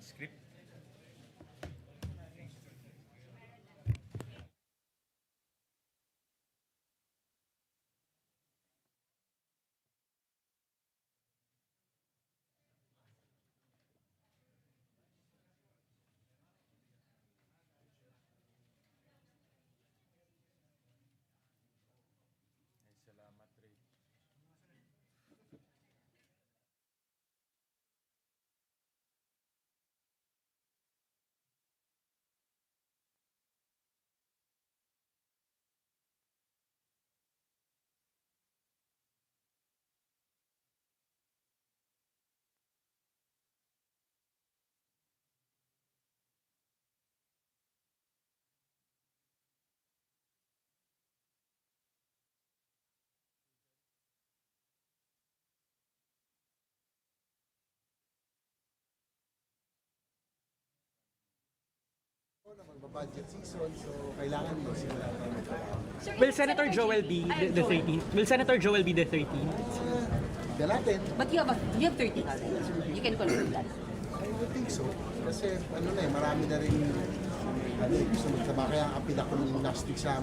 script. Ay, salamat, Ray. Budget season, so kailangan mo sila. Will Senator Joel be the 13th? Will Senator Joel be the 13th? Natin, But you have 13 already. You can confirm that. I would think so. Kasi marami na rin gusto magtama. Kaya ang apil ako ng last week sa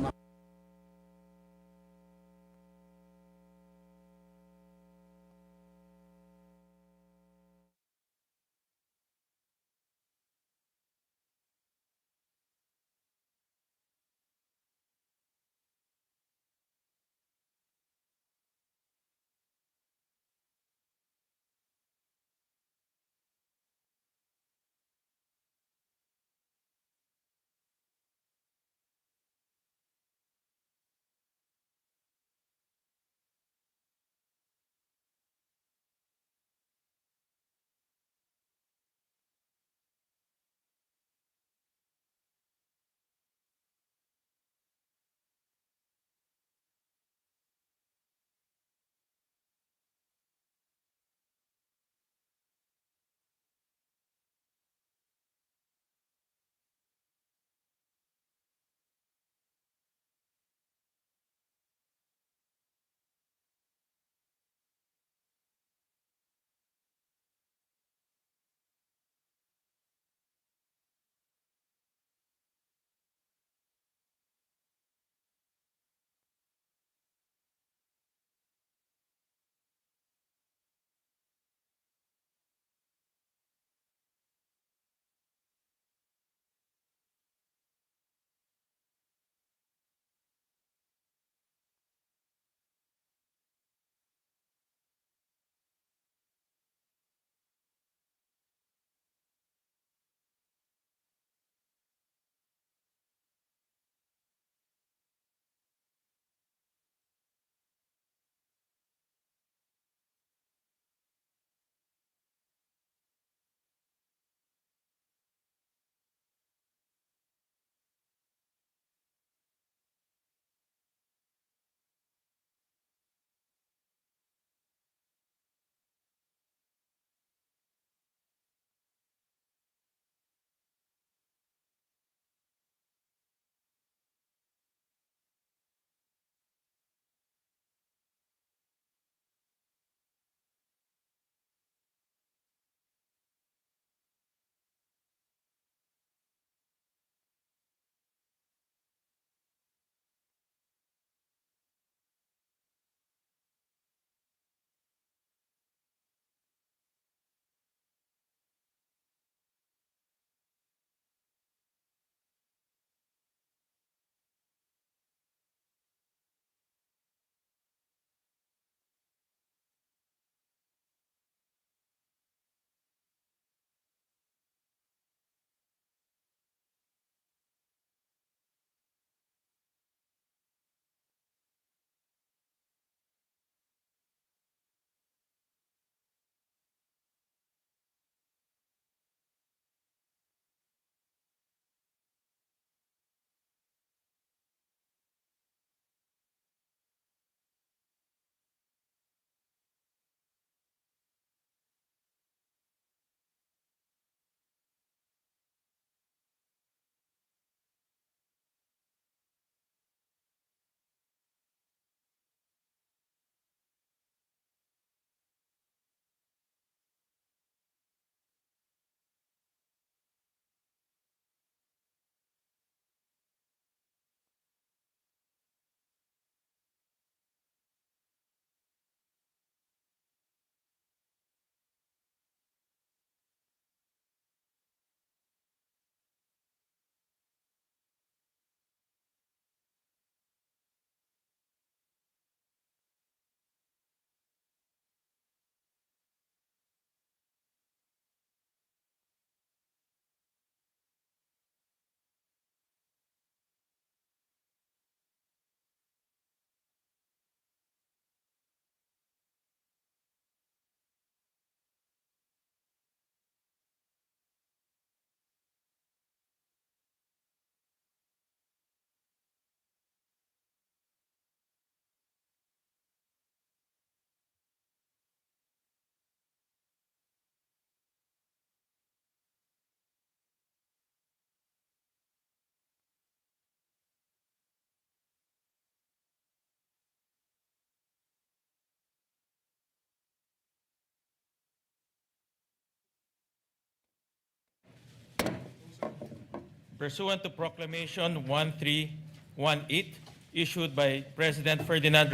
Pursuant to Proclamation 1318, issued by President Ferdinand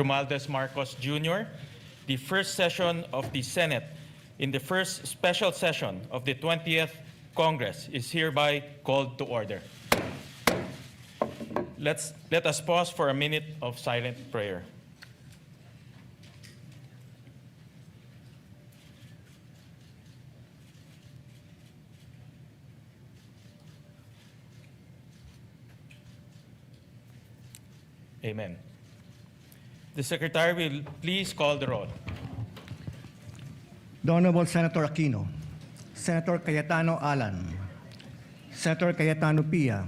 Marcos Jr., the first session of the Senate in the first special session of the 20th Congress is hereby called to order. Let us pause for a minute of silent prayer. Amen. The Secretary will please call the roll. The Honorable Senator Aquino, Senator Cayetano Alan, Senator Cayetano Pia,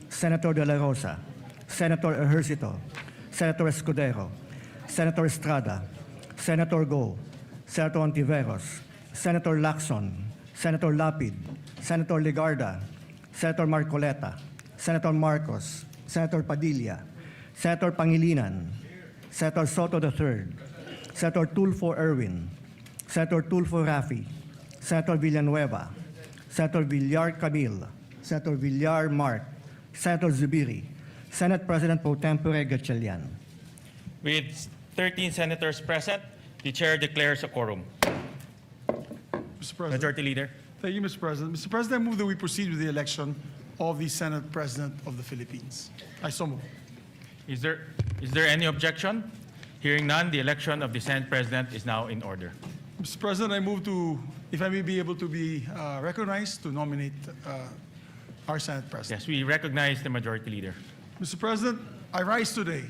Senator De La Rosa, Senator Ejercito, Senator Escudero, Senator Estrada, Senator Go, Senator Ontiveros, Senator Lacson, Senator Lapid, Senator Ligarda, Senator Marcoleta, Senator Marcos, Senator Padilla, Senator Pangilinan, Senator Soto III, Senator Tulfo Erwin, Senator Tulfo Rafi, Senator Villanueva, Senator Villar Camille, Senator Villar Mark, Senator Zubiri, Senate President Pro Tempore Gatchalian. With 13 senators present, the Chair declares a quorum. Mr. President. Majority Leader. Thank you, Mr. President. Mr. President, I move that we proceed with the election of the Senate President of the Philippines. I so move. Is there any objection? Hearing none, the election of the Senate President is now in order. Mr. President, I move to, if I may be able to be recognized, to nominate our Senate President. Yes, we recognize the Majority Leader. Mr. President, I rise today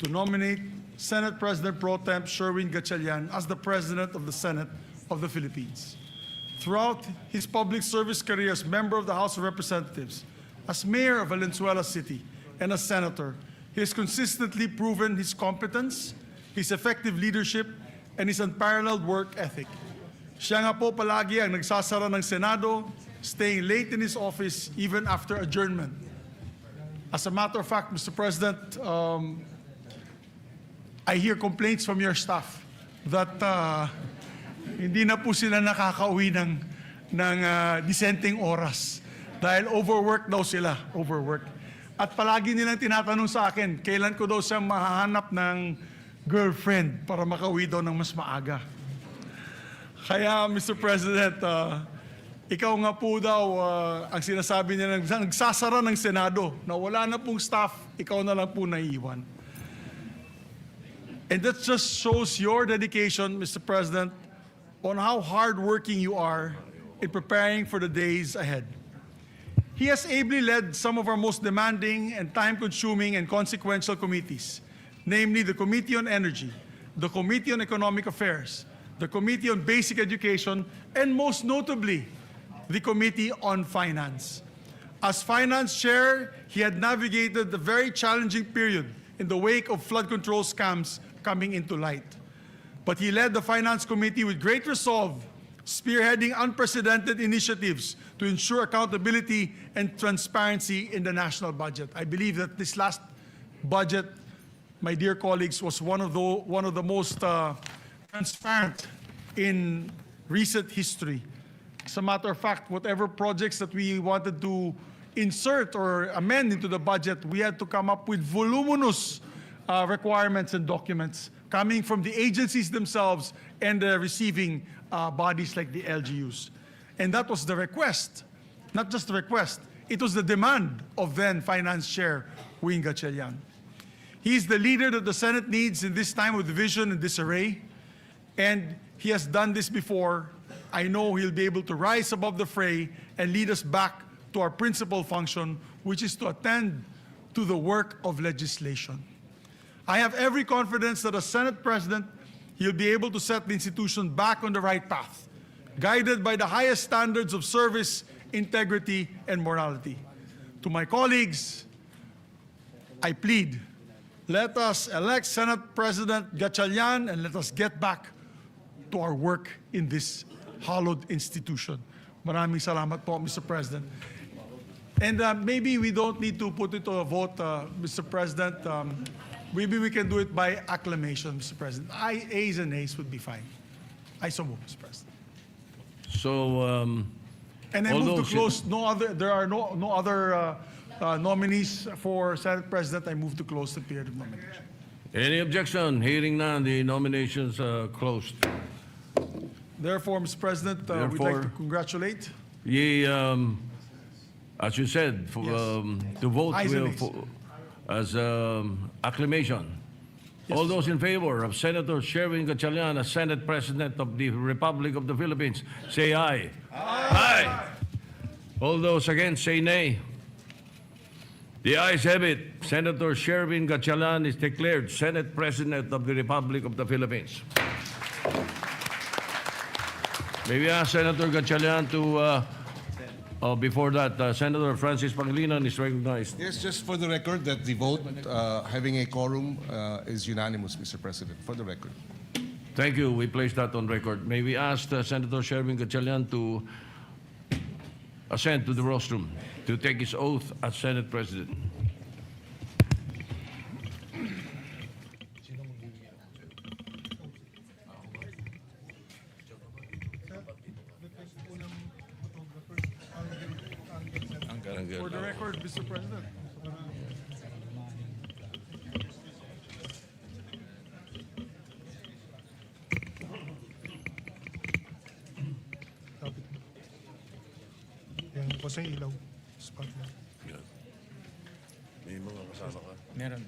to nominate Senate President Pro Temp Sherwin Gatchalian as the President of the Senate of the Philippines. Throughout his public service career as member of the House of Representatives, as Mayor of Valenzuela City, and as Senator, he has consistently proven his competence, his effective leadership, and his unparalleled work ethic. Siya nga po palagi ang nagsasara ng Senado, staying late in his office even after adjournment. As a matter of fact, Mr. President, I hear complaints from your staff that hindi na po sila nakakauwi ng disenteng oras dahil overwork daw sila, overwork. At palagi nilang tinatanong sa akin, kailan ko daw siyang mahahanap ng girlfriend para makauwi daw ng mas maaga. Kaya, Mr. President, ikaw nga po daw, ang sinasabi niya, nagsasara ng Senado, na wala na pong staff, ikaw na lang po naiiwan. And that just shows your dedication, Mr. President, on how hardworking you are in preparing for the days ahead. He has ably led some of our most demanding and time-consuming and consequential committees, namely the Committee on Energy, the Committee on Economic Affairs, the Committee on Basic Education, and most notably, the Committee on Finance. As Finance Chair, he had navigated the very challenging period in the wake of flood control scams coming into light. But he led the Finance Committee with great resolve, spearheading unprecedented initiatives to ensure accountability and transparency in the national budget. I believe that this last budget, my dear colleagues, was one of the most transparent in recent history. As a matter of fact, whatever projects that we wanted to insert or amend into the budget, we had to come up with voluminous requirements and documents coming from the agencies themselves and the receiving bodies like the LGUs. And that was the request, not just the request, it was the demand of then Finance Chair Wing Gatchalian. He is the leader that the Senate needs in this time of division and disarray, and he has done this before. I know he'll be able to rise above the fray and lead us back to our principal function, which is to attend to the work of legislation. I have every confidence that as Senate President, he'll be able to set the institution back on the right path, guided by the highest standards of service, integrity, and morality. To my colleagues, I plead, let us elect Senate President Gatchalian and let us get back to our work in this hallowed institution. Maraming salamat po, Mr. President. And maybe we don't need to put it to a vote, Mr. President. Maybe we can do it by acclamation, Mr. President. Ayes and nays would be fine. I so move, Mr. President. So, And I All move to those- close. There are no other nominees for Senate President. I move to close the period of nomination. Any objection? Hearing none, the nominations are closed. Therefore, Mr. President, we'd like to Therefore- congratulate. Ye, as you said, for, to vote Ayes and nays. as acclamation. All those in favor of Senator Sherwin Gatchalian as Senate President of the Republic of the Philippines, say aye. Aye. All those against, say nay. The ayes have it. Senator Sherwin Gatchalian is declared Senate President of the Republic of the Philippines. May we ask Senator Gatchalian to, before that, Senator Francis Pangilinan is recognized. Yes, just for the record that the vote, having a quorum, is unanimous, Mr. President, for the record. Thank you. We place that on record. May we ask Senator Sherwin Gatchalian to ascend to the rostrum to take his oath as Senate President. For the record, Mr. President. Yan po sa ilaw. Spotlight. May mga kasama ka. Meron.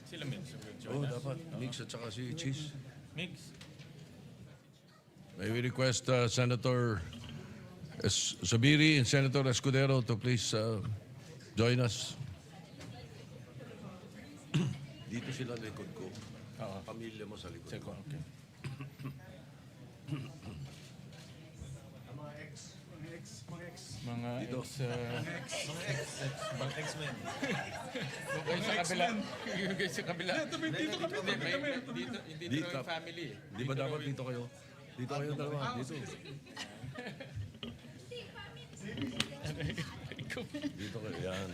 Sila Mix. Oo, dapat. Mix at saka si Cheese. Mix. May we request Senator Zubiri and Senator Escudero to please join us. Dito sila likod ko. Pamilya mo sa likod ko. Okay. Mga Dito. X-Men. Yung kayo sa kabila. Yung kayo sa kabila. Dito kami, Dito, Dito. hindi yung family. Di ba dapat dito kayo? Dito kayo dalawa. Dito. Dito kayo. Yan.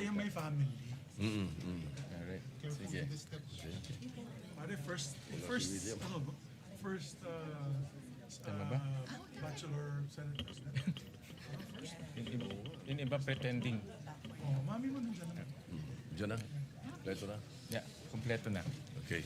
Yung may family. Alright. Sige. Pare, first, Tama ba? bachelor Senate President. Yung iba pretending. Oh, mami mo nandiyan naman. Diyan na. Leto na. Yeah, kompleto na. Okay.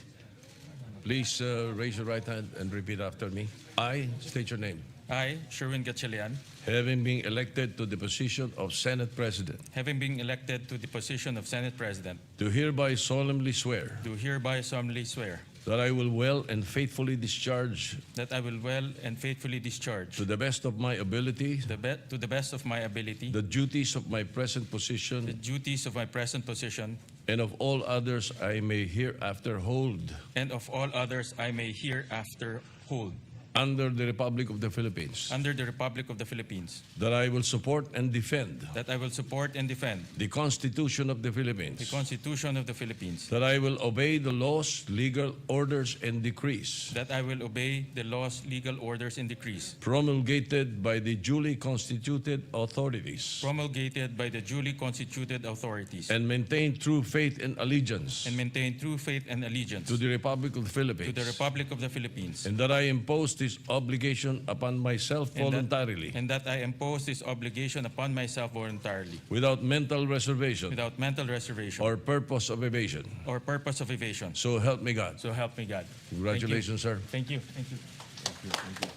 Please raise your right hand and repeat after me. I state your name. I, Sherwin Gatchalian, Having been elected to the position of Senate President, having been elected to the position of Senate President, do hereby solemnly swear do hereby solemnly swear that I will well and faithfully discharge that I will well and faithfully discharge to the best of my ability to the best of my ability the duties of my present the position duties of my present position and of all others I may hereafter hold and of all others I may hereafter hold under the Republic of the Philippines, under the Republic of the Philippines, that I will support and defend that I will support and defend the Constitution of the the Philippines, Constitution of the Philippines, that I will obey the laws, legal orders, and decrees that I will obey the laws, legal orders, and decrees promulgated by the duly constituted authorities promulgated by the duly constituted authorities and maintain true faith and allegiance and maintain true faith and allegiance to the Republic of the to Philippines, the Republic of the Philippines, and that I impose this obligation upon myself voluntarily and that I impose this obligation upon myself voluntarily without mental reservation without mental reservation or purpose of evasion. or purpose of evasion. So help me God. So help me God. Congratulations, sir. Thank you. Thank you. Thank you.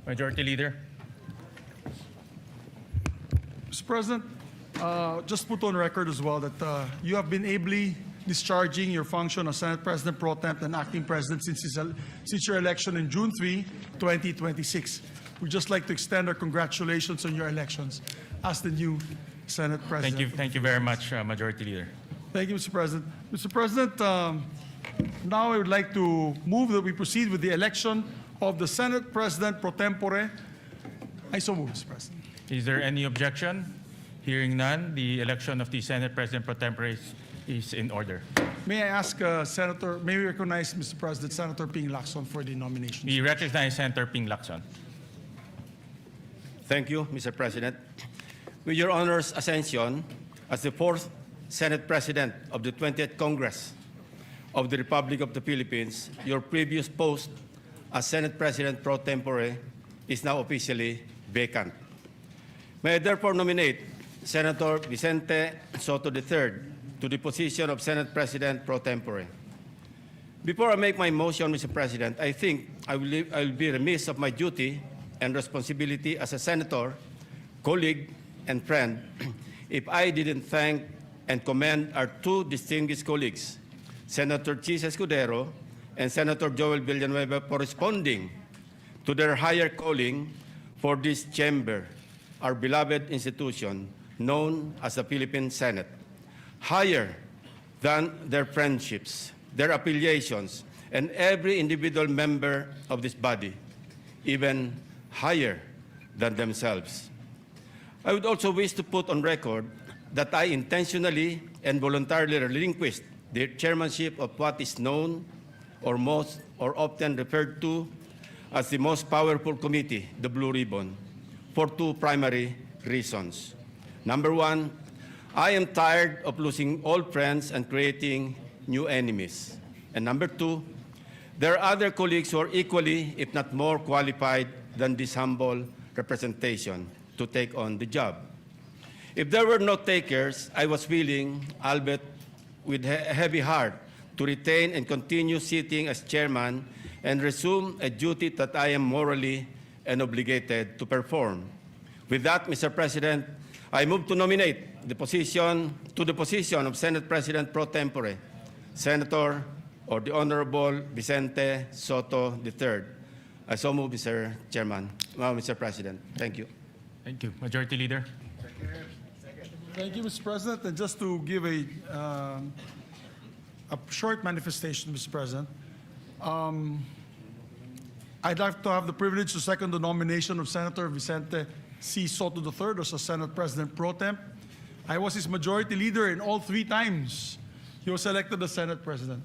Majority Leader. Mr. President, just put on record as well that you have been ably discharging your function as Senate President Pro Temp and Acting President since your election in June 3, 2026. We'd just like to extend our congratulations on your elections as the new Senate President. Thank you very much, Majority Leader. Thank you, Mr. President. Mr. President, now I would like to move that we proceed with the election of the Senate President pro tempore. I so move, Mr. President. Is there any objection? Hearing none, the election of the Senate President pro tempore is in order. May I ask may we recognize, Mr. President, Senator Ping Lacson for the nomination. We recognize Senator Ping Lacson. Thank you, Mr. President. With your Honor's ascension as the fourth Senate President of the 20th Congress of the Republic of the Philippines, your previous post as Senate President pro tempore is now officially vacant. May I therefore nominate Senator Vicente Soto III to the position of Senate President pro tempore. Before I make my motion, Mr. President, I think I will be remiss of my duty and responsibility as a senator, colleague, and friend if I didn't thank and commend our two distinguished colleagues, Senator Chis Escudero and Senator Joel Villanueva, for responding to their higher calling for this chamber, our beloved institution known as the Philippine Senate, higher than their friendships, their affiliations, and every individual member of this body, even higher than themselves. I would also wish to put on record that I intentionally and voluntarily relinquished the chairmanship of what is known or often referred to as the most powerful committee, the Blue Ribbon, for two primary reasons. Number one, I am tired of losing old friends and creating new enemies. And number two, there are other colleagues who are equally, if not more, qualified than this humble representation to take on the job. If there were no takers, I was willing, albeit with a heavy heart, to retain and continue sitting as chairman and resume a duty that I am morally and obligated to perform. With that, Mr. President, I move to nominate to the position of Senate President pro tempore, Senator or the Honorable Vicente Soto III. I so move, Mr. Chairman, Mr. President. Thank you. Thank you. Majority Leader. Thank you, Mr. President. And just to give a short manifestation, Mr. President, I'd like to have the privilege to second the nomination of Senator Vicente C. Soto III as a Senate President pro temp. I was his majority leader in all three times he was elected as Senate President.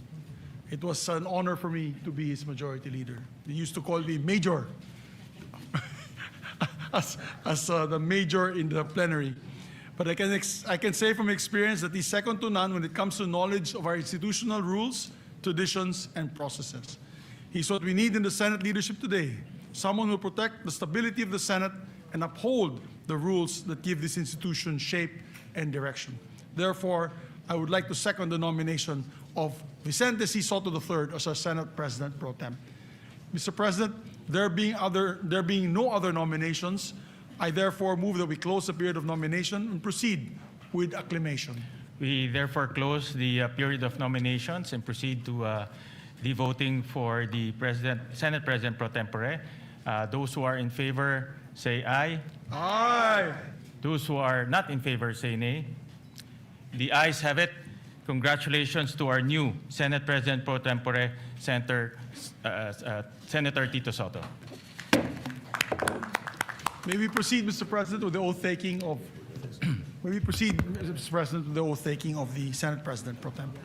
It was an honor for me to be his majority leader. He used to call me Major, as the major in the plenary. But I can say from experience that he's second to none when it comes to knowledge of our institutional rules, traditions, and processes. He's what we need in the Senate leadership today, someone who will protect the stability of the Senate and uphold the rules that give this institution shape and direction. Therefore, I would like to second the nomination of Vicente C. Soto III as our Senate President pro tem. Mr. President, there being no other nominations, I therefore move that we close the period of nomination and proceed with acclamation. We therefore close the period of nominations and proceed to the voting for the Senate President pro tempore. Those who are in favor say aye. Aye. Those who are not in favor say nay. The ayes have it. Congratulations to our new Senate President pro tempore, Senator Tito Soto. May we proceed, Mr. President, with the oath-taking of the Senate President pro tempore.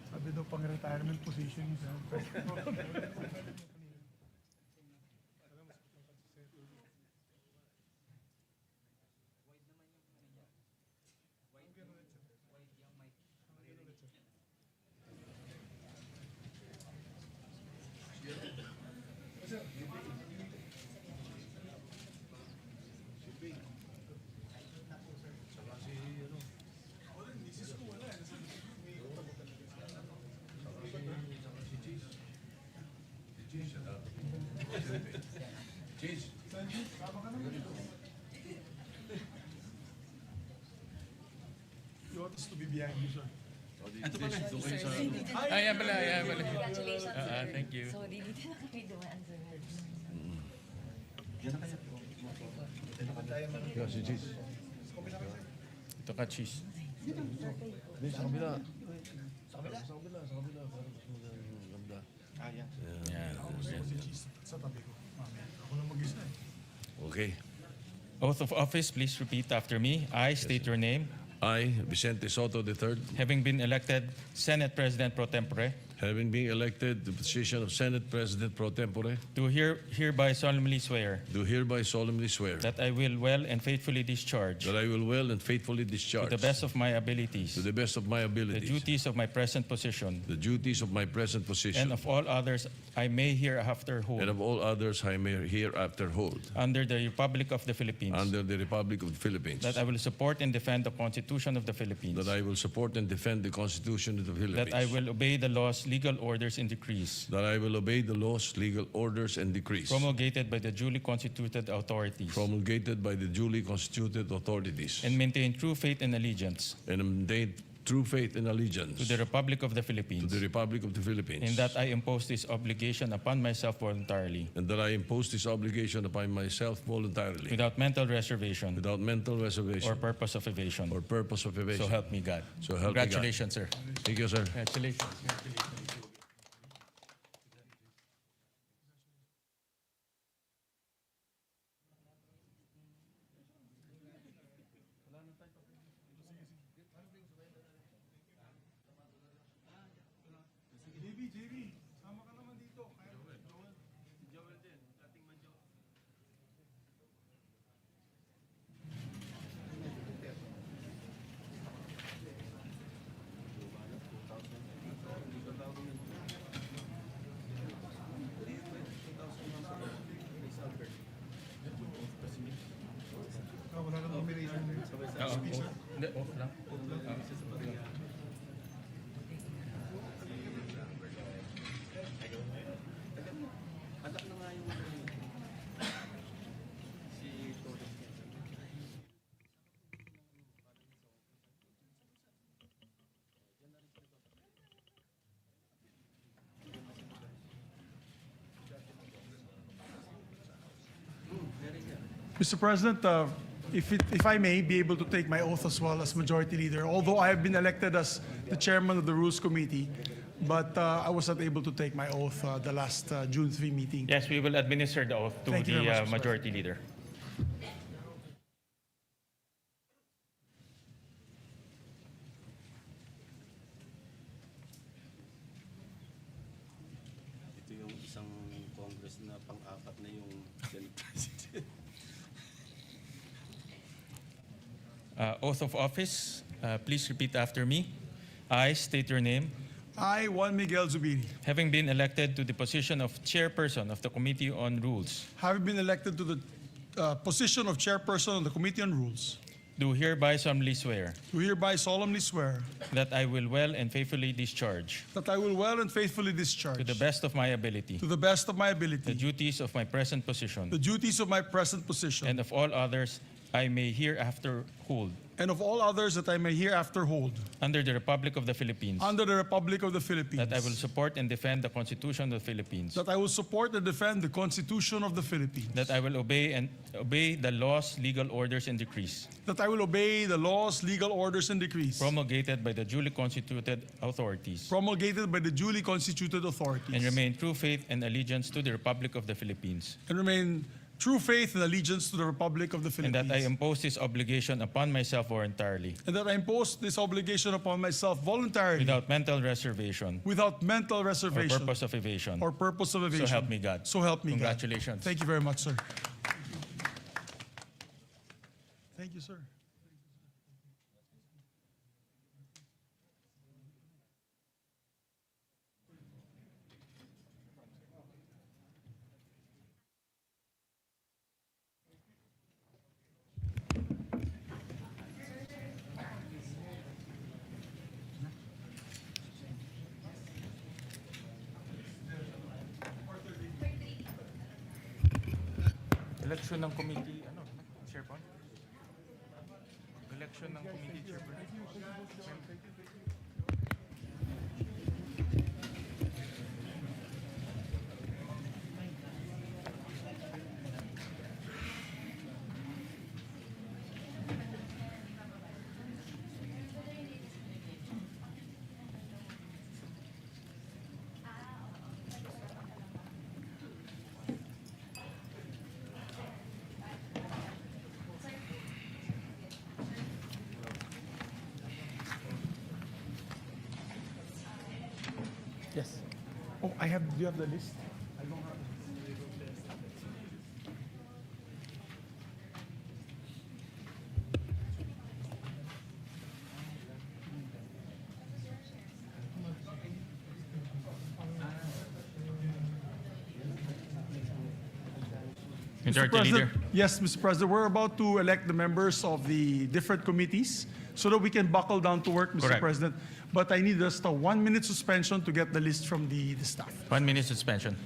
Sabi daw pang-retirement position ni Senate President. You want us to be behind you, sir? Ayan pala. Congratulations, sir. Thank you. So, dito na kami dumaan, sir. Yeah, si Cheese. Ito ka, cheese. Sa kabila. Yan. Sa tabi ko. Mamaya. Ako lang mag-isa eh. Okay. Oath of office, please repeat after me. I state your name. I, Vicente Soto III, Having been elected Senate President pro tempore, having been elected to the position of Senate President pro tempore, do hereby solemnly swear do hereby solemnly swear that I will well and faithfully discharge, that I will well and faithfully to discharge, the best of my abilities, to the best of my the abilities, duties of my present position, the duties of my present position, and of all others I may hereafter and hold, of all others I may hereafter hold, under the Republic of the Philippines, under the Republic of the Philippines, that I will support and defend the Constitution of the Philippines, that I will support and defend the Constitution of the Philippines, that I will obey the laws, legal orders, and decrees that I will obey the laws, legal orders, and decrees promulgated by the duly constituted authorities, promulgated by the duly constituted authorities, and maintain true faith and allegiance and maintain true faith and allegiance to the Republic of the to Philippines, the Republic of the Philippines, and that I impose this obligation upon myself voluntarily, and that I impose this obligation upon myself voluntarily, without mental reservation without mental reservation or purpose of evasion. or purpose of evasion. So help me God. So help me God. Congratulations, sir. Thank you, sir. Congratulations. Wala nang nomination. Hindi, off lang. Mr. President, if I may be able to take my oath as well as Majority Leader, although I have been elected as the Chairman of the Rules Committee, but I was not able to take my oath the last June 3 meeting. Yes, we will administer the oath to Thank you the very much, Mr. Majority Leader. Ito yung isang Congress na pang-apat na yung Senate President. Oath of office, please repeat after me. I state your name. I, Juan Miguel Zubiri, Having been elected to the position of Chairperson of the Committee on Rules, having been elected to the position of Chairperson of the Committee on Rules, do hereby solemnly swear do hereby solemnly swear that I will well and faithfully discharge, that I will well and faithfully discharge, to the best of my ability, to the best of my the ability, duties of my present position, the duties of my present position, and of all others I may hereafter hold, and of all others that I may hereafter hold, under the Republic of the Philippines, under the Republic of the Philippines, that I will support and defend the Constitution of the Philippines, that I will support and defend the Constitution of the Philippines, that I will obey the laws, legal orders, and decrees that I will obey the laws, legal orders, and decrees promulgated by the duly constituted authorities, promulgated by the duly constituted authorities, and remain true faith and allegiance to the Republic of the Philippines, and remain true faith and allegiance to the Republic of the and Philippines, that I impose this obligation upon myself voluntarily, and that I impose this obligation upon myself voluntarily, without mental reservation without mental or reservation purpose of evasion. or purpose of evasion. So help me God. So help me God. Congratulations. Thank you very much, sir. Thank you, sir. Election ng committee, chairperson? Election ng committee chairperson. Yes. Oh, do you have the list? Majority Leader. Yes, Mr. President, we're about to elect the members of the different committees so that we can buckle down to work, Mr. Correct. President. But I need just a 1-minute suspension to get the list from the staff. 1 minute suspension.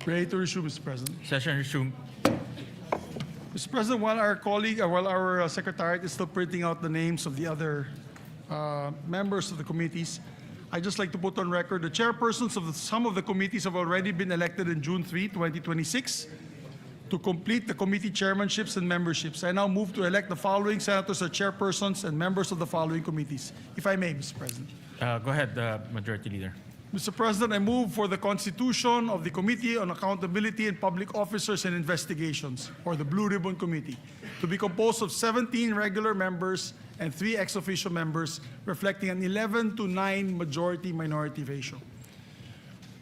Ready to resume, Mr. President. Session resumed. Mr. President, while our secretariat is still printing out the names of the other members of the committees, I'd just like to put on record the chairpersons of some of the committees have already been elected in June 3, 2026 to complete the committee chairmanships and memberships. I now move to elect the following senators as chairpersons and members of the following committees. If I may, Mr. President. Go ahead, Majority Leader. Mr. President, I move for the constitution of the Committee on Accountability and Public Officers and Investigations, or the Blue Ribbon Committee, to be composed of 17 regular members and 3 ex officio members, reflecting an 11-9 majority-minority ratio.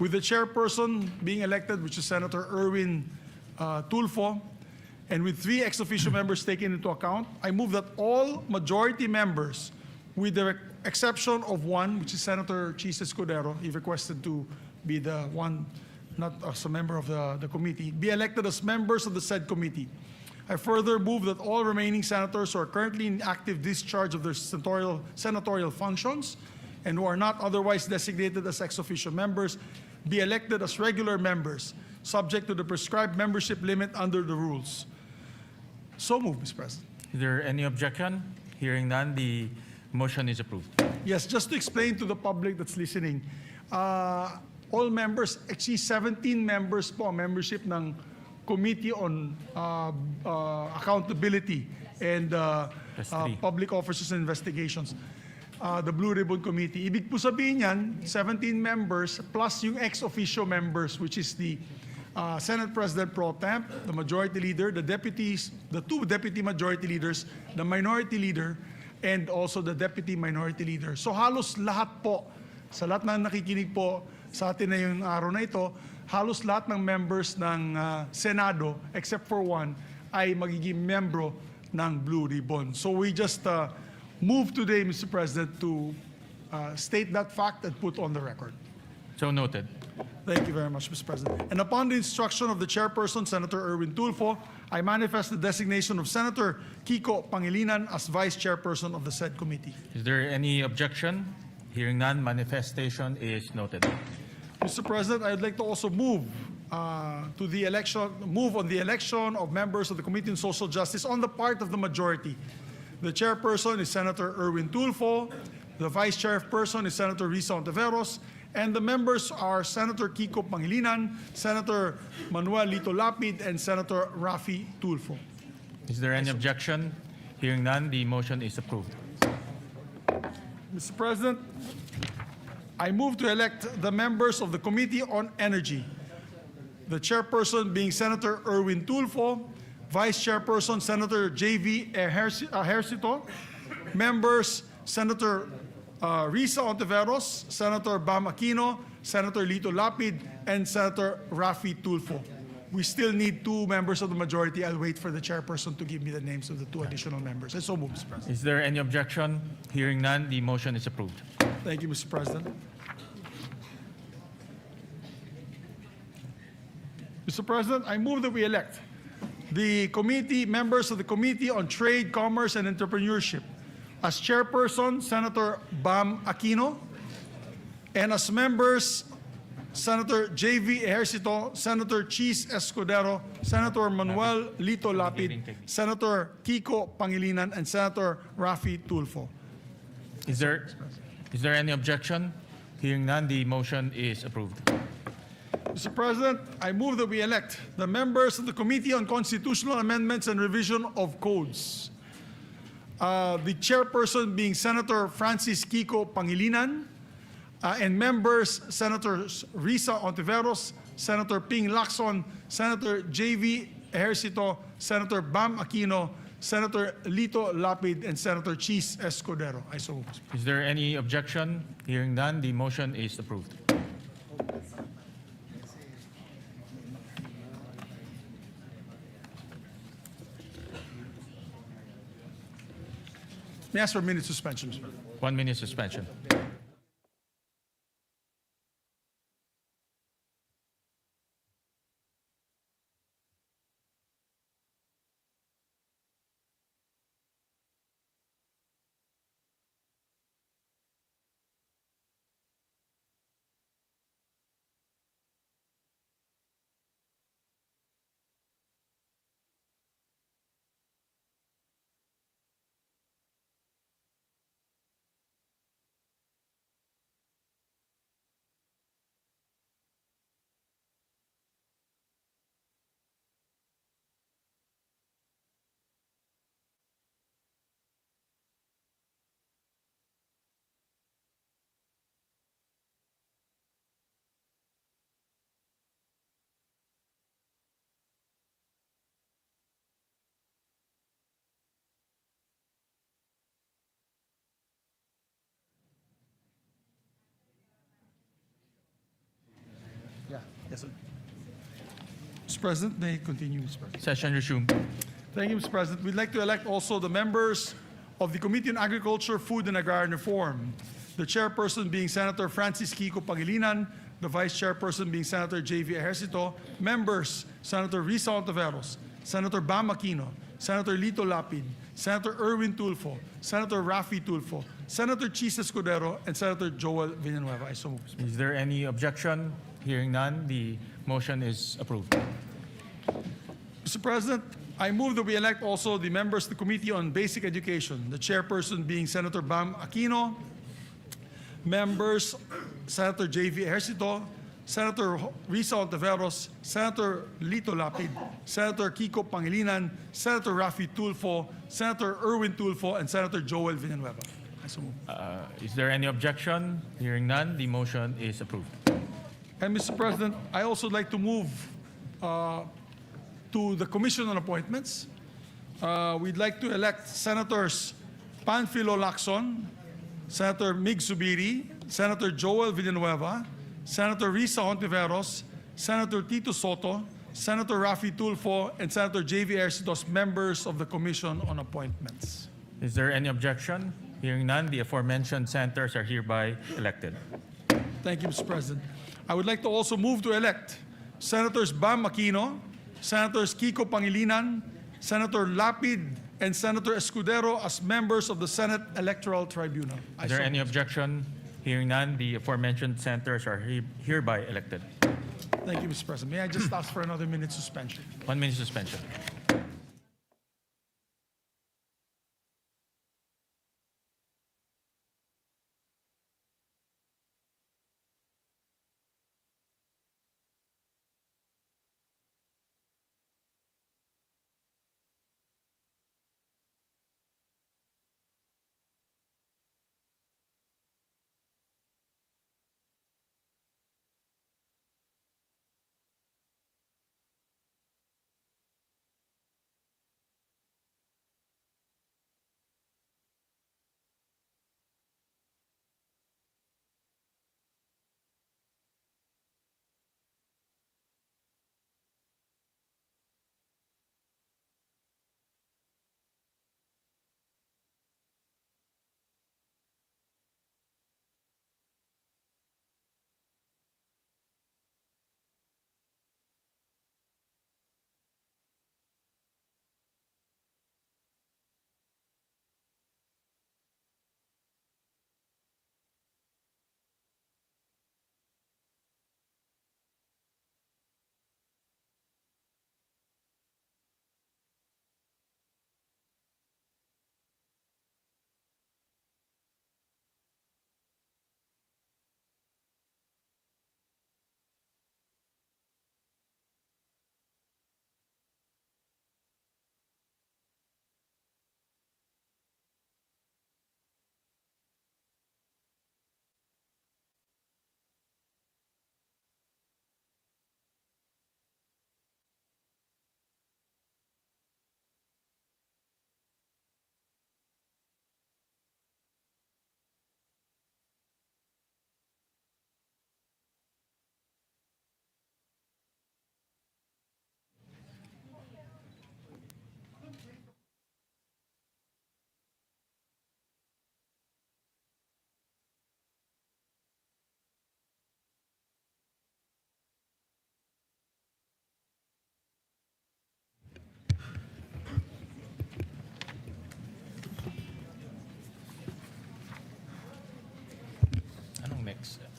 With the chairperson being elected, which is Senator Erwin Tulfo, and with 3 ex officio members taken into account, I move that all majority members, with the exception of one, which is Senator Chis Escudero, he requested to be the one not as a member of the committee, be elected as members of the said committee. I further move that all remaining senators who are currently in active discharge of their senatorial functions and who are not otherwise designated as ex officio members be elected as regular members, subject to the prescribed membership limit under the rules. So moved, Mr. President. Is there any objection? Hearing none, the motion is approved. Yes, just to explain to the public that's listening, all members, actually 17 members po ang membership ng Committee on Accountability and That's three. Public Officers and Investigations, the Blue Ribbon Committee. Ibig po sabihin yan, 17 members plus yung ex officio members, which is the Senate President Pro Temp, the Majority Leader, the deputies, the two Deputy Majority Leaders, the Minority Leader, and also the Deputy Minority Leader. So halos lahat po, sa lahat na nakikinig po sa atin na yung araw na ito, halos lahat ng members ng Senado, except for one, ay magiging membro ng Blue Ribbon. So we just move today, Mr. President, to state that fact and put on the record. So noted. Thank you very much, Mr. President. And upon the instruction of the chairperson, Senator Erwin Tulfo, I manifest the designation of Senator Kiko Pangilinan as vice chairperson of the said committee. Is there any objection? Hearing none, manifestation is noted. Mr. President, I'd like to also move on the election of members of the Committee on Social Justice on the part of the majority. The chairperson is Senator Erwin Tulfo. The vice chairperson is Senator Risa Ontiveros. And the members are Senator Kiko Pangilinan, Senator Manuel Lito Lapid, and Senator Rafi Tulfo. Is there any objection? Hearing none, the motion is approved. Mr. President, I move to elect the members of the Committee on Energy. The chairperson being Senator Erwin Tulfo, Vice Chairperson Senator J.V. Ejercito, members Senator Risa Ontiveros, Senator Bam Aquino, Senator Lito Lapid, and Senator Rafi Tulfo. We still need two members of the majority. I'll wait for the chairperson to give me the names of the two additional members. I so move, Mr. President. Is there any objection? Hearing none, the motion is approved. Thank you, Mr. President. Mr. President, I move that we elect the members of the Committee on Trade, Commerce, and Entrepreneurship. As chairperson, Senator Bam Aquino, and as members, Senator J.V. Ejercito, Senator Cheese Escudero, Senator Manuel Lito Lapid, Senator Kiko Pangilinan, and Senator Rafi Tulfo. Is there any objection? Hearing none, the motion is approved. Mr. President, I move that we elect the members of the Committee on Constitutional Amendments and Revision of Codes. The chairperson being Senator Francis Kiko Pangilinan, and members Senators Risa Ontiveros, Senator Ping Lacson, Senator J.V. Ejercito, Senator Bam Aquino, Senator Lito Lapid, and Senator Cheese Escudero. I so move. Is there any objection? Hearing none, the motion is approved. May I ask for a minute suspension, Mr. President? 1 minute suspension. Yeah. Yes, sir. Mr. President, may I continue, Mr. President? Session resumed. Thank you, Mr. President. We'd like to elect also the members of the Committee on Agriculture, Food, and Agrarian Reform. The chairperson being Senator Francis Kiko Pangilinan, the the Vice Chairperson being Senator J.V. Ejercito, members Senator Risa Ontiveros, Senator Bam Aquino, Senator Lito Lapid, Senator Erwin Tulfo, Senator Raffy Tulfo, Senator Chis Escudero, and Senator Joel Villanueva. I so move. Is there any objection? Hearing none, the motion is approved. Mr. President, I move that we elect also the members of the Committee on Basic Education, the chairperson being Senator Bam Aquino, members Senator J.V. Ejercito, Senator Risa Ontiveros, Senator Lito Lapid, Senator Kiko Pangilinan, Senator Raffy Tulfo, Senator Erwin Tulfo, and Senator Joel Villanueva. I so move. Is there any objection? Hearing none, the motion is approved. And Mr. President, I also like to move to the Commission on Appointments. We'd like to elect Senators Panfilo Lacson, Senator Mig Zubiri, Senator Joel Villanueva, Senator Risa Ontiveros, Senator Tito Soto, Senator Raffy Tulfo, and Senator J.V. Ejercito as members of the Commission on Appointments. Is there any objection? Hearing none, the aforementioned senators are hereby elected. Thank you, Mr. President. I would like to also move to elect Senators Bam Aquino, Senators Kiko Pangilinan, Senator Lapid, and Senator Escudero as members of the Senate Electoral Tribunal. Is there any objection? Hearing none, the aforementioned senators are hereby elected. Thank you, Mr. President. May I just ask for another minute suspension? 1 minute suspension.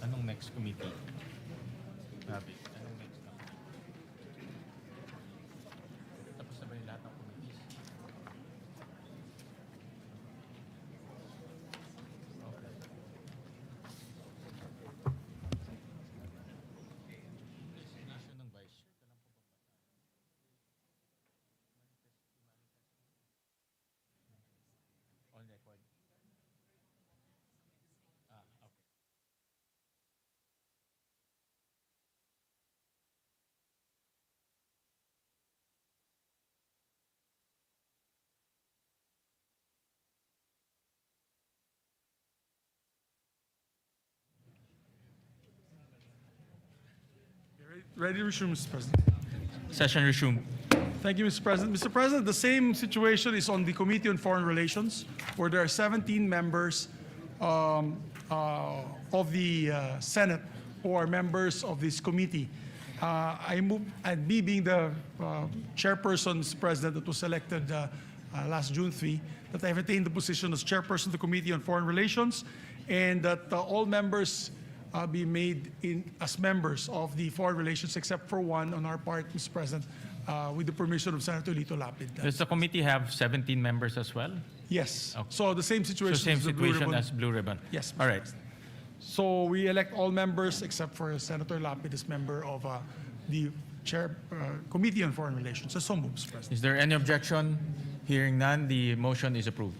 Anong next committee? Sabi, anong next na? Tapos na ba yung lahat ng committees? Okay. Designation ng vice chair. Kailan po ba on record? Okay. Ready to resume, Mr. President. Session resumed. Thank you, Mr. President. Mr. President, the same situation is on the Committee on Foreign Relations, where there are 17 members of the Senate who are members of this committee. I move, and me being the chairperson, Mr. President, that was elected last June 3, that I have attained the position as chairperson of the Committee on Foreign Relations, and that all members be made as members of the Foreign Relations, except for one on our part, Mr. President, with the permission of Senator Lito Lapid. Does the committee have 17 members as well? Yes. Okay. So the same So situation same as the Blue situation Ribbon. as Blue Ribbon? Yes, Mr. All right. President. So we elect all members except for Senator Lapid as member of the Committee on Foreign Relations. So moved, Mr. President. Is there any objection? Hearing none, the motion is approved.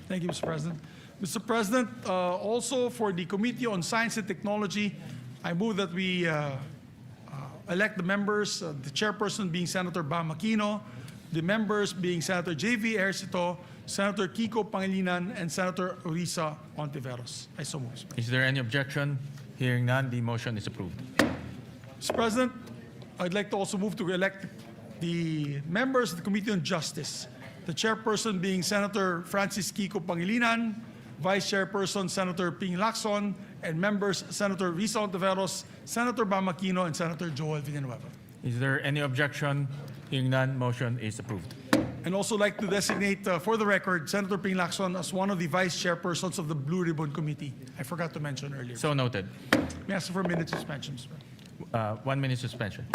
Thank you, Mr. President. Mr. President, also for the Committee on Science and Technology, I move that we elect the members, the chairperson being Senator Bam Aquino, the members being Senator J.V. Ejercito, Senator Kiko Pangilinan, and Senator Orisa Ontiveros. I so move, Mr. President. Is there any objection? Hearing none, the motion is approved. Mr. President, I'd like to also move to elect the members of the Committee on Justice, the chairperson being Senator Francis Kiko Pangilinan, Vice Chairperson Senator Ping Lacson, and members Senator Risa Ontiveros, Senator Bam Aquino, and Senator Joel Villanueva. Is there any objection? Hearing none, motion is approved. And also like to designate, for the record, Senator Ping Lacson as one of the Vice Chairpersons of the Blue Ribbon Committee. I forgot to mention earlier. So noted. May I ask for a minute suspension, Mr. President? 1 minute suspension.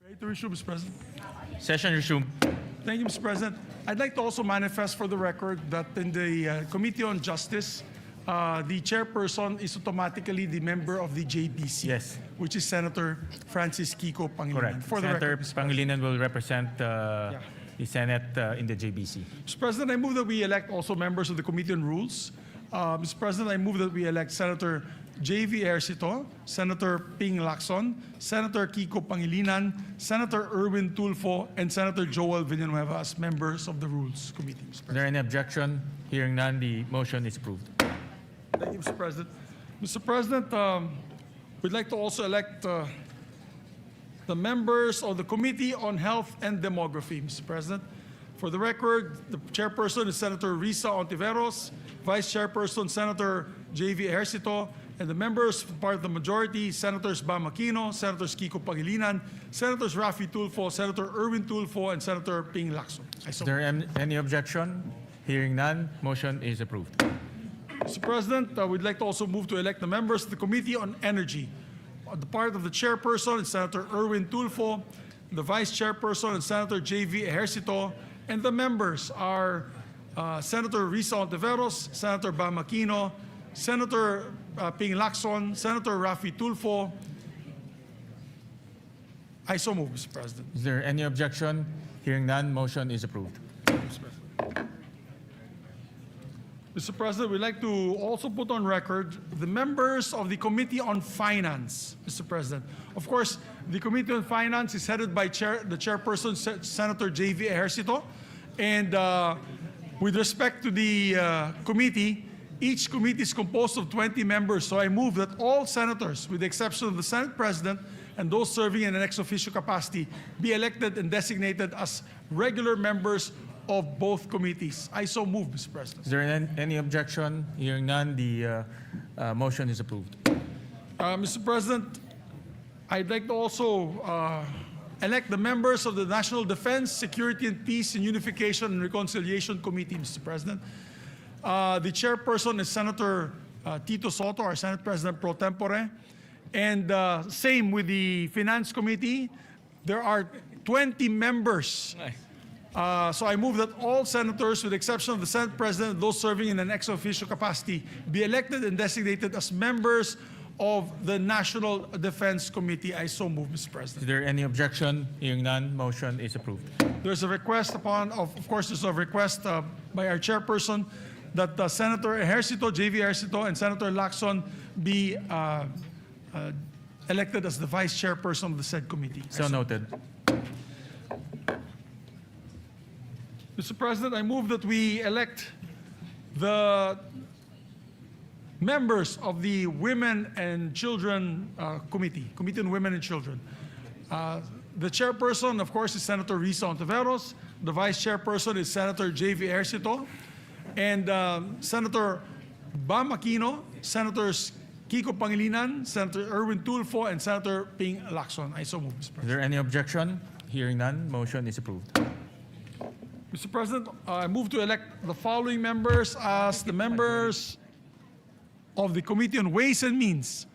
Ready to resume, Mr. President? Session resumed. Thank you, Mr. President. I'd like to also manifest for the record that in the Committee on Justice, the chairperson is automatically the member of the JBC, Yes. which is Senator Francis Kiko Pangilinan. Correct. For the Senator record, Mr. President. Pangilinan will represent the Senate in the JBC. Mr. President, I move that we elect also members of the Committee on Rules. Mr. President, I move that we elect Senator J.V. Ercito, Senator Ping Lacson, Senator Kiko Pangilinan, Senator Erwin Tulfo, and Senator Joel Villanueva as members of the Rules Committee. Mr. Is President. there any objection? Hearing none, the motion is approved. Thank you, Mr. President. Mr. President, we'd like to also elect the members of the Committee on Health and Demography, Mr. President. For the record, the chairperson is Senator Risa Ontiveros, Vice Chairperson Senator J.V. Ejercito, and the members, part of the majority, Senators Bam Aquino, Senators Kiko Pangilinan, Senators Rafi Tulfo, Senator Erwin Tulfo, and Senator Ping Lacson. Is there any objection? Hearing none, motion is approved. Mr. President, we'd like to also move to elect the members of the Committee on Energy. The part of the chairperson is Senator Erwin Tulfo, the vice chairperson is Senator J.V. Ejercito, and the members are Senator Risa Ontiveros, Senator Bam Aquino, Senator Ping Lacson, Senator Rafi Tulfo. I so move, Mr. President. Is there any objection? Hearing none, motion is approved. Mr. President, we'd like to also put on record the members of the Committee on Finance, Mr. President. Of course, the Committee on Finance is headed by the chairperson, Senator J.V. Ejercito. And with respect to the committee, each committee is composed of 20 members. So I move that all senators, with the exception of the Senate President and those serving in an ex officio capacity, be elected and designated as regular members of both committees. I so move, Mr. President. Is there any objection? Hearing none, the motion is approved. Mr. President, I'd like to also elect the members of the National Defense, Security and Peace and Unification and Reconciliation Committee, Mr. President. The chairperson is Senator Tito Soto, our Senate President pro tempore. And same with the Finance Committee. There are 20 members. So I move that all senators, with the exception of the Senate President and those serving in an ex officio capacity, be elected and designated as members of the National Defense Committee. I so move, Mr. President. Is there any objection? Hearing none, motion is approved. There's a request of course, there's a request by our chairperson that Senator Ejercito, J.V. Ejercito, and Senator Lacson be elected as the vice chairperson of the said committee. So noted. Mr. President, I move that we elect the members of the Women and Children Committee on Women and Children. The chairperson, of course, is Senator Risa Ontiveros. The vice chairperson is Senator J.V. Ejercito. And Senator Bam Aquino, Senators Kiko Pangilinan, Senator Erwin Tulfo, and Senator Ping Lacson. I so move, Mr. President. Is there any objection? Hearing none, motion is approved. Mr. President, I move to elect the following members as the members of the Committee on Ways and Means.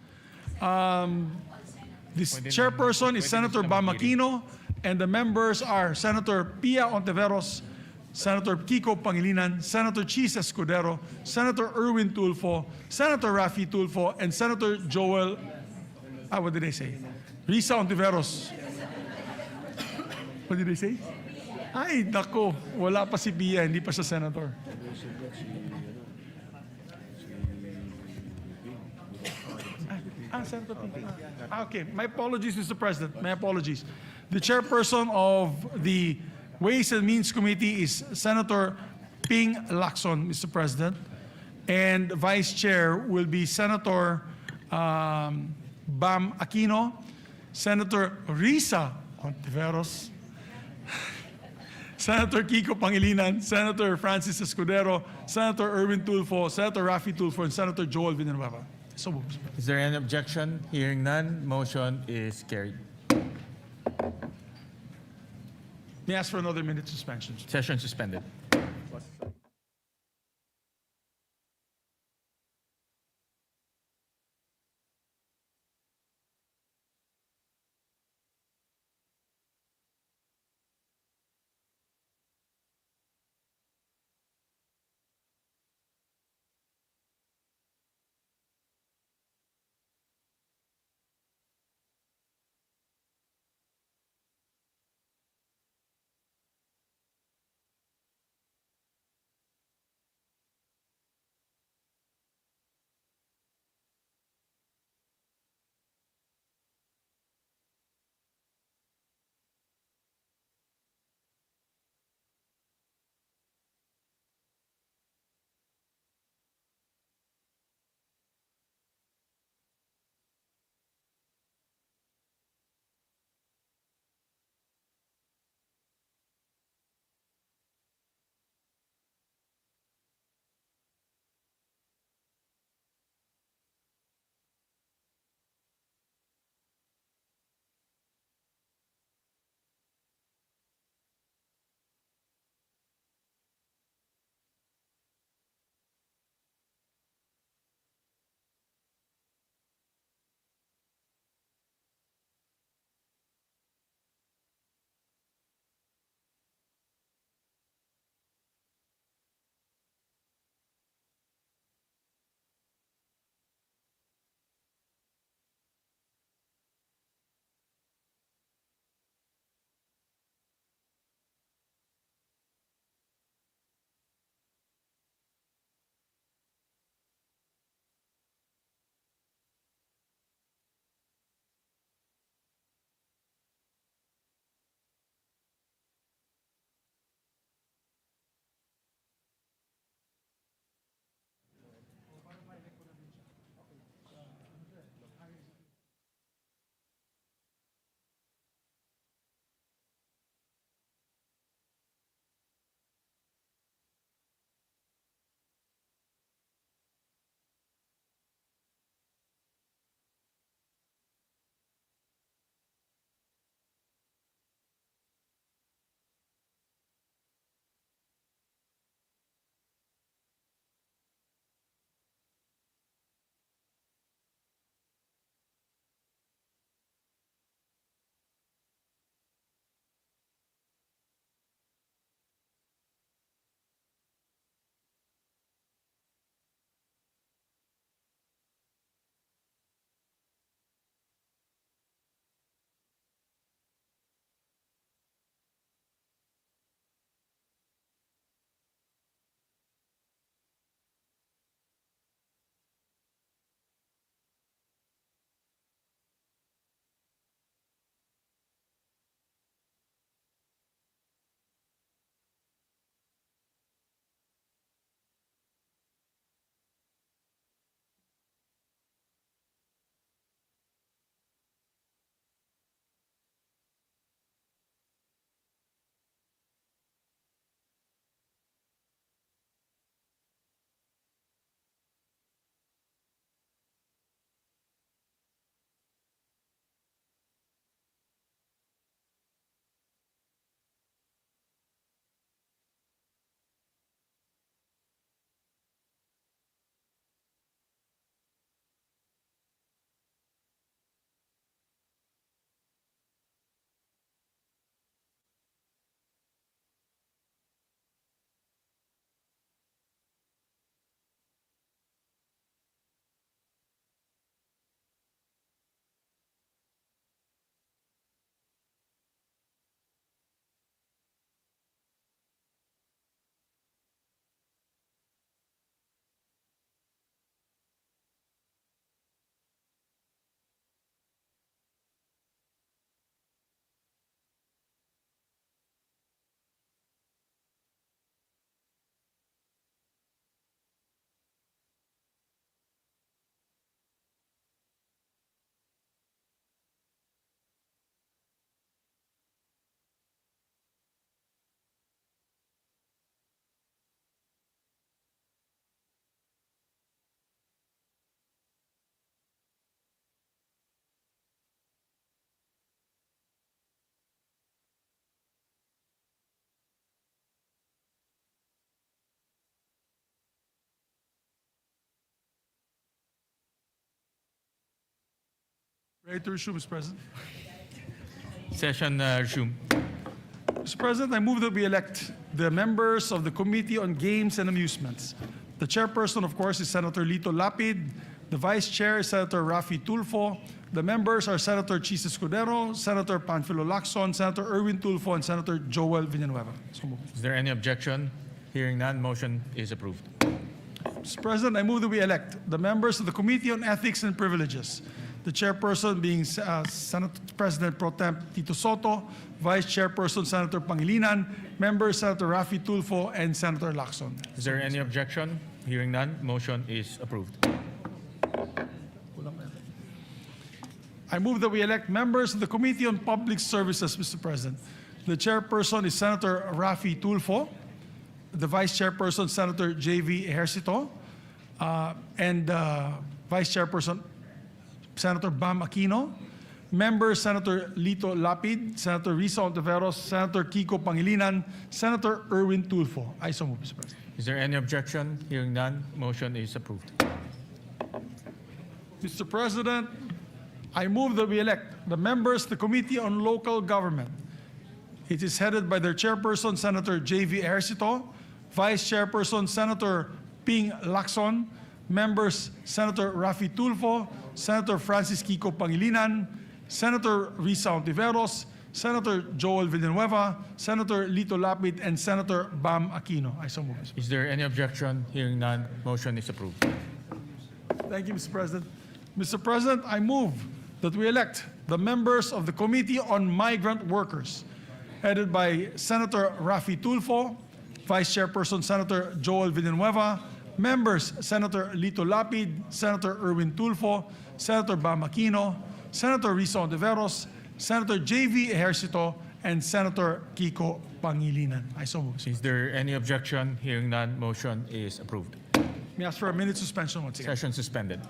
This chairperson is Senator Bam Aquino, and the members are Senator Pia Ontiveros, Senator Kiko Pangilinan, Senator Chis Escudero, Senator Erwin Tulfo, Senator Rafi Tulfo, and Senator Joel, what did I say? Risa Ontiveros. What did I say? Ay, nako, wala pa si Pia, hindi pa siya senator. Senator Pia. Okay, my apologies, Mr. President. My apologies. The chairperson of the Ways and Means Committee is Senator Ping Lacson, Mr. President. And vice chair will be Senator Bam Aquino, Senator Risa Ontiveros, Senator Kiko Pangilinan, Senator Francis Escudero, Senator Erwin Tulfo, Senator Rafi Tulfo, and Senator Joel Villanueva. So moved. Is there any objection? Hearing none, motion is carried. May I ask for another minute suspension? Session suspended. Ready to resume, Mr. President. Session resumed. Mr. President, I move that we elect the members of the Committee on Games and Amusements. The chairperson, of course, is Senator Lito Lapid. The vice chair is Senator Raffy Tulfo. The members are Senator Chis Escudero, Senator Panfilo Lacson, Senator Erwin Tulfo, and Senator Joel Villanueva. So moved. Is there any objection? Hearing none, motion is approved. Mr. President, I move that we elect the members of the Committee on Ethics and Privileges. The chairperson being Senate President Pro Tem Tito Soto, Vice Chairperson Senator Pangilinan, members Senator Raffy Tulfo, and Senator Lacson. Is there any objection? Hearing none, motion is approved. I move that we elect members of the Committee on Public Services, Mr. President. The chairperson is Senator Raffy Tulfo, the vice chairperson Senator J.V. Ejercito, and vice chairperson Senator Bam Aquino, members Senator Lito Lapid, Senator Risa Ontiveros, Senator Kiko Pangilinan, Senator Erwin Tulfo. I so move, Mr. President. Is there any objection? Hearing none, motion is approved. Mr. President, I move that we elect the members of the Committee on Local Government. It is headed by their chairperson, Senator J.V. Ejercito, vice chairperson, Senator Ping Lacson, members Senator Raffy Tulfo, Senator Francis Kiko Pangilinan, Senator Risa Ontiveros, Senator Joel Villanueva, Senator Lito Lapid, and Senator Bam Aquino. I so move. Is there any objection? Hearing none, motion is approved. Thank you, Mr. President. Mr. President, I move that we elect the members of the Committee on Migrant Workers, headed by Senator Raffy Tulfo, Vice Chairperson Senator Joel Villanueva, members Senator Lito Lapid, Senator Erwin Tulfo, Senator Bam Aquino, Senator Risa Ontiveros, Senator J.V. Ejercito, and Senator Kiko Pangilinan. I so move. Is there any objection? Hearing none, motion is approved. May I ask for a minute suspension once again. Session suspended.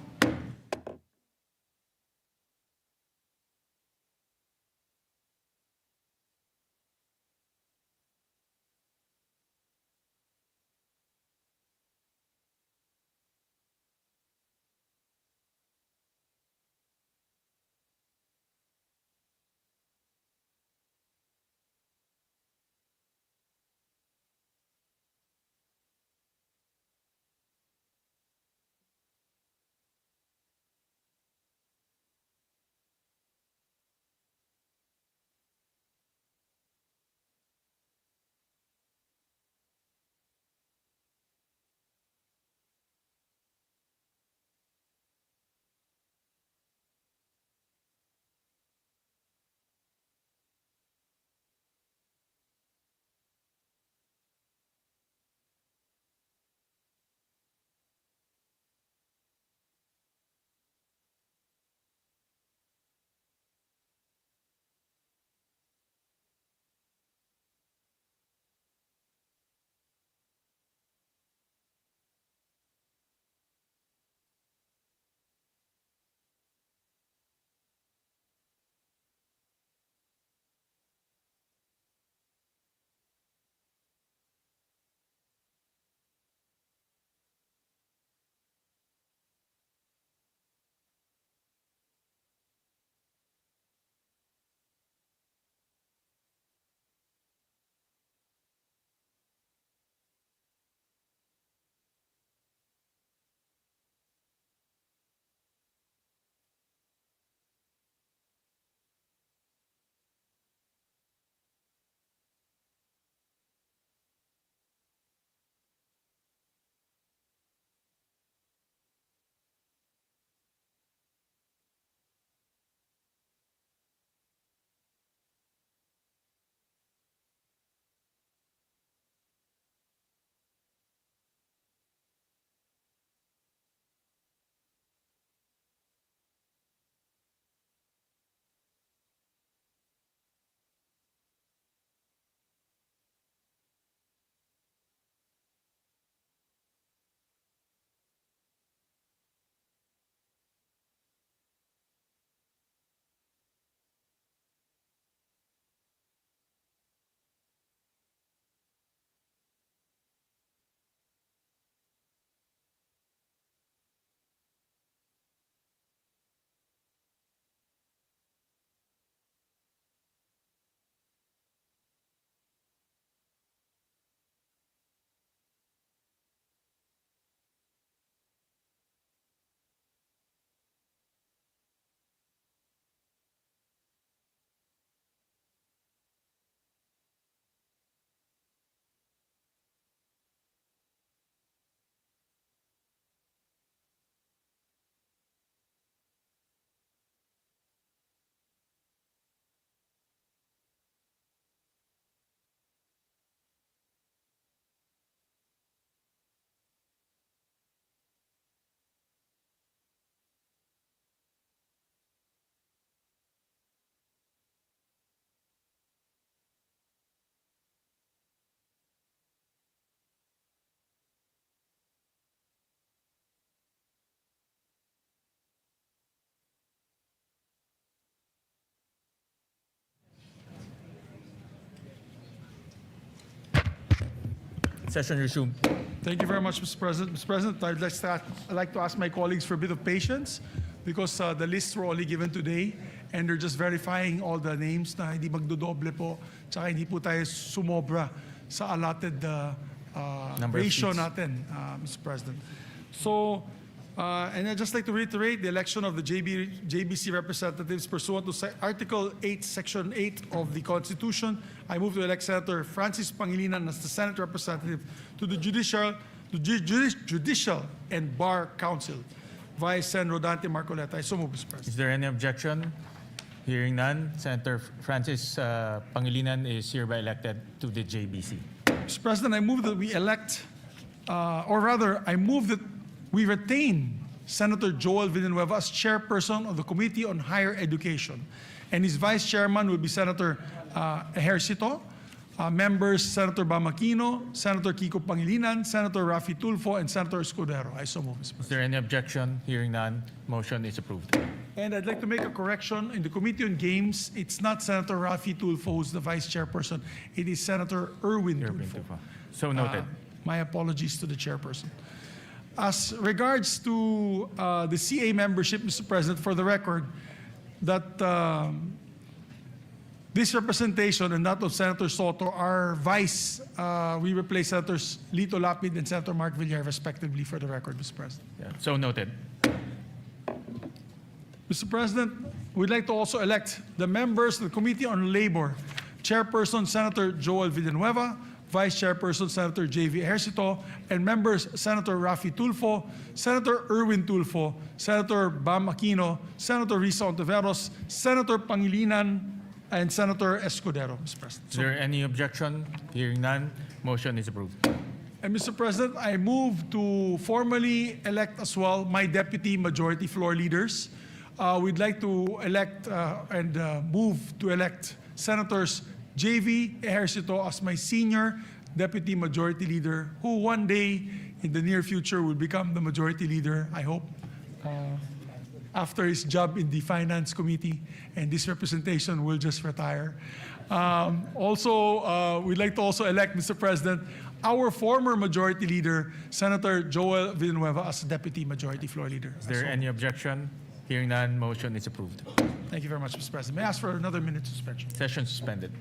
Session resumed. Thank you very much, Mr. President. Mr. President, I'd like to ask my colleagues for a bit of patience because the lists were only given today and they're just verifying all the names na hindi magdodoble po tsaka hindi po tayo sumobra sa allotted Number of ratio seats. natin, Mr. President. So, and I'd just like to reiterate the election of the JBC representatives pursuant to Article 8, Section 8 of the Constitution. I move to elect Senator Francis Pangilinan as the Senate representative to the Judicial and Bar Council. Vice Sen. Rodante Marcoleta. I so move, Mr. President. Is there any objection? Hearing none, Senator Francis Pangilinan is hereby elected to the JBC. Mr. President, I move that we elect, or rather, I move that we retain Senator Joel Villanueva as chairperson of the Committee on Higher Education. And his vice chairman will be Senator Ejercito, members Senator Bam Aquino, Senator Kiko Pangilinan, Senator Raffy Tulfo, and Senator Escudero. I so move, Mr. President. Is there any objection? Hearing none, motion is approved. And I'd like to make a correction. In the Committee on Games, it's not Senator Raffy Tulfo who's the vice chairperson. It is Senator Erwin Tulfo. So noted. My apologies to the chairperson. As regards to the CA membership, Mr. President, for the record, that this representation and that of Senator Soto are vice. We replace Senators Lito Lapid and Senator Mark Villar, respectively, for the record, Mr. President. Yeah, so noted. Mr. President, we'd like to also elect the members of the Committee on Labor. Chairperson, Senator Joel Villanueva. Vice Chairperson, Senator J.V. Ejercito. And members, Senator Raffy Tulfo, Senator Erwin Tulfo, Senator Bam Aquino, Senator Risa Ontiveros, Senator Pangilinan, and Senator Escudero, Mr. President. Is there any objection? Hearing none, motion is approved. And Mr. President, I move to formally elect as well my deputy majority floor leaders. We'd like to elect and move to elect Senators J.V. Ejercito as my senior deputy majority leader, who one day in the near future will become the majority leader, I hope, after his job in the Finance Committee, and this representation will just retire. We'd like to also elect, Mr. President, our former majority leader, Senator Joel Villanueva, as deputy majority floor leader. Is there any objection? Hearing none, motion is approved. Thank you very much, Mr. President. May I ask for another minute suspension? Session suspended.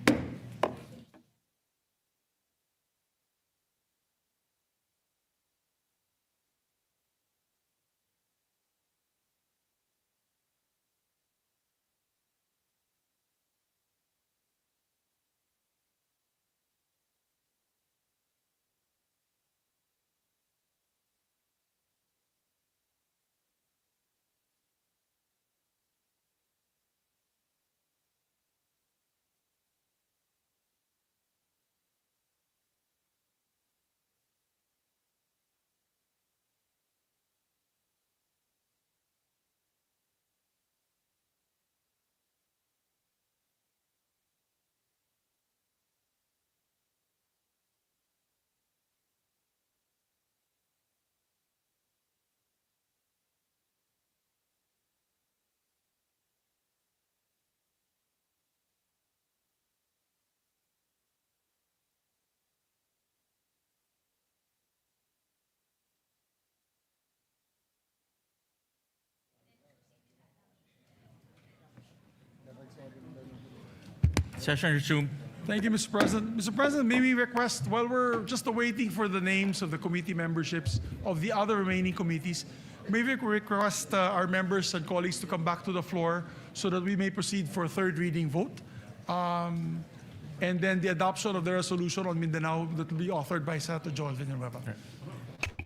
Session resumed. Thank you, Mr. President. Mr. President, may we request, while we're just awaiting for the names of the committee memberships of the other remaining committees, may we request our members and colleagues to come back to the floor so that we may proceed for a third reading vote. And then the adoption of the resolution on Mindanao that will be authored by Senator Joel Villanueva.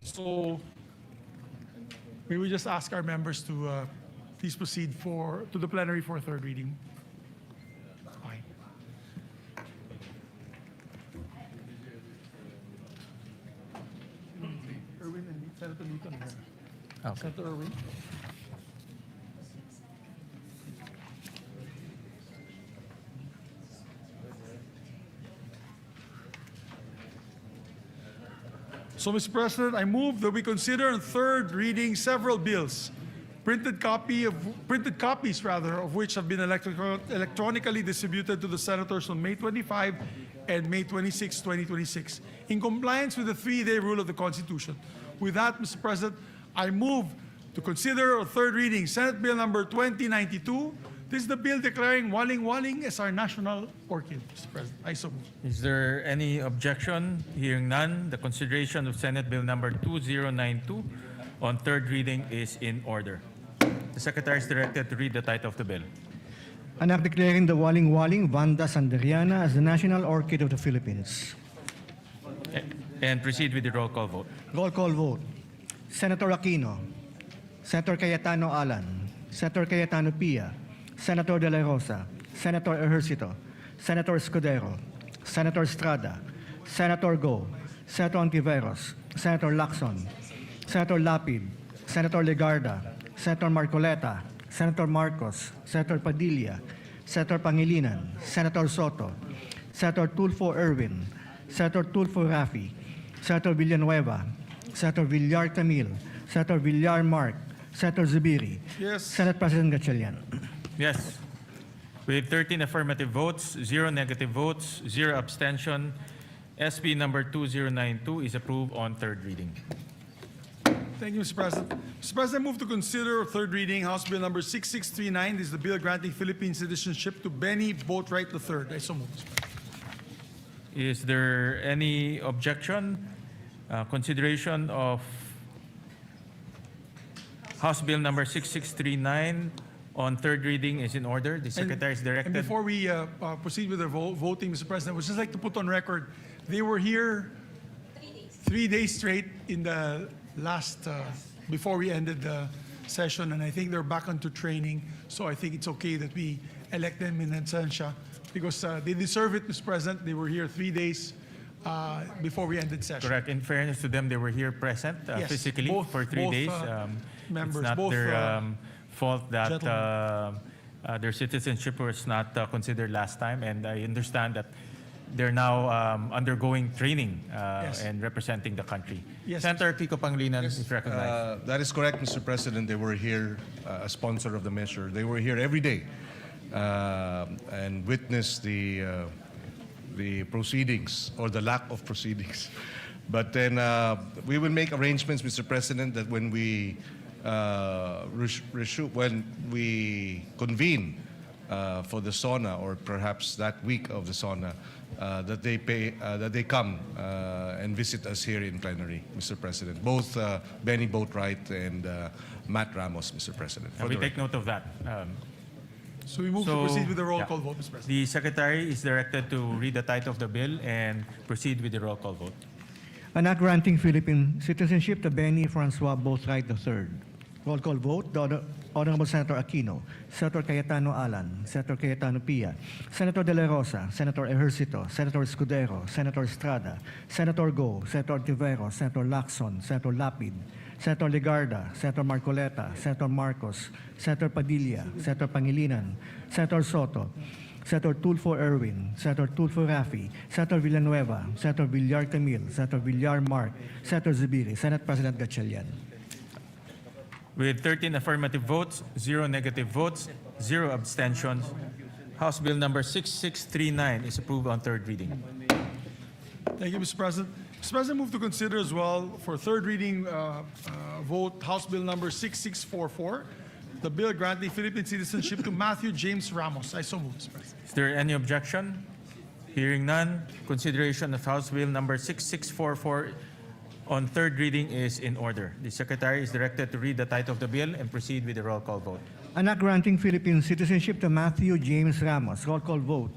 So, may we just ask our members to please proceed to the plenary for a third reading. Fine. Erwin and Senator Newton. Okay. Senator Erwin. So, Mr. President, I move that we consider on third reading several bills, printed copies of which have been electronically distributed to the senators on May 25 and May 26, 2026. in compliance with the 3-day rule of the Constitution. With that, Mr. President, I move to consider on third reading Senate Bill number 2092. This is the bill declaring waling-waling as our national orchid, Mr. President. I so move. Is there any objection? Hearing none, the consideration of Senate Bill number 2092 on third reading is in order. The Secretary is directed to read the title of the bill. An act declaring the waling-waling Vanda sanderiana as the national orchid of the Philippines. And proceed with the roll call vote. Roll call vote. Senator Aquino, Senator Cayetano Alan, Senator Cayetano Pia, Senator De La Rosa, Senator Ejercito, Senator Escudero, Senator Estrada, Senator Go, Senator Ontiveros, Senator Lacson, Senator Lapid, Senator Legarda, Senator Marcoleta, Senator Marcos, Senator Padilla, Senator Pangilinan, Senator Soto, Senator Tulfo Erwin, Senator Tulfo Rafi, Senator Villanueva, Senator Villar Camil, Senator Villar Mark, Senator Zubiri, Yes. Senate President Gatchalian. Yes. With 13 affirmative votes, 0 negative votes, 0 abstention, SB number 2092 is approved on third reading. Thank you, Mr. President. Mr. President, I move to consider third reading House Bill number 6639. This is the bill granting Philippine citizenship to Benny Boatwright III. I so move, Mr. President. Is there any objection? Consideration of House Bill number 6639 on third reading is in order. The Secretary is And directed. before we proceed with the voting, Mr. President, I would just like to put on record, they were here 3 days straight in the last, before we ended the session, and I think they're back onto training, so I think it's okay that we elect them in absentia, because they deserve it, Mr. President. They were here 3 days before we ended session. Correct. In fairness to them, they were here present Yes, physically both- for 3 both, days. members, it's not both, their fault that gentlemen. their citizenship was not considered last time, and I understand that they're now undergoing training Yes. and representing the country. Yes. Senator Kiko Pangilinan is recognized. That is correct, Mr. President. They were here as sponsor of the measure. They were here every day and witnessed the proceedings or the lack of proceedings. But then we will make arrangements, Mr. President, that when we when we convene for the SONA, or perhaps that week of the SONA, that they come and visit us here in plenary, Mr. President. Both Benny Boatwright and Matt Ramos, Mr. President. for We the take note of that. So we move to proceed with the roll call vote, Mr. President. The Secretary is directed to read the title of the bill and proceed with the roll call vote. An act granting Philippine citizenship to Benny Francois Boatwright III. Roll call vote. The Honorable Senator Aquino, Senator Cayetano Alan, Senator Cayetano Pia, Senator De La Rosa, Senator Ejercito, Senator Escudero, Senator Estrada, Senator Go, Senator Ontiveros, Senator Lacson, Senator Lapid, Senator Legarda, Senator Marcoleta, Senator Marcos, Senator Padilla, Senator Pangilinan, Senator Soto, Senator Tulfo Erwin, Senator Tulfo Rafi, Senator Villanueva, Senator Villar Camil, Senator Villar Mark, Senator Zubiri, Senate President Gatchalian. With 13 affirmative votes, 0 negative votes, 0 abstentions, House Bill number 6639 is approved on third reading. Thank you, Mr. President. Mr. President, move to consider as well for third reading vote House Bill number 6644, the bill granting Philippine citizenship to Matthew James Ramos. I so move, Mr. President. Is there any objection? Hearing none, consideration of House Bill number 6644 on third reading is in order. The Secretary is directed to read the title of the bill and proceed with the roll call vote. An act granting Philippine citizenship to Matthew James Ramos. Roll call vote.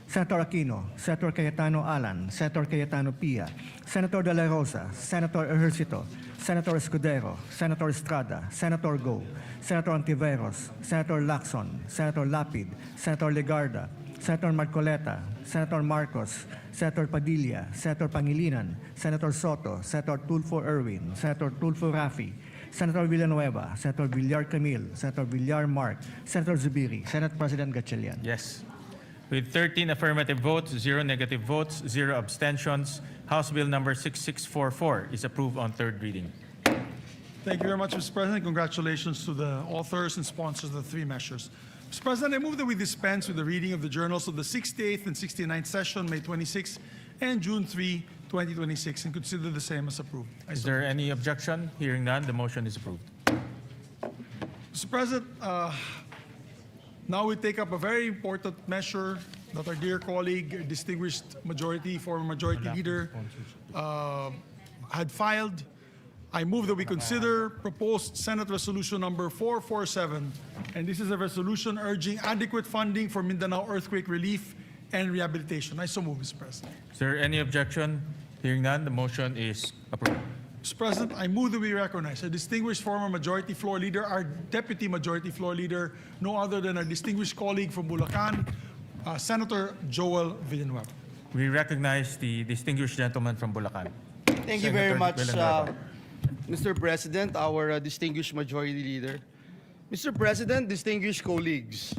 Senator Aquino, Senator Cayetano Alan, Senator Cayetano Pia, Senator De La Rosa, Senator Ejercito, Senator Escudero, Senator Estrada, Senator Go, Senator Ontiveros, Senator Lacson, Senator Lapid, Senator Legarda, Senator Marcoleta, Senator Marcos, Senator Padilla, Senator Pangilinan, Senator Soto, Senator Tulfo Erwin, Senator Tulfo Rafi, Senator Villanueva, Senator Villar Camil, Senator Villar Mark, Senator Zubiri, Senate President Gatchalian. Yes. With 13 affirmative votes, 0 negative votes, 0 abstentions, House Bill number 6644 is approved on third reading. Thank you very much, Mr. President. Congratulations to the authors and sponsors of the three measures. Mr. President, I move that we dispense with the reading of the journals of the 68th and 69th session, May 26 and June 3, 2026, and consider the same as approved. Is there any objection? Hearing none, the motion is approved. Mr. President, now we take up a very important measure that our dear colleague, distinguished former majority leader, had filed. I move that we consider proposed Senate Resolution number 447, and this is a resolution urging adequate funding for Mindanao earthquake relief and rehabilitation. I so move, Mr. President. Is there any objection? Hearing none, the motion is approved. Mr. President, I move that we recognize a distinguished former majority floor leader, our deputy majority floor leader, no other than our distinguished colleague from Bulacan, Senator Joel Villanueva. We recognize the distinguished gentleman from Bulacan. Thank you very Senator much, Villanueva. Mr. President, our distinguished majority leader. Mr. President, distinguished colleagues,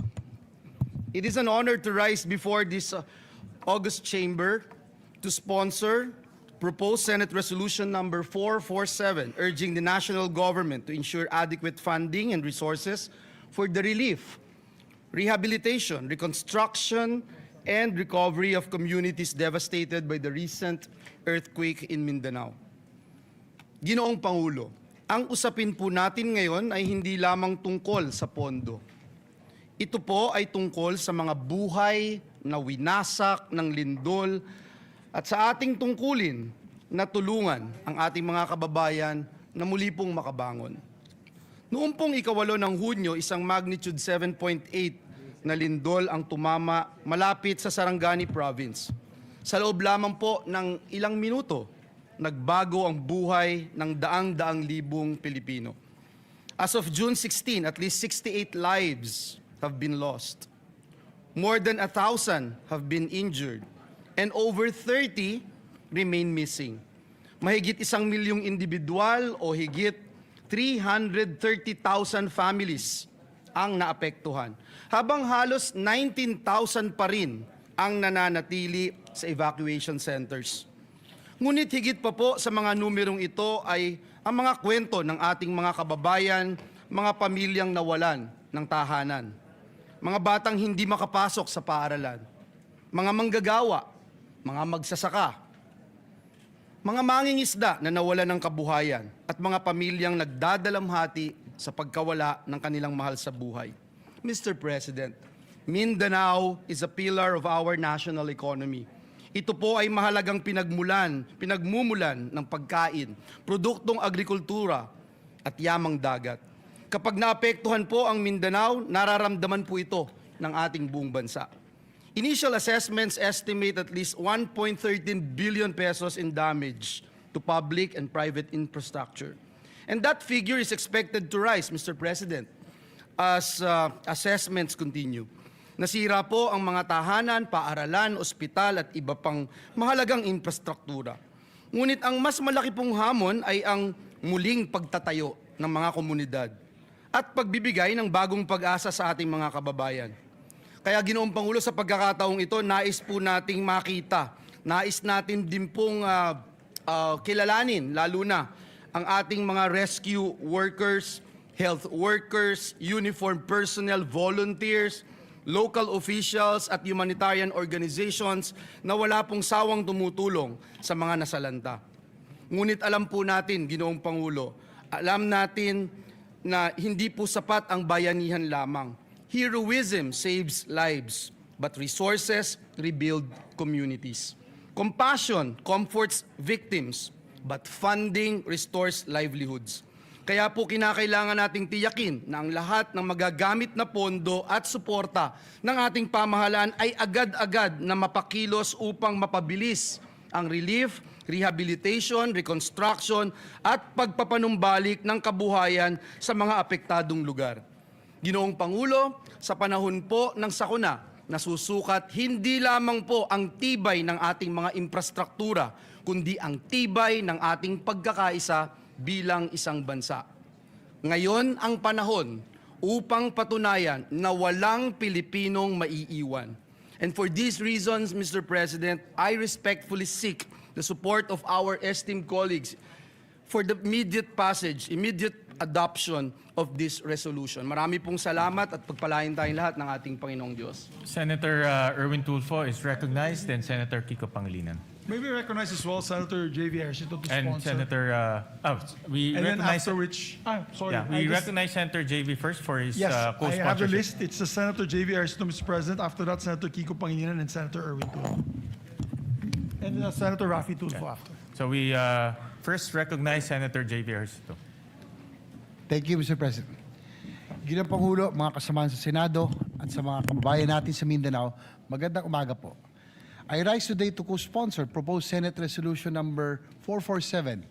it is an honor to rise before this august chamber to sponsor proposed Senate Resolution number 447, urging the national government to ensure adequate funding and resources for the relief, rehabilitation, reconstruction, and recovery of communities devastated by the recent earthquake in Mindanao. Ginoong Pangulo, ang usapin po natin ngayon ay hindi lamang tungkol sa pondo. Ito po ay tungkol sa mga buhay na winasak ng lindol at sa ating tungkulin na tulungan ang ating mga kababayan na muli pong makabangon. Noong pong 8 ng Hunyo, isang magnitude 7.8 na lindol ang tumama malapit sa Sarangani Province. Sa loob lamang po ng ilang minuto, nagbago ang buhay ng daang-daang libong Pilipino. As of June 16, at least 68 lives have been lost. More than 1,000 have been injured, and over 30 remain missing. Mahigit 1 milyong individual o higit 330,000 families ang naapektuhan, habang halos 19,000 pa rin ang nananatili sa evacuation centers. Ngunit higit pa po sa mga numerong ito ay ang mga kwento ng ating mga kababayan, mga pamilyang nawalan ng tahanan, mga batang hindi makapasok sa paaralan, mga manggagawa, mga magsasaka, mga mangingisda na nawalan ng kabuhayan, at mga pamilyang nagdadalamhati sa pagkawala ng kanilang mahal sa buhay. Mr. President, Mindanao is a pillar of our national economy. Ito po ay mahalagang pinagmumulan ng pagkain, produktong agrikultura at yamang dagat. Kapag naapektuhan po ang Mindanao, nararamdaman po ito ng ating buong bansa. Initial assessments estimate at least 1.13 billion pesos in damage to public and private infrastructure. And that figure is expected to rise, Mr. President, as assessments continue. Nasira po ang mga tahanan, paaralan, ospital at iba pang mahalagang infrastruktura. Ngunit ang mas malaki pong hamon ay ang muling pagtatayo ng mga komunidad at pagbibigay ng bagong pag-asa sa ating mga kababayan. Kaya Ginoong Pangulo, sa pagkakataong ito, nais po nating makita, nais natin din pong kilalanin, lalo na ang ating mga rescue workers, health workers, uniformed personnel, volunteers, local officials at humanitarian organizations na wala pong sawang tumutulong sa mga nasalanta. Ngunit alam po natin, Ginoong Pangulo, alam natin na hindi po sapat ang bayanihan lamang. Heroism saves lives, but resources rebuild communities. Compassion comforts victims, but funding restores livelihoods. Kaya po kinakailangan nating tiyakin na ang lahat ng magagamit na pondo at suporta ng ating pamahalaan ay agad-agad na mapakilos upang mapabilis ang relief, rehabilitation, reconstruction at pagpapanumbalik ng kabuhayan sa mga apektadong lugar. Ginoong Pangulo, sa panahon po ng sakuna, nasusukat hindi lamang po ang tibay ng ating mga infrastruktura, kundi ang tibay ng ating pagkakaisa bilang isang bansa. Ngayon ang panahon upang patunayan na walang Pilipinong maiiwan. And for these reasons, Mr. President, I respectfully seek the support of our esteemed colleagues for the immediate adoption of this resolution. Marami pong salamat at pagpalain tayong lahat ng ating Panginoong Diyos. Senator Erwin Tulfo is recognized, then Senator Kiko Pangilinan. May we recognize as well Senator J.V. Ejercito to And sponsor. Senator, we And then recognize, after which, sorry. yeah, we recognize Senator JV first for his Yes, I have the co-sponsorship. list. It's Senator J.V. Ejercito, Mr. President. After that, Senator Kiko Pangilinan and Senator Erwin Tulfo. And Senator Raffy Tulfo after. So we first recognize Senator JV Ejercito. Thank you, Mr. President. Ginang Pangulo, mga kasamahan sa Senado at sa mga kababayan natin sa Mindanao, magandang umaga po. I rise today to co-sponsor proposed Senate Resolution number 447,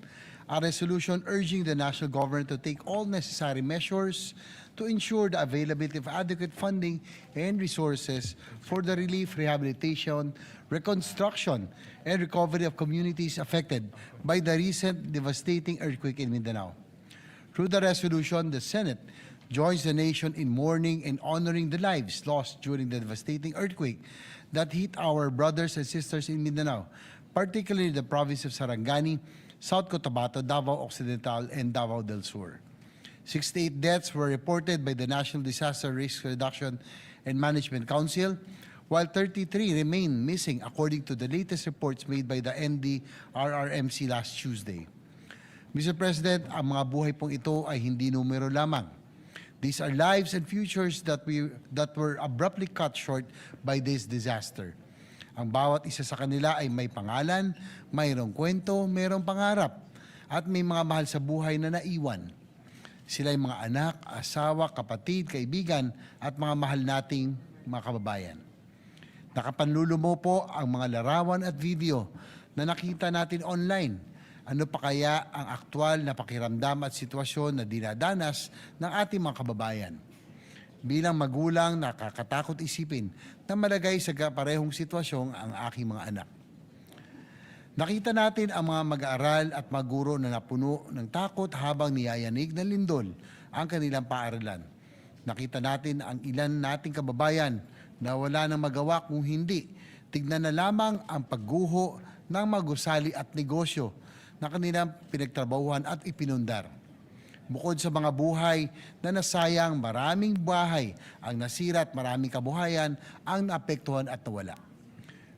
a resolution urging the national government to take all necessary measures to ensure the availability of adequate funding and resources for the relief, rehabilitation, reconstruction, and recovery of communities affected by the recent devastating earthquake in Mindanao. Through the resolution, the Senate joins the nation in mourning and honoring the lives lost during the devastating earthquake that hit our brothers and sisters in Mindanao, particularly the province of Sarangani, South Cotabato, Davao Occidental, and Davao del Sur. 68 deaths were reported by the National Disaster Risk Reduction and Management Council, while 33 remain missing according to the latest reports made by the NDRRMC last Tuesday. Mr. President, ang mga buhay pong ito ay hindi numero lamang. These are lives and futures that were abruptly cut short by this disaster. Ang bawat isa sa kanila ay may pangalan, mayroong kwento, mayroong pangarap, at may mga mahal sa buhay na naiwan. Sila ay mga anak, asawa, kapatid, kaibigan, at mga mahal nating mga kababayan. Nakapanlulumo po ang mga larawan at video na nakita natin online. Ano pa kaya ang aktwal na pakiramdam at sitwasyon na dinadanas ng ating mga kababayan? Bilang magulang, nakakatakot isipin na malagay sa parehong sitwasyon ang aking mga anak. Nakita natin ang mga mag-aaral at mga guro na napuno ng takot habang niyayanig ng lindol ang kanilang paaralan. Nakita natin ang ilan nating kababayan na wala nang magawa kung hindi tignan na lamang ang pagguho ng mga gusali at negosyo na kanilang pinagtrabahuhan at ipinundar. Bukod sa mga buhay na nasayang, maraming bahay ang nasira at maraming kabuhayan ang naapektuhan at nawala.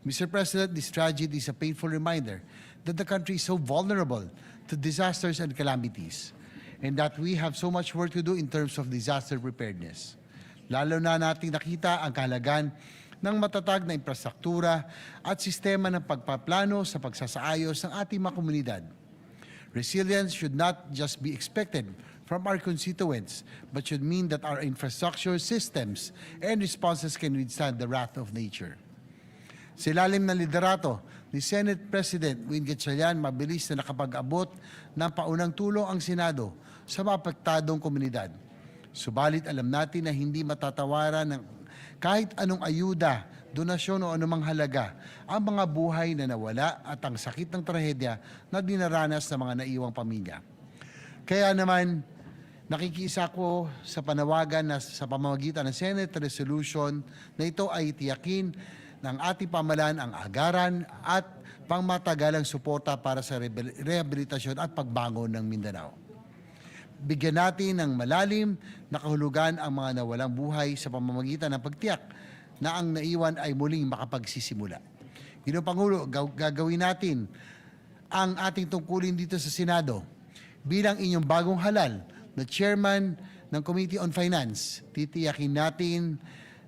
Mr. President, this tragedy is a painful reminder that the country is so vulnerable to disasters and calamities, and that we have so much work to do in terms of disaster preparedness. Lalo na nating nakita ang kahalagan ng matatag na infrastruktura at sistema ng pagpaplano sa pagsasaayos ng ating mga komunidad. Resilience should not just be expected from our constituents, but should mean that our infrastructure systems and responses can withstand the wrath of nature. Sa ilalim ng liderato ni Senate President Win Gatchalian, mabilis na nakapag-abot ng paunang tulong ang Senado sa mga apektadong komunidad. Subalit alam natin na hindi matatawaran ng kahit anong ayuda, donasyon o anumang halaga ang mga buhay na nawala at ang sakit ng trahedya na dinaranas ng mga naiwang pamilya. Kaya naman, nakikiisa ko sa panawagan na sa pamamagitan ng Senate Resolution na ito ay tiyakin ng ating pamahalaan ang agaran at pangmatagalang suporta para sa rehabilitasyon at pagbangon ng Mindanao. Bigyan natin ng malalim na kahulugan ang mga nawalang buhay sa pamamagitan ng pagtiyak na ang naiwan ay muling makapagsisimula. Ginoong Pangulo, gagawin natin ang ating tungkulin dito sa Senado. Bilang inyong bagong halal na Chairman ng Committee on Finance, titiyakin natin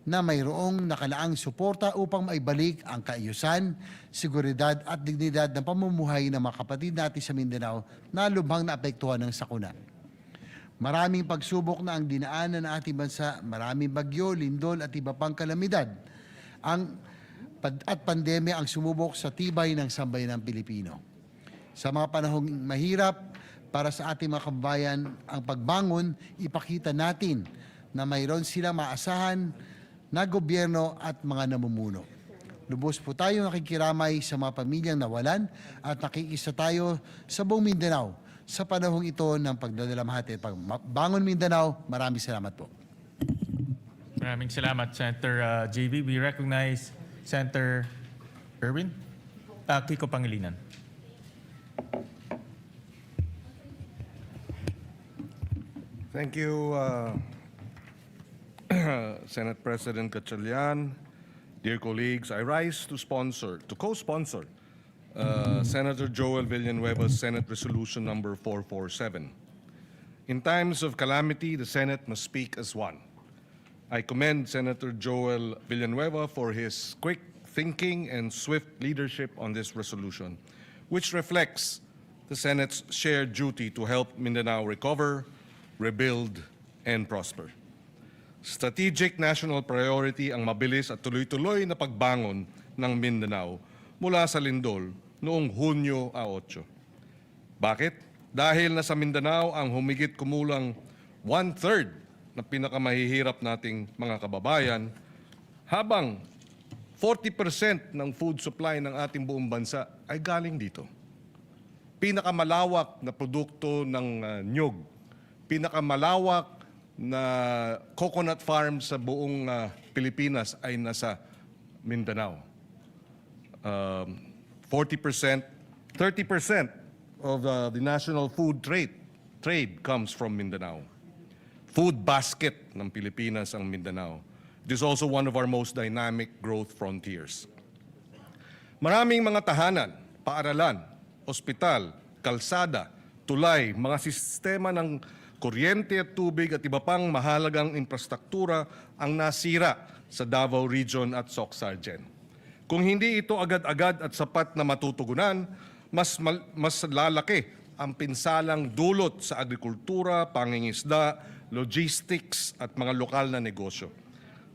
na mayroong nakalaang suporta upang maibalik ang kaayusan, seguridad at dignidad ng pamumuhay ng mga kapatid natin sa Mindanao na lubhang naapektuhan ng sakuna. Maraming pagsubok na ang dinaanan ng ating bansa, maraming bagyo, lindol at iba pang kalamidad. At pandemya ang sumubok sa tibay ng sambayanang Pilipino. Sa mga panahong mahirap para sa ating mga kababayan, ang pagbangon, ipakita natin na mayroon silang maasahan na gobyerno at mga namumuno. Lubos po tayo nakikiramay sa mga pamilyang nawalan at nakikisa tayo sa buong Mindanao sa panahong ito ng pagdadalamhati at pagbangon Mindanao. Maraming salamat po. Maraming salamat, Senator JV. We recognize Senator Erwin, Kiko Pangilinan. Thank you, Senate President Gatchalian. Dear colleagues, I rise to co-sponsor Senator Joel Villanueva's Senate Resolution number 447. In times of calamity, the Senate must speak as one. I commend Senator Joel Villanueva for his quick thinking and swift leadership on this resolution, which reflects the Senate's shared duty to help Mindanao recover, rebuild, and prosper. Strategic national priority ang mabilis at tuloy-tuloy na pagbangon ng Mindanao mula sa lindol noong Hunyo 8. Bakit? Dahil nasa Mindanao ang humigit kumulang 1/3 na pinakamahihirap nating mga kababayan, habang 40% ng food supply ng ating buong bansa ay galing dito. Pinakamalawak na produkto ng nyug, pinakamalawak na coconut farm sa buong Pilipinas ay nasa Mindanao. 40%, 30% of the national food trade comes from Mindanao. Food basket ng Pilipinas ang Mindanao. It is also one of our most dynamic growth frontiers. Maraming mga tahanan, paaralan, ospital, kalsada, tulay, mga sistema ng kuryente at tubig at iba pang mahalagang infrastruktura ang nasira sa Davao Region at Soc-Sargen. Kung hindi ito agad-agad at sapat na matutugunan, mas lalaki ang pinsalang dulot sa agrikultura, pangingisda, logistics at mga lokal na negosyo.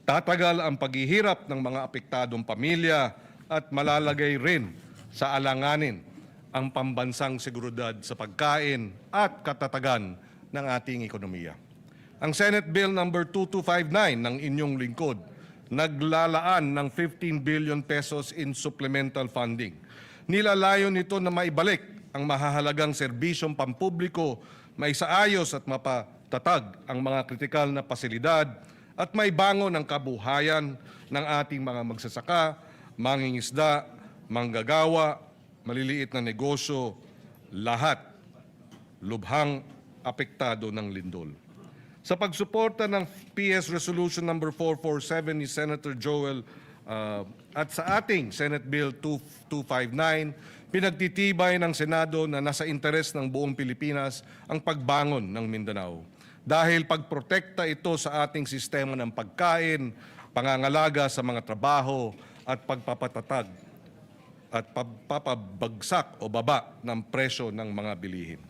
Tatagal ang paghihirap ng mga apektadong pamilya at malalagay rin sa alanganin ang pambansang seguridad sa pagkain at katatagan ng ating ekonomiya. Ang Senate Bill number 2259 ng inyong lingkod naglalaan ng 15 billion pesos in supplemental funding. Nilalayon nito na maibalik ang mahahalagang serbisyong pampubliko, maisaayos at mapatatag ang mga kritikal na pasilidad at maibangon ang kabuhayan ng ating mga magsasaka, mangingisda, manggagawa, maliliit na negosyo, lahat lubhang apektado ng lindol. Sa pagsuporta ng PS Resolution number 447 ni Senator Joel at sa ating Senate Bill 2259, pinagtitibay ng Senado na nasa interes ng buong Pilipinas ang pagbangon ng Mindanao. Dahil pagprotekta ito sa ating sistema ng pagkain, pangangalaga sa mga trabaho at pagpapatatag at pagpapabagsak o baba ng presyo ng mga bilihin.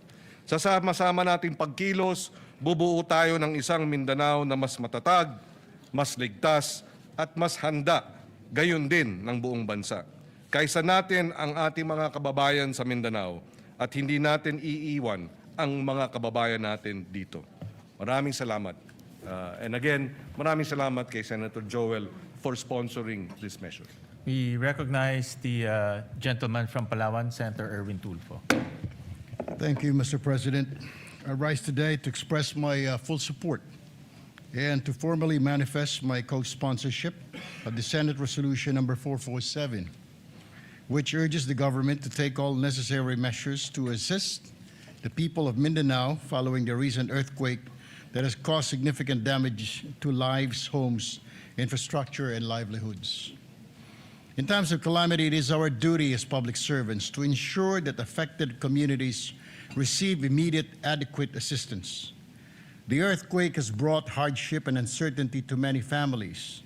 Sa sama-sama nating pagkilos, bubuo tayo ng isang Mindanao na mas matatag, mas ligtas at mas handa, gayon din ng buong bansa. Kaysa natin ang ating mga kababayan sa Mindanao at hindi natin iiwan ang mga kababayan natin dito. Maraming salamat. And again, maraming salamat kay Senator Joel for sponsoring this measure. We recognize the gentleman from Palawan, Senator Erwin Tulfo. Thank you, Mr. President. I rise today to express my full support and to formally manifest my co-sponsorship of the Senate Resolution number 447, which urges the government to take all necessary measures to assist the people of Mindanao following the recent earthquake that has caused significant damage to lives, homes, infrastructure, and livelihoods. In times of calamity, it is our duty as public servants to ensure that affected communities receive immediate, adequate assistance. The earthquake has brought hardship and uncertainty to many families,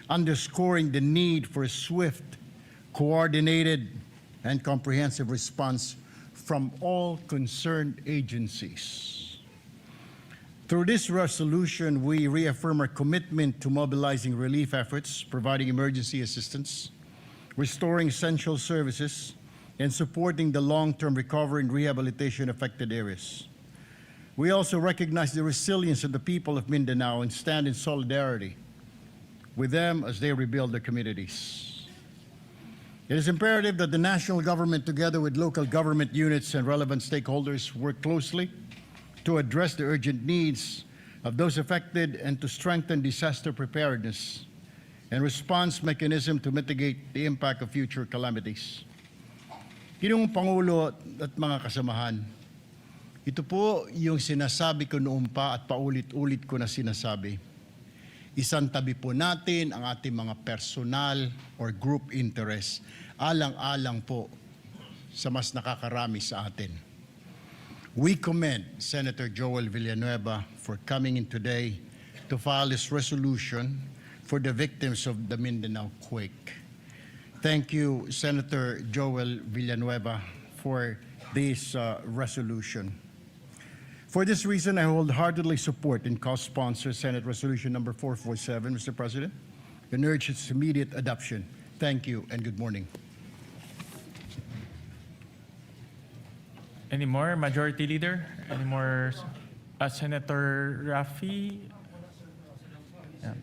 underscoring the need for a swift, coordinated, and comprehensive response from all concerned agencies. Through this resolution, we reaffirm our commitment to mobilizing relief efforts, providing emergency assistance, restoring essential services, and supporting the long-term recovery and rehabilitation affected areas. We also recognize the resilience of the people of Mindanao and stand in solidarity with them as they rebuild their communities. It is imperative that the national government, together with local government units and relevant stakeholders, work closely to address the urgent needs of those affected and to strengthen disaster preparedness and response mechanism to mitigate the impact of future calamities. Ginong Pangulo at mga kasamahan, ito po yung sinasabi ko noon pa at paulit-ulit ko na sinasabi. Isang tabi po natin ang ating mga personal or group interest. Alang-alang po sa mas nakakarami sa atin. We commend Senator Joel Villanueva for coming in today to file this resolution for the victims of the Mindanao quake. Thank you, Senator Joel Villanueva, for this resolution. For this reason, I wholeheartedly support and co-sponsor Senate Resolution Number 447, Mr. President, and urge its immediate adoption. Thank you and good morning. Any more, Majority Leader? Any more, Senator Rafi? Yeah.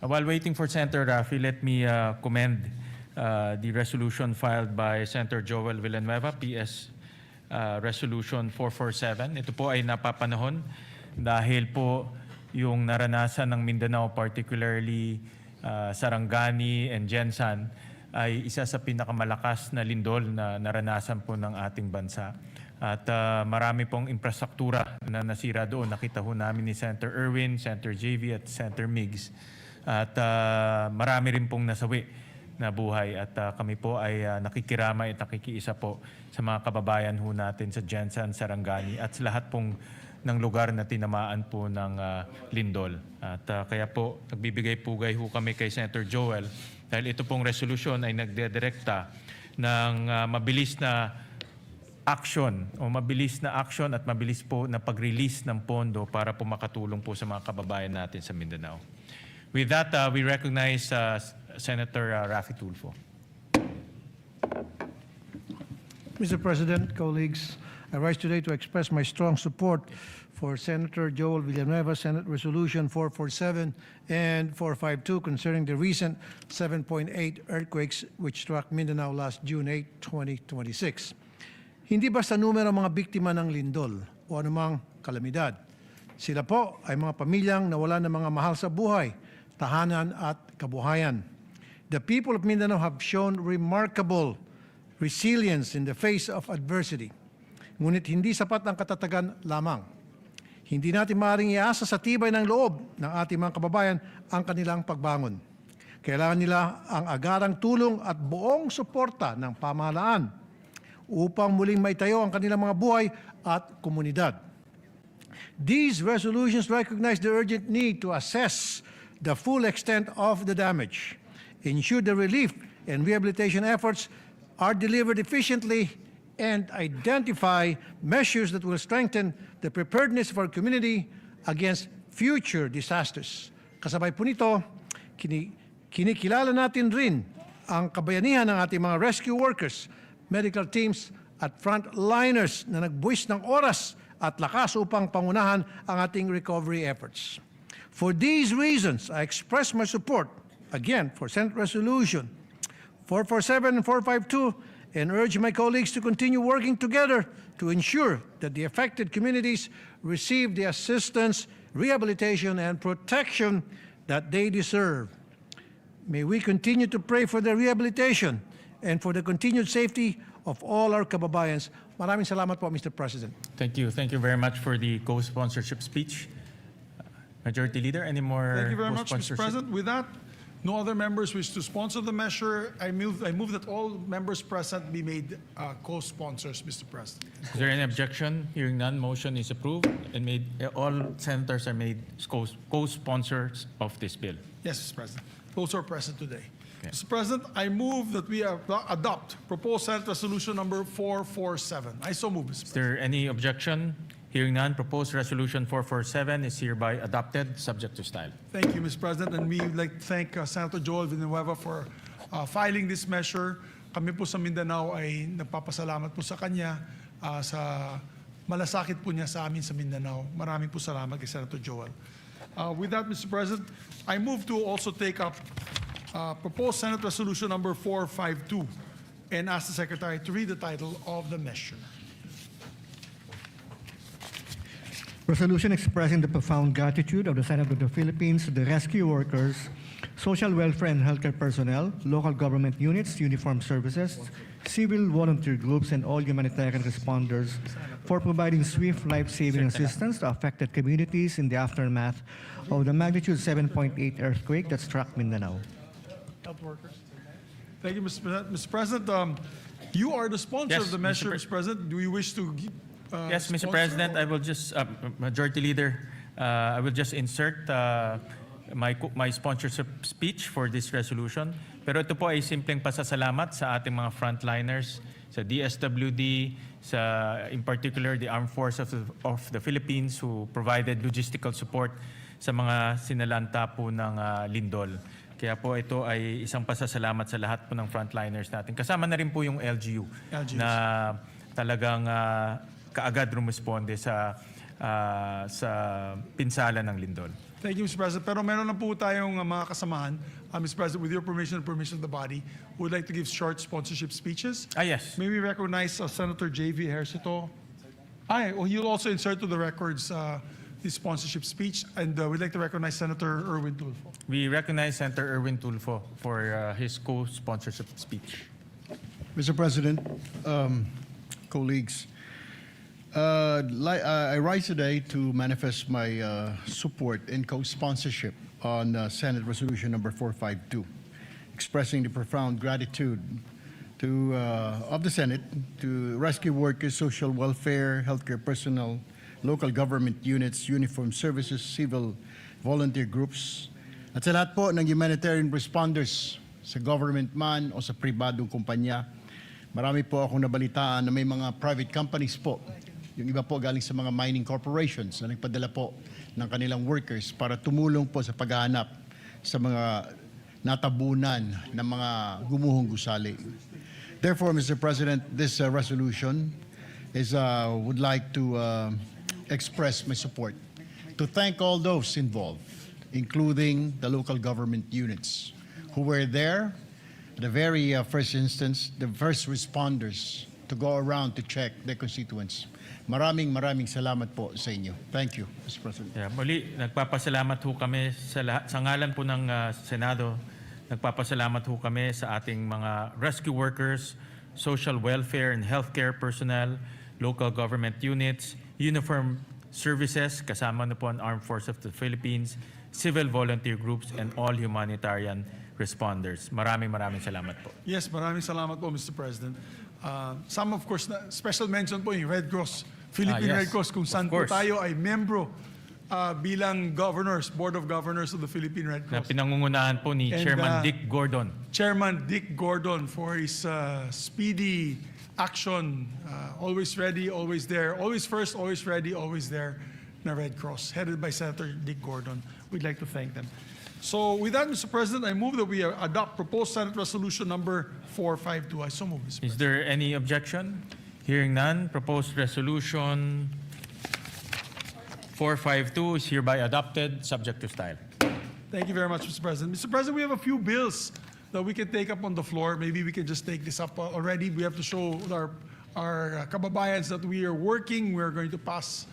While waiting for Senator Rafi, let me commend the resolution filed by Senator Joel Villanueva, PS Resolution 447. Ito po ay napapanahon dahil po yung naranasan ng Mindanao, particularly Sarangani and Jensan, ay isa sa pinakamalakas na lindol na naranasan po ng ating bansa. At marami pong infrastruktura na nasira doon. Nakita ho namin ni Senator Erwin, Senator JV at Senator Migs. At marami rin pong nasawi na buhay. At kami po ay nakikiramay at nakikiisa po sa mga kababayan ho natin sa Jensan, Sarangani at sa lahat pong ng lugar na tinamaan po ng lindol. At kaya po nagbibigay-pugay ho kami kay Senator Joel dahil ito pong resolusyon ay nagdedirekta ng mabilis na action at mabilis po na pag-release ng pondo para po makatulong po sa mga kababayan natin sa Mindanao. With that, we recognize Senator Rafi Tulfo. Mr. President, colleagues, I rise today to express my strong support for Senator Joel Villanueva, Senate Resolution 447 and 452 concerning the recent 7.8 earthquakes which struck Mindanao last June 8, 2026. Hindi basta numero mga biktima ng lindol o anumang kalamidad. Sila po ay mga pamilyang nawalan ng mga mahal sa buhay, tahanan at kabuhayan. The people of Mindanao have shown remarkable resilience in the face of adversity. Ngunit hindi sapat ang katatagan lamang. Hindi natin maaaring iasa sa tibay ng loob ng ating mga kababayan ang kanilang pagbangon. Kailangan nila ang agarang tulong at buong suporta ng pamahalaan upang muling maitayo ang kanilang mga buhay at komunidad. These resolutions recognize the urgent need to assess the full extent of the damage, ensure the relief and rehabilitation efforts are delivered efficiently, and identify measures that will strengthen the preparedness of our community against future disasters. Kasabay po nito, kinikilala natin rin ang kabayanihan ng ating mga rescue workers, medical teams at frontliners na nagbuwis ng oras at lakas upang pangunahan ang ating recovery efforts. For these reasons, I express my support, again, for Senate Resolution 447 and 452 and urge my colleagues to continue working together to ensure that the affected communities receive the assistance, rehabilitation, and protection that they deserve. May we continue to pray for their rehabilitation and for the continued safety of all our kababayans. Maraming salamat po, Mr. President. Thank you. Thank you very much for the co-sponsorship speech. Majority Leader, any more Thank you very much, Mr. co-sponsorship? President. With that, no other members wish to sponsor the measure. I move that all members present be made co-sponsors, Mr. President. Is there any objection? Hearing none, motion is approved and made. All senators are made co-sponsors of this bill. Yes, Mr. President. Those are present today. Okay. Mr. President, I move that we adopt proposed Senate Resolution number 447. I so move, Mr. Is President. there any objection? Hearing none, proposed resolution 447 is hereby adopted, subject to style. Thank you, Mr. President. And we would like to thank Senator Joel Villanueva for filing this measure. Kami po sa Mindanao ay nagpapasalamat po sa kanya sa malasakit po niya sa amin sa Mindanao. Maraming po salamat kay Senator Joel. With that, Mr. President, I move to also take up proposed Senate Resolution number 452 and ask the Secretary to read the title of the measure. Resolution expressing the profound gratitude of the Senate of the Philippines to the rescue workers, social welfare and healthcare personnel, local government units, uniformed services, civil volunteer groups, and all humanitarian responders for providing swift life-saving assistance to affected communities in the aftermath of the magnitude 7.8 earthquake that struck Mindanao. Health workers. Thank you, Mr. President. You are the sponsor Yes, of the Mr. measure, Pre- Mr. President. Do you wish to? Yes, Mr. sponsor President, or- I will just, Majority Leader, I will just insert my sponsorship speech for this resolution. Pero ito po ay simpleng pasasalamat sa ating mga frontliners, sa DSWD, in particular the Armed Forces of the Philippines who provided logistical support sa mga sinalanta po ng lindol. Kaya po ito ay isang pasasalamat sa lahat po ng frontliners natin. Kasama na rin po yung LGU na talagang kaagad rumisponde sa pinsala ng lindol. Thank you, Mr. President. Pero meron na po tayong mga kasamahan. Mr. President, with your permission and permission of the body, we would like to give short sponsorship speeches. Yes. May we recognize Senator J.V. Ejercito? He'll also insert to the records his sponsorship speech. And we'd like to recognize Senator Erwin Tulfo. We recognize Senator Erwin Tulfo for his co-sponsorship speech. Mr. President, colleagues, I rise today to manifest my support and co-sponsorship on Senate Resolution number 452, expressing the profound gratitude of the Senate to rescue workers, social welfare, healthcare personnel, local government units, uniformed services, civil volunteer groups, at sa lahat po ng humanitarian responders sa government man o sa pribadong kumpanya. Marami po akong nabalitaan na may mga private companies po. Yung iba po galing sa mga mining corporations na nagpadala po ng kanilang workers para tumulong po sa paghahanap sa mga natabunan ng mga gumuhong gusali. Therefore, Mr. President, this resolution would like to express my support to thank all those involved, including the local government units who were there at the very first instance, the first responders to go around to check their constituents. Maraming salamat po sa inyo. Thank you, Mr. President. Muli, nagpapasalamat ho kami sa ngalan po ng Senado. Nagpapasalamat ho kami sa ating mga rescue workers, social welfare and healthcare personnel, local government units, uniformed services, kasama na po ang Armed Forces of the Philippines, civil volunteer groups, and all humanitarian responders. Maraming salamat po. Yes, maraming salamat po, Mr. President. Some, of course, special mention po yung Red Cross, Philippine Yes, Red Cross, kung of saan po course. tayo ay membro bilang governors, Board of Governors of the Philippine Red Na Cross. pinangungunahan po ni And, Chairman Dick Gordon. Chairman Dick Gordon for his speedy action, always ready, always there, always first, always ready, always there, na Red Cross, headed by Senator Dick Gordon. We'd like to thank them. So with that, Mr. President, I move that we adopt proposed Senate Resolution number 452. I so move, Mr. Is President. there any objection? Hearing none, proposed resolution 452 is hereby adopted, subject to style. Thank you very much, Mr. President. Mr. President, we have a few bills that we can take up on the floor. Maybe we can just take this up already. We have to show our kababayans that we are working. We are going to pass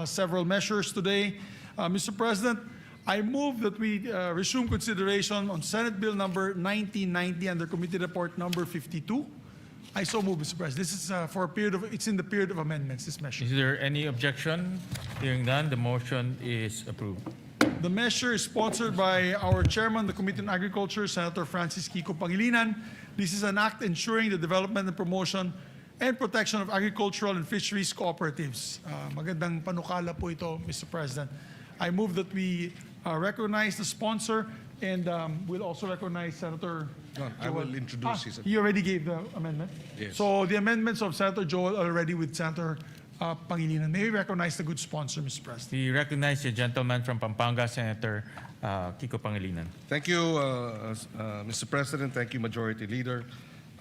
several measures today. Mr. President, I move that we resume consideration on Senate Bill number 1990 under Committee Report number 52. I so move, Mr. President. This is for a period of, it's in the period of amendments, this measure. Is there any objection? Hearing none, the motion is approved. The measure is sponsored by our chairman, the Committee on Agriculture, Senator Francis Kiko Pangilinan. This is an act ensuring the development and promotion and protection of agricultural and fisheries cooperatives. Magandang panukala po ito, Mr. President. I move that we recognize the sponsor and we'll also recognize Senator I will introduce his. He already gave the amendment? Yes. So the amendments of Senator Joel are already with Senator Pangilinan. May we recognize the good sponsor, Mr. President? We recognize the gentleman from Pampanga, Senator Kiko Pangilinan. Thank you, Mr. President. Thank you, Majority Leader.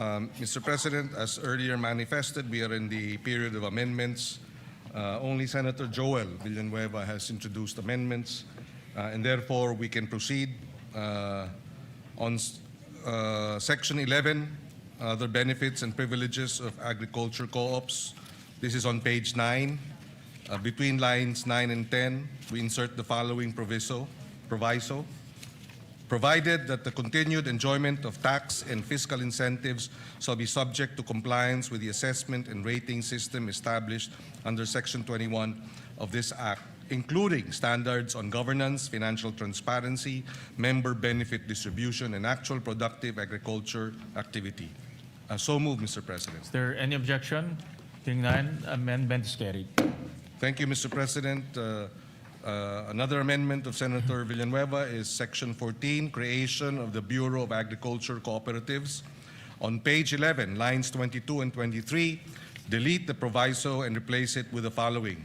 Mr. President, as earlier manifested, we are in the period of amendments. Only Senator Joel Villanueva has introduced amendments, and therefore we can proceed on Section 11, other benefits and privileges of agriculture co-ops. This is on page 9. Between lines 9 and 10, we insert the following proviso. Provided that the continued enjoyment of tax and fiscal incentives shall be subject to compliance with the assessment and rating system established under Section 21 of this Act, including standards on governance, financial transparency, member benefit distribution, and actual productive agriculture activity. So moved, Mr. President. Is there any objection? Hearing none, amendment is carried. Thank you, Mr. President. Another amendment of Senator Villanueva is Section 14, creation of the Bureau of Agriculture Cooperatives. On page 11, lines 22 and 23, delete the proviso and replace it with the following.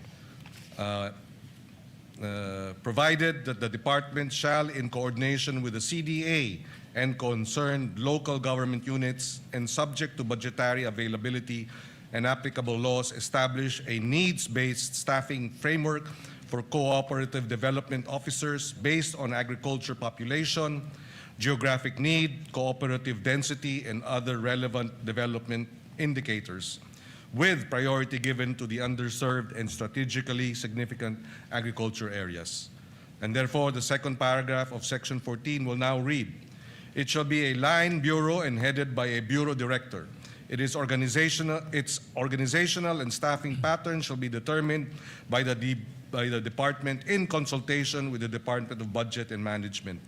Provided that the department shall, in coordination with the CDA and concerned local government units and subject to budgetary availability and applicable laws, establish a needs-based staffing framework for cooperative development officers based on agriculture population, geographic need, cooperative density, and other relevant development indicators, with priority given to the underserved and strategically significant agriculture areas. And therefore, the second paragraph of Section 14 will now read, it shall be a line bureau and headed by a bureau director. Its organizational and staffing pattern shall be determined by the department in consultation with the Department of Budget and Management,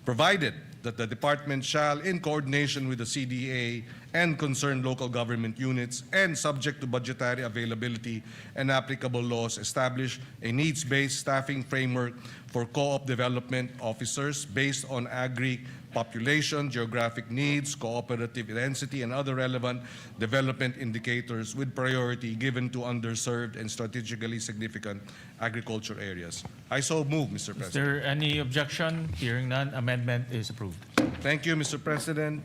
provided that the department shall, in coordination with the CDA and concerned local government units and subject to budgetary availability and applicable laws, establish a needs-based staffing framework for co-op development officers based on population, geographic needs, cooperative density, and other relevant development indicators, with priority given to underserved and strategically significant agriculture areas. I so move, Mr. President. Is there any objection? Hearing none, amendment is approved. Thank you, Mr. President.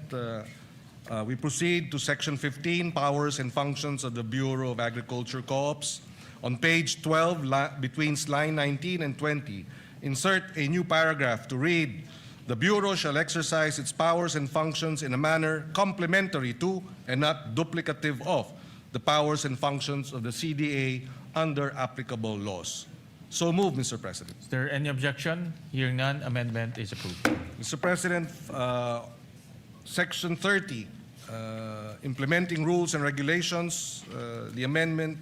We proceed to Section 15, Powers and Functions of the Bureau of Agriculture Co-ops. On page 12, between line 19 and 20, insert a new paragraph to read, the Bureau shall exercise its powers and functions in a manner complementary to and not duplicative of the powers and functions of the CDA under applicable laws. So move, Mr. President. Is there any objection? Hearing none, amendment is approved. Mr. President, Section 30, implementing rules and regulations, the amendment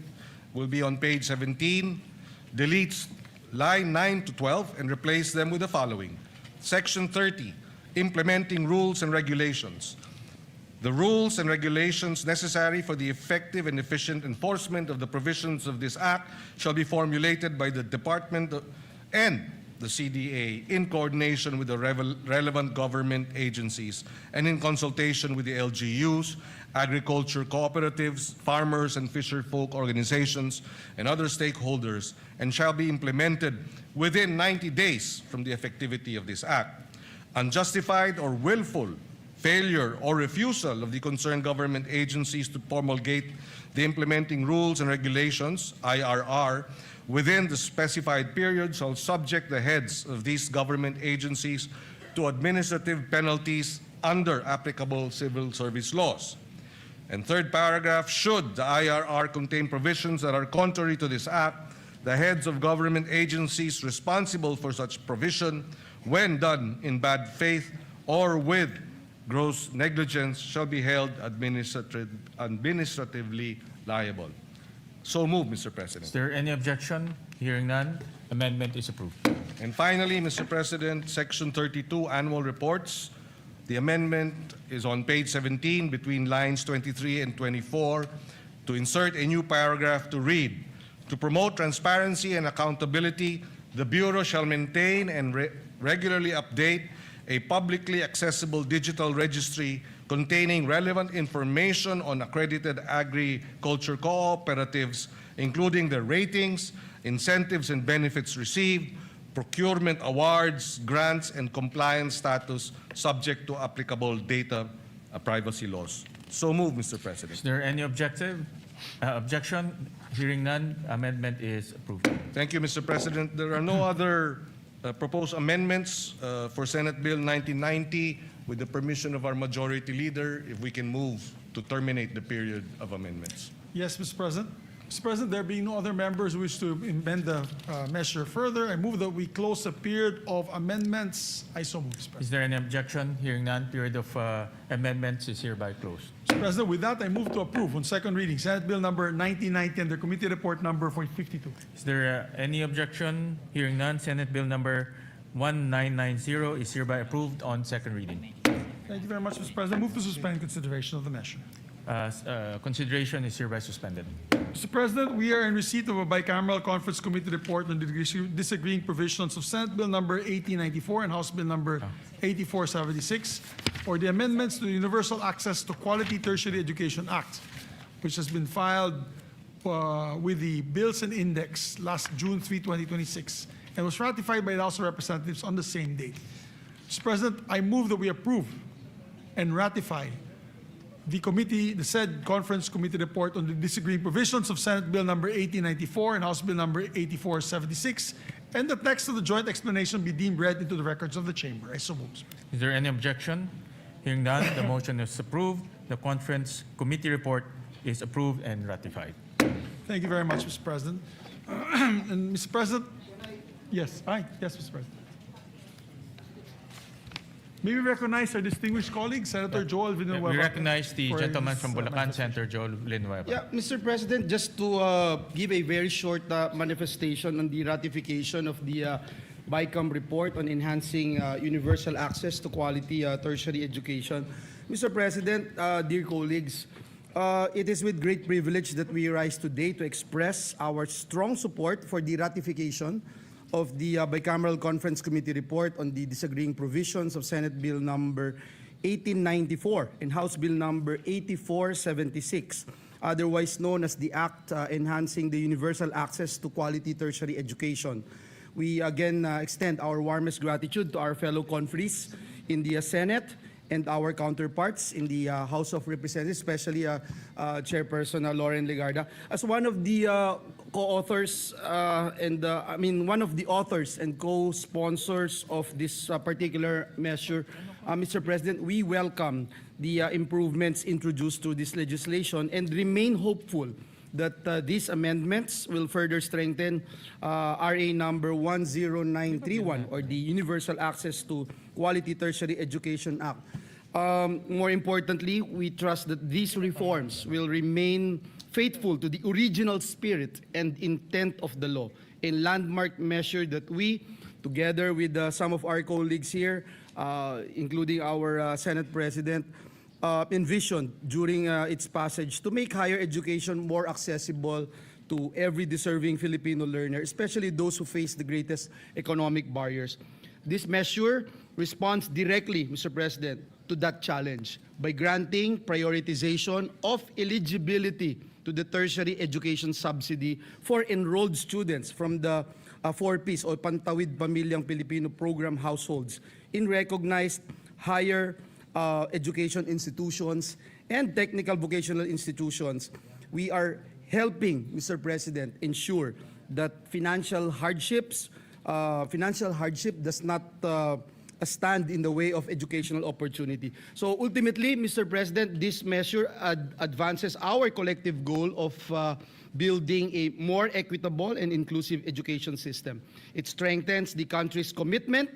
will be on page 17, deletes line 9 to 12 and replace them with the following. Section 30, implementing rules and regulations. The rules and regulations necessary for the effective and efficient enforcement of the provisions of this Act shall be formulated by the Department and the CDA in coordination with the relevant government agencies and in consultation with the LGUs, agriculture cooperatives, farmers and fisherfolk organizations, and other stakeholders, and shall be implemented within 90 days from the effectivity of this Act. Unjustified or willful failure or refusal of the concerned government agencies to promulgate the implementing rules and regulations, IRR, within the specified period shall subject the heads of these government agencies to administrative penalties under applicable civil service laws. And third paragraph, should the IRR contain provisions that are contrary to this Act, the heads of government agencies responsible for such provision, when done in bad faith or with gross negligence, shall be held administratively liable. So move, Mr. President. Is there any objection? Hearing none, amendment is approved. And finally, Mr. President, Section 32, Annual Reports. The amendment is on page 17 between lines 23 and 24 to insert a new paragraph to read, to promote transparency and accountability, the Bureau shall maintain and regularly update a publicly accessible digital registry containing relevant information on accredited agriculture cooperatives, including their ratings, incentives and benefits received, procurement awards, grants, and compliance status subject to applicable data privacy laws. So move, Mr. President. Is there any objection? Hearing none, amendment is approved. Thank you, Mr. President. There are no other proposed amendments for Senate Bill 1990. With the permission of our majority leader, if we can move to terminate the period of amendments. Yes, Mr. President. Mr. President, there being no other members who wish to amend the measure further, I move that we close the period of amendments. I so move, Mr. President. Is there any objection? Hearing none, period of amendments is hereby closed. Mr. President, with that, I move to approve on second reading Senate Bill number 1990 under Committee Report number 52. Is there any objection? Hearing none, Senate Bill number 1990 is hereby approved on second reading. Thank you very much, Mr. President. Move to suspend consideration of the measure. Consideration is hereby suspended. Mr. President, we are in receipt of a bicameral conference committee report on the disagreeing provisions of Senate Bill number 1894 and House Bill number 8476, or the amendments to the Universal Access to Quality Tertiary Education Act, which has been filed with the Bills and Index last June 3, 2026, and was ratified by the House of Representatives on the same date. Mr. President, I move that we approve and ratify the said conference committee report on the disagreeing provisions of Senate Bill number 1894 and House Bill number 8476, and the text of the joint explanation be deemed read into the records of the chamber. I so move. Is there any objection? Hearing none, the motion is approved. The conference committee report is approved and ratified. Thank you very much, Mr. President. And Mr. President, yes, yes, Mr. President. May we recognize our distinguished colleague, Senator Joel Villanueva. We recognize the for gentleman his, from Bulacan, manifestation. Senator Joel Villanueva. Yeah, Mr. President, just to give a very short manifestation on the ratification of the BICAM report on enhancing universal access to quality tertiary education. Mr. President, dear colleagues, it is with great privilege that we rise today to express our strong support for the ratification of the Bicameral Conference Committee report on the disagreeing provisions of Senate Bill number 1894 and House Bill number 8476, otherwise known as the Act Enhancing the Universal Access to Quality Tertiary Education. We again extend our warmest gratitude to our fellow conferees in the Senate and our counterparts in the House of Representatives, especially Chairperson Lauren Legarda. As one of the co-authors one of the authors and co-sponsors of this particular measure, Mr. President, we welcome the improvements introduced to this legislation and remain hopeful that these amendments will further strengthen RA number 10931, or the Universal Access to Quality Tertiary Education Act. More importantly, we trust that these reforms will remain faithful to the original spirit and intent of the law, a landmark measure that we, together with some of our colleagues here, including our Senate President, envisioned during its passage to make higher education more accessible to every deserving Filipino learner, especially those who face the greatest economic barriers. This measure responds directly, Mr. President, to that challenge by granting prioritization of eligibility to the tertiary education subsidy for enrolled students from the 4Ps or Pantawid Pamilyang Pilipino program households in recognized higher education institutions and technical vocational institutions. We are helping, Mr. President, ensure that financial hardship does not stand in the way of educational opportunity. So ultimately, Mr. President, this measure advances our collective goal of building a more equitable and inclusive education system. It strengthens the country's commitment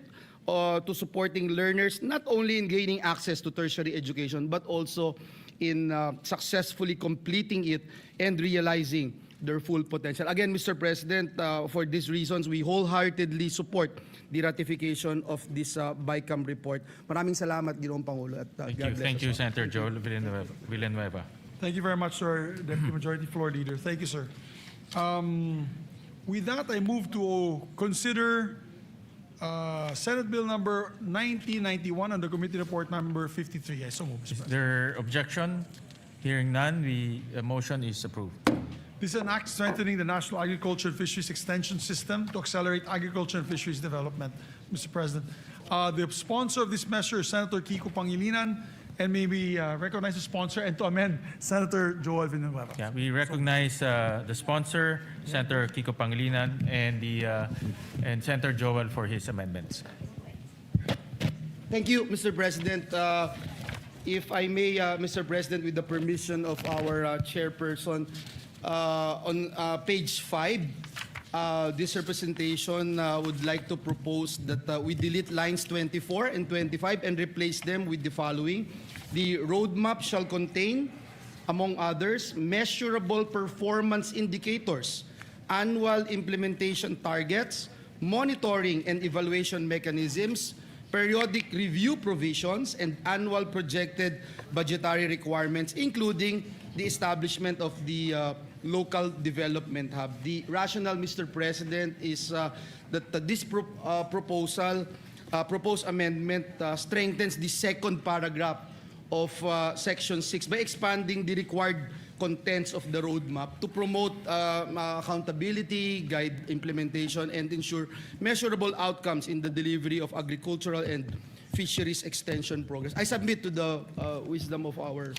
to supporting learners not only in gaining access to tertiary education, but also in successfully completing it and realizing their full potential. Again, Mr. President, for these reasons, we wholeheartedly support the ratification of this BICAM report. Maraming salamat, Ginoong Pangulo. At, Thank you, Senator Joel Villanueva. Thank you very much, sir, Deputy Majority Floor Leader. Thank you, sir. With that, I move to consider Senate Bill number 1991 and the committee report number 53. I so move, Mr. Is President. there objection? Hearing none, the motion is approved. This is an act strengthening the National Agriculture and Fisheries Extension System to accelerate agriculture and fisheries development, Mr. President. The sponsor of this measure is Senator Kiko Pangilinan, and may we recognize the sponsor and to amend Senator Joel Villanueva. Yeah, we recognize the sponsor, Senator Kiko Pangilinan, and Senator Joel for his amendments. Thank you, Mr. President. If I may, Mr. President, with the permission of our chairperson, on page 5, this representation would like to propose that we delete lines 24 and 25 and replace them with the following. The roadmap shall contain, among others, measurable performance indicators, annual implementation targets, monitoring and evaluation mechanisms, periodic review provisions, and annual projected budgetary requirements, including the establishment of the local development hub. The rationale, Mr. President, is that this proposed amendment strengthens the second paragraph of Section 6 by expanding the required contents of the roadmap to promote accountability, guide implementation, and ensure measurable outcomes in the delivery of agricultural and fisheries extension programs. I submit to the wisdom of our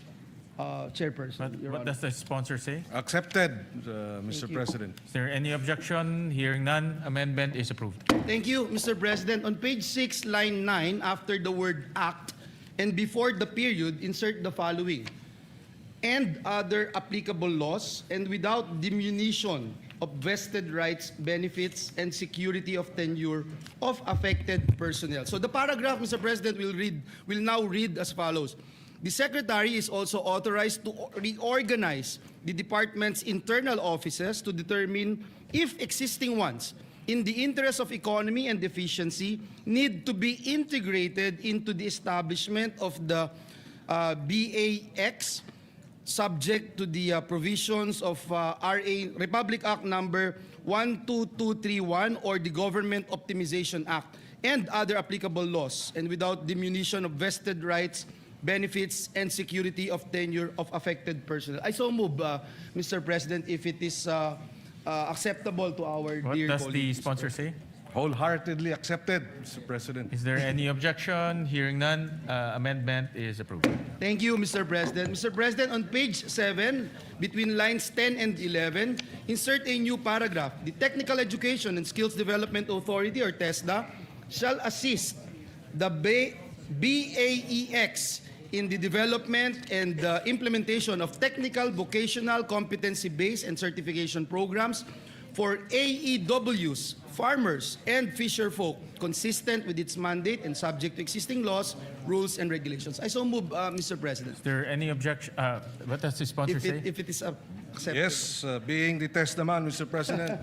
chairperson. Your What Honor. does the sponsor say? Accepted, Mr. you. President. Is there any objection? Hearing none, amendment is approved. Thank you, Mr. President. On page 6, line 9, after the word act and before the period, insert the following: and other applicable laws, and without diminution of vested rights, benefits, and security of tenure of affected personnel. So the paragraph, Mr. President, will now read as follows. The Secretary is also authorized to reorganize the department's internal offices to determine if existing ones, in the interest of economy and efficiency, need to be integrated into the establishment of the BAX, subject to the provisions of Republic Act number 12231 or the Government Optimization Act and other applicable laws, and without diminution of vested rights, benefits, and security of tenure of affected personnel. I so move, Mr. President, if it is acceptable to our What dear does the colleagues. sponsor say? Wholeheartedly accepted, Mr. President. Is there any objection? Hearing none, amendment is approved. Thank you, Mr. President. Mr. President, on page 7, between lines 10 and 11, insert a new paragraph. The Technical Education and Skills Development Authority, or TESDA, shall assist the BAEX in the development and implementation of technical, vocational, competency-based, and certification programs for AEWs, farmers, and fisher folk, consistent with its mandate and subject to existing laws, rules, and regulations. I so move, Mr. President. Is there any objection? What does the sponsor say? If it is accepted. Yes, being the testament, Mr. President,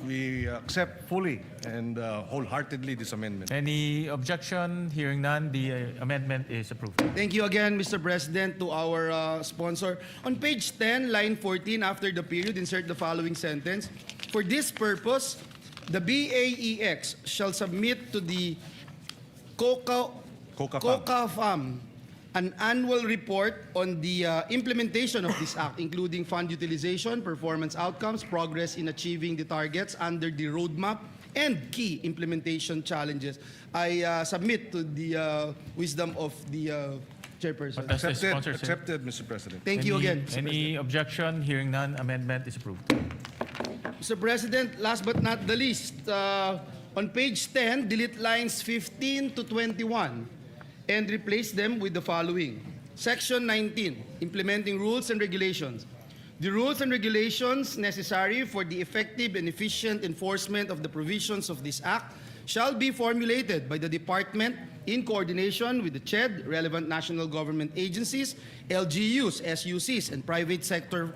we accept fully and wholeheartedly this amendment. Any objection? Hearing none, the amendment is approved. Thank you again, Mr. President, to our sponsor. On page 10, line 14, after the period, insert the following sentence. For this purpose, the BAEX shall submit to the COCAFAM an annual report on the implementation of this act, including fund utilization, performance outcomes, progress in achieving the targets under the roadmap, and key implementation challenges. I submit to the wisdom of the chairperson. What does the sponsor say? Accepted, Mr. President. Thank you again, Mr. Any objection? Hearing none, amendment is approved. Mr. President, last but not the least, on page 10, delete lines 15 to 21 and replace them with the following. Section 19, implementing rules and regulations. The rules and regulations necessary for the effective and efficient enforcement of the provisions of this Act shall be formulated by the Department in coordination with the CHED, relevant national government agencies, LGUs, SUCs, and private sector,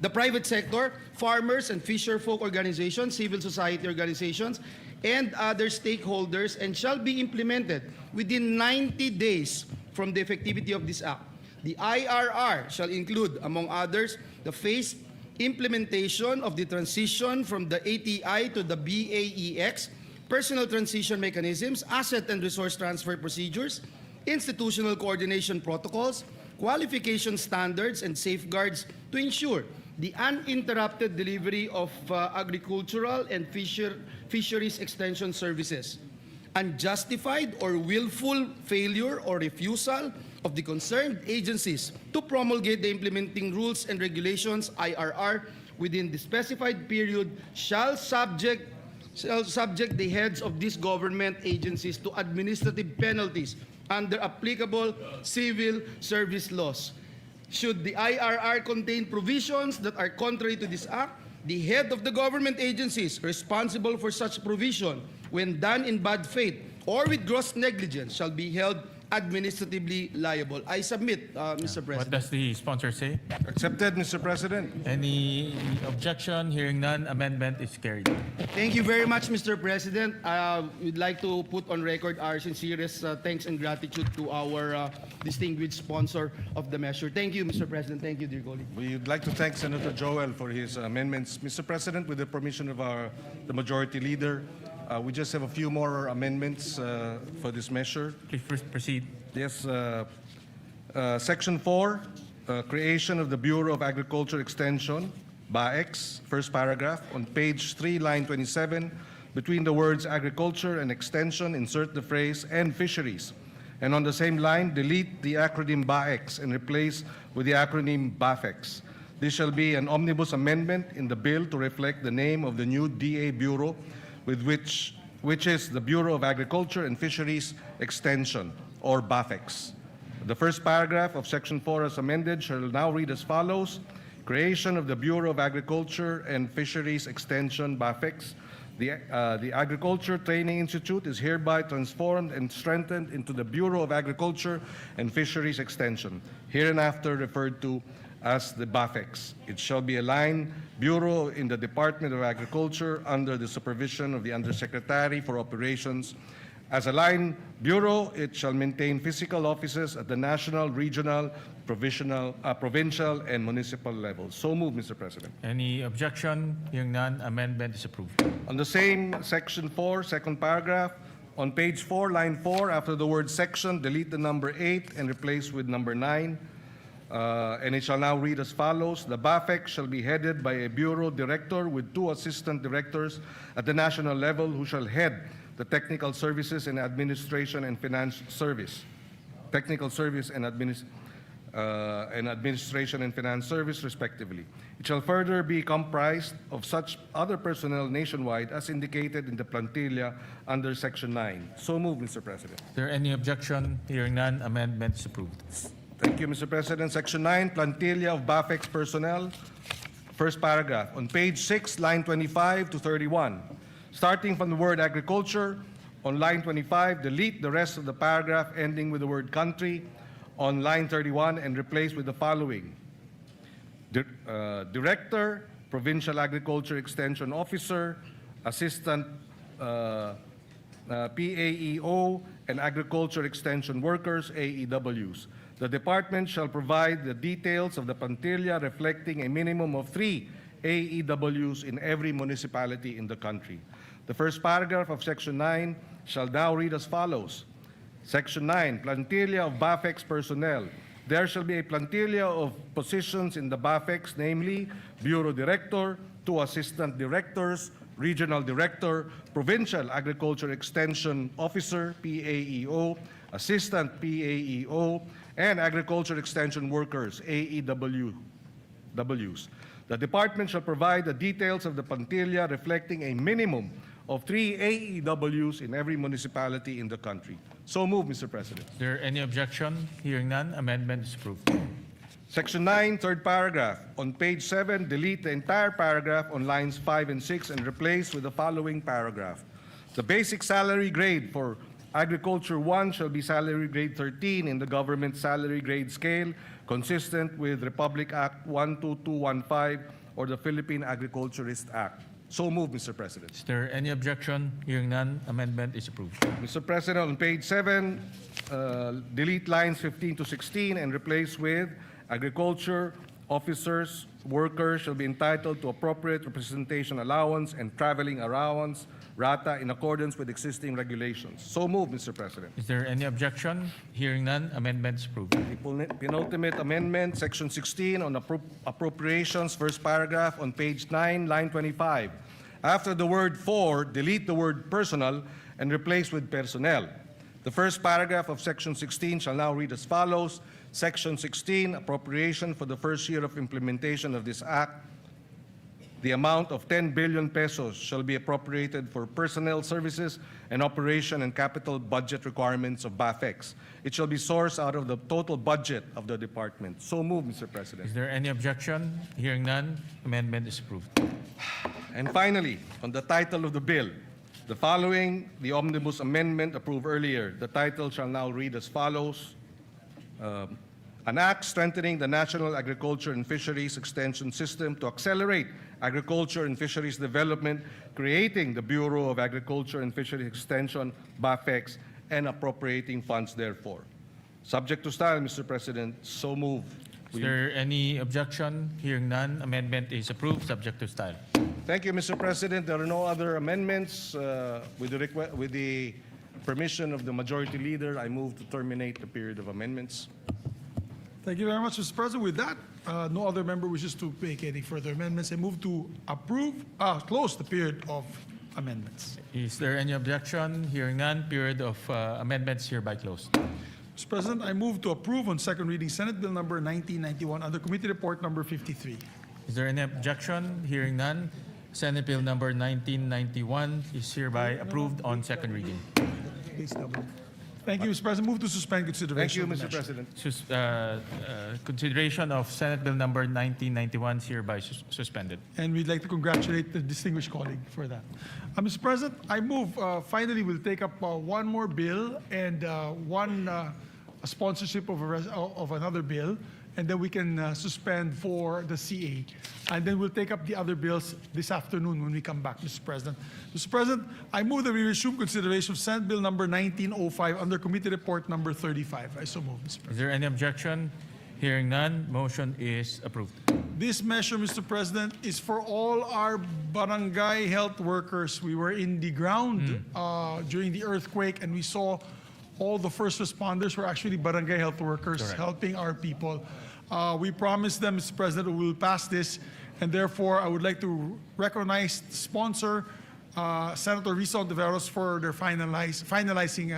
the private sector, farmers and fisher folk organizations, civil society organizations, and other stakeholders, and shall be implemented within 90 days from the effectivity of this Act. The IRR shall include, among others, the phased implementation of the transition from the ATI to the BAEX, personal transition mechanisms, asset and resource transfer procedures, institutional coordination protocols, qualification standards, and safeguards to ensure the uninterrupted delivery of agricultural and fisheries extension services. Unjustified or willful failure or refusal of the concerned agencies to promulgate the implementing rules and regulations, IRR, within the specified period shall subject the heads of these government agencies to administrative penalties under applicable civil service laws. Should the IRR contain provisions that are contrary to this Act, the head of the government agencies responsible for such provision, when done in bad faith or with gross negligence, shall be held administratively liable. I submit, Mr. What President. does the sponsor say? Accepted, Mr. President. Any objection? Hearing none, amendment is carried. Thank you very much, Mr. President. We'd like to put on record our sincerest thanks and gratitude to our distinguished sponsor of the measure. Thank you, Mr. President. Thank you, dear colleague. We would like to thank Senator Joel for his amendments. Mr. President, with the permission of the Majority Leader, we just have a few more amendments for this measure. Please proceed. Yes, Section 4, creation of the Bureau of Agriculture Extension, BAEX, first paragraph. On page 3, line 27, between the words agriculture and extension, insert the phrase and fisheries. And on the same line, delete the acronym BAEX and replace with the acronym BAFEX. This shall be an omnibus amendment in the bill to reflect the name of the new DA Bureau, which is the Bureau of Agriculture and Fisheries Extension, or BAFEX. The first paragraph of Section 4 as amended shall now read as follows. Creation of the Bureau of Agriculture and Fisheries Extension, BAFEX. The Agriculture Training Institute is hereby transformed and strengthened into the Bureau of Agriculture and Fisheries Extension, hereinafter referred to as the BAFEX. It shall be a line bureau in the Department of Agriculture under the supervision of the Undersecretary for Operations. As a line bureau, it shall maintain physical offices at the national, regional, provincial, and municipal levels. So moved, Mr. President. Any objection? Hearing none, amendment is approved. On the same Section 4, second paragraph, on page 4, line 4, after the word section, delete the number 8 and replace with number 9. And it shall now read as follows. The BAFEX shall be headed by a bureau director with 2 assistant directors at the national level who shall head the Technical Services and Administration and Finance Service. Technical Service and Administration and Finance Service, respectively. It shall further be comprised of such other personnel nationwide as indicated in the plantilla under Section 9. So moved, Mr. President. Is there any objection? Hearing none, amendment is approved. Thank you, Mr. President. Section 9, plantilla of BAFEX personnel. First paragraph. On page 6, line 25 to 31. Starting from the word agriculture, on line 25, delete the rest of the paragraph ending with the word country on line 31 and replace with the following. Director, Provincial Agriculture Extension Officer, Assistant PAEO, and Agriculture Extension Workers, AEWs. The department shall provide the details of the plantilla reflecting a minimum of 3 AEWs in every municipality in the country. The first paragraph of Section 9 shall now read as follows. Section 9, plantilla of BAFEX personnel. There shall be a plantilla of positions in the BAFEX, namely Bureau Director, 2 Assistant Directors, Regional Director, Provincial Agriculture Extension Officer, PAEO, Assistant PAEO, and Agriculture Extension Workers, AEWs. The department shall provide the details of the plantilla reflecting a minimum of 3 AEWs in every municipality in the country. So moved, Mr. President. Is there any objection? Hearing none, amendment is approved. Section 9, third paragraph. On page 7, delete the entire paragraph on lines 5 and 6 and replace with the following paragraph. The basic salary grade for Agriculture 1 shall be salary grade 13 in the government salary grade scale, consistent with Republic Act 12215 or the Philippine Agriculturist Act. So moved, Mr. President. Is there any objection? Hearing none, amendment is approved. Mr. President, on page 7, delete lines 15 to 16 and replace with agriculture officers, workers shall be entitled to appropriate representation allowance and traveling allowance, RATA, in accordance with existing regulations. So moved, Mr. President. Is there any objection? Hearing none, amendment is approved. The penultimate amendment, Section 16 on appropriations, first paragraph on page 9, line 25. After the word for, delete the word personal and replace with personnel. The first paragraph of Section 16 shall now read as follows. Section 16, appropriation for the first year of implementation of this act. The amount of 10 billion pesos shall be appropriated for personnel services and operation and capital budget requirements of BAFEX. It shall be sourced out of the total budget of the department. So moved, Mr. President. Is there any objection? Hearing none, amendment is approved. And finally, on the title of the bill, The following, the omnibus amendment approved earlier. The title shall now read as follows. An act strengthening the national agriculture and fisheries extension system to accelerate agriculture and fisheries development, creating the Bureau of Agriculture and Fisheries Extension, BAFEX, and appropriating funds therefore. Subject to style, Mr. President, so moved. Is there any objection? Hearing none, amendment is approved, subject to style. Thank you, Mr. President. There are no other amendments. With the permission of the Majority Leader, I move to terminate the period of amendments. Thank you very much, Mr. President. With that, no other member wishes to make any further amendments. I move to close the period of amendments. Is there any objection? Hearing none, period of amendments hereby closed. Mr. President, I move to approve on second reading Senate Bill number 1991 under Committee Report number 53. Is there any objection? Hearing none, Senate Bill number 1991 is hereby approved on second reading. Thank you, Mr. President. Move to suspend Thank consideration. you, of the Mr. measure. President. Consideration of Senate Bill number 1991 is hereby suspended. And we'd like to congratulate the distinguished colleague for that. Mr. President, I move, finally, we'll take up one more bill and a sponsorship of another bill, and then we can suspend for the CA. And then we'll take up the other bills this afternoon when we come back, Mr. President. Mr. President, I move that we resume consideration of Senate Bill number 1905 under Committee Report number 35. I so move, Mr. President. Is there any objection? Hearing none, motion is approved. This measure, Mr. President, is for all our barangay health workers. We were in the ground during the earthquake, and we saw all the first responders were actually barangay health workers. Correct. Helping our people. We promised them, Mr. President, we will pass this, and therefore I would like to recognize, sponsor Senator Risa Ontiveros for their finalizing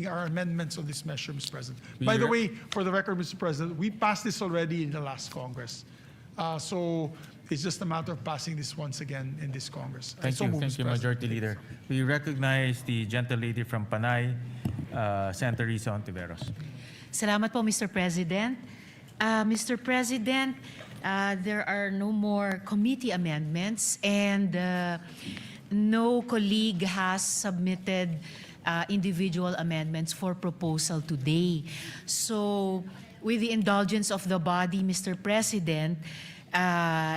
our amendments on this measure, Mr. President. By the way, for the record, Mr. President, we passed this already in the last Congress. So it's just a matter of passing this once again in this Congress. Thank you, Mr. President. Majority Leader. We recognize the gentle lady from Panay, Senator Risa Ontiveros. Salamat po, Mr. President. Mr. President, there are no more committee amendments, and no colleague has submitted individual amendments for proposal today. So, with the indulgence of the body, Mr. President,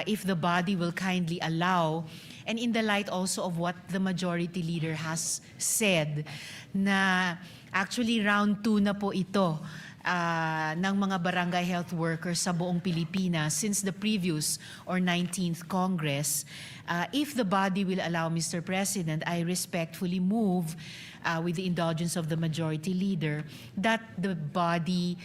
if the body will kindly allow, and in the light also of what the Majority Leader has said, na actually round 2 na po ito ng mga barangay health workers sa buong Pilipinas since the previous or 19th Congress. If the body will allow, Mr. President, I respectfully move with the indulgence of the Majority Leader that the body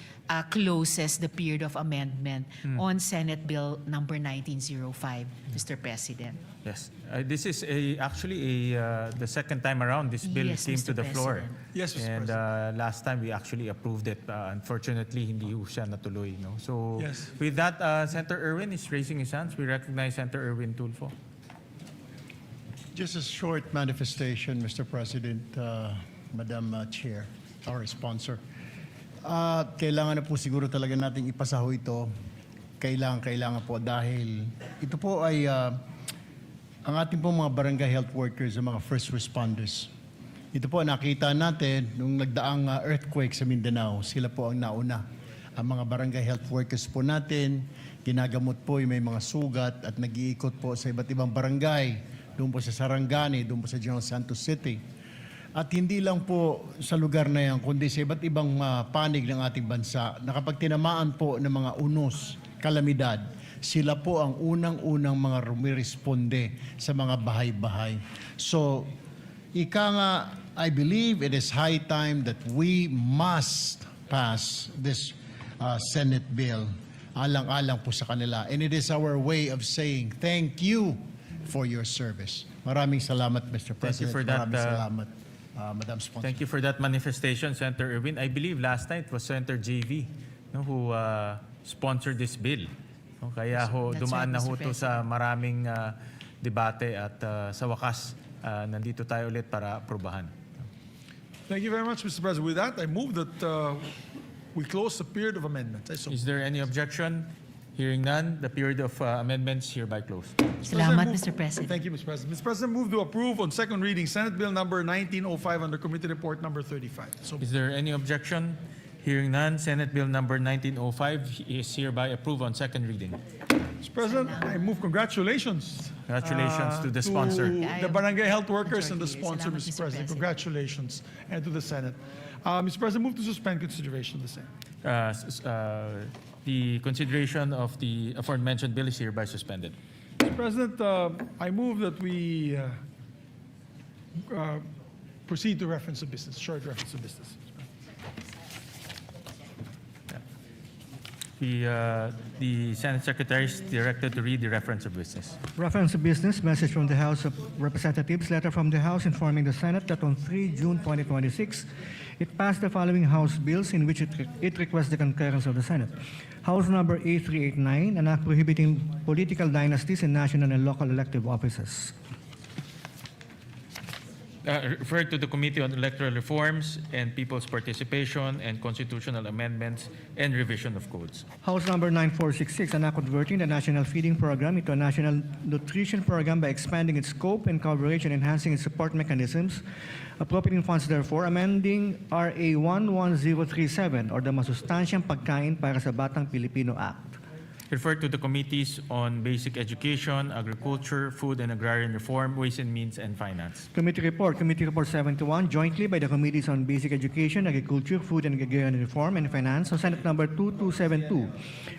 closes the period of amendment on Senate Bill number 1905, Mr. President. Yes. This is actually the second time around this bill Yes, came Mr. to the floor. President. Yes, Mr. And President. last time we actually approved it. Unfortunately, hindi ho siya natuloy. No? So Yes. with that, Senator Erwin is raising his hands. We recognize Senator Erwin Tulfo. Just a short manifestation, Mr. President, Madam Chair, our sponsor. Kailangan na po siguro talaga nating ipasaho ito. Kailangan po dahil ito po ay ang ating po mga barangay health workers, ang mga first responders. Ito po nakita natin nung nagdaang earthquake sa Mindanao, sila po ang nauna. Ang mga barangay health workers po natin, ginagamot po yung may mga sugat at nag-iikot po sa iba't ibang barangay, doon po sa Sarangani, doon po sa General Santos City. At hindi lang po sa lugar na yan, kundi sa iba't ibang panig ng ating bansa, na kapag tinamaan po ng mga unos, kalamidad, sila po ang unang-unang mga rumiresponde sa mga bahay-bahay. So, ika nga, I believe it is high time that we must pass this Senate bill alang-alang po sa kanila. And it is our way of saying thank you for your service. Maraming salamat, Mr. President. Thank you for that. Maraming salamat, Madam Sponsor. Thank you for that manifestation, Senator Erwin. I believe last night was Senator JV who sponsored this bill. No, kaya ho, That's dumaan right, na ho Mr. to sa maraming debate at sa wakas, nandito tayo ulit para aprobahan. Thank you very much, Mr. President. With that, I move that we close the period of amendments. I so Is there any objection? Hearing none, the period of amendments hereby closed. Salamat, Move- Mr. President. Thank you, Mr. President. Mr. President, move to approve on second reading Senate Bill number 1905 under Committee Report number 35. So Is there any objection? Hearing none, Senate Bill number 1905 is hereby approved on second reading. Mr. President, I move congratulations. Congratulations to the sponsor. To the barangay health workers and the sponsor, Salamat, Mr. Mr. President. President. Congratulations. And to the Senate. Mr. President, move to suspend consideration of the same. The consideration of the aforementioned bill is hereby suspended. Mr. President, I move that we proceed to reference of business, short reference of business. The Senate Secretary is directed to read the reference of business. Reference to business, message from the House of Representatives, letter from the House informing the Senate that on 3 June 2026, it passed the following House bills in which it requests the concurrence of the Senate. House number A389, an act prohibiting political dynasties in national and local elective offices. Referred to the Committee on Electoral Reforms and People's Participation and Constitutional Amendments and Revision of Codes. House number 9466, an act converting the National Feeding Program into a National Nutrition Program by expanding its scope and coverage and enhancing its support mechanisms, appropriating funds therefore, amending RA 11037 or the Masustansyang Pagkain para sa Batang Pilipino Act. Referred to the Committees on Basic Education, Agriculture, Food and Agrarian Reform, Ways and Means, and Finance. Committee Report 71, jointly by the Committees on Basic Education, Agriculture, Food and Agrarian Reform, and Finance, on Senate number 2272,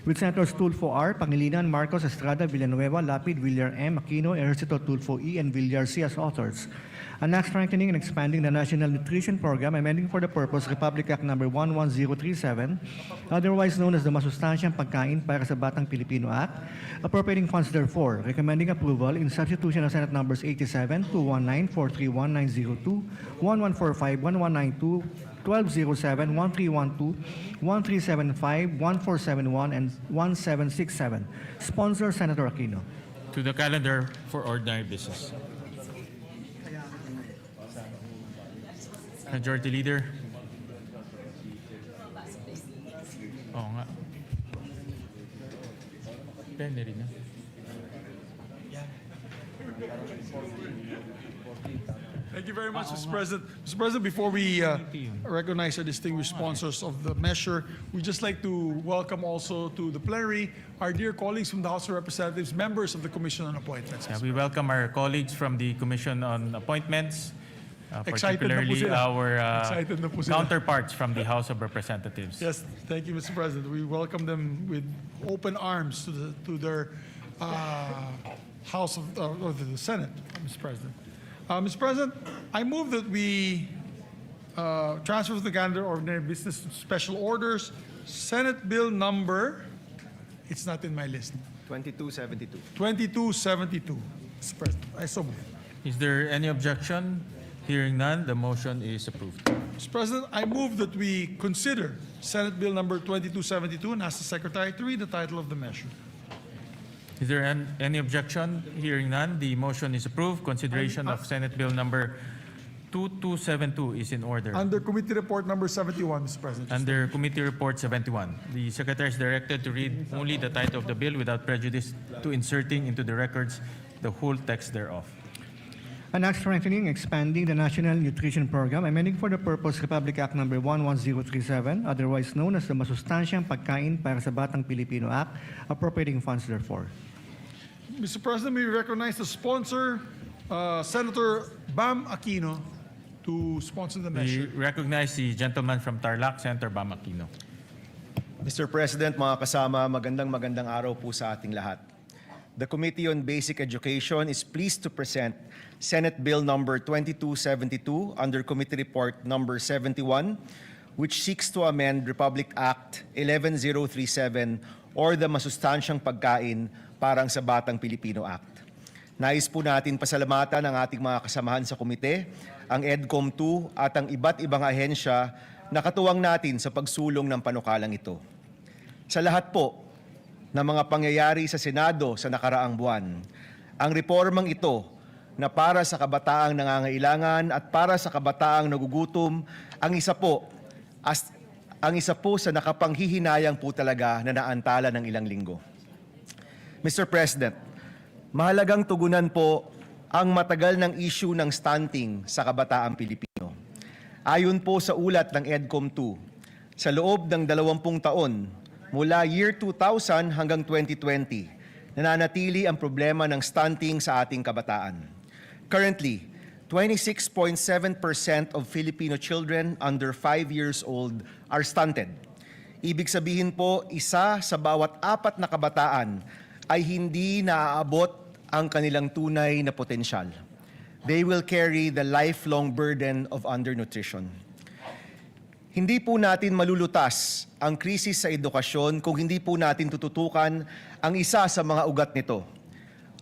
with Senators Tulfo R, Pangilinan, Marcos, Estrada, Villanueva, Lapid, Villar M, Aquino, Ejercito, Tulfo E, and Villar C as authors. An act strengthening and expanding the National Nutrition Program, amending for the purpose Republic Act number 11037, otherwise known as the Masustansyang Pagkain para sa Batang Pilipino Act, appropriating funds therefore, recommending approval in substitution of Senate numbers 87, 219, 431, 902, 1145, 1192, 1207, 1312, 1375, 1471, and 1767. Sponsor, Senator Aquino. To the calendar for ordinary business. Majority Leader. Oo nga. Pwede rin na. Thank you very much, Mr. President. Mr. President, before we recognize our distinguished sponsors of the measure, we'd just like to welcome also to the plenary our dear colleagues from the House of Representatives, members of the Commission on Appointments. We welcome our colleagues from the Commission on Appointments, Excited na po particularly sila. our Excited na po sila. counterparts from the House of Representatives. Yes, thank you, Mr. President. We welcome them with open arms to their House of the Senate, Mr. President. Mr. President, I move that we transfer to the calendar ordinary business special orders. Senate Bill number, it's not in my list, 2272. 2272, Mr. President. I so move. Is there any objection? Hearing none, the motion is approved. Mr. President, I move that we consider Senate Bill number 2272 and ask the Secretary to read the title of the measure. Is there any objection? Hearing none, the motion is approved. Consideration of Senate Bill number 2272 is in order. Under Committee Report number 71, Mr. President. Under Committee Report 71, the Secretary is directed to read only the title of the bill without prejudice to inserting into the records the whole text thereof. An act strengthening, expanding the National Nutrition Program, amending for the purpose Republic Act number 11037, otherwise known as the Masustansyang Pagkain para sa Batang Pilipino Act, appropriating funds therefore. Mr. President, we recognize the sponsor, Senator Bam Aquino, to sponsor the We measure. recognize the gentleman from Tarlac, Senator Bam Aquino. Mr. President, mga kasama, magandang araw po sa ating lahat. The Committee on Basic Education is pleased to present Senate Bill number 2272 under Committee Report number 71, which seeks to amend Republic Act 11037 or the Masustansyang Pagkain parang sa Batang Pilipino Act. Nais po natin pasalamatan ang ating mga kasamahan sa komite, ang EDCOM 2 at ang iba't ibang ahensya na katuwang natin sa pagsulong ng panukalang ito. Sa lahat po ng mga pangyayari sa Senado sa nakaraang buwan, ang reformang ito na para sa kabataang nangangailangan at para sa kabataang nagugutom, ang isa po sa nakapanghihinayang po talaga na naantala ng ilang linggo. Mr. President, mahalagang tugunan po ang matagal ng issue ng stunting sa kabataang Pilipino. Ayon po sa ulat ng EDCOM-2, sa loob ng 20 taon, mula year 2000 hanggang 2020, nananatili ang problema ng stunting sa ating kabataan. Currently, 26.7% of Filipino children under 5 years old are stunted. Ibig sabihin po, isa sa bawat 4 na kabataan ay hindi naaabot ang kanilang tunay na potensyal. They will carry the lifelong burden of undernutrition. Hindi po natin malulutas ang krisis sa edukasyon kung hindi po natin tututukan ang isa sa mga ugat nito,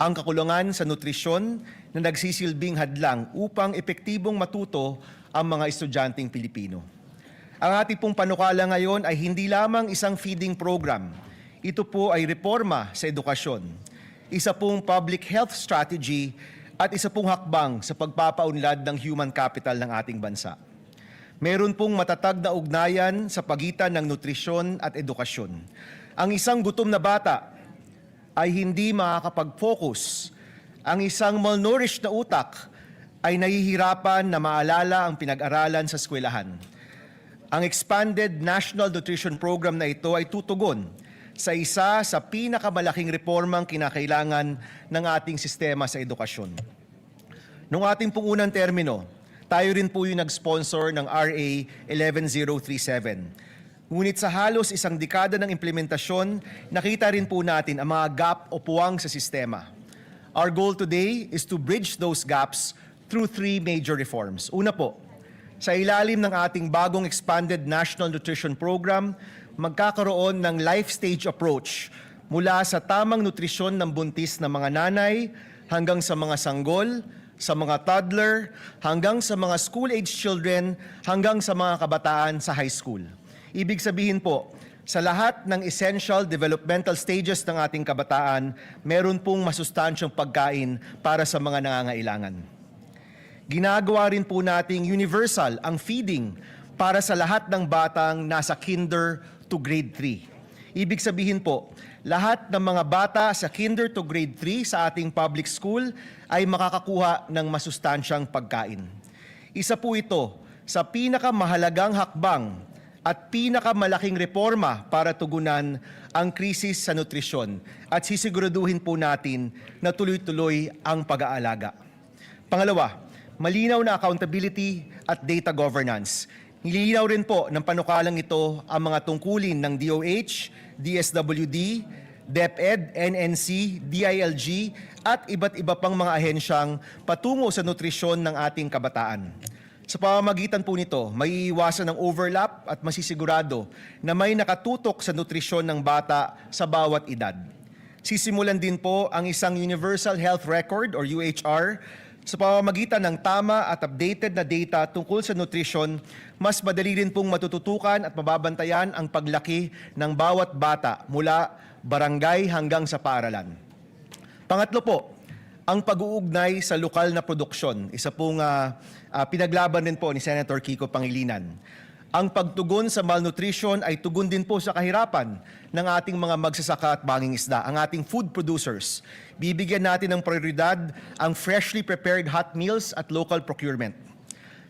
ang kakulangan sa nutrisyon na nagsisilbing hadlang upang epektibong matuto ang mga estudyanteng Pilipino. Ang ating pong panukala ngayon ay hindi lamang isang feeding program. Ito po ay reforma sa edukasyon, isa pong public health strategy at isa pong hakbang sa pagpapaunlad ng human capital ng ating bansa. Meron pong matatag na ugnayan sa pagitan ng nutrisyon at edukasyon. Ang isang gutom na bata ay hindi makakapag-focus. Ang isang malnourished na utak ay nahihirapan na maalala ang pinag-aralan sa eskwelahan. Ang expanded National Nutrition Program na ito ay tutugon sa isa sa pinakamalaking reformang kinakailangan ng ating sistema sa edukasyon. Noong ating pong unang termino, tayo rin po yung nag-sponsor ng RA 11037. Ngunit sa halos isang dekada ng implementasyon, nakita rin po natin ang mga gap o puwang sa sistema. Our goal today is to bridge those gaps through 3 major reforms. Una po, sa ilalim ng ating bagong expanded National Nutrition Program, magkakaroon ng life stage approach mula sa tamang nutrisyon ng buntis na mga nanay hanggang sa mga sanggol, sa mga toddler, hanggang sa mga school-age children, hanggang sa mga kabataan sa high school. Ibig sabihin po, sa lahat ng essential developmental stages ng ating kabataan, meron pong masustansyang pagkain para sa mga nangangailangan. Ginagawa rin po nating universal ang feeding para sa lahat ng batang nasa kinder to grade 3. Ibig sabihin po, lahat ng mga bata sa kinder to grade 3 sa ating public school ay makakakuha ng masustansyang pagkain. Isa po ito sa pinakamahalagang hakbang at pinakamalaking reforma para tugunan ang krisis sa nutrisyon at sisiguraduhin po natin na tuloy-tuloy ang pag-aalaga. Pangalawa, malinaw na accountability at data governance. Nililinaw rin po ng panukalang ito ang mga tungkulin ng DOH, DSWD, DepEd, NNC, DILG at iba't iba pang mga ahensyang patungo sa nutrisyon ng ating kabataan. Sa pamamagitan po nito, may iwasan ng overlap at masisigurado na may nakatutok sa nutrisyon ng bata sa bawat edad. Sisimulan din po ang isang Universal Health Record or UHR. Sa pamamagitan ng tama at updated na data tungkol sa nutrisyon, mas madali rin pong matututukan at mababantayan ang paglaki ng bawat bata mula barangay hanggang sa paaralan. Pangatlo po, ang pag-uugnay sa lokal na produksyon. Isa pong pinaglaban din po ni Senator Kiko Pangilinan. Ang pagtugon sa malnutrition ay tugon din po sa kahirapan ng ating mga magsasaka at mangingisda, ang ating food producers. Bibigyan natin ng prioridad ang freshly prepared hot meals at local procurement.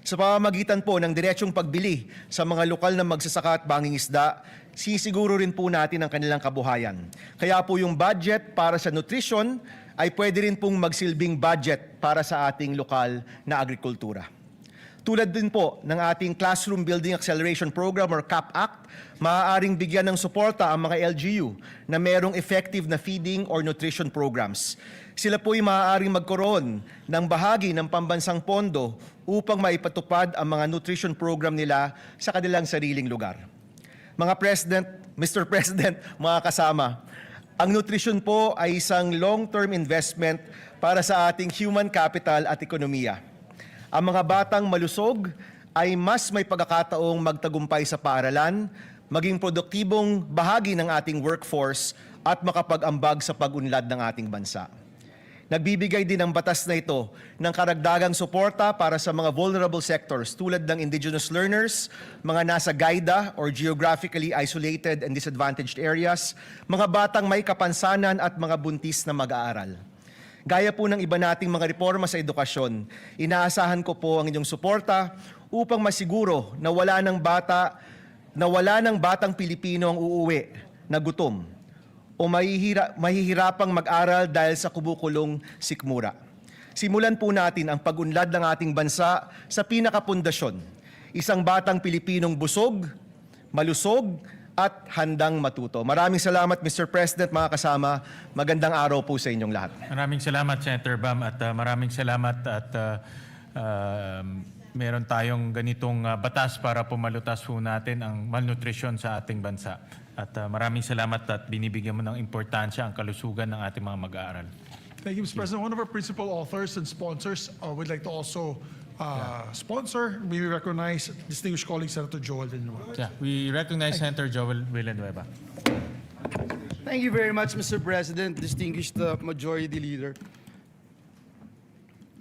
Sa pamamagitan po ng diretsong pagbili sa mga lokal na magsasaka at mangingisda, sisiguro rin po natin ang kanilang kabuhayan. Kaya po yung budget para sa nutrition ay pwede rin pong magsilbing budget para sa ating lokal na agrikultura. Tulad din po ng ating Classroom Building Acceleration Program or CAP-ACT, maaaring bigyan ng suporta ang mga LGU na merong effective na feeding or nutrition programs. Sila po'y maaaring magkaroon ng bahagi ng pambansang pondo upang maipatupad ang mga nutrition program nila sa kanilang sariling lugar. Mga President, Mr. President, mga kasama, ang nutrition po ay isang long-term investment para sa ating human capital at ekonomiya. Ang mga batang malusog ay mas may pagkakataong magtagumpay sa paaralan, maging produktibong bahagi ng ating workforce at makapag-ambag sa pag-unlad ng ating bansa. Nagbibigay din ang batas na ito ng karagdagang suporta para sa mga vulnerable sectors tulad ng indigenous learners, mga nasa GAIDA or geographically isolated and disadvantaged areas, mga batang may kapansanan at mga buntis na mag-aaral. Gaya po ng iba nating mga reforma sa edukasyon, inaasahan ko po ang inyong suporta upang masiguro na wala ng batang Pilipino ang uuwi na gutom o mahihirapang mag-aral dahil sa kubukulong sikmura. Simulan po natin ang pag-unlad ng ating bansa sa pinakapundasyon, isang batang Pilipinong busog, malusog, at handang matuto. Maraming salamat, Mr. President, mga kasama. Magandang araw po sa inyong lahat. Maraming salamat, Senator Bam, at maraming salamat at meron tayong ganitong batas para pumalutas po natin ang malnutrisyon sa ating bansa. At maraming salamat at binibigyan mo ng importansya ang kalusugan ng ating mga mag-aaral. Thank you, Mr. President. One of our principal authors and sponsors would like to also sponsor. We recognize distinguished colleague Senator Joel Villanueva. Yeah, we recognize Senator Joel Villanueva. Thank you very much, Mr. President, distinguished Majority Leader.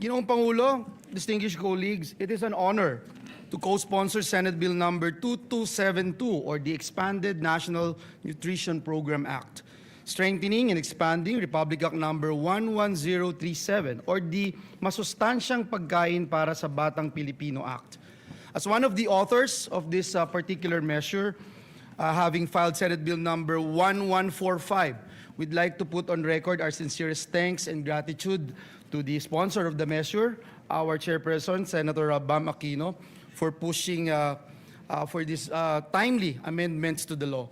Ginoong Pangulo, distinguished colleagues, it is an honor to co-sponsor Senate Bill number 2272 or the Expanded National Nutrition Program Act, strengthening and expanding Republic Act number 11037 or the Masustansyang Pagkain para sa Batang Pilipino Act. As one of the authors of this particular measure, having filed Senate Bill number 1145, we'd like to put on record our sincerest thanks and gratitude to the sponsor of the measure, our chairperson, Senator Bam Aquino, for pushing for this timely amendments to the law.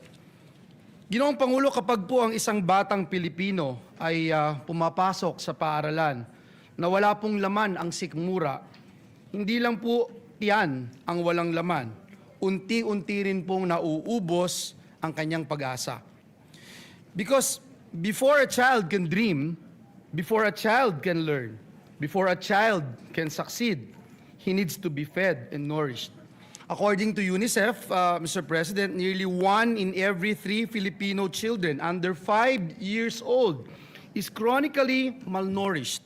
Ginoong Pangulo, kapag po ang isang batang Pilipino ay pumapasok sa paaralan na wala pong laman ang sikmura, hindi lang po yan ang walang laman. Unti-unti rin pong nauubos ang kanyang pag-asa. Because before a child can dream, before a child can learn, before a child can succeed, he needs to be fed and nourished. According to UNICEF, Mr. President, nearly 1 in every 3 Filipino children under 5 years old is chronically malnourished.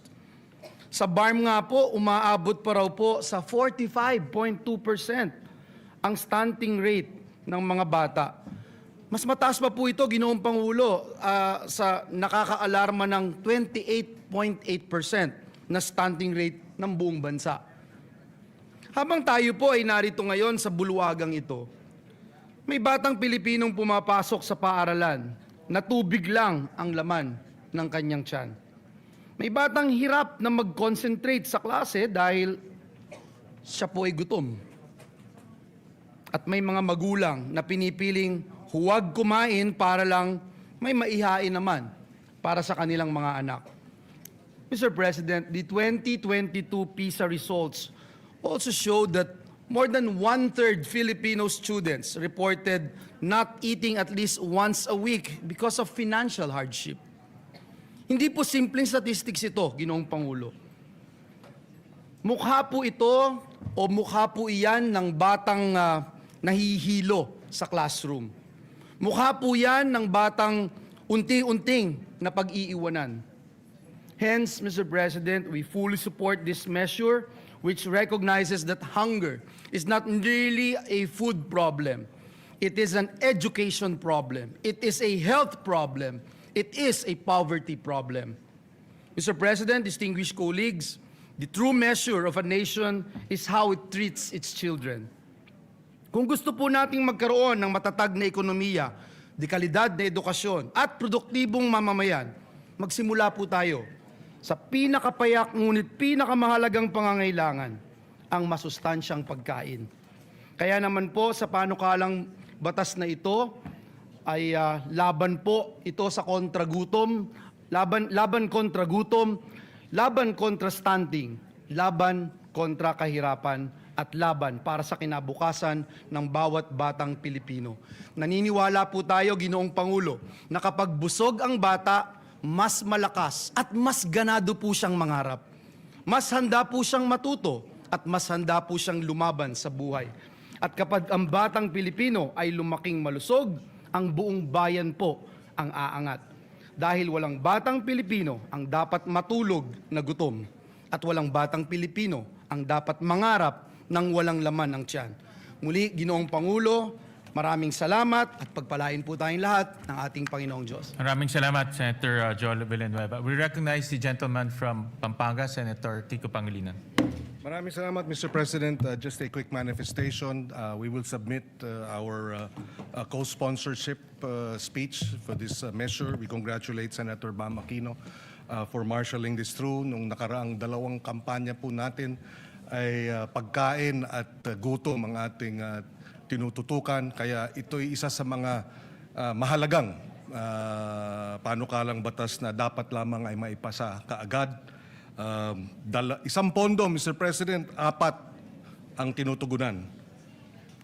Sa BARM nga po, umaabot pa raw po sa 45.2% ang stunting rate ng mga bata. Mas mataas pa po ito, Ginoong Pangulo, sa nakakaalarma ng 28.8% na stunting rate ng buong bansa. Habang tayo po ay narito ngayon sa bulwagang ito, may batang Pilipinong pumapasok sa paaralan na tubig lang ang laman ng kanyang tiyan. May batang hirap na mag-concentrate sa klase dahil siya po ay gutom. At may mga magulang na pinipiling huwag kumain para lang may maihain naman para sa kanilang mga anak. Mr. President, the 2022 PISA results also showed that more than 1/3 Filipino students reported not eating at least once a week because of financial hardship. Hindi po simpleng statistics ito, Ginoong Pangulo. Mukha po ito o mukha po iyan ng batang nahihilo sa classroom. Mukha po yan ng batang unti-unting na pag-iiwanan. Hence, Mr. President, we fully support this measure which recognizes that hunger is not merely a food problem. It is an education problem. It is a health problem. It is a poverty problem. Mr. President, distinguished colleagues, the true measure of a nation is how it treats its children. Kung gusto po nating magkaroon ng matatag na ekonomiya, dekalidad na edukasyon at produktibong mamamayan, magsimula po tayo sa pinakapayak ngunit pinakamahalagang pangangailangan, ang masustansyang pagkain. Kaya naman po sa panukalang batas na ito ay laban po ito sa kontragutom, laban kontra gutom, laban kontra stunting, laban kontra kahirapan at laban para sa kinabukasan ng bawat batang Pilipino. Naniniwala po tayo, Ginoong Pangulo, na kapag busog ang bata, mas malakas at mas ganado po siyang mangarap. Mas handa po siyang matuto at mas handa po siyang lumaban sa buhay. At kapag ang batang Pilipino ay lumaking malusog, ang buong bayan po ang aangat. Dahil walang batang Pilipino ang dapat matulog na gutom at walang batang Pilipino ang dapat mangarap ng walang laman ng tiyan. Muli, Ginoong Pangulo, maraming salamat at pagpalain po tayong lahat ng ating Panginoong Diyos. Maraming salamat, Senator Joel Villanueva. We recognize the gentleman from Pampanga, Senator Kiko Pangilinan. Maraming salamat, Mr. President. Just a quick manifestation. We will submit our co-sponsorship speech for this measure. We congratulate Senator Bam Aquino for marshalling this through. Nung nakaraang dalawang kampanya po natin ay pagkain at gutom ang ating tinututukan. Kaya ito'y isa sa mga mahalagang panukalang batas na dapat lamang ay maipasa kaagad. Isang pondo, Mr. President, 4 ang tinutugunan.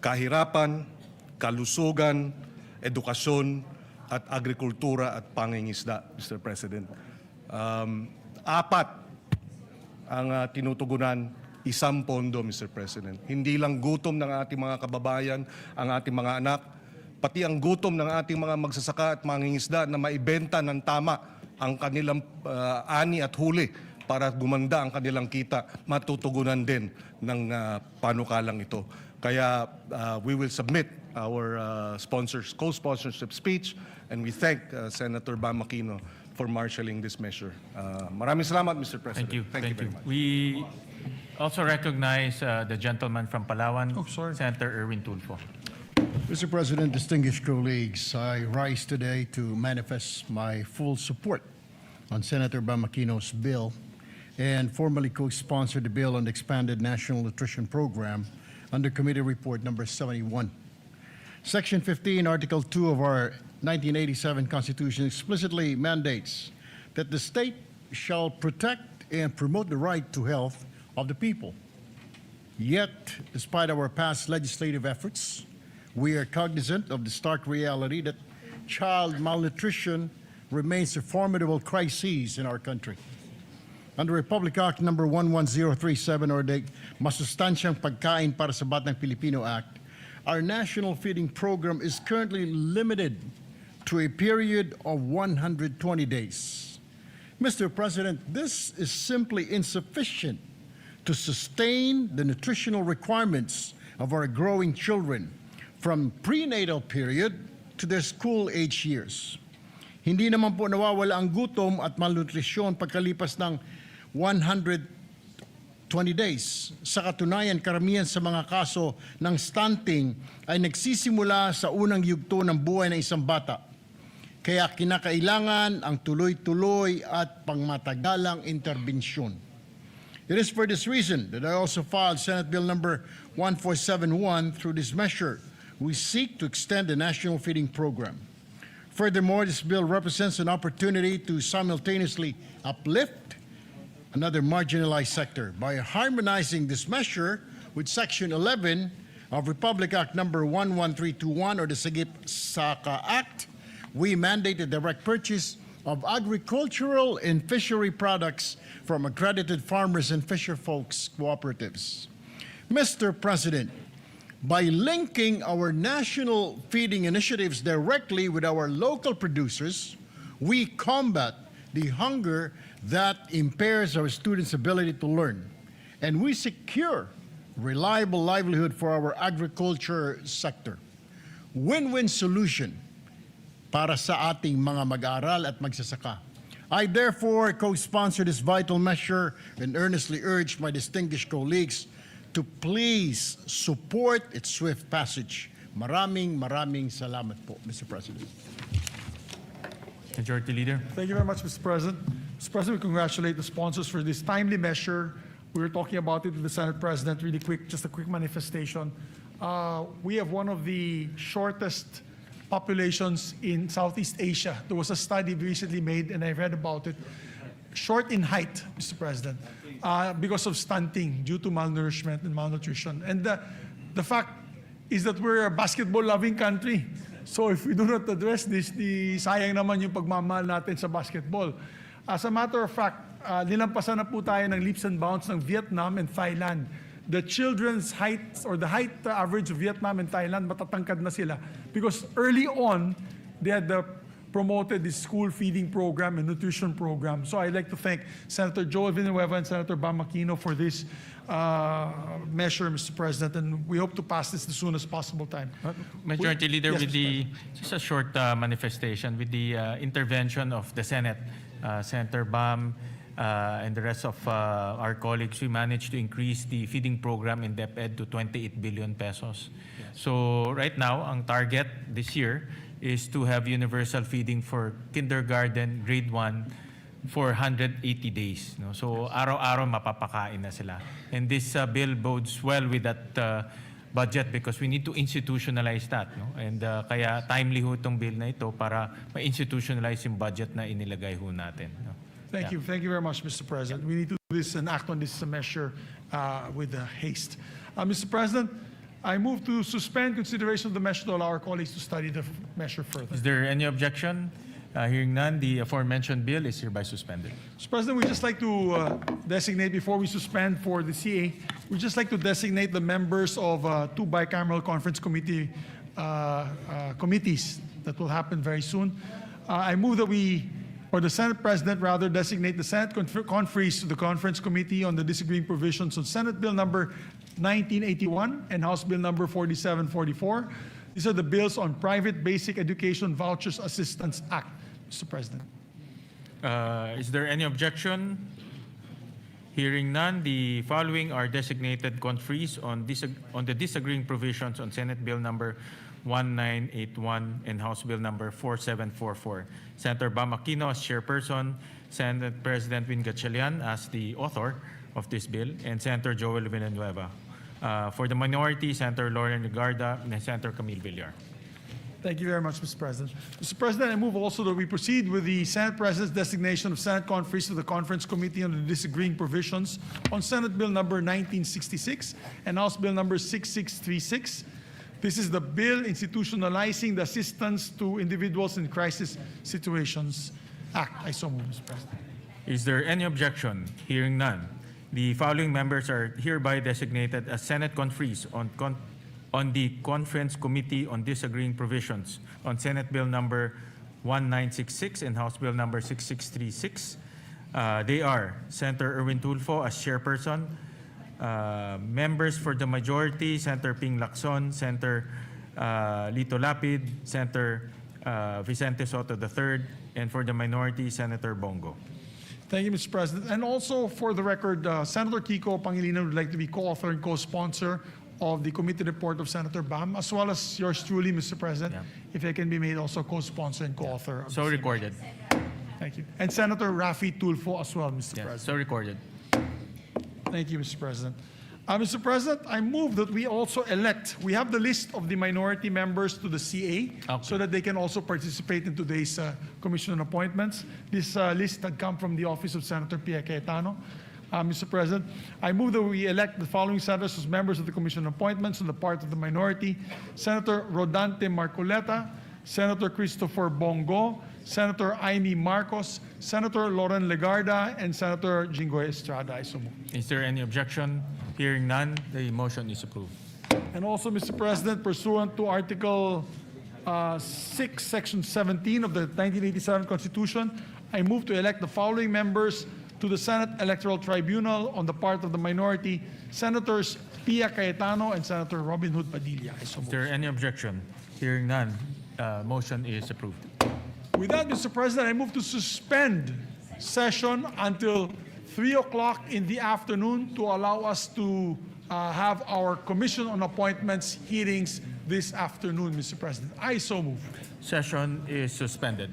Kahirapan, kalusugan, edukasyon, at agrikultura at pangingisda, Mr. President. 4 ang tinutugunan, 1 pondo, Mr. President. Hindi lang gutom ng ating mga kababayan, ang ating mga anak, pati ang gutom ng ating mga magsasaka at mangingisda na maibenta ng tama ang kanilang ani at huli para gumanda ang kanilang kita, matutugunan din ng panukalang ito. Kaya we will submit our co-sponsorship speech, and we thank Senator Bam Aquino for marshalling this measure. Maraming salamat, Mr. President. Thank you. very much. We also recognize the gentleman from Palawan, Senator Erwin Tulfo. Mr. President, distinguished colleagues, I rise today to manifest my full support on Senator Bam Aquino's bill and formally co-sponsor the bill on the expanded National Nutrition Program under Committee Report number 71. Section 15, Article 2 of our 1987 Constitution explicitly mandates that the state shall protect and promote the right to health of the people. Yet, despite our past legislative efforts, we are cognizant of the stark reality that child malnutrition remains a formidable crisis in our country. Under Republic Act number 11037 or the Masustansyang Pagkain para sa Batang Pilipino Act, our national feeding program is currently limited to a period of 120 days. Mr. President, this is simply insufficient to sustain the nutritional requirements of our growing children from prenatal period to their school age years. Hindi naman po nawawala ang gutom at malnutrisyon pagkalipas ng 120 days. Sa katunayan, karamihan sa mga kaso ng stunting ay nagsisimula sa unang yugto ng buhay ng isang bata. Kaya kinakailangan ang tuloy-tuloy at pangmatagalang interbensyon. It is for this reason that I also filed Senate Bill number 1471. Through this measure, we seek to extend the national feeding program. Furthermore, this bill represents an opportunity to simultaneously uplift another marginalized sector by harmonizing this measure with Section 11 of Republic Act number 11321 or the Sagip-Saka Act. We mandate the direct purchase of agricultural and fishery products from accredited farmers and fisher folks cooperatives. Mr. President, by linking our national feeding initiatives directly with our local producers, we combat the hunger that impairs our students' ability to learn, and we secure reliable livelihood for our agriculture sector. Win-win solution para sa ating mga mag-aaral at magsasaka. I therefore co-sponsor this vital measure and earnestly urge my distinguished colleagues to please support its swift passage. Maraming salamat po, Mr. President. Majority Leader. Thank you very much, Mr. President. Mr. President, we congratulate the sponsors for this timely measure. We were talking about it with the Senate President really quick, just a quick manifestation. We have one of the shortest populations in Southeast Asia. There was a study recently made, and I read about it. Short in height, Mr. President, because of stunting due to malnourishment and malnutrition. And the fact is that we're a basketball-loving country. So if we do not address this, sayang naman yung pagmamahal natin sa basketball. As a matter of fact, nilampasan na po tayo ng leaps and bounds ng Vietnam and Thailand. The children's height or the height average of Vietnam and Thailand, matatangkad na sila. Because early on, they had the promoted the school feeding program and nutrition program. So I'd like to thank Senator Joel Villanueva and Senator Bam Aquino for this measure, Mr. President, and we hope to pass this as soon as possible time. Majority Leader, Yes, with Mr. the just a short manifestation with the intervention of the Senate, Senator Bam and the rest of our colleagues, we managed to increase the feeding program in DepEd to 28 billion pesos. So right now, ang target this year is to have universal feeding for kindergarten, grade 1, for 180 days. No? So araw-araw mapapakain na sila. And this bill bodes well with that budget because we need to institutionalize that. No? And kaya timely ho itong bill na ito para ma-institutionalize yung budget na inilagay ho natin. No? Thank you. Thank you very much, Mr. President. We need to do this and act on this measure with haste. Mr. President, I move to suspend consideration of the measure to allow our colleagues to study the measure further. Is there any objection? Hearing none, the aforementioned bill is hereby suspended. Mr. President, we'd just like to designate, before we suspend for the CA, we'd just like to designate the members of two bicameral conference committees that will happen very soon. I move that or the Senate President rather, designate the Senate conferees to the Conference Committee on the Disagreeing Provisions on Senate Bill number 1981 and House Bill number 4744. These are the bills on Private Basic Education Vouchers Assistance Act, Mr. President. Is there any objection? Hearing none, the following are designated conferees on the disagreeing provisions on Senate Bill number 1981 and House Bill number 4744. Senator Bam Aquino as chairperson, Senate President Win Gatchalian as the author of this bill, and Senator Joel Villanueva. For the minority, Senator Lauren Legarda and Senator Camille Villar. Thank you very much, Mr. President. Mr. President, I move also that we proceed with the Senate President's designation of Senate conferees to the Conference Committee on the Disagreeing Provisions on Senate Bill number 1966 and House Bill number 6636. This is the bill institutionalizing the Assistance to Individuals in Crisis Situations Act. I so move, Mr. President. Is there any objection? Hearing none, the following members are hereby designated as Senate conferees on the Conference Committee on Disagreeing Provisions on Senate Bill number 1966 and House Bill number 6636. They are Senator Erwin Tulfo as chairperson, members for the majority, Senator Ping Lacson, Senator Lito Lapid, Senator Vicente Soto III, and for the minority, Senator Bongo. Thank you, Mr. President. And also, for the record, Senator Kiko Pangilinan would like to be co-author and co-sponsor of the committee report of Senator Bam, as well as yours truly, Mr. President, if I can be made also co-sponsor and co-author. So recorded. Thank you. And Senator Rafi Tulfo as well, Mr. President. So recorded. Thank you, Mr. President. Mr. President, I move that we also elect, we have the list of the minority members to the CA so that they can also participate in today's commission on appointments. This list had come from the office of Senator Pia Cayetano. Mr. President, I move that we elect the following senators as members of the commission on appointments on the part of the minority: Senator Rodante Marcoleta, Senator Christopher Bongo, Senator Amy Marcos, Senator Lauren Legarda, and Senator Jinggoy Estrada. I so move. Is there any objection? Hearing none, the motion is approved. And also, Mr. President, pursuant to Article 6, Section 17 of the 1987 Constitution, I move to elect the following members to the Senate Electoral Tribunal on the part of the minority: Senators Pia Cayetano and Senator Robin Hood Padilla. I so move. Is there any objection? Hearing none, motion is approved. With that, Mr. President, I move to suspend session until 3 o'clock in the afternoon to allow us to have our Commission on Appointments hearings this afternoon, Mr. President. I so move. Session is suspended.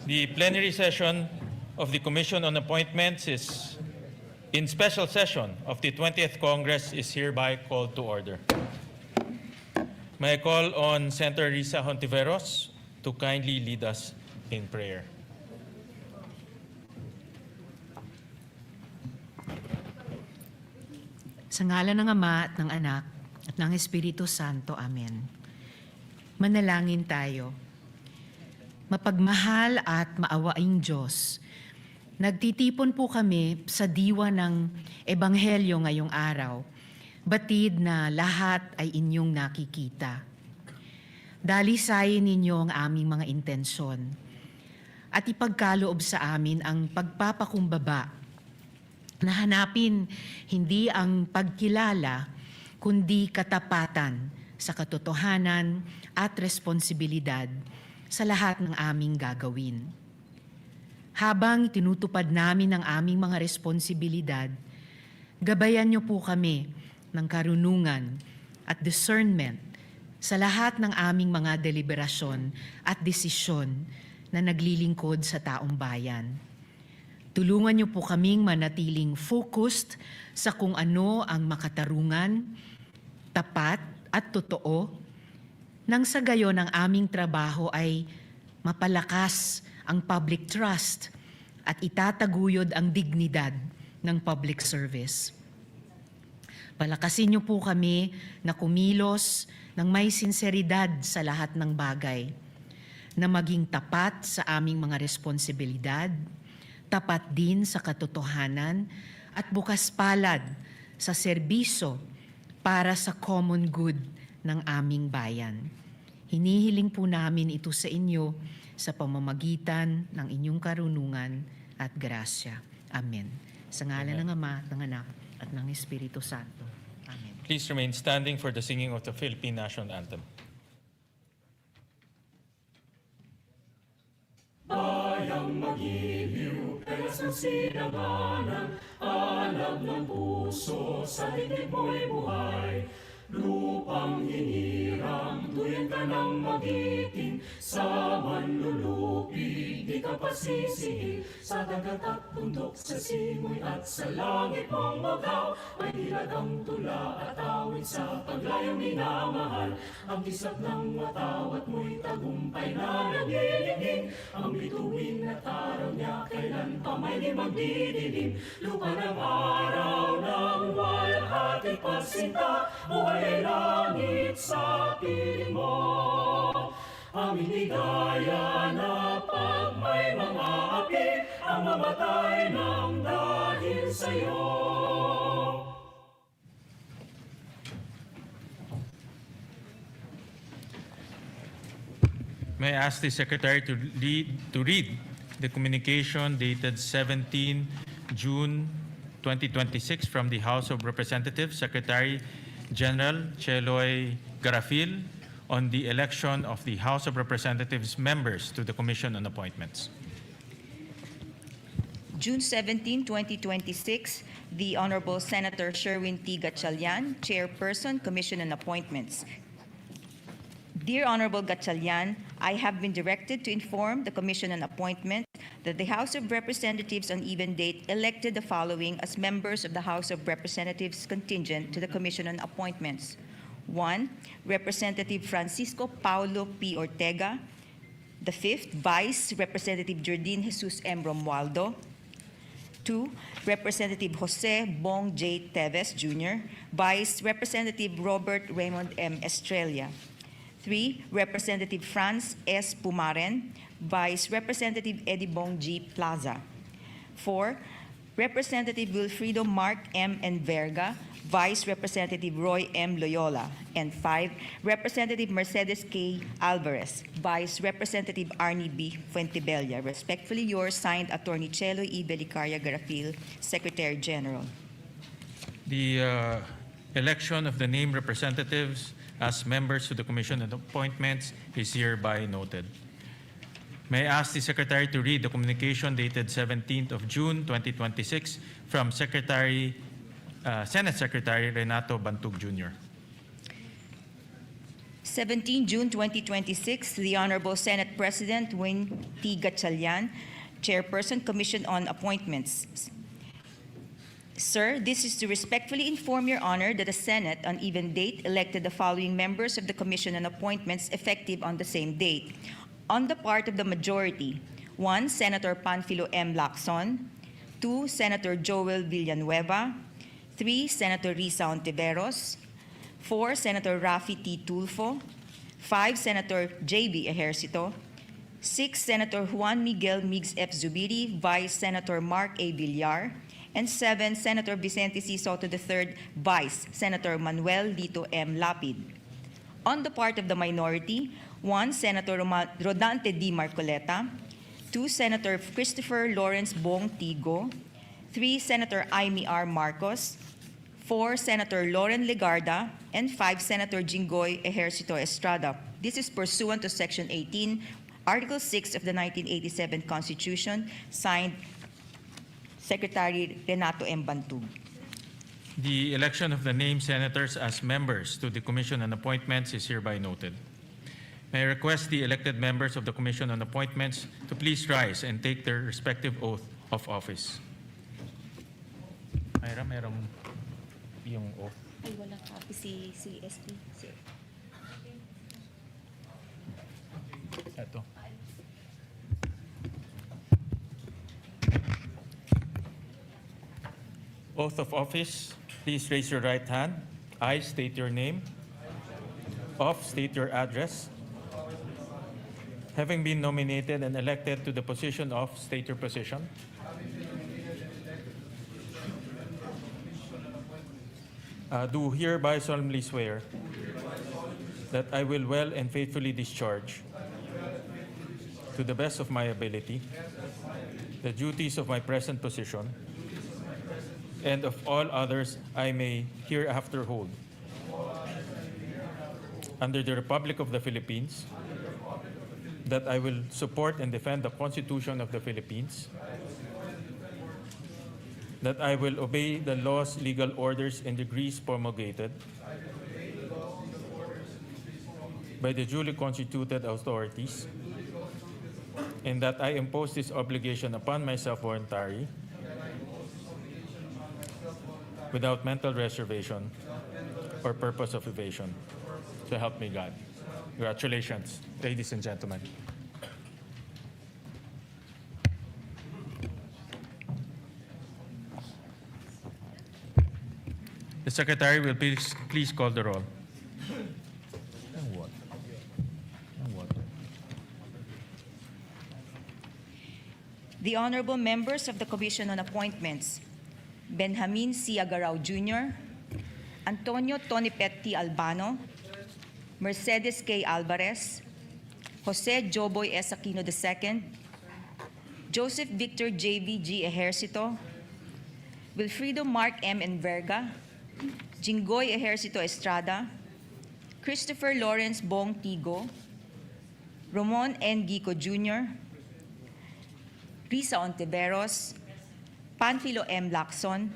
The plenary session of the Commission on Appointments is in special session of the 20th Congress is hereby called to order. May I call on Senator Risa Hontiveros to kindly lead us in prayer. Sa ngalan ng Ama at ng Anak at ng Espiritu Santo. Amen. Manalangin tayo. Mapagmahal at maawaing Diyos, nagtitipon po kami sa diwa ng Ebanghelyo ngayong araw, batid na lahat ay inyong nakikita. Dalisayin ninyo ang aming mga intensyon at ipagkaloob sa amin ang pagpapakumbaba na hanapin hindi ang pagkilala, kundi katapatan sa katotohanan at responsibilidad sa lahat ng aming gagawin. Habang tinutupad namin ang aming mga responsibilidad, gabayan niyo po kami ng karunungan at discernment sa lahat ng aming mga deliberasyon at desisyon na naglilingkod sa taong bayan. Tulungan niyo po kaming manatiling focused sa kung ano ang makatarungan, tapat at totoo, nang sa gayon ang aming trabaho ay mapalakas ang public trust at itataguyod ang dignidad ng public service. Palakasin niyo po kami na kumilos ng may sinseridad sa lahat ng bagay, na maging tapat sa aming mga responsibilidad, tapat din sa katotohanan at bukas palad sa serbisyo para sa common good ng aming bayan. Hinihiling po namin ito sa inyo sa pamamagitan ng inyong karunungan at grasya. Amen. Sa ngalan ng Ama, ng Anak, at ng Espiritu Santo. Amen. Please remain standing for the singing of the Philippine National Anthem. Bayang magiliw, pelas ng sinaganan, alab ng puso, sa dibdib mo'y buhay. Lupang hinirang, tuyan ka ng magiting, sa manlulupi, di ka pasisingil. Sa dagat at bundok, sa simoy at sa langit mong magaw, ay nilagang tula at awit sa paglayang minamahal. Ang kisap ng matawat mo'y tagumpay na nagilingin, ang bituin at araw niya kailan pa may di magdidilim. Lupa ng araw ng walhati pagsinta, buhay ay langit sa piling mo. Aming ligaya na pag may mga api, ang mamatay ng dahil sa'yo. May I ask the Secretary to read the communication dated 17 June 2026 from the House of Representatives, Secretary General Cheloy Garafil, on the election of the House of Representatives members to the Commission on Appointments. June 17, 2026, the Honorable Senator Sherwin T. Gatchalian, Chairperson, Commission on Appointments. Dear Honorable Gatchalian, I have been directed to inform the Commission on Appointment that the House of Representatives on even date elected the following as members of the House of Representatives contingent to the Commission on Appointments. 1. Representative Francisco Paulo P. Ortega. The 5th, Vice Representative Jordin Jesus M. Romualdo. 2. Representative Jose Bong J. Teves Jr. Vice Representative Robert Raymond M. Estrella. 3. Representative Franz S. Pumaren. Vice Representative Eddie Bong G. Plaza. 4. Representative Wilfrido Mark M. Enverga. Vice Representative Roy M. Loyola. And 5. Representative Mercedes K. Alvarez. Vice Representative Arnie B. Fuentebella. Respectfully yours, signed Attorney Chelo E. Belicaria Garafil, Secretary General. The election of the named representatives as members to the Commission on Appointments is hereby noted. May I ask the Secretary to read the communication dated 17th of June 2026 from Senate Secretary Renato Bantug Jr. 17 June 2026, the Honorable Senate President Win T. Gatchalian, Chairperson, Commission on Appointments. Sir, this is to respectfully inform Your Honor that the Senate, on even date, elected the following members of the Commission on Appointments effective on the same date. On the part of the majority, 1. Senator Panfilo M. Lacson, 2. Senator Joel Villanueva, 3. Senator Risa Ontiveros, 4. Senator Raffy T. Tulfo, 5. Senator J.B. Ejercito, 6. Senator Juan Miguel Migs F. Zubiri, Vice Senator Mark A. Villar, and 7. Senator Vicente C. Soto III, Vice Senator Manuel Lito M. Lapid. On the part of the minority, 1. Senator Rodante D. Marcoleta, 2. Senator Christopher Lawrence Bong Tigo, 3. Senator Amy R. Marcos, 4. Senator Loren Legarda, and 5. Senator Jinggoy Ejercito Estrada. This is pursuant to Section 18, Article 6 of the 1987 Constitution, signed Secretary Renato M. Bantug. The election of the named senators as members to the Commission on Appointments is hereby noted. May I request the elected members of the Commission on Appointments to please rise and take their respective oath of office. Mayra, merong yung oath. Ay, wala copy si SP. Ito. Oath of office. Please raise your right hand. I state your name. Off, state your address. Having been nominated and elected to the position of, state your position. Do hereby solemnly swear that I will well and faithfully discharge, to the best of my ability, the duties of my present position and of all others I may hereafter hold under the Republic of the Philippines, that I will support and defend the Constitution of the Philippines, that I will obey the laws, legal orders, and decrees promulgated by the duly constituted authorities, and that I impose this obligation upon myself voluntarily, without mental reservation or purpose of evasion. So help me God. Congratulations, ladies and gentlemen. The Secretary will please call the roll. The honorable members of the Commission on Appointments, Benjamin C. Agarao Jr., Antonio Tonipet T. Albano, Mercedes K. Alvarez, Jose Joboy S. Aquino II, Joseph Victor J.V. G. Ejercito, Wilfrido Mark M. Enverga, Jinggoy Ejercito Estrada, Christopher Lawrence Bong Tigo, Ramon N. Gico Jr., Risa Ontiveros, Panfilo M. Lacson,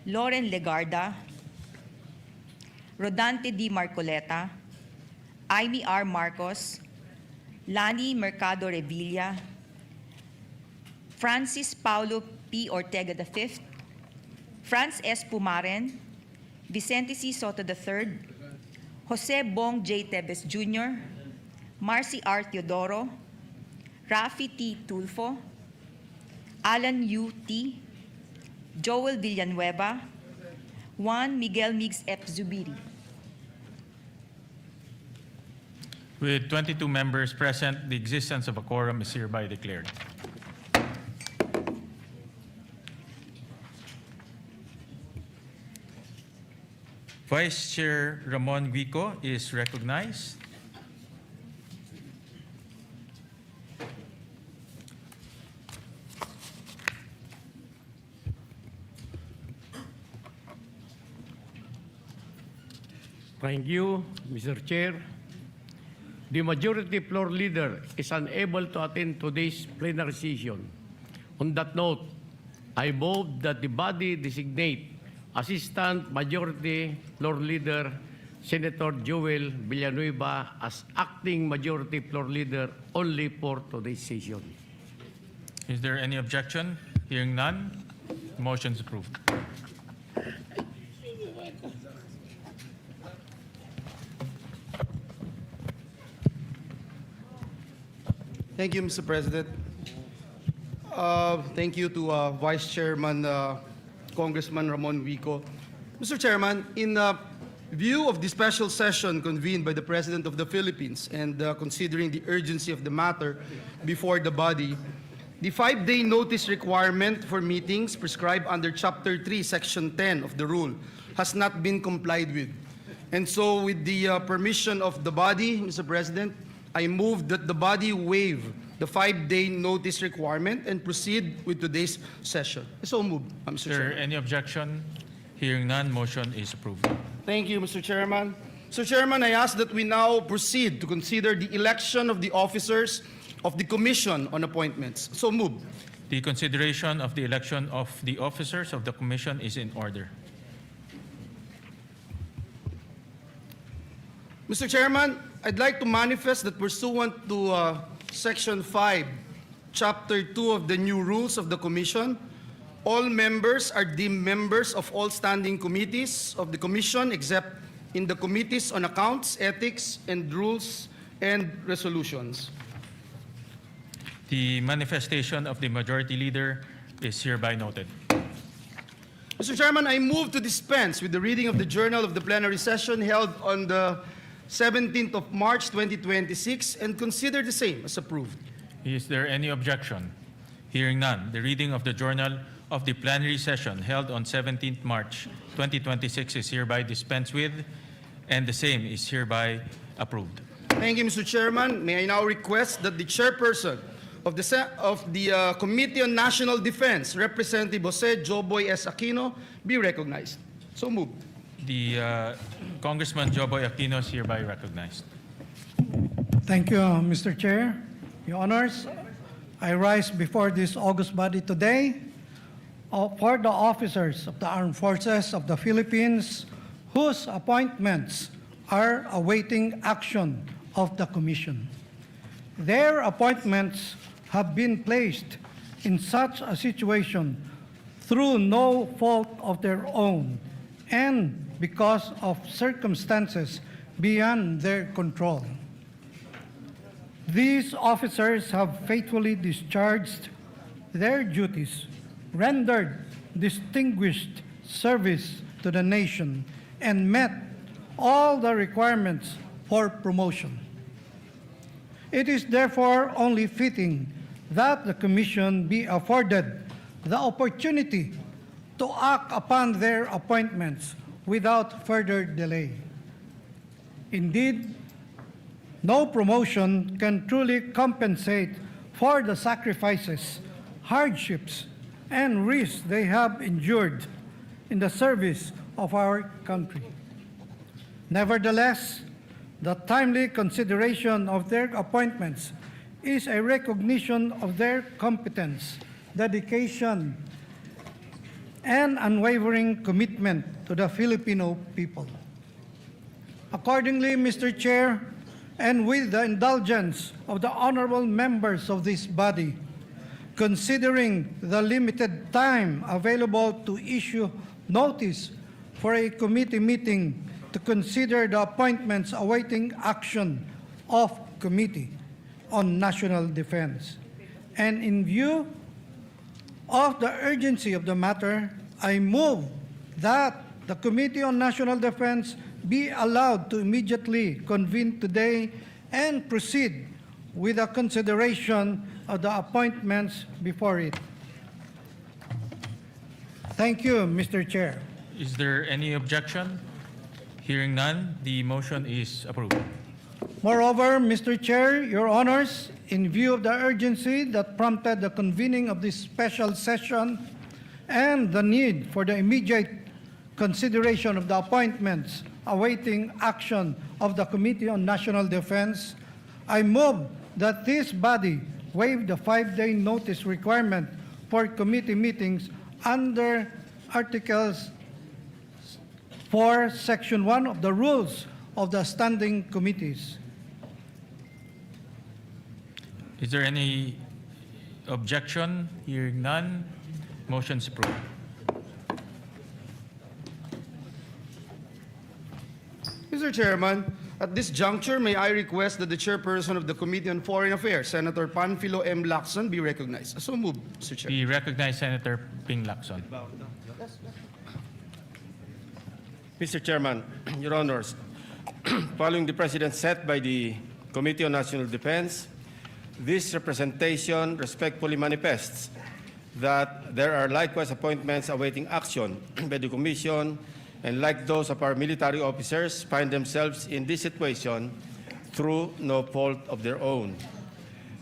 Loren Legarda, Rodante D. Marcoleta, Amy R. Marcos, Lani Mercado Revilla, Francis Paulo P. Ortega V, Franz S. Pumaren, Vicente C. Soto III, Jose Bong J. Tevez Jr., Marcy R. Teodoro, Raffy T. Tulfo, Alan U. T., Joel Villanueva, Juan Miguel Migs F. Zubiri. With 22 members present, the existence of a quorum is hereby declared. Vice Chair Ramon Guico is recognized. Thank you, Mr. Chair. The majority floor leader is unable to attend today's plenary session. On that note, I move that the body designate Assistant Majority Floor Leader Senator Joel Villanueva as acting majority floor leader only for today's session. Is there any objection? Hearing none, motion is approved. Thank you, Mr. President. Thank you to Vice Chairman Congressman Ramon Vico. Mr. Chairman, in view of the special session convened by the President of the Philippines and considering the urgency of the matter before the body, the 5-day notice requirement for meetings prescribed under Chapter 3, Section 10 of the rule has not been complied with. And so with the permission of the body, Mr. President, I move that the body waive the 5-day notice requirement and proceed with today's session. So moved, Mr. Is there Chairman. any objection? Hearing none, motion is approved. Thank you, Mr. Chairman. Mr. Chairman, I ask that we now proceed to consider the election of the officers of the Commission on Appointments. So moved. The consideration of the election of the officers of the Commission is in order. Mr. Chairman, I'd like to manifest that pursuant to Section 5, Chapter 2 of the new rules of the Commission, all members are deemed members of all standing committees of the Commission except in the Committees on Accounts, Ethics, and Rules and Resolutions. The manifestation of the Majority Leader is hereby noted. Mr. Chairman, I move to dispense with the reading of the journal of the plenary session held on the 17th of March 2026 and consider the same as approved. Is there any objection? Hearing none, the reading of the journal of the plenary session held on 17th March 2026 is hereby dispensed with, and the same is hereby approved. Thank you, Mr. Chairman. May I now request that the chairperson of the Committee on National Defense, Representative Jose Joboy S. Aquino, be recognized. So moved. The Congressman Joboy Aquino is hereby recognized. Thank you, Mr. Chair. Your Honors, I rise before this august body today for the officers of the Armed Forces of the Philippines whose appointments are awaiting action of the Commission. Their appointments have been placed in such a situation through no fault of their own and because of circumstances beyond their control. These officers have faithfully discharged their duties, rendered distinguished service to the nation, and met all the requirements for promotion. It is therefore only fitting that the Commission be afforded the opportunity to act upon their appointments without further delay. Indeed, no promotion can truly compensate for the sacrifices, hardships, and risks they have endured in the service of our country. Nevertheless, the timely consideration of their appointments is a recognition of their competence, dedication, and unwavering commitment to the Filipino people. Accordingly, Mr. Chair, and with the indulgence of the honorable members of this body, considering the limited time available to issue notice for a committee meeting to consider the appointments awaiting action of Committee on National Defense, and in view of the urgency of the matter, I move that the Committee on National Defense be allowed to immediately convene today and proceed with a consideration of the appointments before it. Thank you, Mr. Chair. Is there any objection? Hearing none, the motion is approved. Moreover, Mr. Chair, Your Honors, in view of the urgency that prompted the convening of this special session and the need for the immediate consideration of the appointments awaiting action of the Committee on National Defense, I move that this body waive the 5-day notice requirement for committee meetings under Articles 4, Section 1 of the Rules of the standing committees. Is there any objection? Hearing none, motion's approved. Mr. Chairman, at this juncture, may I request that the chairperson of the Committee on Foreign Affairs, Senator Panfilo M. Lacson, be recognized. So moved, Mr. Chair. We recognize Senator Ping Lacson. Mr. Chairman, Your Honors, following the precedent set by the Committee on National Defense, this representation respectfully manifests that there are likewise appointments awaiting action by the Commission, and like those of our military officers, find themselves in this situation through no fault of their own.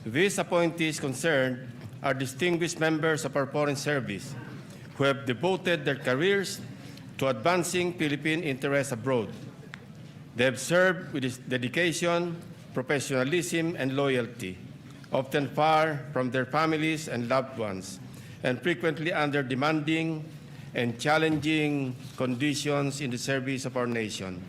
These appointees concerned are distinguished members of our Foreign Service who have devoted their careers to advancing Philippine interests abroad. They have served with dedication, professionalism, and loyalty, often far from their families and loved ones, and frequently under demanding and challenging conditions in the service of our nation.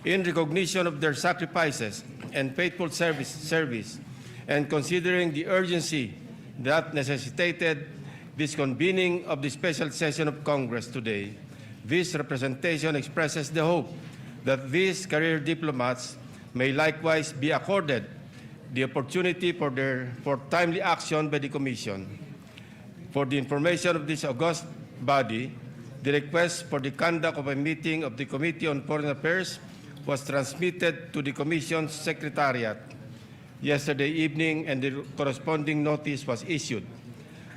In recognition of their sacrifices and faithful service, and considering the urgency that necessitated this convening of the special session of Congress today, this representation expresses the hope that these career diplomats may likewise be accorded the opportunity for timely action by the Commission. For the information of this august body, the request for the conduct of a meeting of the Committee on Foreign Affairs was transmitted to the Commission's Secretariat yesterday evening, and the corresponding notice was issued.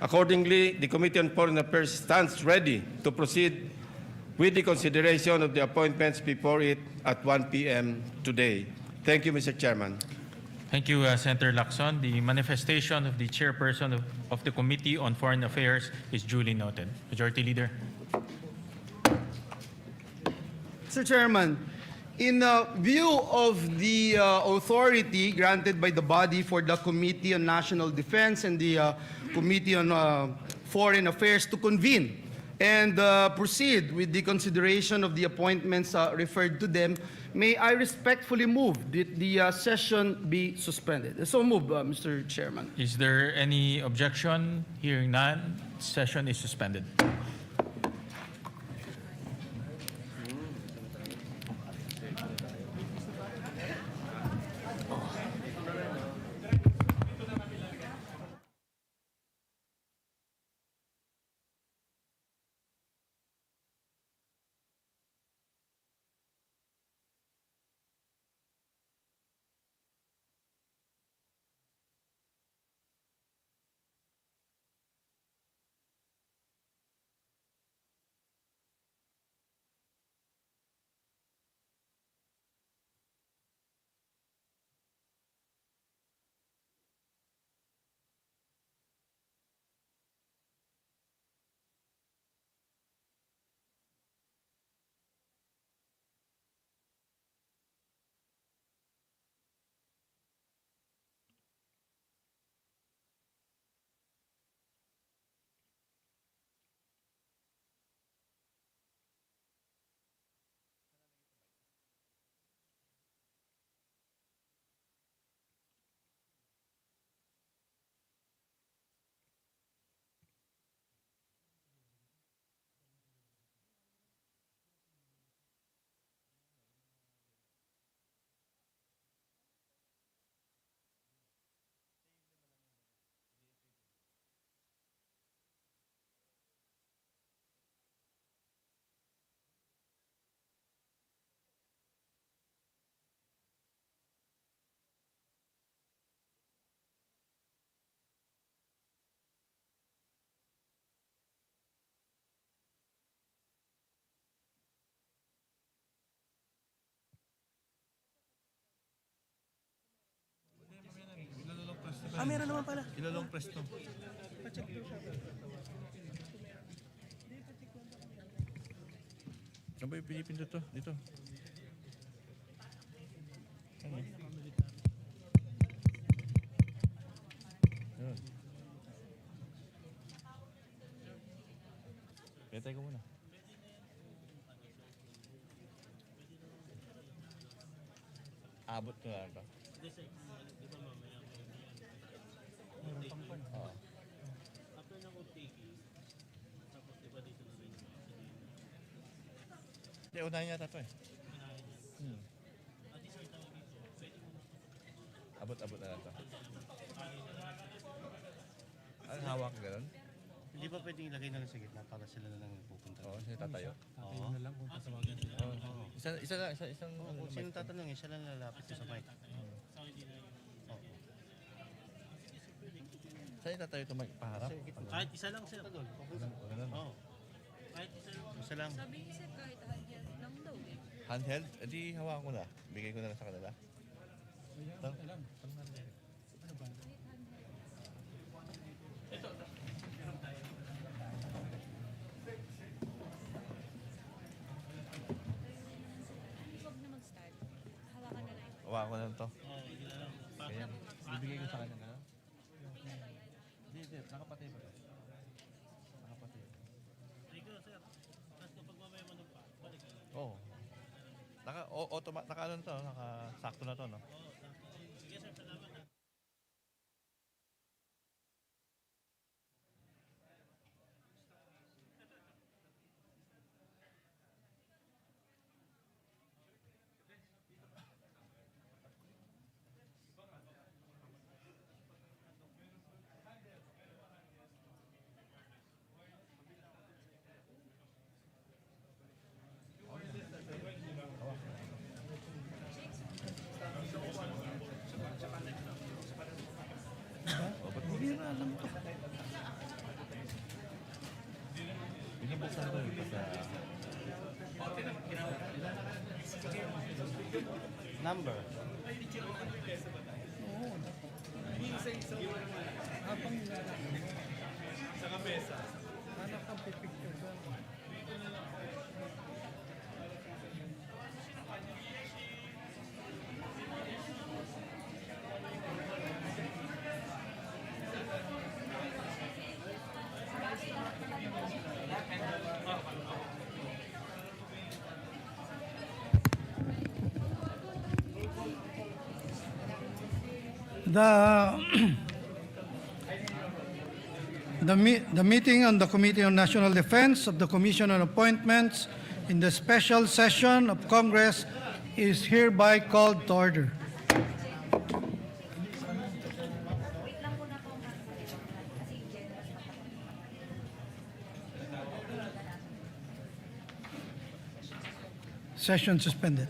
Accordingly, the Committee on Foreign Affairs stands ready to proceed with the consideration of the appointments before it at 1 p.m. today. Thank you, Mr. Chairman. Thank you, Senator Lacson. The manifestation of the chairperson of the Committee on Foreign Affairs is duly noted. Majority Leader. Mr. Chairman, in view of the authority granted by the body for the Committee on National Defense and the Committee on Foreign Affairs to convene and proceed with the consideration of the appointments referred to them, may I respectfully move that the session be suspended. So move, Mr. Chairman. Is there any objection? Hearing none, session is suspended. Meron naman pala. Ilalong presto. Ano ba yung pinipindot to? Dito. Ayun. Betay ko muna. Abot ko lang to. Oo. Hindi, unahin yata to eh. Abot-abot na lang to. Ang hawak gano'n? Hindi ba pwedeng ilagay na lang sa gitna para sila na lang pupunta? Oo, sino tatayo? Tatayo na lang kung tatawagan sila. Isang Kung sino tatanungin, siya lang lalapit sa mic. Saan itatayo ito paharap? Kahit isa lang, sir. Oo. Kahit isa lang. Isa lang. Sabi niya sir, kahit handheld lang daw eh. Handheld? Edi hawakan ko na. Bigay ko na lang sa kanila. Huwag na mag-start. Hawakan na lang. Hawakan ko na lang to. Kaya, bibigay ko sa kanila. Hindi, nakapatay ba? Nakapatay. Oo. Naka ano to, naka-sakto na to, no? Number. The meeting on the Committee on National Defense of the Commission on Appointments in the special session of Congress is hereby called to order. Session suspended.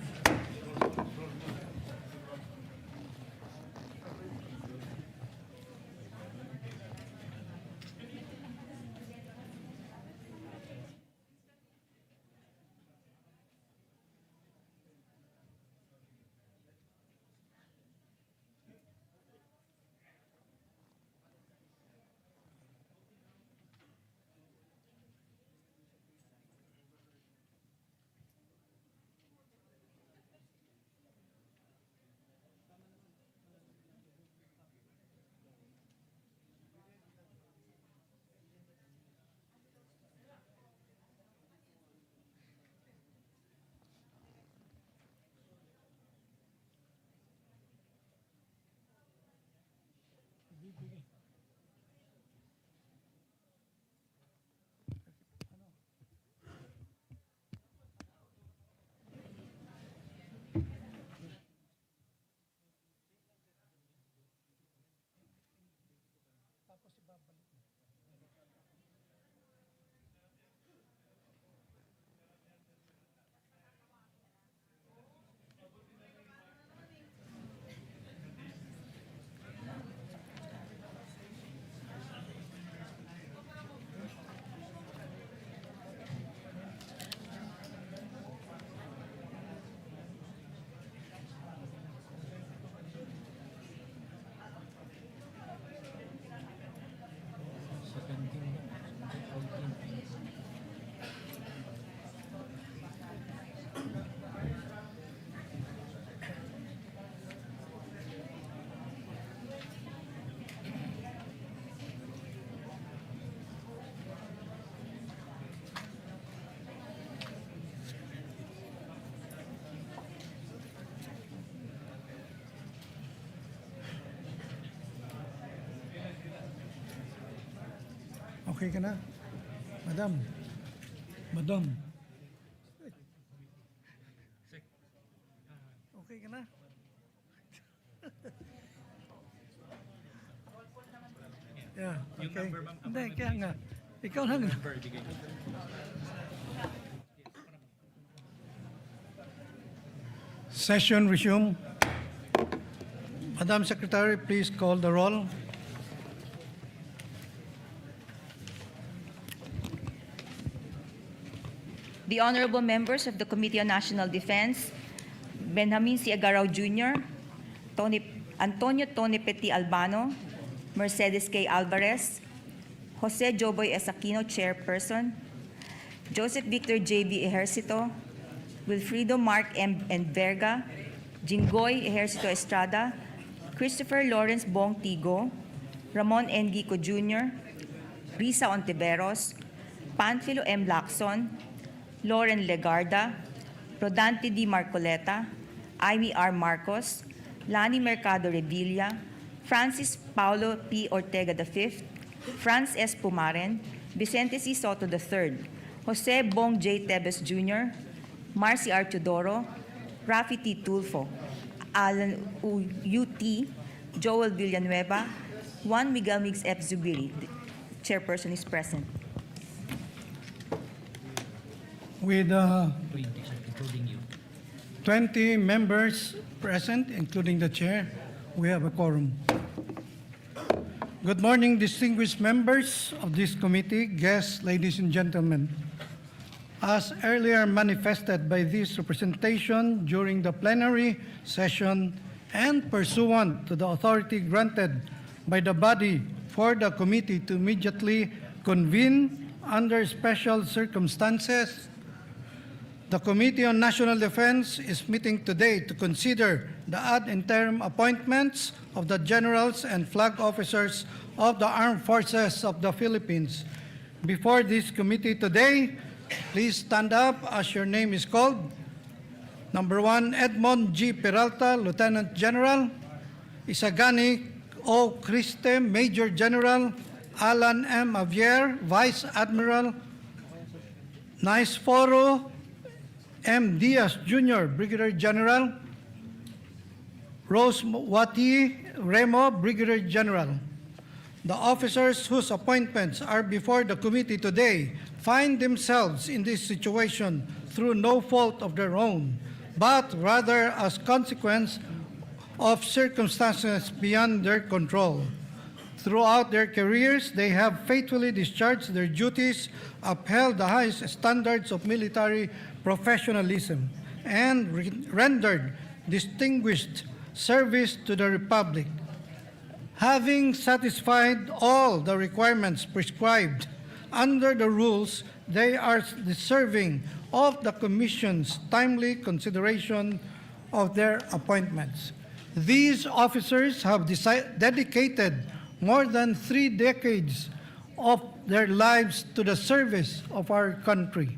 Okay ka na? Madam. Madam. Okay ka na? Yeah, okay. Hindi, kaya nga. Ikaw lang. Session resume. Madam Secretary, please call the roll. The honorable members of the Committee on National Defense, Benjamin C. Agaraw Jr., Antonio Tony Petit Albano, Mercedes K. Alvarez, Jose Joboy S. Aquino, Chairperson, Joseph Victor J.B. Ejercito, Wilfrido Mark M. Verga, Jinggoy Ejercito Estrada, Christopher Lawrence Bong Tigo, Ramon N. Gico Jr., Risa Ontiveros, Panfilo M. Lacson, Lauren Legarda, Rodante D. Marcoleta, Amy R. Marcos, Lani Mercado Revilla, Francis Paulo P. Ortega V, Franz S. Pumaren, Vicente C. Soto III, Jose Bong J. Tebes Jr., Marcy R. Teodoro, Rafi T. Tulfo, Alan U.T., Joel Villanueva, Juan Miguel Mix F. Zubiri. The chairperson is present. With 20 members present, including the chair, we have a quorum. Good morning, distinguished members of this committee, guests, ladies and gentlemen. As earlier manifested by this representation during the plenary session and pursuant to the authority granted by the body for the committee to immediately convene under special circumstances, the Committee on National Defense is meeting today to consider the ad interim appointments of the generals and flag officers of the Armed Forces of the Philippines. Before this committee today, please stand up as your name is called. Number 1, Edmond G. Peralta, Lieutenant General. Isagani O. Criste, Major General. Alan M. Avier, Vice Admiral. Naisforo M. Diaz Jr., Brigadier General. Rose Wati Remo, Brigadier General. The officers whose appointments are before the committee today find themselves in this situation through no fault of their own, but rather as consequence of circumstances beyond their control. Throughout their careers, they have faithfully discharged their duties, upheld the highest standards of military professionalism, and rendered distinguished service to the Republic. Having satisfied all the requirements prescribed under the rules, they are deserving of the Commission's timely consideration of their appointments. These officers have dedicated more than 3 decades of their lives to the service of our country,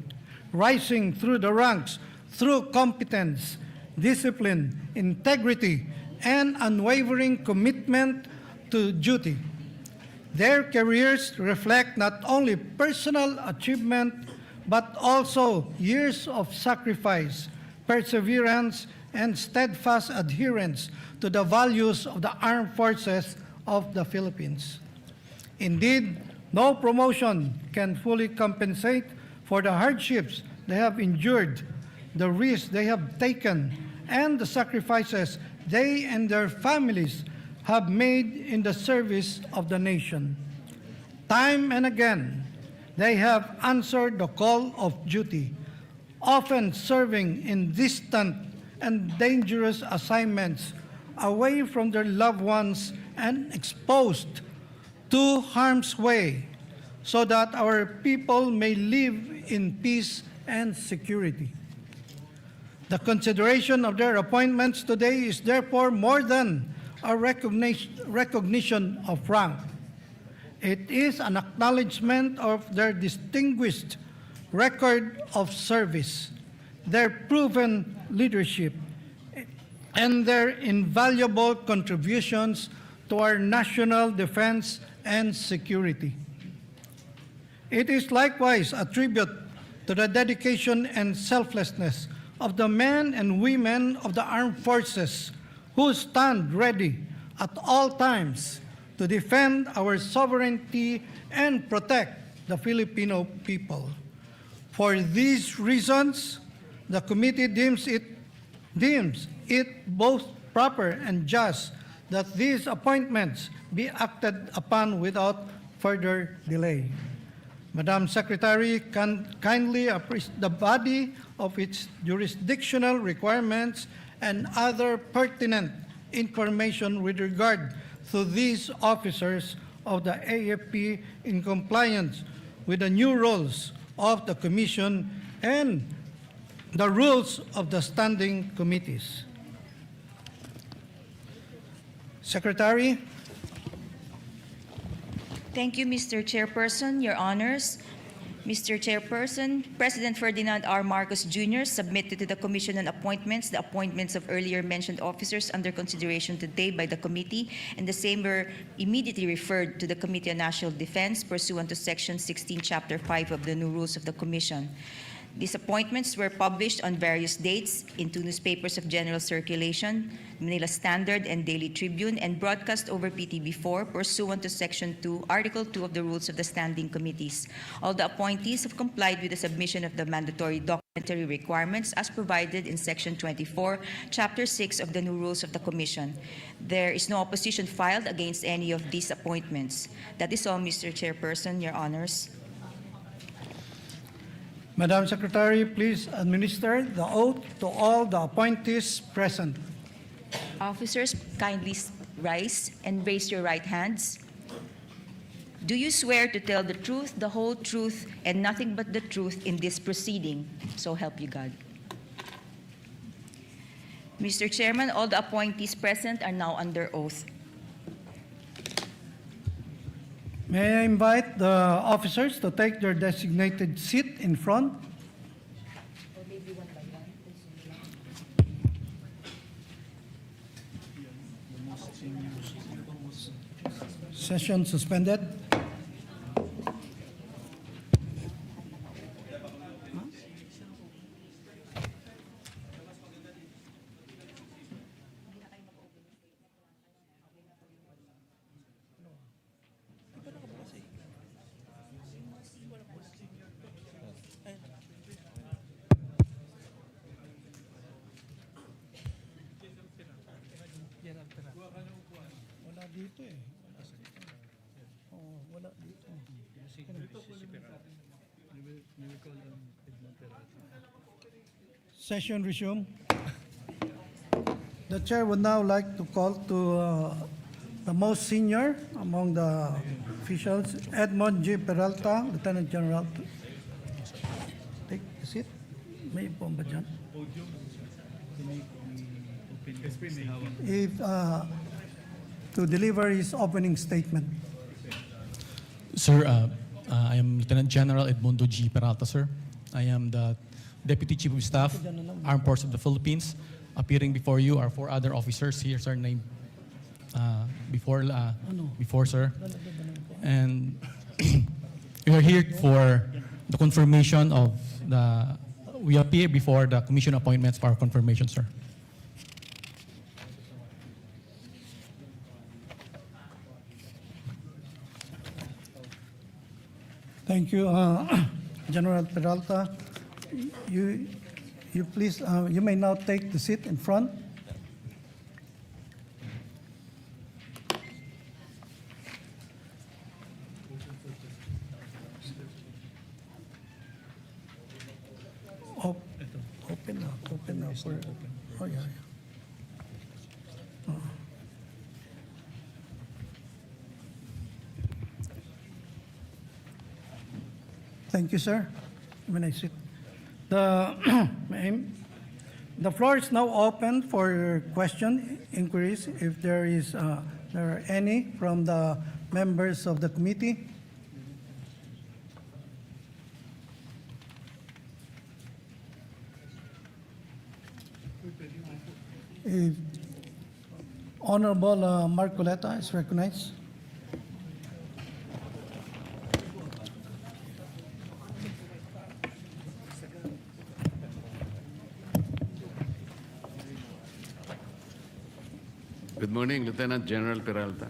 rising through the ranks through competence, discipline, integrity, and unwavering commitment to duty. Their careers reflect not only personal achievement, but also years of sacrifice, perseverance, and steadfast adherence to the values of the Armed Forces of the Philippines. Indeed, no promotion can fully compensate for the hardships they have endured, the risks they have taken, and the sacrifices they and their families have made in the service of the nation. Time and again, they have answered the call of duty, often serving in distant and dangerous assignments away from their loved ones and exposed to harm's way, so that our people may live in peace and security. The consideration of their appointments today is therefore more than a recognition of rank. It is an acknowledgement of their distinguished record of service, their proven leadership, and their invaluable contributions to our national defense and security. It is likewise a tribute to the dedication and selflessness of the men and women of the armed forces who stand ready at all times to defend our sovereignty and protect the Filipino people. For these reasons, the committee deems it both proper and just that these appointments be acted upon without further delay. Madam Secretary, kindly appraise the body of its jurisdictional requirements and other pertinent information with regard to these officers of the AFP in compliance with the new rules of the Commission and the rules of the standing committees. Secretary. Thank you, Mr. Chairperson, Your Honors. Mr. Chairperson, President Ferdinand R. Marcos Jr. submitted to the Commission on Appointments the appointments of earlier mentioned officers under consideration today by the committee, and the same were immediately referred to the Committee on National Defense pursuant to Section 16, Chapter 5 of the new rules of the Commission. These appointments were published on various dates in 2 newspapers of general circulation, Manila Standard and Daily Tribune, and broadcast over PTV4 pursuant to Section 2, Article 2 of the Rules of the Standing Committees. All the appointees have complied with the submission of the mandatory documentary requirements as provided in Section 24, Chapter 6 of the new Rules of the Commission. There is no opposition filed against any of these appointments. That is all, Mr. Chairperson, Your Honors. Madam Secretary, please administer the oath to all the appointees present. Officers, kindly rise and raise your right hands. Do you swear to tell the truth, the whole truth, and nothing but the truth in this proceeding? So help you God. Mr. Chairman, all the appointees present are now under oath. May I invite the officers to take their designated seat in front? Session suspended. Wala dito eh. Oo, wala dito. Session resume. The chair would now like to call to the most senior among the officials, Edmond G. Peralta, Lieutenant General. Take the seat. May ipon ba dyan? If, to deliver his opening statement. Sir, I am Lieutenant General Edmundo G. Peralta, sir. I am the Deputy Chief of Staff, Armed Forces of the Philippines. Appearing before you are 4 other officers. Here's our name before, sir. And we are here for the confirmation of we appear before the Commission appointments for our confirmation, sir. Thank you, General Peralta. You please, you may now take the seat in front. Open now for, oh yeah. Oh. Thank you, sir. When I sit. The floor is now open for question, inquiries, if there are any from the members of the committee. If Honorable Marcoleta is recognized. Good morning, Lieutenant General Peralta.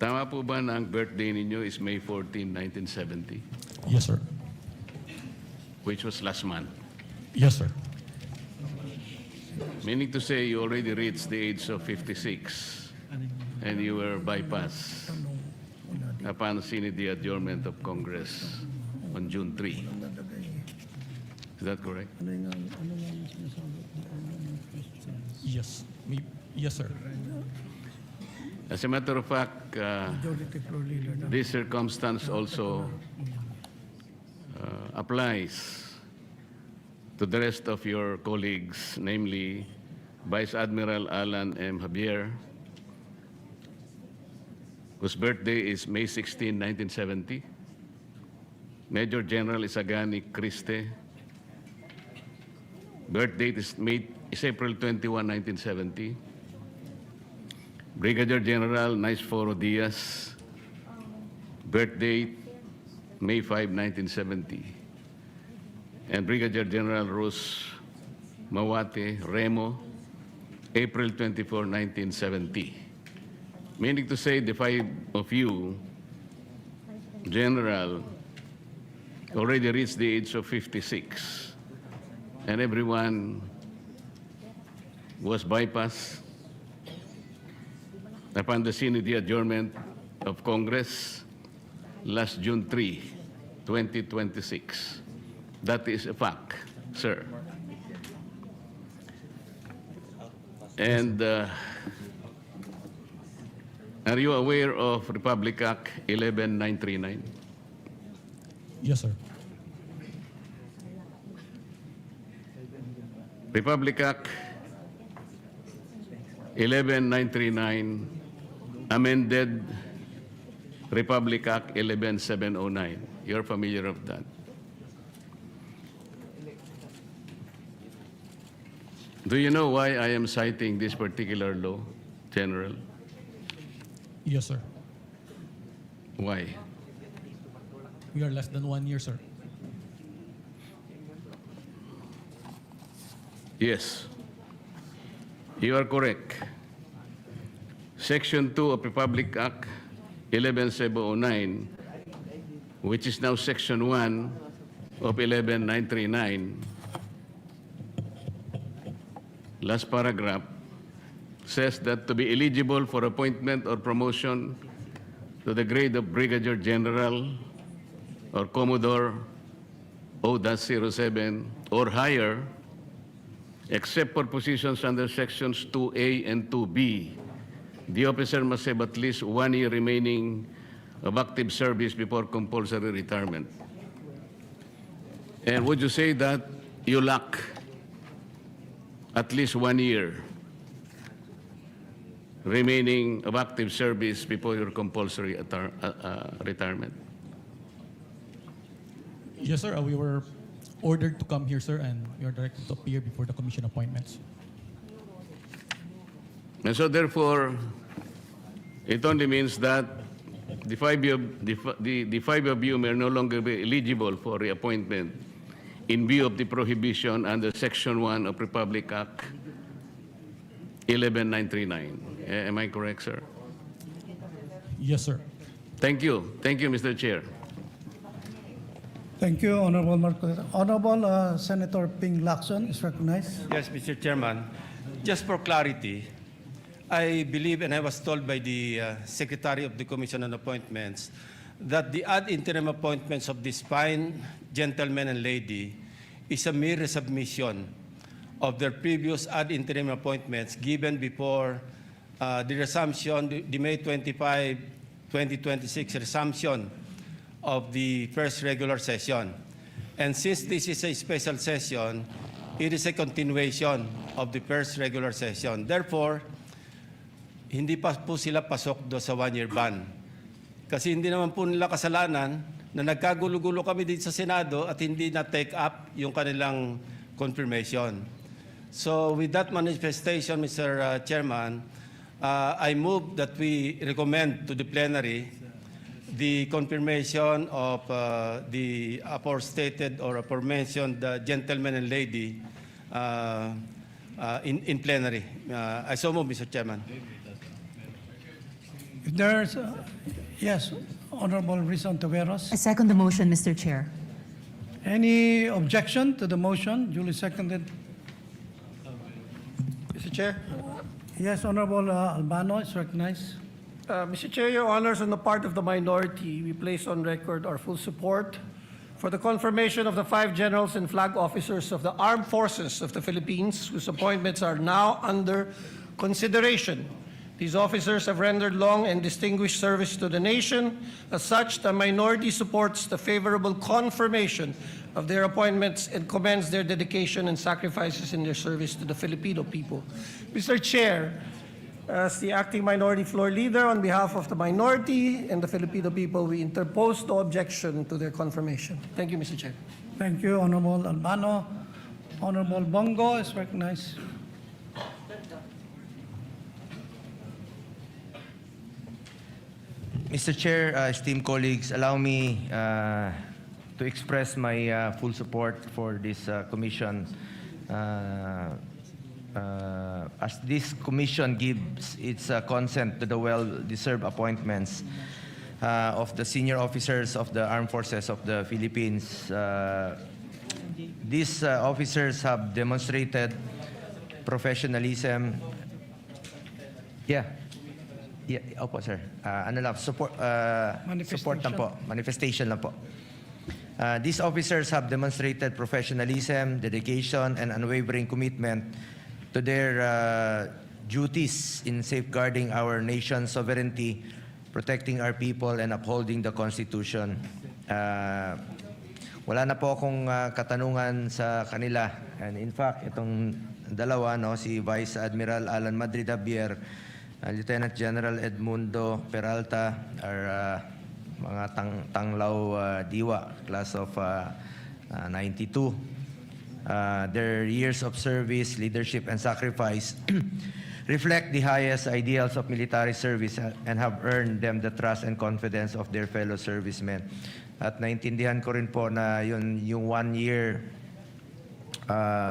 Tama po ba na ang birthday ninyo is May 14, 1970, Yes, sir. which was last month? Yes, sir. Meaning to say you already reached the age of 56 and you were bypassed upon seeing the adjournment of Congress on June 3. Is that correct? Yes. Yes, sir. As a matter of fact, this circumstance also applies to the rest of your colleagues, namely Vice Admiral Alan M. Javier, whose birthday is May 16, 1970. Major General Isagani Criste, birth date is April 21, 1970. Brigadier General Naisforo Diaz, birth date May 5, 1970. And Brigadier General Rus Mawate Remo, April 24, 1970. Meaning to say the five of you, General, already reached the age of 56. And everyone was bypassed upon the scene of the adjournment of Congress last June 3, 2026. That is a fact, sir. And are you aware of Republic Act 11939? Yes, sir. Republic Act 11939 amended Republic Act 11709. You're familiar of that. Do you know why I am citing this particular law, General? Yes, sir. Why? We are less than 1 year, sir. Yes, you are correct. Section 2 of Republic Act 11709, which is now Section 1 of 11939, last paragraph, says that to be eligible for appointment or promotion to the grade of Brigadier General or Commodore O-07 or higher, except for positions under Sections 2A and 2B, the officer must have at least 1 year remaining of active service before compulsory retirement. And would you say that you lack at least 1 year remaining of active service before your compulsory retirement? Yes, sir. We were ordered to come here, sir, and we are directed to appear before the commission appointments. And so therefore, it only means that the five of you may no longer be eligible for reappointment in view of the prohibition under Section 1 of Republic Act 11939. Am I correct, sir? Yes, sir. Thank you. Thank you, Mr. Chair. Thank you, Honorable Marcos. Honorable Senator Ping Lacson is recognized. Yes, Mr. Chairman. Just for clarity, I believe, and I was told by the Secretary of the Commission on Appointments, that the ad interim appointments of this fine gentleman and lady is a mere resubmission of their previous ad interim appointments given before the resumption, the May 25, 2026 resumption of the first regular session. And since this is a special session, it is a continuation of the first regular session. Therefore, hindi pa po sila pasok do sa 1-year ban. Kasi hindi naman po nila kasalanan na nagkagulo-gulo kami dito sa Senado at hindi na take up yung kanilang confirmation. So with that manifestation, Mr. Chairman, I move that we recommend to the plenary the confirmation of the aforementioned gentleman and lady in plenary. I so move, Mr. Chairman. If there's, yes, Honorable Rizon Taveros. I second the motion, Mr. Chair. Any objection to the motion? Duly seconded. Mr. Chair. Yes, Honorable Albano is recognized. Mr. Chair, Your Honors, on the part of the minority, we place on record our full support for the confirmation of the 5 generals and flag officers of the Armed Forces of the Philippines, whose appointments are now under consideration. These officers have rendered long and distinguished service to the nation. As such, the minority supports the favorable confirmation of their appointments and commends their dedication and sacrifices in their service to the Filipino people. Mr. Chair, as the acting minority floor leader, on behalf of the minority and the Filipino people, we interpose no objection to their confirmation. Thank you, Mr. Chair. Thank you, Honorable Albano. Honorable Bongo is recognized. Mr. Chair, esteemed colleagues, allow me to express my full support for this commission. As this commission gives its consent to the well-deserved appointments of the senior officers of the Armed Forces of the Philippines. These officers have demonstrated professionalism. Opo, sir. Support lang po. Manifestation lang po. These officers have demonstrated professionalism, dedication, and unwavering commitment to their duties in safeguarding our nation's sovereignty, protecting our people, and upholding the Constitution. Wala na po akong katanungan sa kanila. And in fact, itong dalawa, si Vice Admiral Alan Madrid Javier, Lieutenant General Edmundo Peralta, are mga tanglaw diwa, class of 92. Their years of service, leadership, and sacrifice reflect the highest ideals of military service and have earned them the trust and confidence of their fellow servicemen. At naintindihan ko rin po na yung 1 year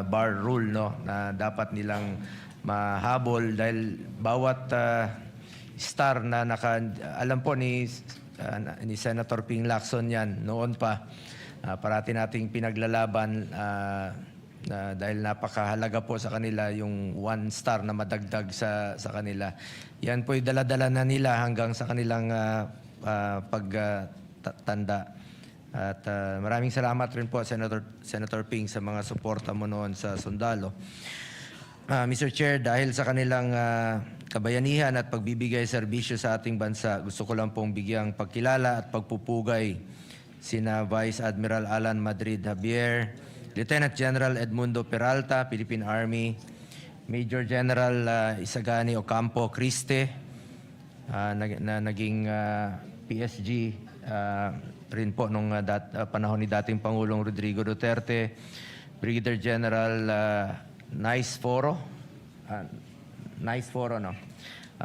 bar rule, na dapat nilang mahabol dahil bawat star na alam po ni Senator Ping Lacson yan noon pa, parati nating pinaglalaban dahil napakahalaga po sa kanila yung 1 star na madagdag sa kanila. Yan po'y daladala na nila hanggang sa kanilang pagtanda. At maraming salamat rin po, Senator Ping, sa mga suporta mo noon sa sundalo. Mr. Chair, dahil sa kanilang kabayanihan at pagbibigay serbisyo sa ating bansa, gusto ko lang pong bigyang pagkilala at pagpupugay sina Vice Admiral Alan Madrid Javier, Lieutenant General Edmundo Peralta, Philippine Army, Major General Isagani Ocampo Criste, na naging PSG rin po nung panahon ni dating Pangulong Rodrigo Duterte, Brigadier General Nice Foro,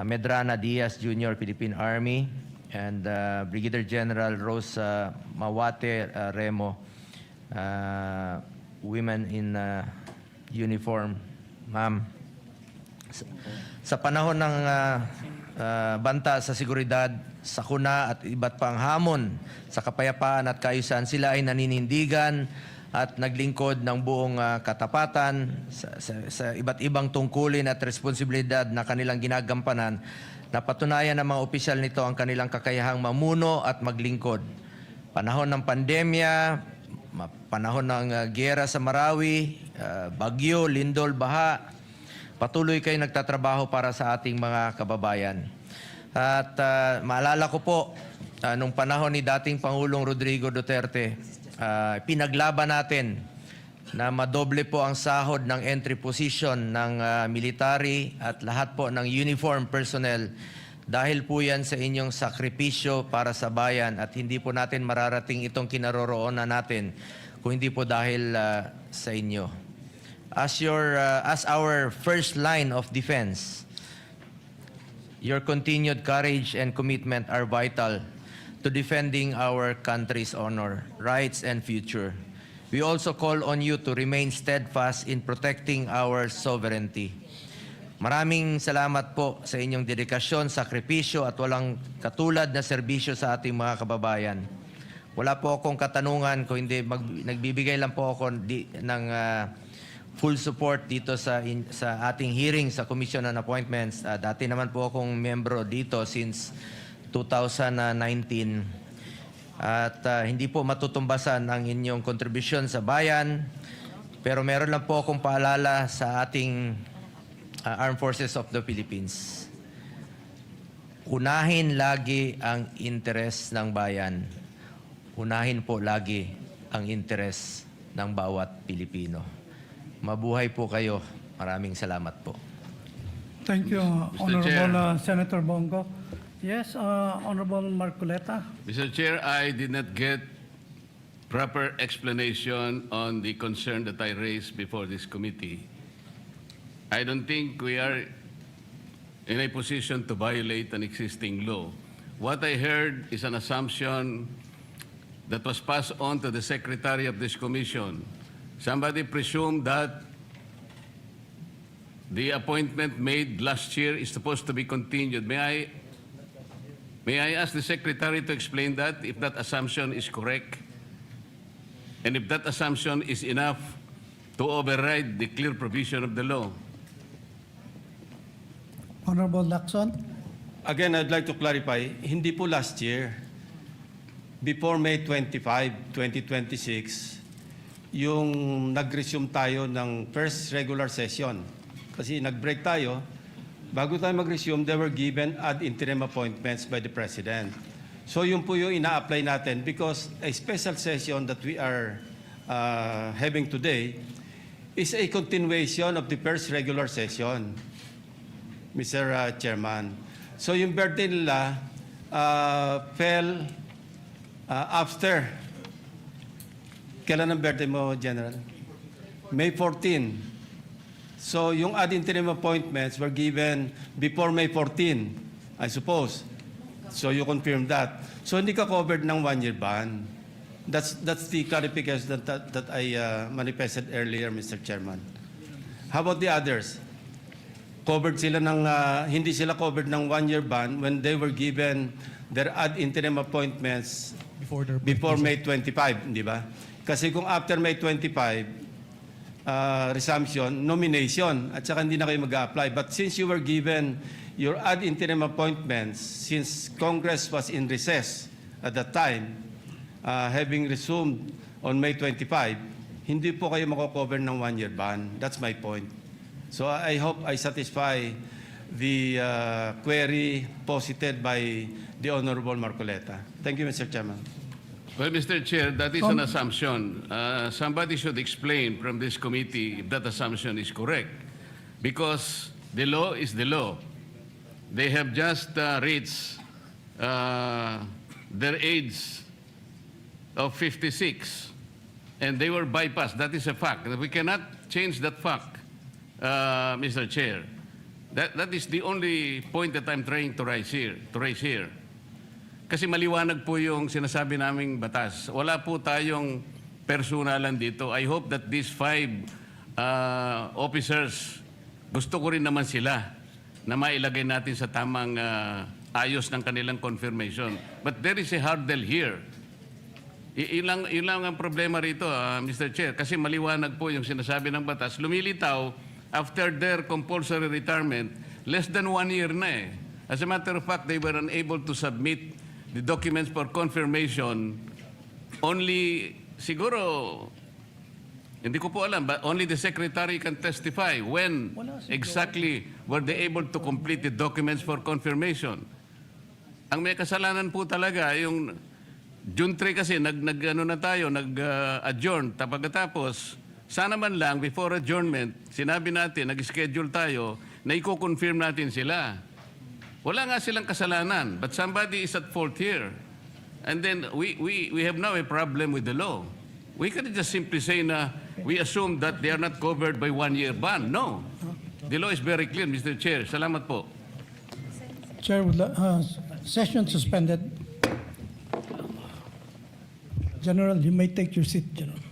Medrana Diaz Jr., Philippine Army, and Brigadier General Rosa Mawate Remo, women in uniform. Ma'am, sa panahon ng banta sa seguridad, sakuna at iba't pang hamon sa kapayapaan at kaayusan, sila ay naninindigan at naglingkod ng buong katapatan sa iba't ibang tungkulin at responsibilidad na kanilang ginagampanan. Napatunayan ng mga opisyal nito ang kanilang kakayahang mamuno at maglingkod. Panahon ng pandemya, panahon ng giyera sa Marawi, bagyo, lindol, baha, patuloy kayo nagtatrabaho para sa ating mga kababayan. At maalala ko po, nung panahon ni dating Pangulong Rodrigo Duterte, pinaglaban natin na madoble po ang sahod ng entry position ng military at lahat po ng uniform personnel. Dahil po yan sa inyong sakripisyo para sa bayan at hindi po natin mararating itong kinaroroonan natin kung hindi po dahil sa inyo. As our first line of defense, your continued courage and commitment are vital to defending our country's honor, rights, and future. We also call on you to remain steadfast in protecting our sovereignty. Maraming salamat po sa inyong dedikasyon, sakripisyo at walang katulad na serbisyo sa ating mga kababayan. Wala po akong katanungan kung hindi nagbibigay lang po ako ng full support dito sa ating hearing sa Commission on Appointments. Dati naman po akong membro dito since 2019. At hindi po matutumbasan ang inyong kontribusyon sa bayan. Pero meron lang po akong paalala sa ating Armed Forces of the Philippines. Unahin lagi ang interes ng bayan. Unahin po lagi ang interes ng bawat Pilipino. Mabuhay po kayo. Maraming salamat po. Thank you, Mr. Chair. Honorable Senator Bongo. Yes, Honorable Marcoleta. Mr. Chair, I did not get proper explanation on the concern that I raised before this committee. I don't think we are in a position to violate an existing law. What I heard is an assumption that was passed on to the secretary of this commission. Somebody presumed that the appointment made last year is supposed to be continued. May I ask the secretary to explain that, if that assumption is correct? And if that assumption is enough to override the clear provision of the law? Honorable Lacson. Again, I'd like to clarify, hindi po last year. Before May 25, 2026, yung nag-resume tayo ng first regular session. Kasi nag-break tayo. Bago tayo mag-resume, they were given ad interim appointments by the President. So yun po yung ina-apply natin because a special session that we are having today is a continuation of the first regular session, Mr. Chairman. So yung birthday nila fell after. Kailan ang birthday mo, General? May 14. So yung ad interim appointments were given before May 14, I suppose. So you confirm that. So hindi ka covered ng 1-year ban. That's the clarification that I manifested earlier, Mr. Chairman. How about the others? Covered sila ng hindi sila covered ng 1-year ban when they were given their ad interim appointments before May 25, di ba? Kasi kung after May 25, resumption, nomination, at saka hindi na kayo mag-apply. But since you were given your ad interim appointments, since Congress was in recess at that time, having resumed on May 25, hindi po kayo mako-cover ng 1-year ban. That's my point. So I hope I satisfy the query posited by the Honorable Marcoleta. Thank you, Mr. Chairman. Well, Mr. Chair, that is an assumption. Somebody should explain from this committee if that assumption is correct. Because the law is the law. They have just reached their age of 56, and they were bypassed. That is a fact. We cannot change that fact, Mr. Chair. That is the only point that I'm trying to raise here. Kasi maliwanag po yung sinasabi naming batas. Wala po tayong personalan dito. I hope that these 5 officers, gusto ko rin naman sila na mailagay natin sa tamang ayos ng kanilang confirmation. But there is a hurdle here. Ilang ang problema rito, Mr. Chair, kasi maliwanag po yung sinasabi ng batas. Lumilitaw, after their compulsory retirement, less than 1 year na eh. As a matter of fact, they were unable to submit the documents for confirmation. Only, siguro, hindi ko po alam, but only the Secretary can testify when exactly were they able to complete the documents for confirmation. Ang may kasalanan po talaga, yung June 3 kasi, nag-adjourn. Pagkatapos, sana man lang, before adjournment, sinabi natin, nag-schedule tayo, na i-confirm natin sila. Wala nga silang kasalanan, but somebody is at fault here. And then we have now a problem with the law. We can't just simply say na we assume that they are not covered by 1-year ban. No. The law is very clear, Mr. Chair. Salamat po. Chair, session suspended. General, you may take your seat, General.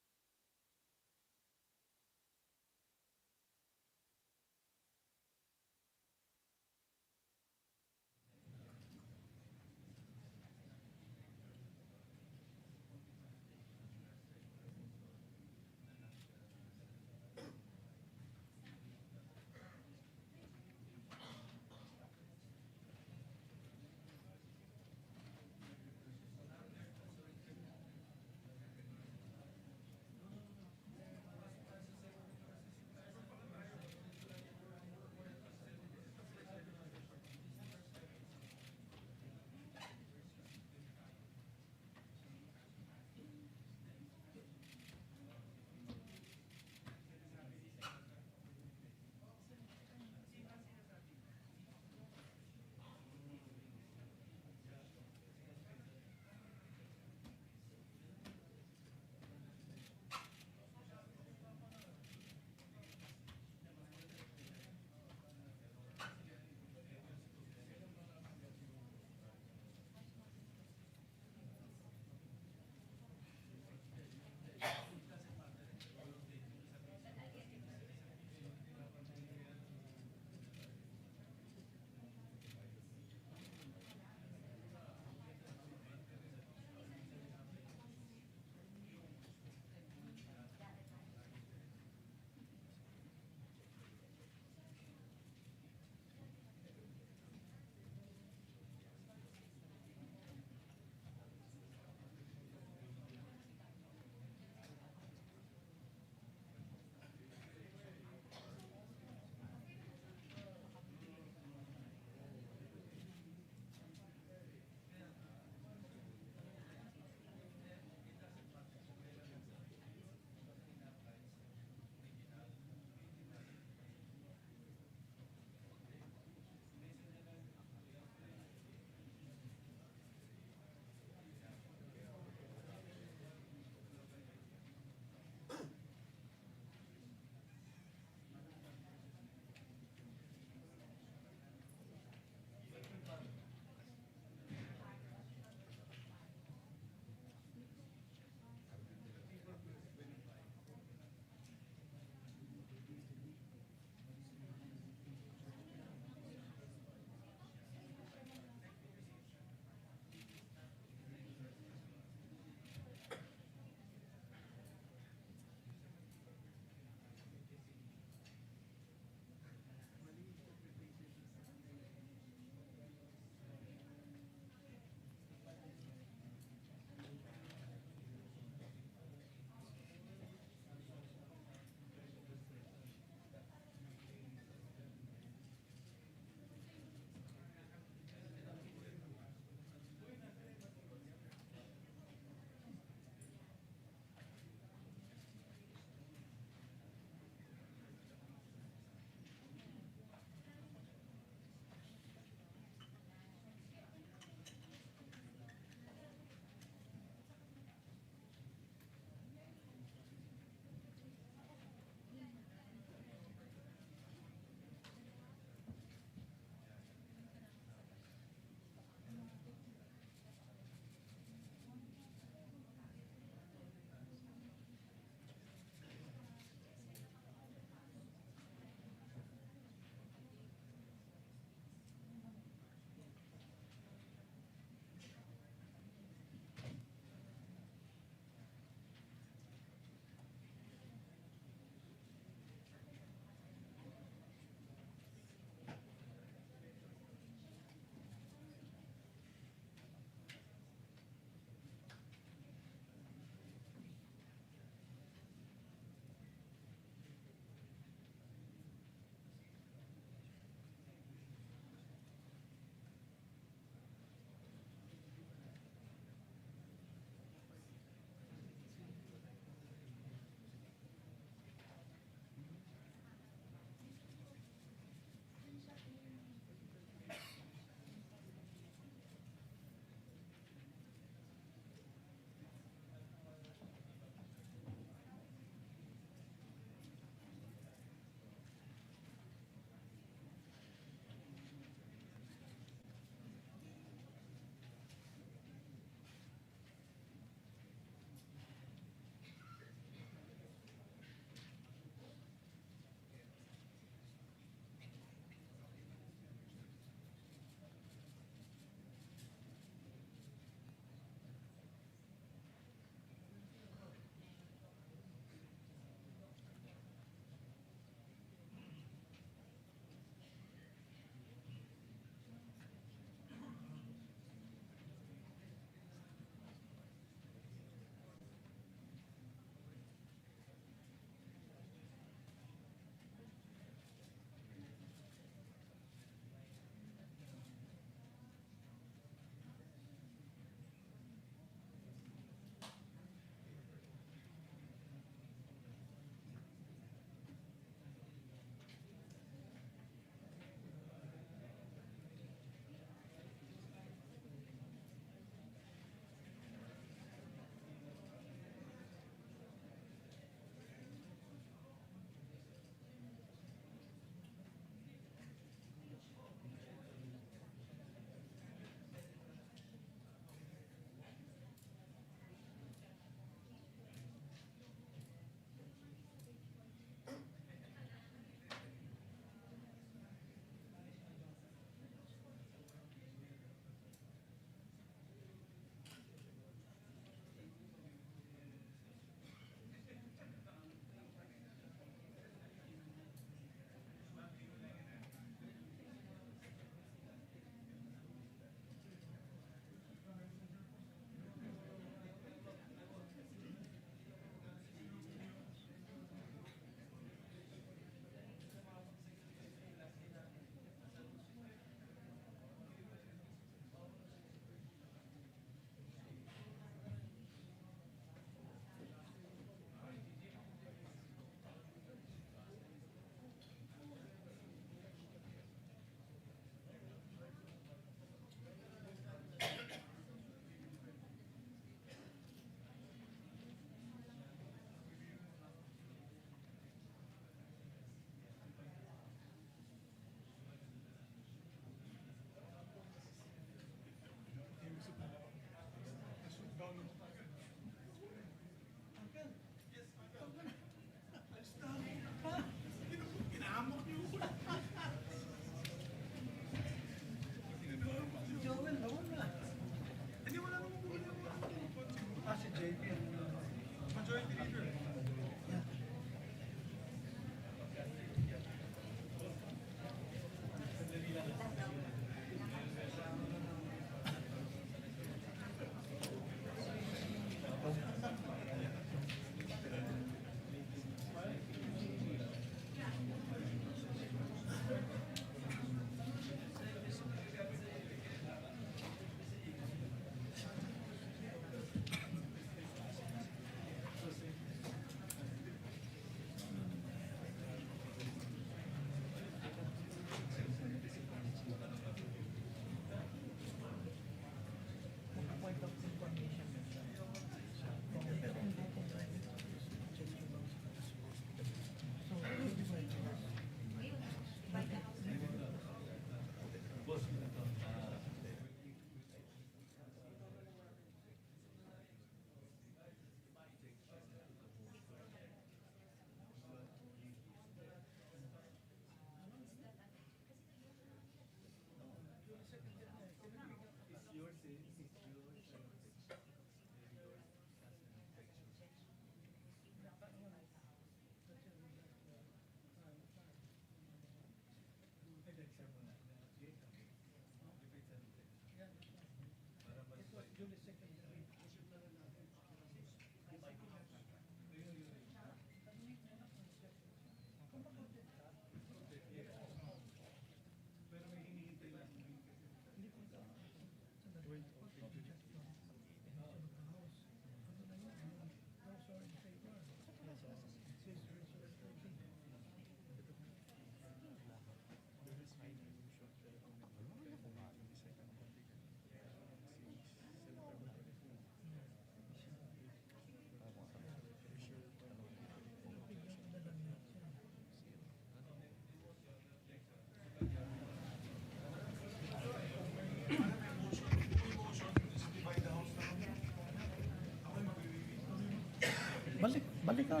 Balik ka.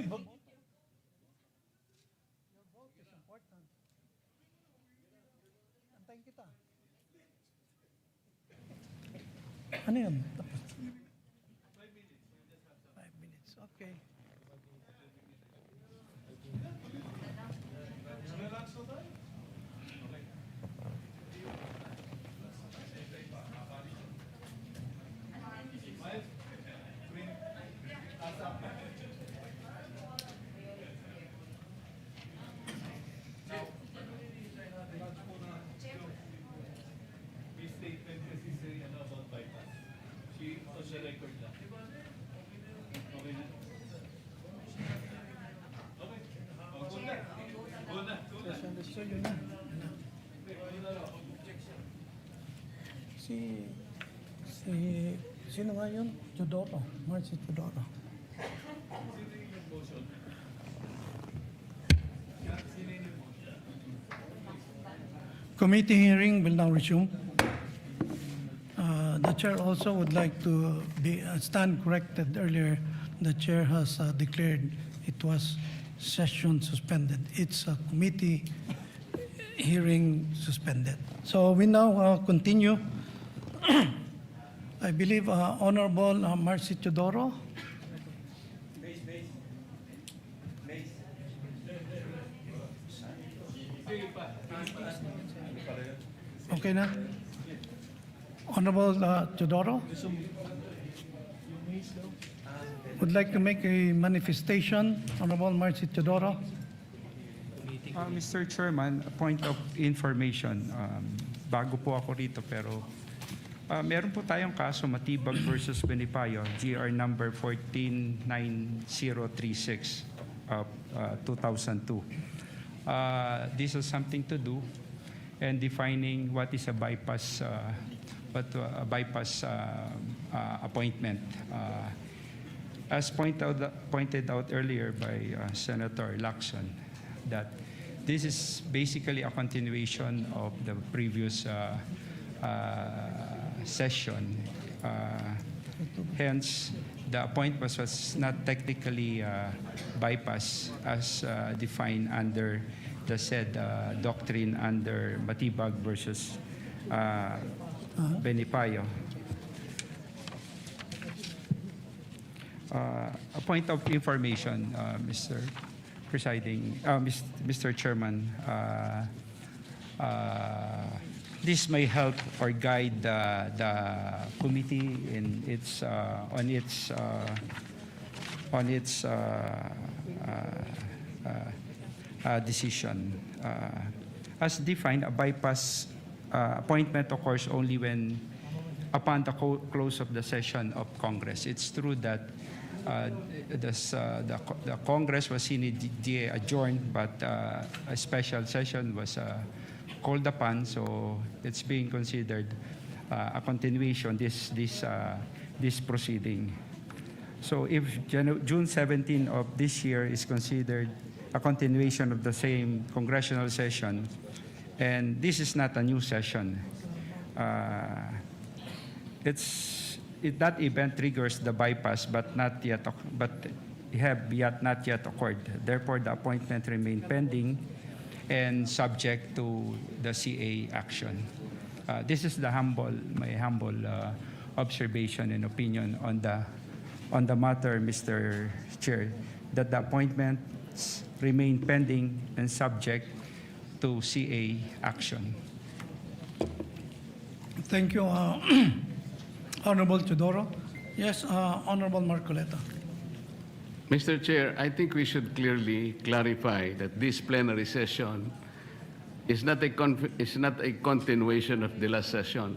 Antayin kita. Ano yun? 5 minutes. Okay. Sino nga yun? Tudoro. Marcy Tudoro. Committee hearing will now resume. The chair also would like to stand corrected earlier. The chair has declared it was session suspended. It's a committee hearing suspended. So we now continue. I believe Honorable Marcy Teodoro. Okay na? Honorable Teodoro would like to make a manifestation. Honorable Marcy Teodoro. Mr. Chairman, a point of information. Bago po ako rito pero meron po tayong kaso Matibag versus Benipayo, GR number 149036 of 2002. This has something to do and defining what is a bypass appointment. As pointed out earlier by Senator Lacson, that this is basically a continuation of the previous session. Hence, the appointment was not technically bypass as defined under the said doctrine under Matibag versus Benipayo. A point of information, Mr. Presiding, Mr. Chairman. This may help or guide the committee in its decision. As defined, a bypass appointment occurs only when upon the close of the session of Congress. It's true that the Congress was immediately adjourned, but a special session was called upon, so it's being considered a continuation this proceeding. So if June 17 of this year is considered a continuation of the same congressional session, and this is not a new session, that event triggers the bypass, but not yet occurred. Therefore, the appointment remained pending and subject to the CA action. This is my humble observation and opinion on the matter, Mr. Chair, that the appointments remain pending and subject to CA action. Thank you, Honorable Teodoro. Yes, Honorable Marcoleta. Mr. Chair, I think we should clearly clarify that this plenary session is not a continuation of the last session.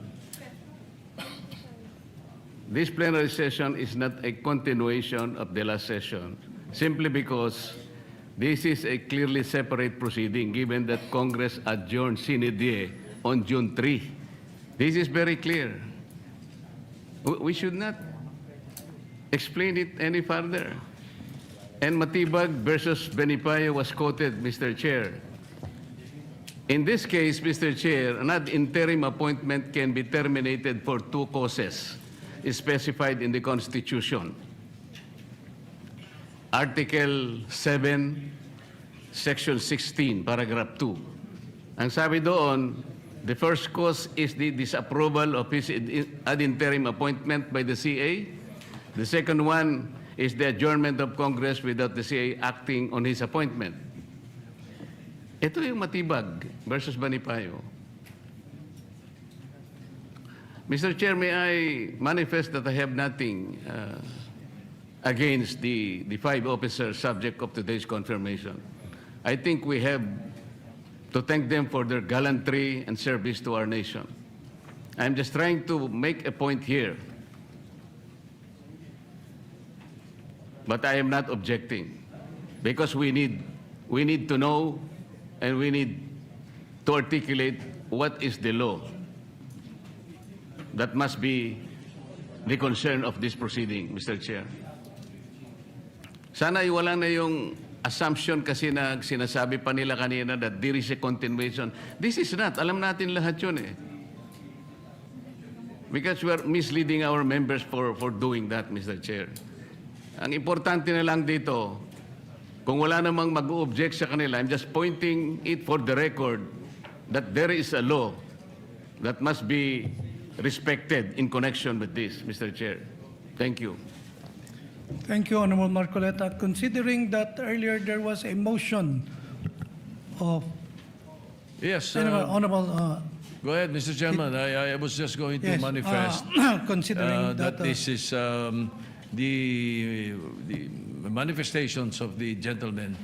This plenary session is not a continuation of the last session, simply because this is a clearly separate proceeding, given that Congress adjourned sine die on June 3. This is very clear. We should not explain it any further. And Matibag versus Benipayo was quoted, Mr. Chair. In this case, Mr. Chair, an ad interim appointment can be terminated for two causes specified in the Constitution. Article 7, Section 16, Paragraph 2. Ang sabi doon, the first cause is the disapproval of his ad interim appointment by the CA. The second one is the adjournment of Congress without the CA acting on his appointment. Ito yung Matibag versus Banipayo. Mr. Chair, may I manifest that I have nothing against the five officers subject of today's confirmation. I think we have to thank them for their gallantry and service to our nation. I'm just trying to make a point here. But I am not objecting, because we need to know and we need to articulate what is the law that must be the concern of this proceeding, Mr. Chair. Sana wala na yung assumption kasi na sinasabi pa nila kanina that there is a continuation. This is not. Alam natin lahat yun eh. Because we are misleading our members for doing that, Mr. Chair. Ang importante na lang dito, kung wala namang mag-object sa kanila, I'm just pointing it for the record that there is a law that must be respected in connection with this, Mr. Chair. Thank you. Thank you, Honorable Marcoleta. Considering that earlier there was a motion of Yes. Honorable Go ahead, Mr. Chairman. I was just going to yes, manifest considering that this is the manifestations of the gentlemen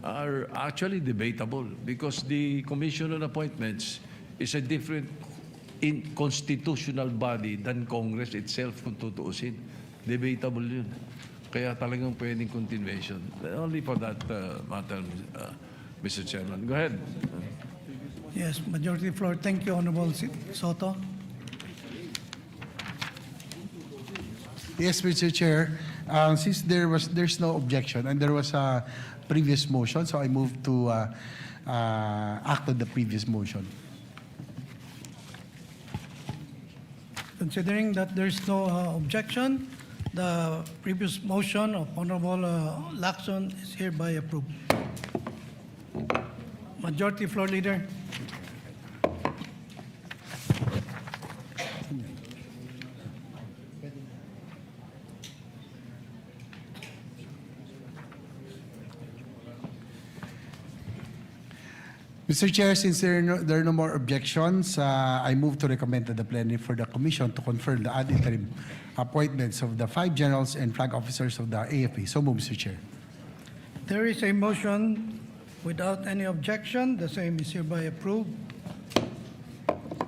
are actually debatable, because the Commission on Appointments is a different constitutional body than Congress itself kung tutuusin. Debatable yun. Kaya talagang pwedeng continuation. Only for that matter, Mr. Chairman. Go ahead. yes, Majority Floor. Thank you, Honorable Soto. Yes, Mr. Chair. Since there's no objection and there was a previous motion, so I move to act on the previous motion. Considering that there's no objection, the previous motion of Honorable Lacson is hereby approved. Majority Floor Leader. Mr. Chair, since there are no more objections, I move to recommend to the plenary for the Commission to confirm the ad interim appointments of the 5 generals and flag officers of the AFP. So move, Mr. Chair. There is a motion without any objection. The same is hereby approved.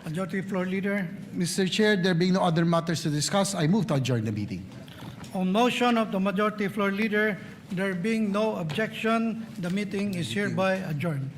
Majority Floor Leader. Mr. Chair, there being no other matters to discuss, I move to adjourn the meeting. On motion of the Majority Floor Leader, there being no objection, the meeting is hereby adjourned.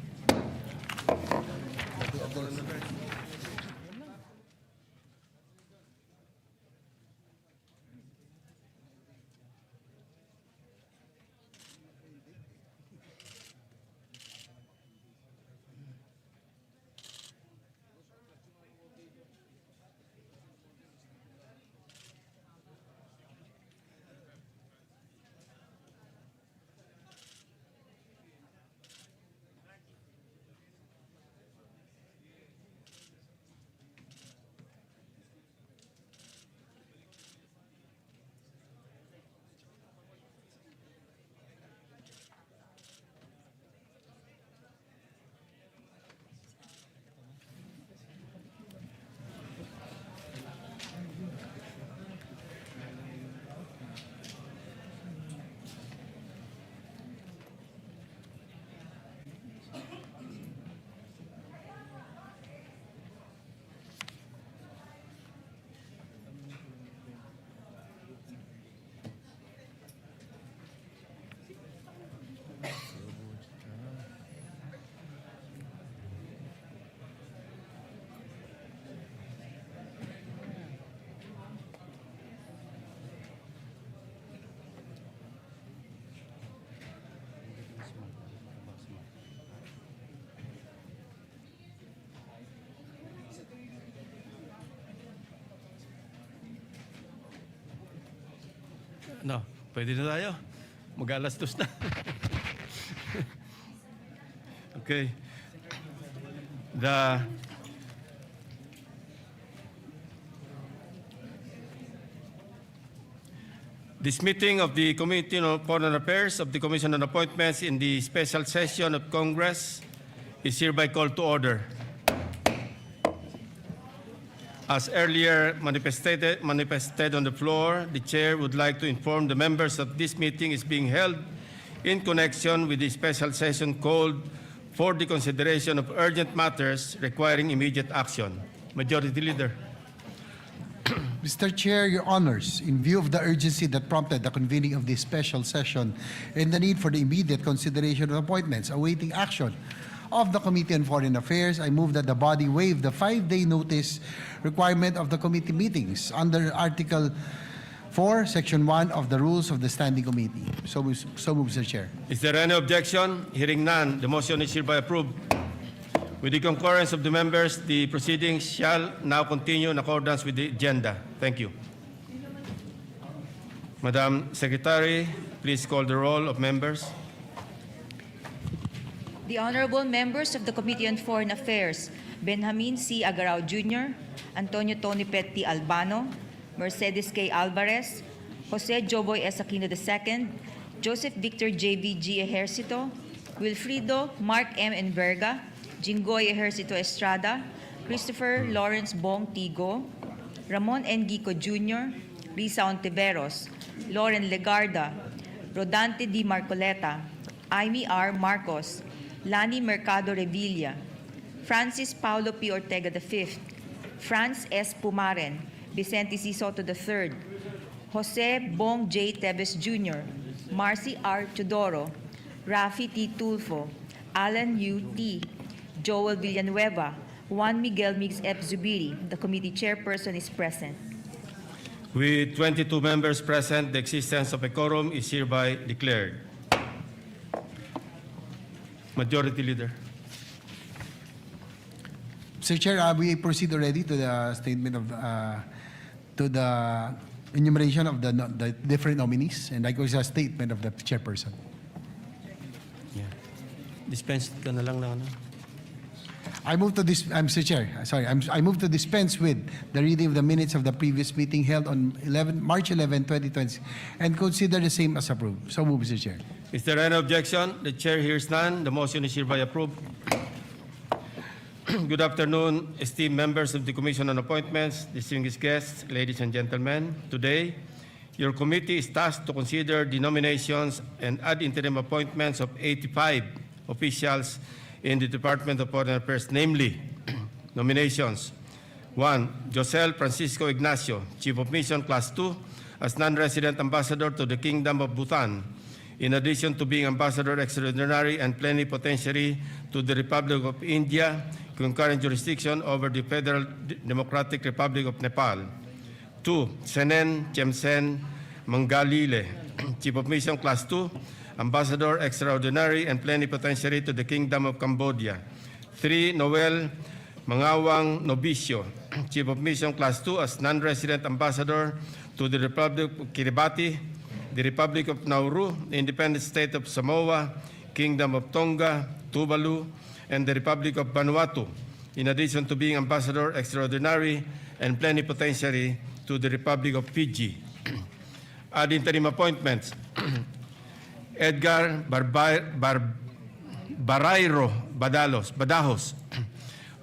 Ano, pwede na tayo? Mag-alas-dos na. Okay. This meeting of the Committee on Foreign Affairs of the Commission on Appointments in the special session of Congress is hereby called to order. As earlier manifested on the floor, the Chair would like to inform the members that this meeting is being held in connection with the special session called for the consideration of urgent matters requiring immediate action. Majority Leader. Mr. Chair, Your Honors, in view of the urgency that prompted the convening of this special session and the need for the immediate consideration of appointments awaiting action of the Committee on Foreign Affairs, I move that the body waive the 5-day notice requirement of the committee meetings under Article 4, Section 1 of the Rules of the Standing Committee. So move, Mr. Chair. Is there any objection? Hearing none, the motion is hereby approved. With the concurrence of the members, the proceedings shall now continue in accordance with the agenda. Thank you. Madam Secretary, please call the roll of members. The honorable members of the Committee on Foreign Affairs, Benjamin C. Agarao Jr., Antonio Tony Petty Albano, Mercedes K. Alvarez, Jose Joboy S. Aquino II, Joseph Victor J.V.G. Ejercito, Wilfrido Mark M. Enverga, Jinggoy Ejercito Estrada, Christopher Lawrence Bong Tigo, Ramon N. Gico Jr., Risa Ontiveros, Lauren Legarda, Rodante D. Marcoleta, Amy R. Marcos, Lani Mercado Revilla, Francis Paulo P. Ortega V, Franz S. Pumaren, Vicente C. Soto III, Jose Bong J. Teves Jr., Marcy R. Teodoro, Rafi T. Tulfo, Alan U. T., Joel Villanueva, Juan Miguel Mix F. Zubiri. The committee chairperson is present. With 22 members present, the existence of a quorum is hereby declared. Majority Leader. Mr. Chair, we proceed already to the statement of to the enumeration of the different nominees, and likewise a statement of the chairperson. Yeah. Dispense ka na lang na ano. I move to this. Mr. Chair, sorry. I move to dispense with the reading of the minutes of the previous meeting held on March 11, 2020, and consider the same as approved. So move, Mr. Chair. Is there any objection? The Chair hears none. The motion is hereby approved. Good afternoon, esteemed members of the Commission on Appointments, distinguished guests, ladies and gentlemen. Today, your committee is tasked to consider the nominations and ad interim appointments of 85 officials in the Department of Foreign Affairs, namely, nominations. 1. Josel Francisco Ignacio, Chief of Mission Class 2, as non-resident ambassador to the Kingdom of Bhutan, in addition to being ambassador extraordinary and plenipotentiary to the Republic of India, concurrent jurisdiction over the Federal Democratic Republic of Nepal. 2. Senen Chemsen Mangalile, Chief of Mission Class 2, Ambassador Extraordinary and Plenipotentiary to the Kingdom of Cambodia. 3. Noel Mangawang Novicio, Chief of Mission Class 2 as non-resident ambassador to the Republic of Kiribati, the Republic of Nauru, the Independent State of Samoa, Kingdom of Tonga, Tuvalu, and the Republic of Vanuatu, in addition to being Ambassador Extraordinary and Plenipotentiary to the Republic of Fiji. Ad interim appointments. Edgar Barayro Badajos,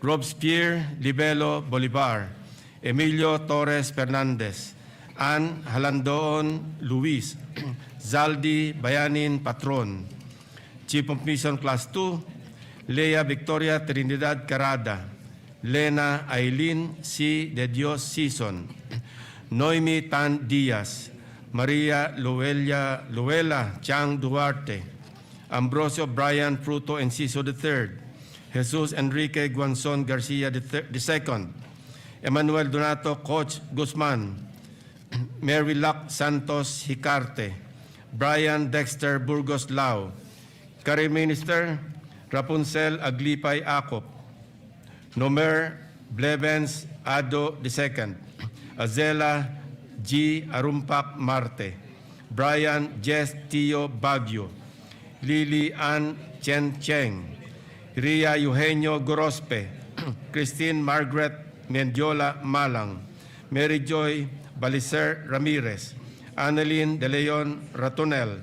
Robespierre Libelo Bolivar, Emilio Torres Fernandez, Ann Halandoon Luis, Zaldi Bayanin Patron, Chief of Mission Class 2, Lea Victoria Trinidad Carada, Lena Aileen C. De Dios Sison, Noemi Tan Diaz, Maria Luela Chang Duarte, Ambrosio Brian Fruto Enciso III, Jesus Enrique Guanzon Garcia II, Emmanuel Donato Coach Guzman, Mary Lac Santos Hicarte, Brian Dexter Burgos Lao, Career Minister Rapunzel Aglipay Acop, Nomer Blevens Ado II, Azela G. Arumpak Marte, Brian Jess Tio Baguio, Lily Ann Chen Cheng, Ria Eugenio Gorospe, Christine Margaret Mendiola Malang, Mary Joy Balicer Ramirez, Annalyn De Leon Ratonel,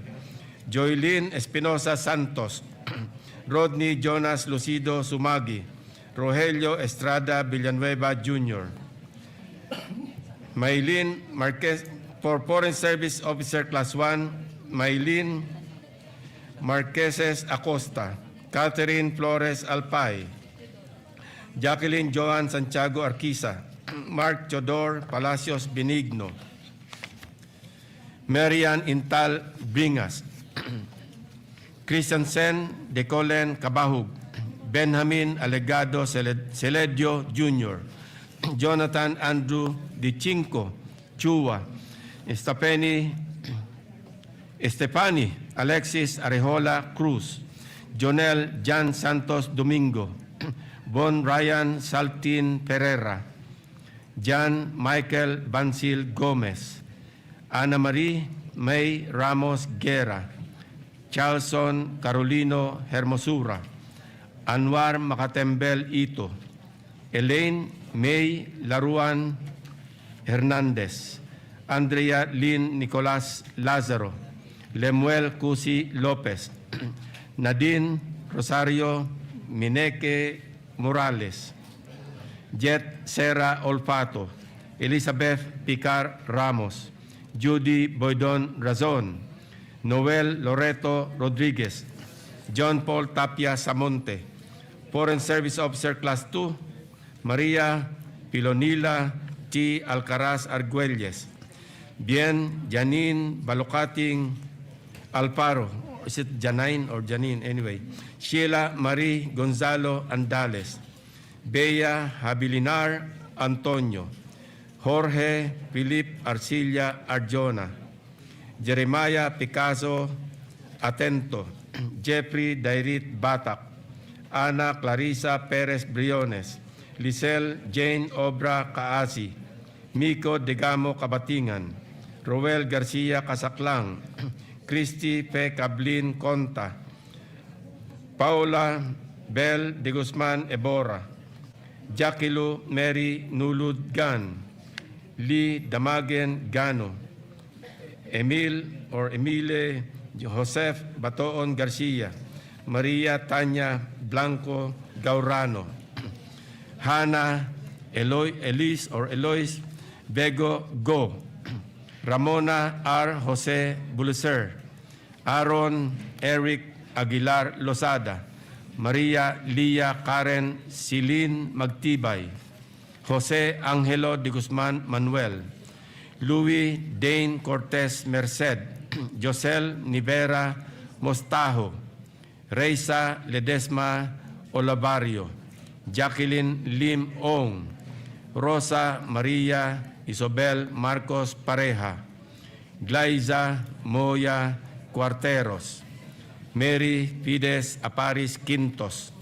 Joylyn Espinosa Santos, Rodney Jonas Lucido Sumagi, Rogelio Estrada Villanueva Jr., Maylin Marquez, for Foreign Service Officer Class 1, Maylin Marqueses Acosta, Catherine Flores Alpay, Jacqueline Joan Santiago Arquiza, Mark Chodor Palacios Benigno, Marian Intal Bringas, Christian Sen Decolen Cabahug, Benjamin Alegado Celedio Jr., Jonathan Andrew Di Cinco Chua, Estefani Alexis Arejola Cruz, Jonel Jan Santos Domingo, Bon Ryan Saltin Pereira, Jan Michael Bansil Gomez, Ana Marie May Ramos Guerra, Charlson Carolino Hermosura, Anwar Makatembel Ito, Elaine May Laruan Hernandez, Andrea Lynn Nicolas Lazaro, Lemuel Cusi Lopez, Nadine Rosario Mineke Morales, Jet Serra Olfato, Elizabeth Picar Ramos, Judy Boydon Razon, Noel Loreto Rodriguez, John Paul Tapia Samonte, Foreign Service Officer Class 2, Maria Pilonila T. Alcaraz Arguelles, Bien Janine Balocating Alparo, is it Janine or Janine anyway, Sheila Marie Gonzalo Andales, Bea Habilinar Antonio, Jorge Philip Arcilla Arjona, Jeremiah Picasso Atento, Jeffrey Dairit Batak, Ana Clarisa Perez Briones, Lisel Jane Obra Kaasi, Miko Degamo Kabatingan, Roel Garcia Casaclang, Christy P. Cablin Conta, Paula Bel de Guzman Ebora, Jaquilu Mary Nulud Gan, Lee Damagen Gano, Emile Joseph Batoon Garcia, Maria Tanya Blanco Gaurano, Hannah Eloise Bego Go, Ramona R. Jose Buluser, Aaron Eric Aguilar Losada, Maria Lia Karen Silin Magtibay, Jose Angelo de Guzman Manuel, Louis Dane Cortez Merced, Josel Nivera Mostajo, Reisa Ledesma Olavario, Jacqueline Lim Ong, Rosa Maria Isabel Marcos Pareja, Glaiza Moya Cuarteros, Mary Fides Aparis Quintos,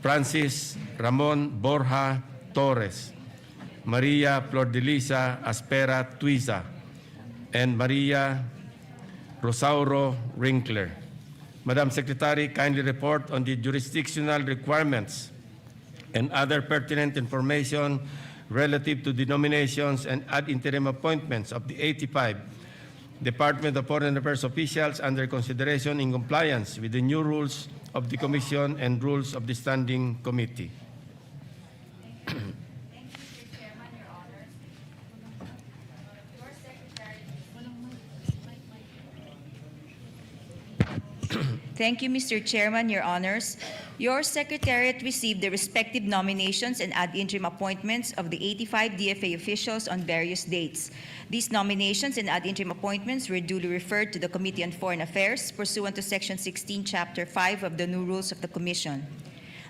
Francis Ramon Borja Torres, Maria Flordelisa Aspera Tuiza, and Maria Rosauro Winkler. Madam Secretary, kindly report on the jurisdictional requirements and other pertinent information relative to the nominations and ad interim appointments of the 85 Department of Foreign Affairs officials under consideration in compliance with the new rules of the Commission and rules of the Standing Committee. Thank you, Mr. Chairman, Your Honors. Your Secretariat received the respective nominations and ad interim appointments of the 85 DFA officials on various dates. These nominations and ad interim appointments were duly referred to the Committee on Foreign Affairs pursuant to Section 16, Chapter 5 of the new rules of the Commission.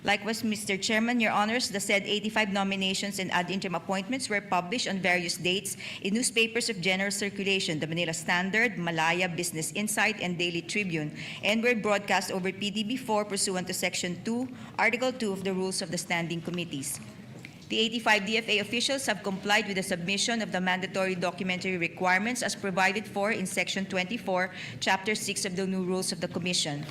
Likewise, Mr. Chairman, Your Honors, the said 85 nominations and ad interim appointments were published on various dates in newspapers of general circulation, the Manila Standard, Malaya, Business Insight, and Daily Tribune, and were broadcast over PDB4 pursuant to Section 2, Article 2 of the Rules of the Standing Committees. The 85 DFA officials have complied with the submission of the mandatory documentary requirements as provided for in Section 24, Chapter 6 of the new rules of the Commission.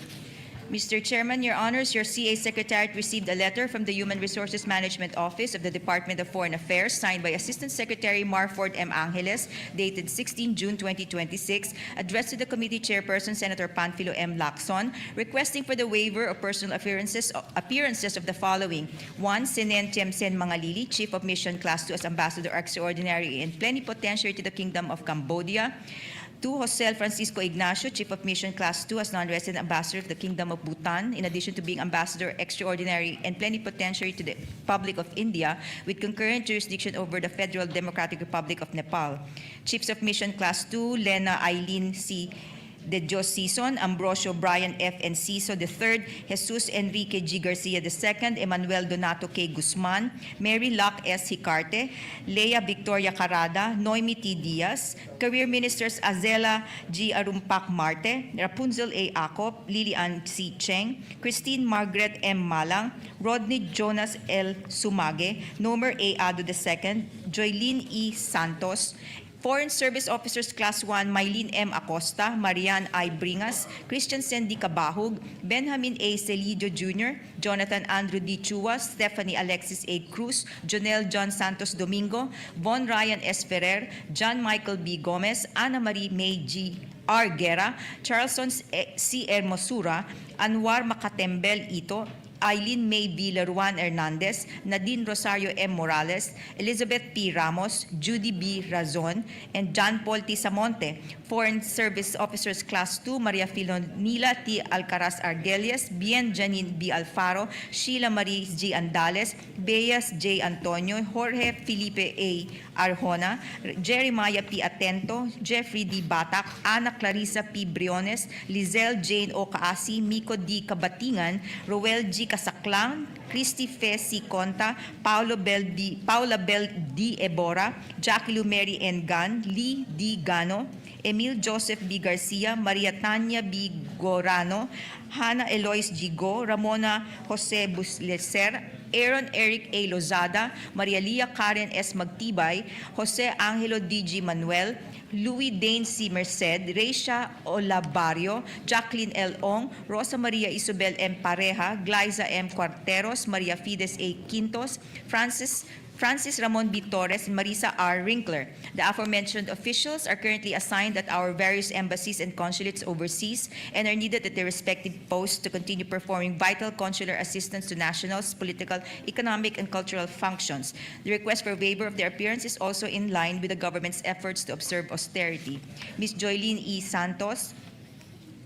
Mr. Chairman, Your Honors, your CA Secretariat received a letter from the Human Resources Management Office of the Department of Foreign Affairs signed by Assistant Secretary Marford M. Angeles, dated 16 June 2026, addressed to the committee chairperson, Senator Panfilo M. Lacson, requesting for the waiver of personal appearances of the following. 1. Senen Tiemsen Mangalili, Chief of Mission Class 2 as Ambassador Extraordinary and Plenipotentiary to the Kingdom of Cambodia. 2. Jose Francisco Ignacio, Chief of Mission Class 2 as non-resident ambassador of the Kingdom of Bhutan, in addition to being Ambassador Extraordinary and Plenipotentiary to the Republic of India, with concurrent jurisdiction over the Federal Democratic Republic of Nepal. Chiefs of Mission Class 2, Lena Eileen C. De Dios Sison, Ambrosio Brian F. Enciso III, Jesus Enrique G. Garcia II, Emmanuel Donato K. Guzman, Mary Locke S. Hicarte, Leia Victoria Carada, Noemi T. Diaz, Career Ministers Azela G. Arumpak Marte, Rapunzel A. Acop, Lilian C. Cheng, Christine Margaret M. Malang, Rodney Jonas L. Sumage, Nomer A. Ado II, Joylene E. Santos, Foreign Service Officers Class 1, Mylene M. Acosta, Marian I. Bringas, Christian Sandy Cabahug, Benjamin A. Celidio Jr., Jonathan Andrew D. Chua, Stephanie Alexis A. Cruz, Jonel John Santos Domingo, Von Ryan S. Ferrer, John Michael B. Gomez, Ana Marie May G. R. Guerra, Charleston C. Hermosura, Anwar Makatembel Ito, Eileen May B. Laruan Hernandez, Nadine Rosario M. Morales, Elizabeth P. Ramos, Judy B. Razon, and John Paul T. Samonte. Foreign Service Officers Class 2, Maria Filonila T. Alcaraz Argelias, Bien Janine B. Alfaro, Sheila Marie G. Andales, Beas J. Antonio, Jorge Felipe A. Arjona, Jeremiah P. Atento, Jeffrey D. Batak, Ana Clarissa P. Briones, Lizelle Jane O. Kaasi, Miko D. Kabatingan, Roel G. Kasaklang, Christy Fe C. Conta, Paula Bell D. Ebora, Jackie Lu Mary N. Gan, Lee D. Gano, Emil Joseph B. Garcia, Maria Tanya B. Gorano, Hannah Eloise G. Go, Ramona Jose Buslecer, Aaron Eric A. Lozada, Maria Lia Karen S. Magtibay, Jose Angelo D.G. Manuel, Louis Dane C. Merced, Reisha Olabario, Jacqueline L. Ong, Rosa Maria Isabel M. Pareja, Glyza M. Cuarteros, Maria Fides A. Quintos, Francis Ramon B. Torres, and Marisa R. Rinkler. The aforementioned officials are currently assigned at our various embassies and consulates overseas and are needed at their respective posts to continue performing vital consular assistance to nationals, political, economic, and cultural functions. The request for waiver of their appearance is also in line with the government's efforts to observe austerity. Ms. Joylene E. Santos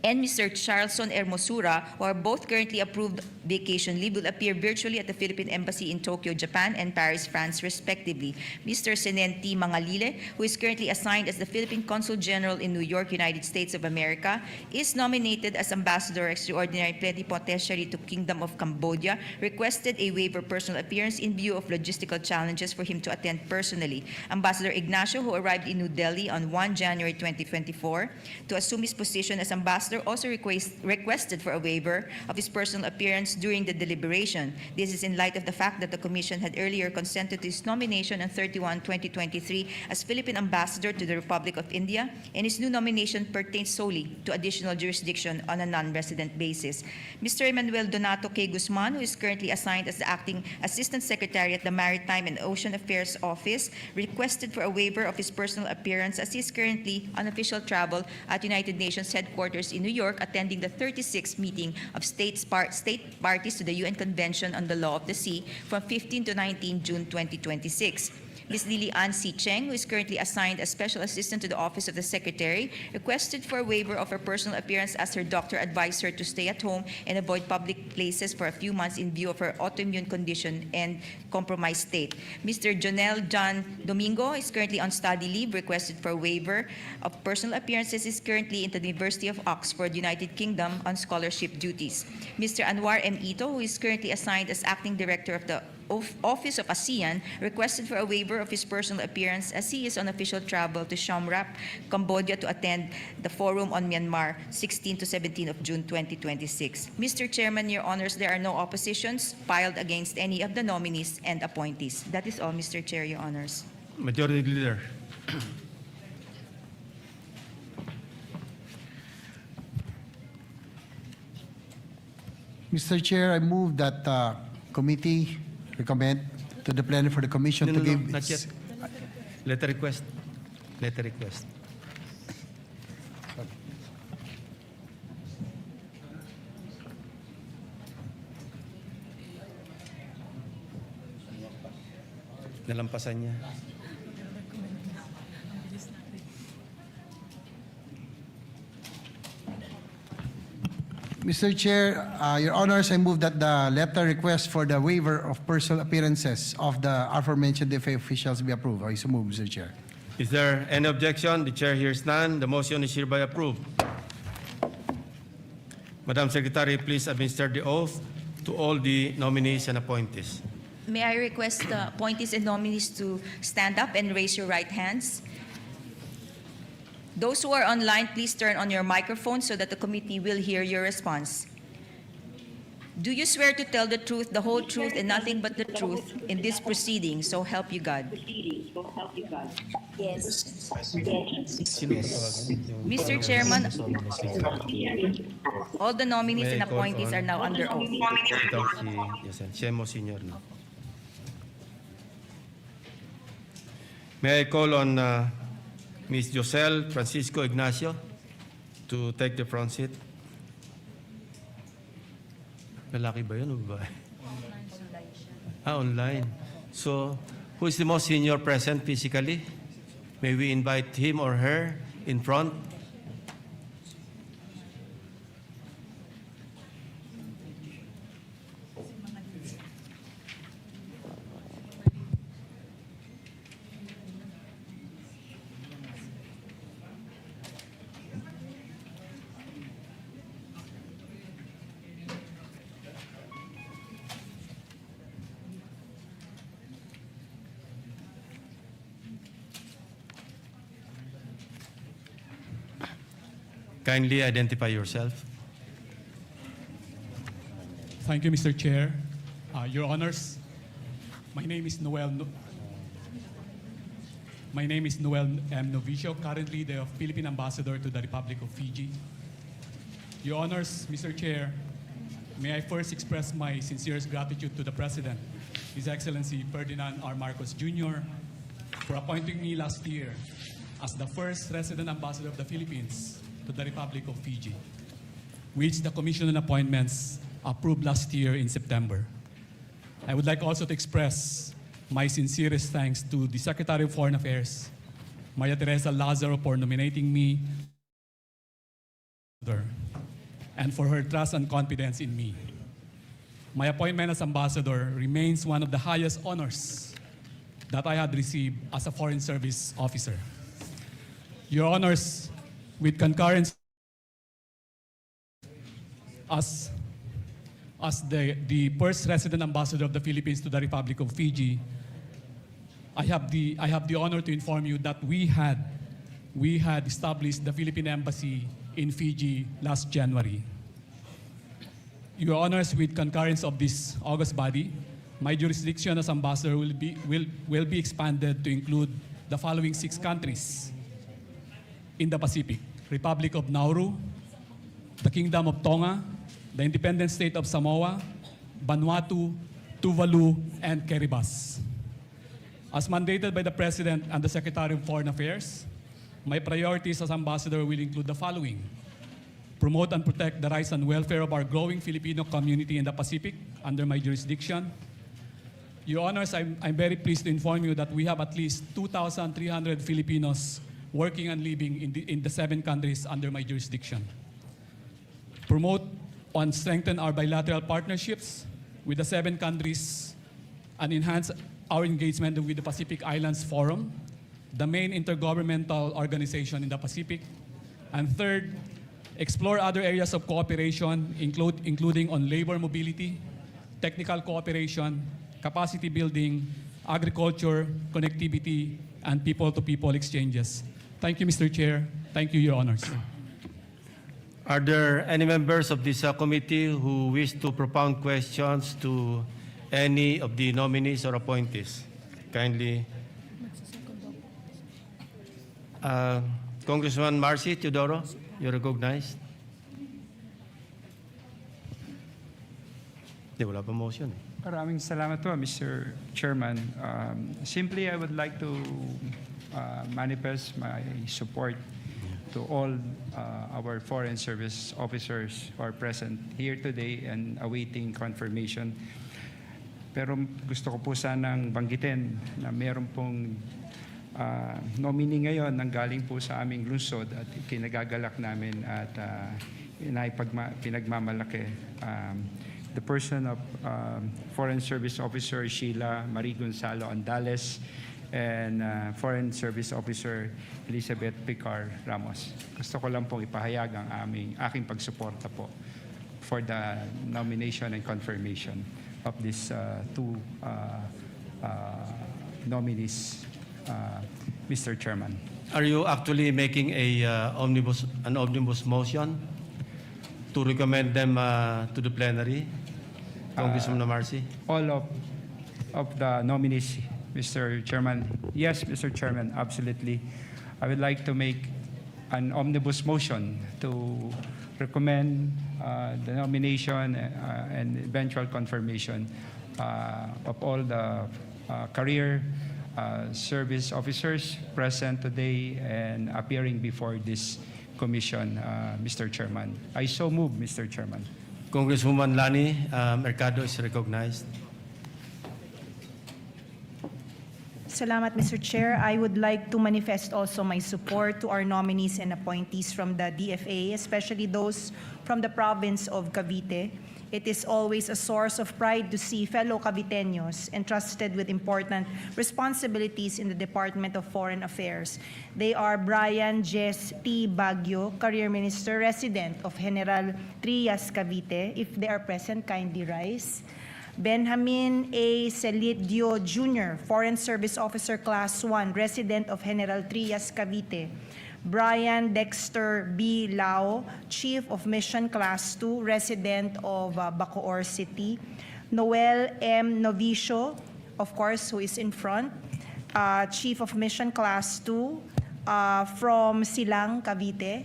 and Mr. Charleston Hermosura, who are both currently approved vacation leave, will appear virtually at the Philippine Embassy in Tokyo, Japan, and Paris, France, respectively. Mr. Senen T. Mangalile, who is currently assigned as the Philippine Consul General in New York, United States of America, is nominated as Ambassador Extraordinary Plenipotentiary to Kingdom of Cambodia, requested a waiver of personal appearance in view of logistical challenges for him to attend personally. Ambassador Ignacio, who arrived in New Delhi on 1 January 2024 to assume his position as ambassador, also requested for a waiver of his personal appearance during the deliberation. This is in light of the fact that the Commission had earlier consented to his nomination on 31/2023 as Philippine Ambassador to the Republic of India, and his new nomination pertains solely to additional jurisdiction on a non-resident basis. Mr. Emmanuel Donato K. Guzman, who is currently assigned as the Acting Assistant Secretary at the Maritime and Ocean Affairs Office, requested for a waiver of his personal appearance as he is currently on official travel at United Nations headquarters in New York, attending the 36th meeting of state parties to the UN Convention on the Law of the Sea from 15 to 19 June 2026. Ms. Lily Ann C. Cheng, who is currently assigned as Special Assistant to the Office of the Secretary, requested for a waiver of her personal appearance as her doctor advised her to stay at home and avoid public places for a few months in view of her autoimmune condition and compromised state. Mr. Jonel John Domingo is currently on study leave, requested for a waiver of personal appearances, is currently in the University of Oxford, United Kingdom, on scholarship duties. Mr. Anwar M. Ito, who is currently assigned as Acting Director of the Office of ASEAN requested for a waiver of his personal appearance as he is on official travel to Siem Reap, Cambodia to attend the Forum on Myanmar 16 to 17 of June 2026. Mr. Chairman, Your Honors, there are no oppositions filed against any of the nominees and appointees. That is all, Mr. Chair, Your Honors. Majority Leader. Mr. Chair, I move that committee recommend to the plenary for the commission to give Not yet. Letter request. Letter request. Nalampasan niya. Mr. Chair, Your Honors, I move that the letter request for the waiver of personal appearances of the aforementioned DFA officials be approved. I so move, Mr. Chair. Is there any objection? The chair hears none. The motion is hereby approved. Madam Secretary, please administer the oath to all the nominees and appointees. May I request the appointees and nominees to stand up and raise your right hands? Those who are online, please turn on your microphone so that the committee will hear your response. Do you swear to tell the truth, the whole truth, and nothing but the truth in this proceeding, so help you God? Yes. Mr. Chairman, all the nominees and appointees are now under oath. Ito si Shemo Sr. No? May I call on Ms. Josel Francisco Ignacio to take the front seat? Lalaki ba yun o babae? Online. So, who is the most senior present physically? May we invite him or her in front? Kindly identify yourself. Thank you, Mr. Chair. Your Honors, my name is Noel M. Novicio, currently the Philippine Ambassador to the Republic of Fiji. Your Honors, Mr. Chair, may I first express my sincerest gratitude to the President, His Excellency Ferdinand R. Marcos Jr., for appointing me last year as the first resident ambassador of the Philippines to the Republic of Fiji, which the Commission on Appointments approved last year in September. I would like also to express my sincerest thanks to the Secretary of Foreign Affairs, Maria Teresa Lazaro, for nominating me and for her trust and confidence in me. My appointment as ambassador remains one of the highest honors that I had received as a Foreign Service officer. Your Honors, with concurrence as the first resident ambassador of the Philippines to the Republic of Fiji, I have the honor to inform you that we had established the Philippine Embassy in Fiji last January. Your Honors, with concurrence of this august body, my jurisdiction as ambassador will be expanded to include the following 6 countries in the Pacific: Republic of Nauru, the Kingdom of Tonga, the Independent State of Samoa, Vanuatu, Tuvalu, and Kiribati. As mandated by the President and the Secretary of Foreign Affairs, my priorities as ambassador will include the following: promote and protect the rights and welfare of our growing Filipino community in the Pacific under my jurisdiction. Your Honors, I'm very pleased to inform you that we have at least 2,300 Filipinos working and living in the 7 countries under my jurisdiction. Promote and strengthen our bilateral partnerships with the 7 countries and enhance our engagement with the Pacific Islands Forum, the main intergovernmental organization in the Pacific. And third, explore other areas of cooperation, including on labor mobility, technical cooperation, capacity building, agriculture, connectivity, and people-to-people exchanges. Thank you, Mr. Chair. Thank you, Your Honors. Are there any members of this committee who wish to propound questions to any of the nominees or appointees? Kindly. Congressman Marcy Teodoro, you're recognized. Di, wala pa motion. Maraming salamat po, Mr. Chairman. Simply, I would like to manifest my support to all our Foreign Service officers who are present here today and awaiting confirmation. Pero gusto ko po sanang banggitin na meron pong nominee ngayon nang galing po sa aming lungsod at kinagagalak namin at pinagmamalaki. The person of Foreign Service Officer Sheila Marie Gonzalo Andales and Foreign Service Officer Elizabeth Picar Ramos. Gusto ko lang pong ipahayag ang aking pagsuporta po for the nomination and confirmation of these two nominees, Mr. Chairman. Are you actually making an omnibus motion to recommend them to the plenary? Congressman Marcy? All of the nominees, Mr. Chairman. Yes, Mr. Chairman, absolutely. I would like to make an omnibus motion to recommend the nomination and eventual confirmation of all the career service officers present today and appearing before this commission, Mr. Chairman. I so move, Mr. Chairman. Congresswoman Lani Mercado is recognized. Salamat, Mr. Chair. I would like to manifest also my support to our nominees and appointees from the DFA, especially those from the province of Cavite. It is always a source of pride to see fellow Caviteños entrusted with important responsibilities in the Department of Foreign Affairs. They are Brian Jess T. Baguio, Career Minister, resident of General Trias, Cavite. If they are present, kindly rise. Benjamin A. Celidio Jr., Foreign Service Officer Class 1, resident of General Trias, Cavite. Brian Dexter B. Lao, Chief of Mission Class 2, resident of Bacoor City. Noel M. Novicio, of course, who is in front, Chief of Mission Class 2 from Silang, Cavite.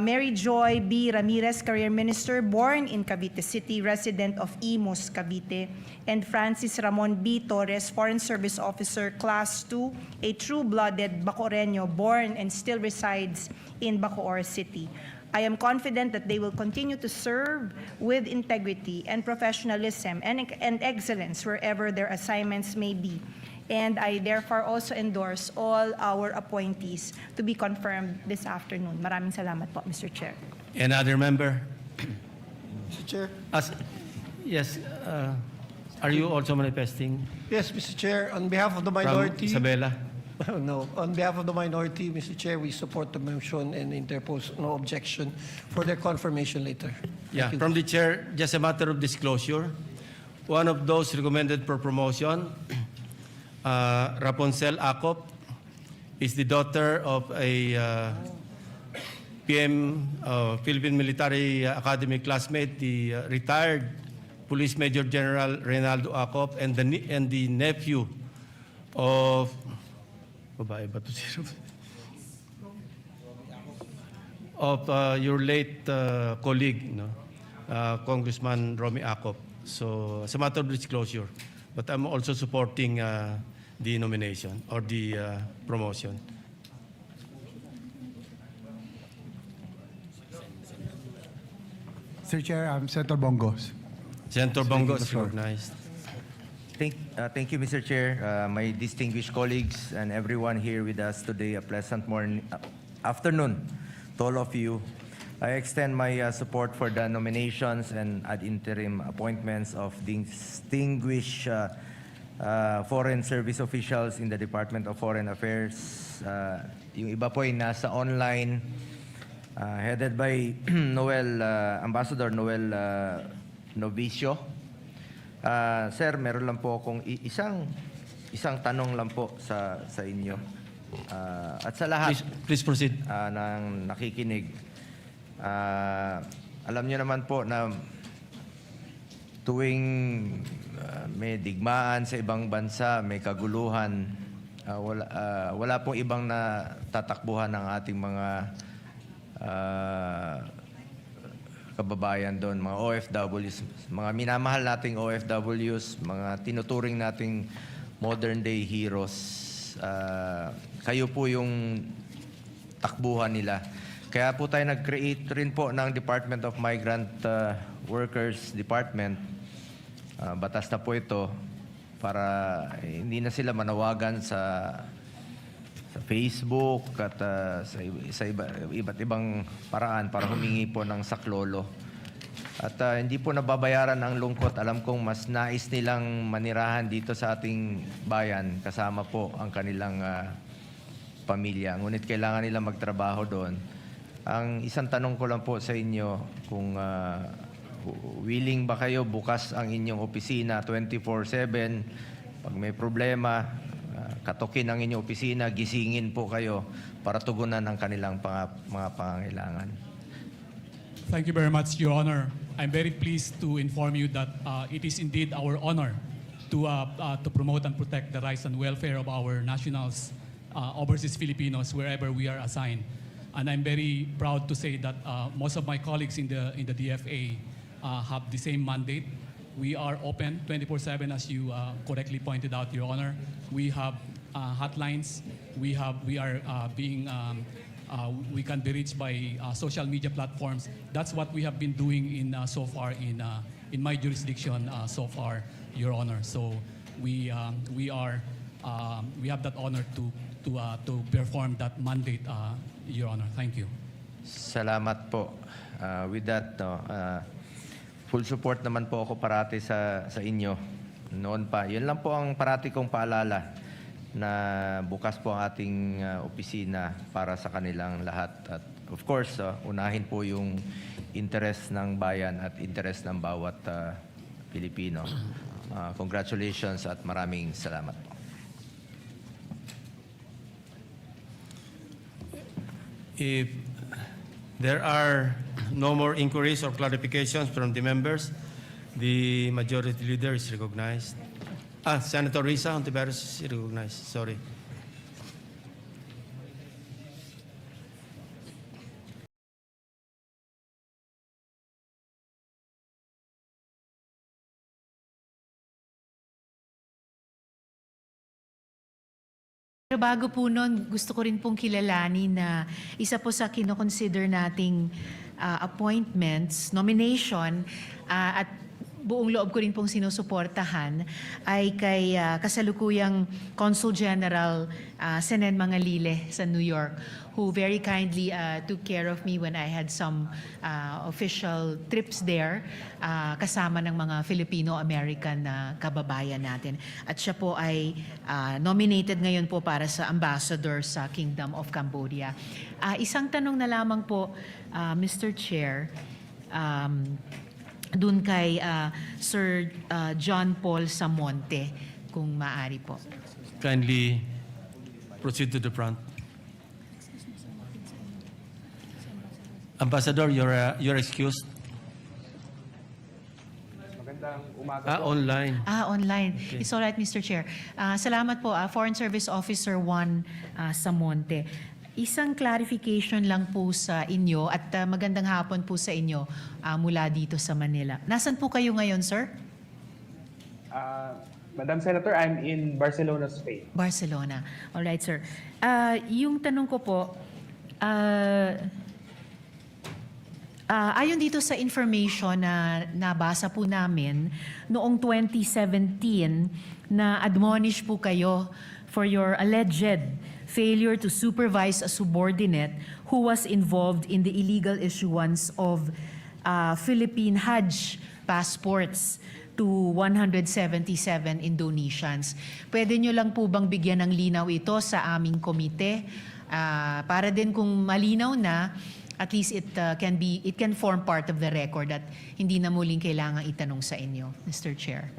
Mary Joy B. Ramirez, Career Minister, born in Cavite City, resident of Imus, Cavite. And Francis Ramon B. Torres, Foreign Service Officer, Class 2, a true-blooded Bacoreño, born and still resides in Bacoor City. I am confident that they will continue to serve with integrity and professionalism and excellence wherever their assignments may be. And I therefore also endorse all our appointees to be confirmed this afternoon. Maraming salamat po, Mr. Chair. Another member? Mr. Chair. Yes. Are you also manifesting? Yes, Mr. Chair. On behalf of the minority. From Isabela? No. On behalf of the minority, Mr. Chair, we support the motion and interpose no objection for their confirmation later. Yeah. From the chair, just a matter of disclosure. One of those recommended for promotion, Rapunzel Acop, is the daughter of a PM Philippine Military Academy classmate, the retired Police Major General Reynaldo Acop, and the nephew of your late colleague, Congressman Romy Acop. So, as a matter of disclosure, but I'm also supporting the nomination or the promotion. Mr. Chair, I'm Senator Bongos. Senator Bongos is recognized. Thank you, Mr. Chair. My distinguished colleagues and everyone here with us today, a pleasant afternoon to all of you. I extend my support for the nominations and ad interim appointments of distinguished foreign service officials in the Department of Foreign Affairs. Yung iba po ay nasa online, headed by Ambassador Noel Novicio. Sir, meron lang po akong isang tanong lang po sa inyo. At sa lahat Please proceed. ng nakikinig. Alam niyo naman po na tuwing may digmaan sa ibang bansa, may kaguluhan, wala pong ibang natatakbuhan ng ating mga kababayan doon, mga OFWs, mga minamahal nating OFWs, mga tinuturing nating modern day heroes. Kayo po yung takbuhan nila. Kaya po tayo nag-create rin po ng Department of Migrant Workers Department. Batas na po ito para hindi na sila manawagan sa Facebook at sa iba't ibang paraan para humingi po ng saklolo. At hindi po nababayaran ang lungkot. Alam kong mas nais nilang manirahan dito sa ating bayan kasama po ang kanilang pamilya. Ngunit kailangan nila magtrabaho doon. Ang isang tanong ko lang po sa inyo, kung willing ba kayo bukas ang inyong opisina 24/7, pag may problema, katukin ang inyong opisina, gisingin po kayo para tugunan ang kanilang mga pangangailangan. Thank you very much, Your Honor. I'm very pleased to inform you that it is indeed our honor to promote and protect the rights and welfare of our nationals, overseas Filipinos, wherever we are assigned. And I'm very proud to say that most of my colleagues in the DFA have the same mandate. We are open 24/7, as you correctly pointed out, Your Honor. We have hotlines. We can be reached by social media platforms. That's what we have been doing so far in my jurisdiction so far, Your Honor. So we have that honor to perform that mandate, Your Honor. Thank you. Salamat po. With that, full support naman po ako parati sa inyo. Noon pa. Yun lang po ang parati kong paalala na bukas po ang ating opisina para sa kanilang lahat. At of course, unahin po yung interest ng bayan at interest ng bawat Pilipino. Congratulations at maraming salamat po. If there are no more inquiries or clarifications from the members, the majority leader is recognized. Senator Risa Hontiveros is recognized. Sorry. Pero bago po nun, gusto ko rin pong kilalanin na isa po sa kinoconsider nating appointments, nomination, at buong loob ko rin pong sinusuportahan ay kay kasalukuyang Consul General Senen Mangalile sa New York, who very kindly took care of me when I had some official trips there kasama ng mga Filipino-American na kababayan natin. At siya po ay nominated ngayon po para sa ambassador sa Kingdom of Cambodia. Isang tanong na lamang po, Mr. Chair, dun kay Sir John Paul Samonte, kung maaari po. Kindly proceed to the front. Ambassador, you're excused. Magandang umaga po. Online. Online. Okay. It's all right, Mr. Chair. Salamat po, Foreign Service Officer 1 Samonte. Isang clarification lang po sa inyo at magandang hapon po sa inyo mula dito sa Manila. Nasaan po kayo ngayon, sir? Madam Senator, I'm in Barcelona, Spain. Barcelona. All right, sir. Yung tanong ko po, ayon dito sa information na nabasa po namin, noong 2017 na admonish po kayo for your alleged failure to supervise a subordinate who was involved in the illegal issuance of Philippine Hajj passports to 177 Indonesians. Pwede nyo lang po bang bigyan ng linaw ito sa aming komite? Para din kung malinaw na, at least it can form part of the record at hindi na muling kailangang itanong sa inyo, Mr. Chair.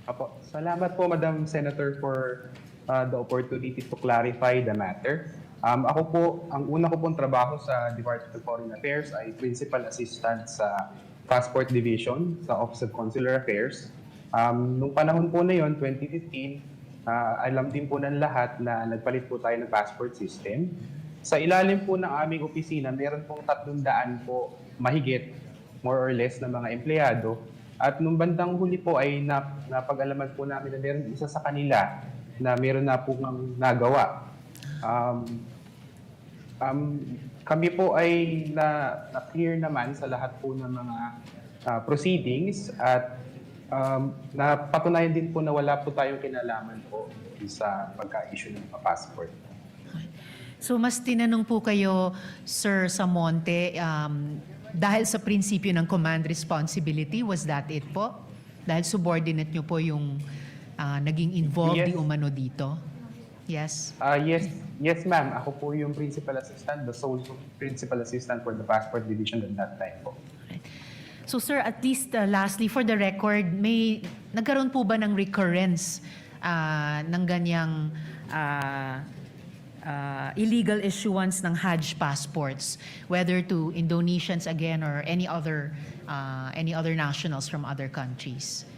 Apo, salamat po, Madam Senator, for the opportunity to clarify the matter. Ako po, ang una ko pong trabaho sa Department of Foreign Affairs ay Principal Assistant sa Passport Division sa Office of Consular Affairs. Nung panahon po na yon, 2015, alam din po ng lahat na nagpalit po tayo ng passport system. Sa ilalim po ng aming opisina, meron pong 300 po mahigit, more or less, na mga empleyado. At nung bandang huli po ay napag-alaman po namin na meron isa sa kanila na meron na po ng nagawa. Kami po ay na-clear naman sa lahat po ng mga proceedings at napatunayan din po na wala po tayong kinalaman po sa pagka-issue ng passport. So mas tinanong po kayo, Sir Samonte, dahil sa prinsipyo ng command responsibility, was that it po? Dahil subordinate nyo po yung naging involved Yes. di umano dito? Yes? Yes, ma'am. Ako po yung principal assistant, the sole principal assistant for the passport division at that time po. So sir, at least lastly, for the record, nagkaroon po ba ng recurrence ng ganyang illegal issuance ng Hajj passports, whether to Indonesians again or any other nationals from other countries?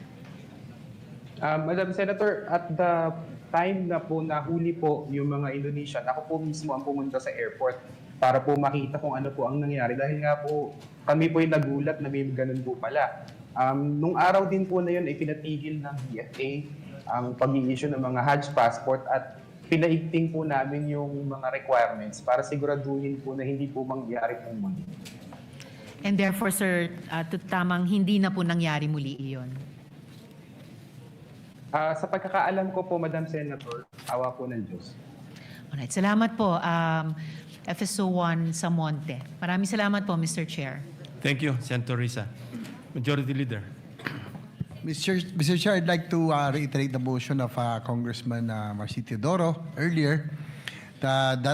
Madam Senator, at the time na po nahuli po yung mga Indonesian, ako po mismo ang pumunta sa airport para po makita kung ano po ang nangyari. Dahil nga po kami po yung nagulat na may ganun po pala. Nung araw din po na yun ay pinatigil ng DFA ang pag-i-issue ng mga Hajj passport at pinaigting po namin yung mga requirements para siguraduhin po na hindi po mangyari po muli. And therefore, sir, tamang hindi na po nangyari muli iyon. Sa pagkakaalam ko po, Madam Senator, awa po ng Diyos. Alright, salamat po, FSO1 Samonte. Maraming salamat po, Mr. Chair. Thank you, Senator Risa. Majority Leader. Mr. Chair, I'd like to reiterate the motion of Congressman Marci Teodoro earlier that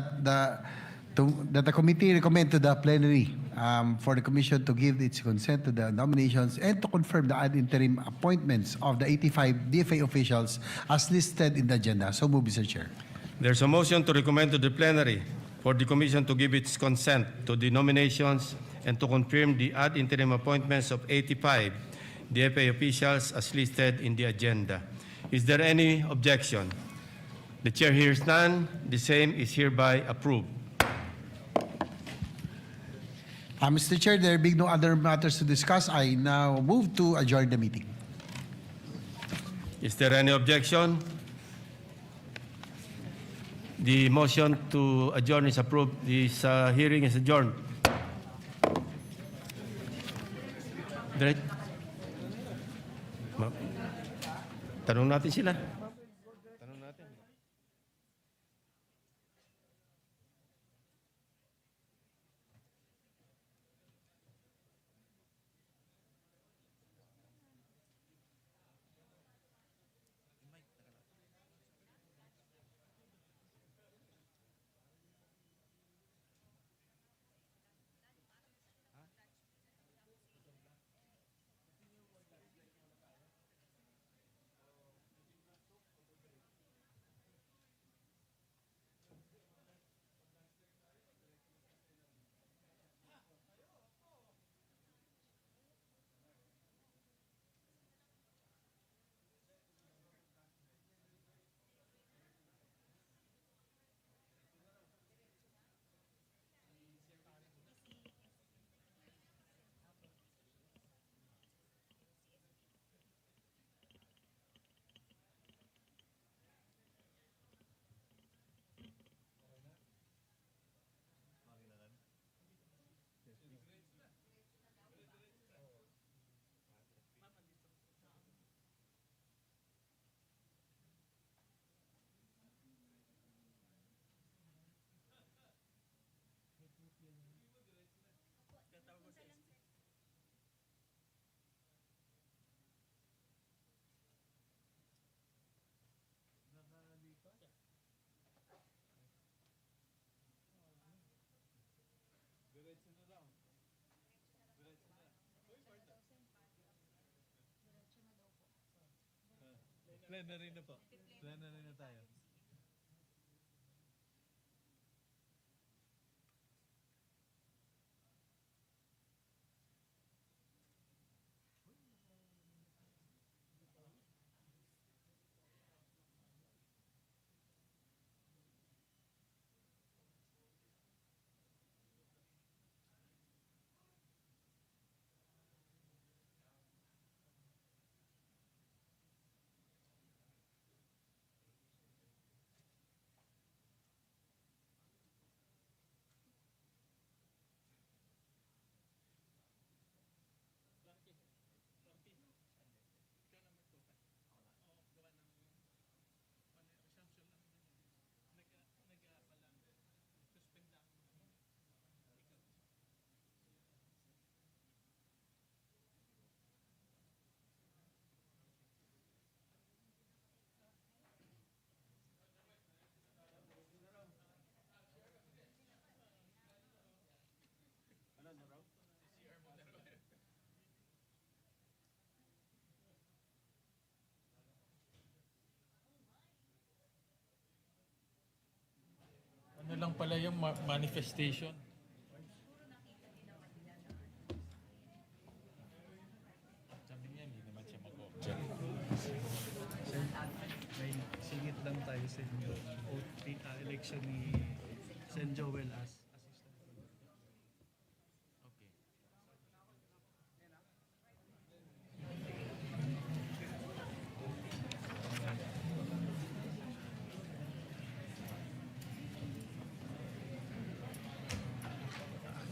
the committee recommend to the plenary for the commission to give its consent to the nominations and to confirm the ad interim appointments of the 85 DFA officials as listed in the agenda. So move, Mr. Chair. There's a motion to recommend to the plenary for the commission to give its consent to the nominations and to confirm the ad interim appointments of 85 DFA officials as listed in the agenda. Is there any objection? The chair hears none. The same is hereby approved. Mr. Chair, there being no other matters to discuss, I now move to adjourn the meeting. Is there any objection? The motion to adjourn is approved. This hearing is adjourned. Tanong natin sila. Plenary na po. Plenary na tayo. Ano lang pala yung manifestation? Sabi niya, hindi naman siya mag-object. May singit lang tayo sa inyo. Election ni Sen. Joel as assistant. Okay.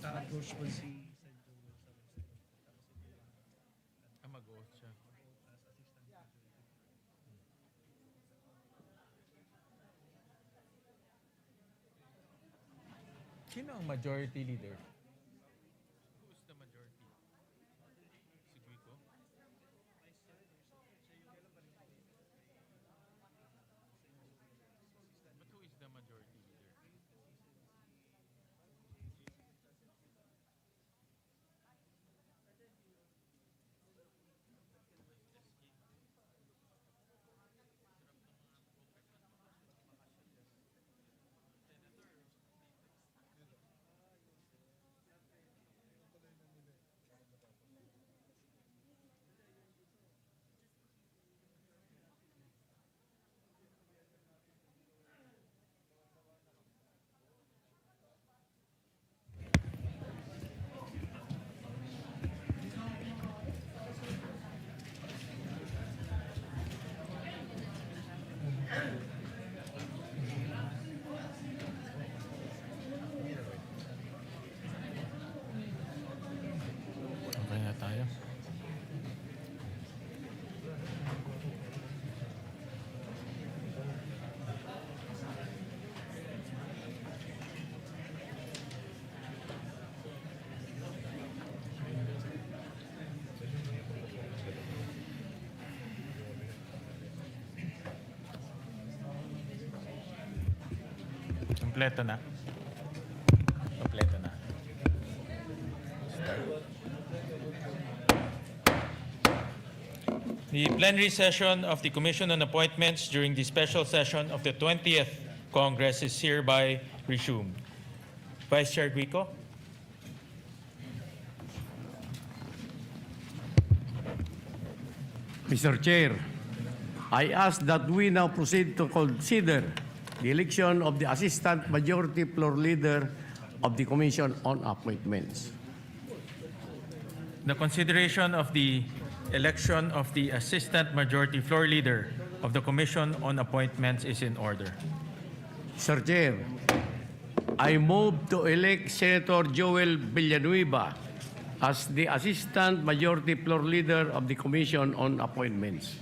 Naka-approach po si Sen. Joel sa Mag-oath siya. Sino ang majority leader? Who is the majority? Si Guico? But who is the majority leader? Okay na tayo. Kompleto na. Kompleto na. The plenary session of the Commission on Appointments during the special session of the 20th Congress is hereby resumed. Vice Chair Guico. Mr. Chair, I ask that we now proceed to consider the election of the Assistant Majority Floor Leader of the Commission on Appointments. The consideration of the election of the Assistant Majority Floor Leader of the Commission on Appointments is in order. Sir Chair, I move to elect Senator Joel Villanueva as the Assistant Majority Floor Leader of the Commission on Appointments.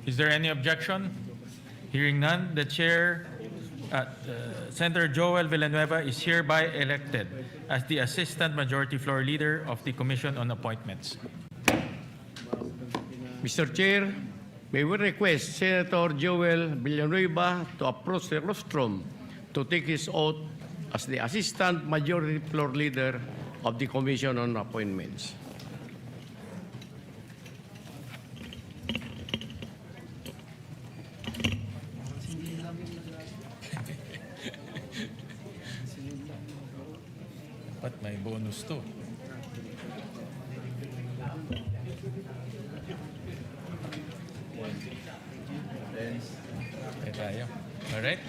Is there any objection? Hearing none, the Chair, Senator Joel Villanueva is hereby elected as the Assistant Majority Floor Leader of the Commission on Appointments. Mr. Chair, may we request Senator Joel Villanueva to approach the rostrum to take his oath as the Assistant Majority Floor Leader of the Commission on Appointments. May bonus to. Okay tayo. Alright.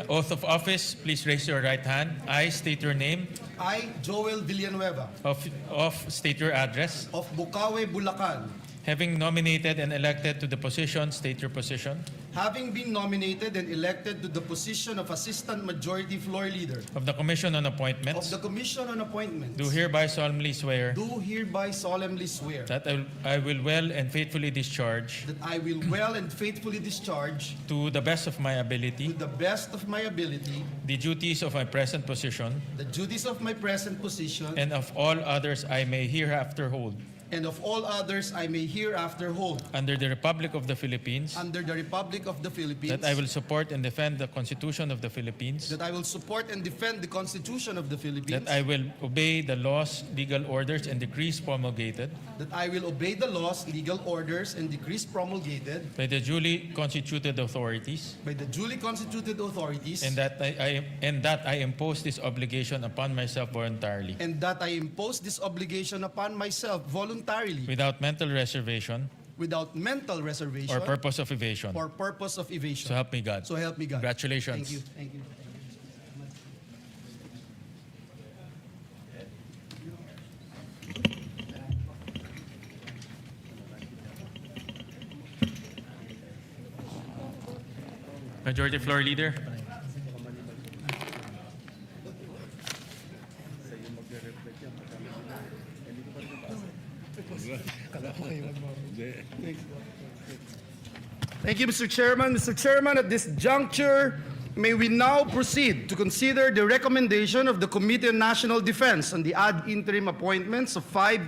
Oath of office, please raise your right hand. I state your name. I, Joel Villanueva, Of state your address. of Bukawe, Bulacan, Having nominated and elected to the position, state your position. having been nominated and elected to the position of Assistant Majority Floor Leader Of the Commission on of Appointments. the Commission on Appointments, Do hereby solemnly swear do hereby solemnly swear that I will well and faithfully discharge that I will well and faithfully discharge, to the best of my to ability, the best of my ability, the duties of my present position the duties of my present position, and of all others I may hereafter hold and of all others I may hereafter hold, under the Republic of the Philippines, under the Republic of the Philippines, that I will support and defend the Constitution of the Philippines, that I will support and defend the Constitution of the Philippines, that I will obey the laws, legal orders, and decrees promulgated that I will obey the laws, legal orders, and decrees promulgated by the duly constituted authorities, by the duly constituted authorities, and that I impose this obligation upon myself voluntarily, and that I impose this obligation upon myself voluntarily, without mental reservation without mental reservation or purpose of evasion. or purpose of evasion. So help me God. So help me God. Congratulations. Thank you. Thank you. Majority Floor Leader. Thank you, Mr. Chairman. Mr. Chairman, at this juncture, may we now proceed to consider the recommendation of the Committee on National Defense on the ad interim appointments of 5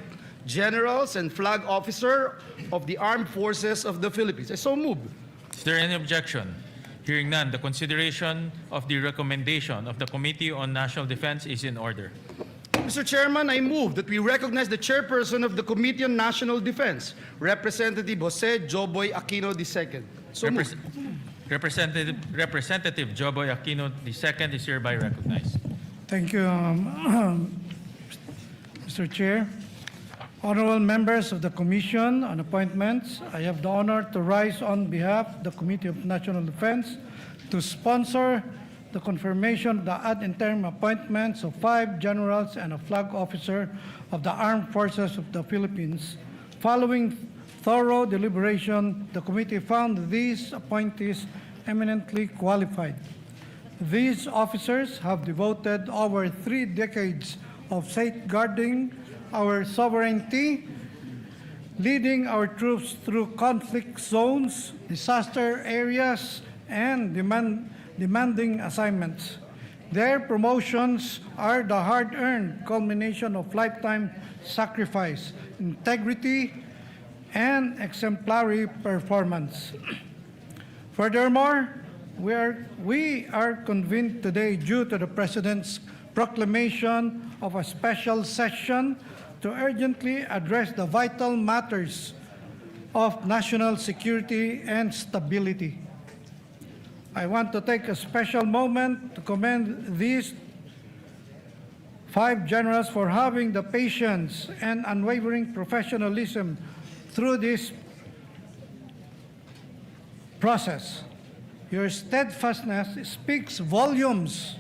generals and flag officer of the Armed Forces of the Philippines. I so move. Is there any objection? Hearing none, the consideration of the recommendation of the Committee on National Defense is in order. Mr. Chairman, I move that we recognize the chairperson of the Committee on National Defense, Representative Jose Joboy Aquino II. So moved. Representative Joboy Aquino II is hereby recognized. Thank you, Mr. Chair. Honorable members of the Commission on Appointments, I have the honor to rise on behalf of the Committee of National Defense to sponsor the confirmation of the ad interim appointments of 5 generals and a flag officer of the Armed Forces of the Philippines. Following thorough deliberation, the committee found these appointees eminently qualified. These officers have devoted over 3 decades of safeguarding our sovereignty, leading our troops through conflict zones, disaster areas, and demanding assignments. Their promotions are the hard-earned culmination of lifetime sacrifice, integrity, and exemplary performance. Furthermore, we are convened today due to the President's proclamation of a special session to urgently address the vital matters of national security and stability. I want to take a special moment to commend these 5 generals for having the patience and unwavering professionalism through this process. Your steadfastness speaks volumes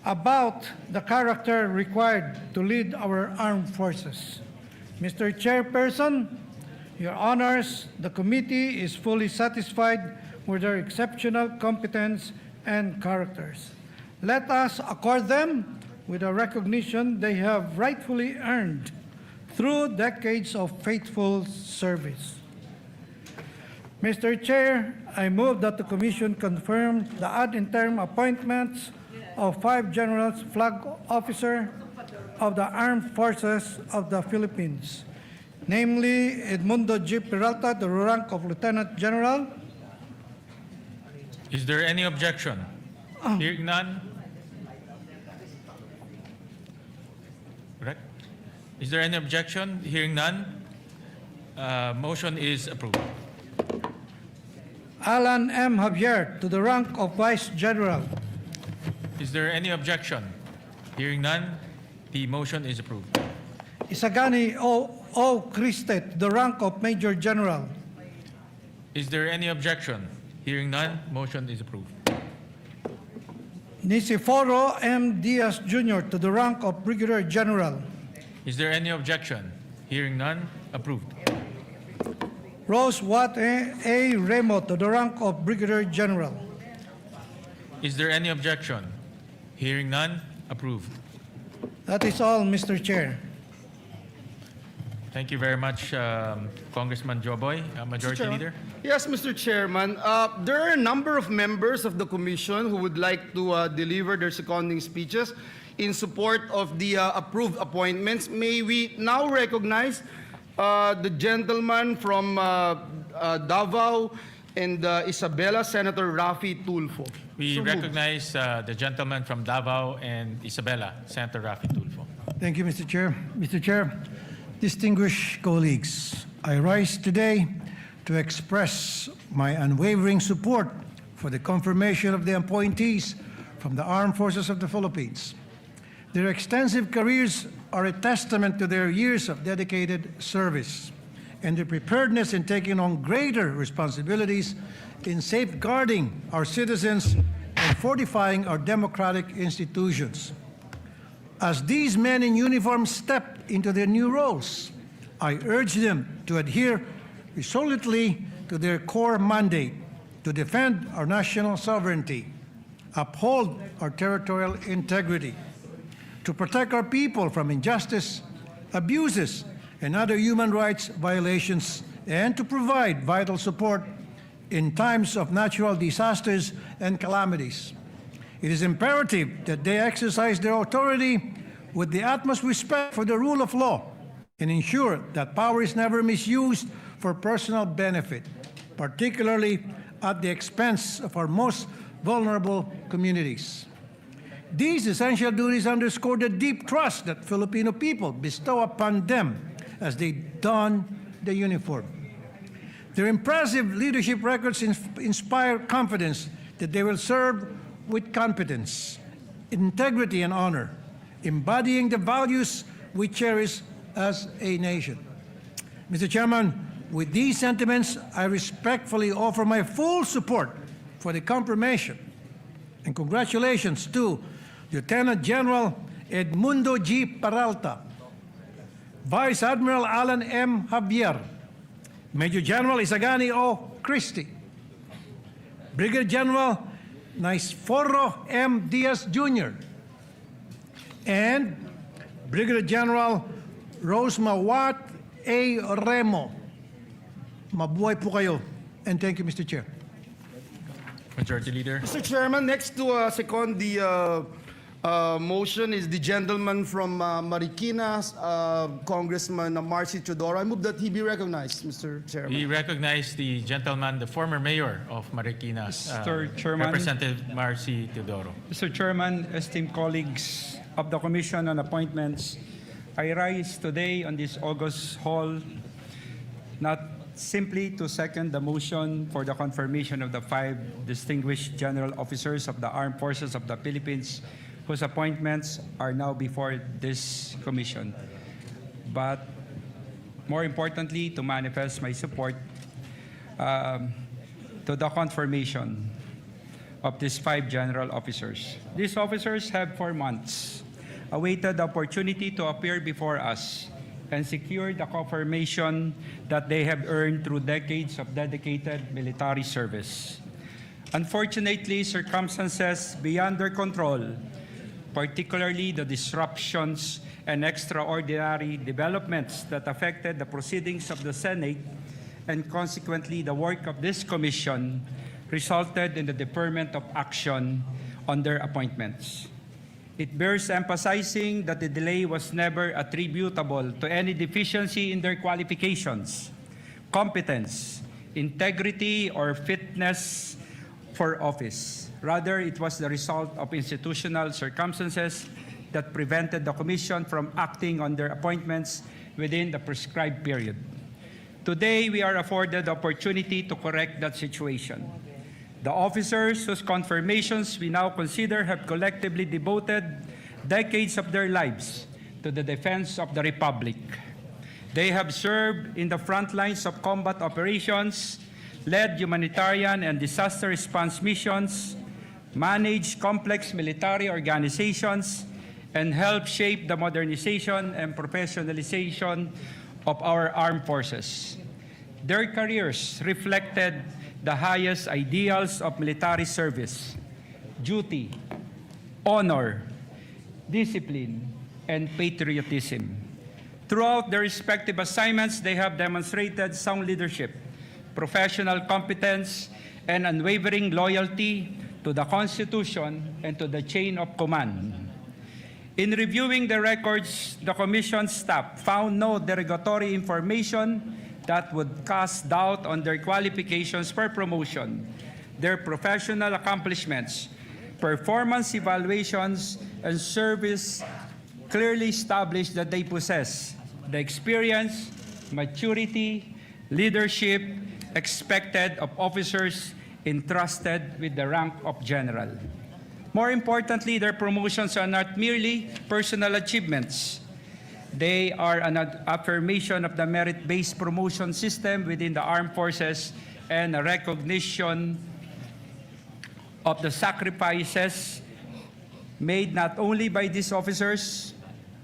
about the character required to lead our armed forces. Mr. Chairperson, Your Honors, the committee is fully satisfied with their exceptional competence and characters. Let us accord them with the recognition they have rightfully earned through decades of faithful service. Mr. Chair, I move that the Commission confirm the ad interim appointments of 5 generals, flag officer of the Armed Forces of the Philippines, namely Edmundo G. Peralta, the rank of Lieutenant General. Is there any objection? Hearing none. Correct? Is there any objection? Hearing none. Motion is approved. Alan M. Javier to the rank of Vice General. Is there any objection? Hearing none. The motion is approved. Isagani O. Criste to the rank of Major General. Is there any objection? Hearing none, motion is approved. Niceforo M. Diaz Jr. to the rank of Brigadier General. Is there any objection? Hearing none, approved. Rose Wat A. Remo to the rank of Brigadier General. Is there any objection? Hearing none, approved. That is all, Mr. Chair. Thank you very much, Congressman Joboy, Majority Chairman. Leader. Yes, Mr. Chairman. There are a number of members of the Commission who would like to deliver their seconding speeches in support of the approved appointments. May we now recognize the gentleman from Davao and Isabela, Senator Raffy Tulfo. We So moved. recognize the gentleman from Davao and Isabela, Senator Raffy Tulfo. Thank you, Mr. Chair. Mr. Chair, distinguished colleagues, I rise today to express my unwavering support for the confirmation of the appointees from the Armed Forces of the Philippines. Their extensive careers are a testament to their years of dedicated service and their preparedness in taking on greater responsibilities in safeguarding our citizens and fortifying our democratic institutions. As these men in uniform step into their new roles, I urge them to adhere resolutely to their core mandate to defend our national sovereignty, uphold our territorial integrity, to protect our people from injustice, abuses, and other human rights violations, and to provide vital support in times of natural disasters and calamities. It is imperative that they exercise their authority with the utmost respect for the rule of law and ensure that power is never misused for personal benefit, particularly at the expense of our most vulnerable communities. These essential duties underscore the deep trust that Filipino people bestow upon them as they don the uniform. Their impressive leadership records inspire confidence that they will serve with competence, integrity, and honor, embodying the values we cherish as a nation. Mr. Chairman, with these sentiments, I respectfully offer my full support for the confirmation and congratulations to Lieutenant General Edmundo G. Peralta, Vice Admiral Alan M. Javier, Major General Isagani O. Christie, Brigadier General Niceforo M. Diaz Jr., and Brigadier General Rosemawat A. Remo. Mabuhay po kayo. And thank you, Mr. Chair. Majority Leader. Mr. Chairman, next to second the motion is the gentleman from Marikina, Congressman Marcy Teodoro. I move that he be recognized, Mr. Chairman. We recognize the gentleman, the former mayor of Marikina, Mr. Chairman. Representative Marcy Teodoro. Mr. Chairman, esteemed colleagues of the Commission on Appointments, I rise today on this August hall not simply to second the motion for the confirmation of the 5 distinguished general officers of the Armed Forces of the Philippines whose appointments are now before this commission, but more importantly, to manifest my support to the confirmation of these 5 general officers. These officers have for months awaited the opportunity to appear before us and secure the confirmation that they have earned through decades of dedicated military service. Unfortunately, circumstances beyond their control, particularly the disruptions and extraordinary developments that affected the proceedings of the Senate and consequently the work of this commission, resulted in the deferment of action on their appointments. It bears emphasizing that the delay was never attributable to any deficiency in their qualifications, competence, integrity, or fitness for office. Rather, it was the result of institutional circumstances that prevented the Commission from acting on their appointments within the prescribed period. Today, we are afforded the opportunity to correct that situation. The officers whose confirmations we now consider have collectively devoted decades of their lives to the defense of the Republic. They have served in the front lines of combat operations, led humanitarian and disaster response missions, managed complex military organizations, and helped shape the modernization and professionalization of our armed forces. Their careers reflected the highest ideals of military service: duty, honor, discipline, and patriotism. Throughout their respective assignments, they have demonstrated sound leadership, professional competence, and unwavering loyalty to the Constitution and to the chain of command. In reviewing the records, the Commission staff found no derogatory information that would cast doubt on their qualifications for promotion, their professional accomplishments, performance evaluations, and service clearly established that they possess the experience, maturity, leadership expected of officers entrusted with the rank of general. More importantly, their promotions are not merely personal achievements. They are an affirmation of the merit-based promotion system within the armed forces and a recognition of the sacrifices made not only by these officers,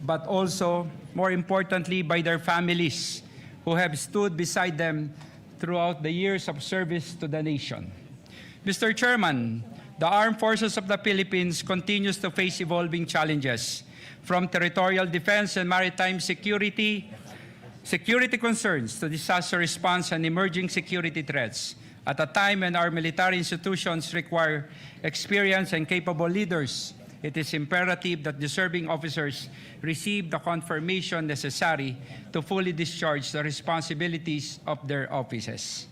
but also, more importantly, by their families who have stood beside them throughout the years of service to the nation. Mr. Chairman, the Armed Forces of the Philippines continues to face evolving challenges, from territorial defense and maritime security concerns to disaster response and emerging security threats. At a time when our military institutions require experienced and capable leaders, it is imperative that deserving officers receive the confirmation necessary to fully discharge the responsibilities of their offices.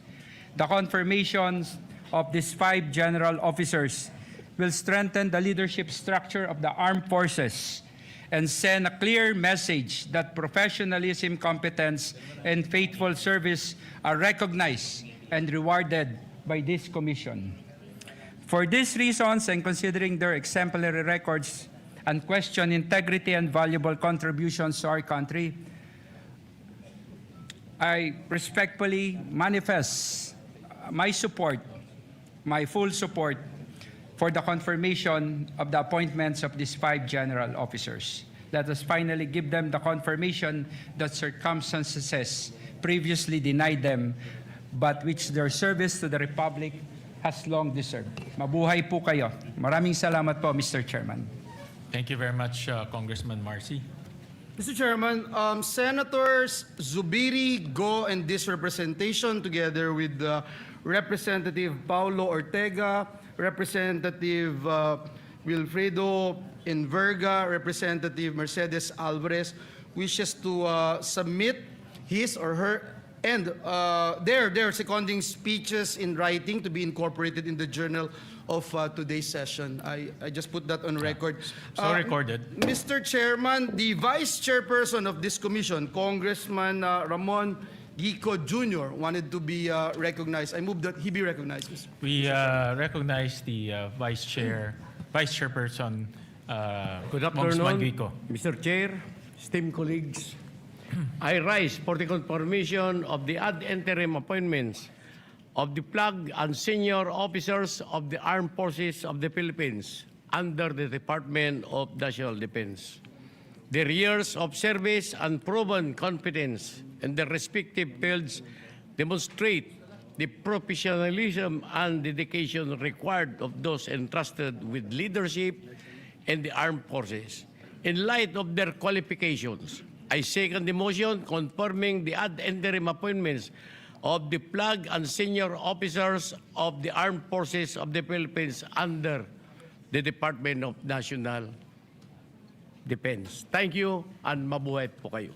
The confirmations of these 5 general officers will strengthen the leadership structure of the armed forces and send a clear message that professionalism, competence, and faithful service are recognized and rewarded by this commission. For these reasons, and considering their exemplary records, unquestioned integrity, and valuable contributions to our country, I respectfully manifest my support, my full support, for the confirmation of the appointments of these 5 general officers. Let us finally give them the confirmation that circumstances previously denied them, but which their service to the Republic has long deserved. Mabuhay po kayo. Maraming salamat po, Mr. Chairman. Thank you very much, Congressman Marcy. Mr. Chairman, Senators Zubiri, Go, and this representation, together with Representative Paulo Ortega, Representative Wilfredo Enverga, Representative Mercedes Alvarez, wishes to submit his or her and their seconding speeches in writing to be incorporated in the journal of today's session. I just put that on record. So recorded. Mr. Chairman, the Vice Chairperson of this commission, Congressman Ramon Gico Jr., wanted to be recognized. I move that he be recognized, Mr. We recognize the Vice Chairperson, Good Congressman afternoon, Guico. Mr. Chair, esteemed colleagues. I rise for the confirmation of the ad interim appointments of the flag and senior officers of the Armed Forces of the Philippines under the Department of National Defense. Their years of service and proven competence in their respective fields demonstrate the professionalism and dedication required of those entrusted with leadership in the armed forces. In light of their qualifications, I second the motion confirming the ad interim appointments of the flag and senior officers of the Armed Forces of the Philippines under the Department of National Defense. Thank you, and mabuhay po kayo.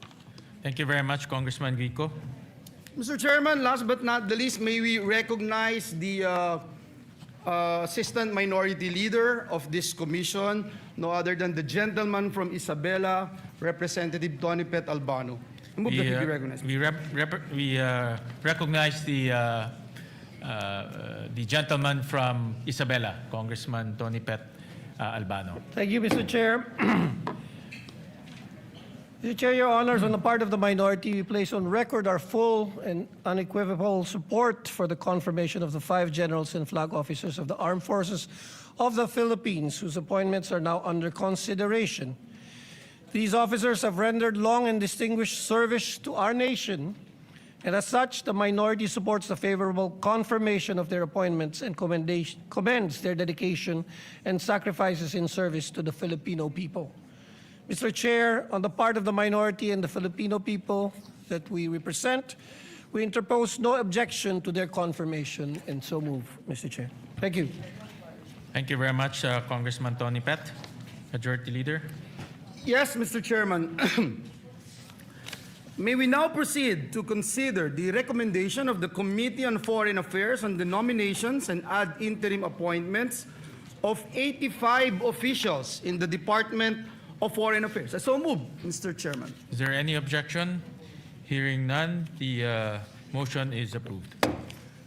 Thank you very much, Congressman Guico. Mr. Chairman, last but not the least, may we recognize the Assistant Minority Leader of this commission, no other than the gentleman from Isabela, Representative Tony Pet Albano. I move that he be recognized. We recognize the gentleman from Isabela, Congressman Tony Pet Albano. Thank you, Mr. Chair. Mr. Chair, Your Honors, on the part of the minority, we place on record our full and unequivocal support for the confirmation of the 5 generals and flag officers of the Armed Forces of the Philippines, whose appointments are now under consideration. These officers have rendered long and distinguished service to our nation, and as such, the minority supports the favorable confirmation of their appointments and commends their dedication and sacrifices in service to the Filipino people. Mr. Chair, on the part of the minority and the Filipino people that we represent, we interpose no objection to their confirmation and so move, Mr. Chair. Thank you. Thank you very much, Congressman Tony Pet. Majority Leader. Yes, Mr. Chairman. May we now proceed to consider the recommendation of the Committee on Foreign Affairs on the nominations and ad interim appointments of 85 officials in the Department of Foreign Affairs. I so move, Mr. Chairman. Is there any objection? Hearing none, the motion is approved.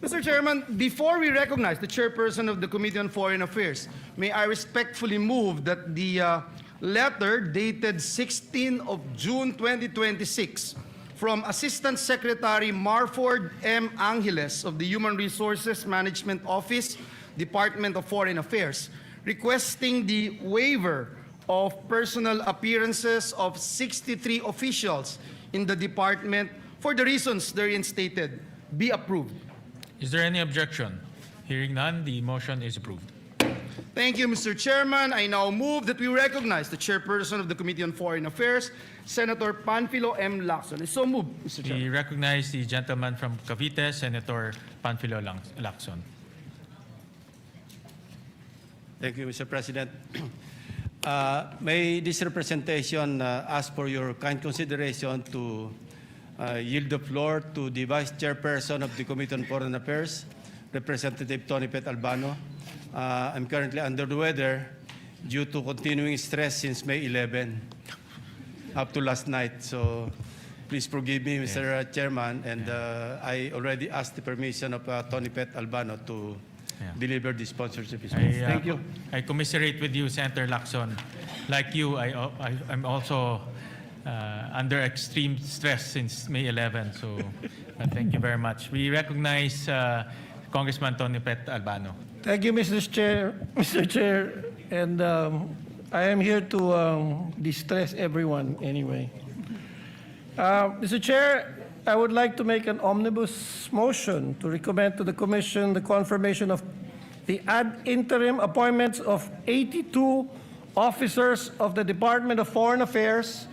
Mr. Chairman, before we recognize the chairperson of the Committee on Foreign Affairs, may I respectfully move that the letter dated 16 of June 2026 from Assistant Secretary Marford M. Angeles of the Human Resources Management Office, Department of Foreign Affairs, requesting the waiver of personal appearances of 63 officials in the department for the reasons therein stated be approved. Is there any objection? Hearing none, the motion is approved. Thank you, Mr. Chairman. I now move that we recognize the chairperson of the Committee on Foreign Affairs, Senator Panfilo M. Lacson. I so move, Mr. Chairman. We recognize the gentleman from Cavite, Senator Panfilo Lacson. Thank you, Mr. President. May this representation ask for your kind consideration to yield the floor to the Vice Chairperson of the Committee on Foreign Affairs, Representative Tony Pet Albano. I'm currently under the weather due to continuing stress since May 11 up to last night. So please forgive me, Mr. Chairman, and I already asked the permission of Tony Pet Albano to deliver the sponsorship. Thank you. I commiserate with you, Senator Lacson. Like you, I'm also under extreme stress since May 11. So thank you very much. We recognize Congressman Tony Pet Albano. Thank you, Mr. Chair. And I am here to distress everyone anyway. Mr. Chair, I would like to make an omnibus motion to recommend to the Commission the confirmation of the ad interim appointments of 82 officers of the Department of Foreign Affairs,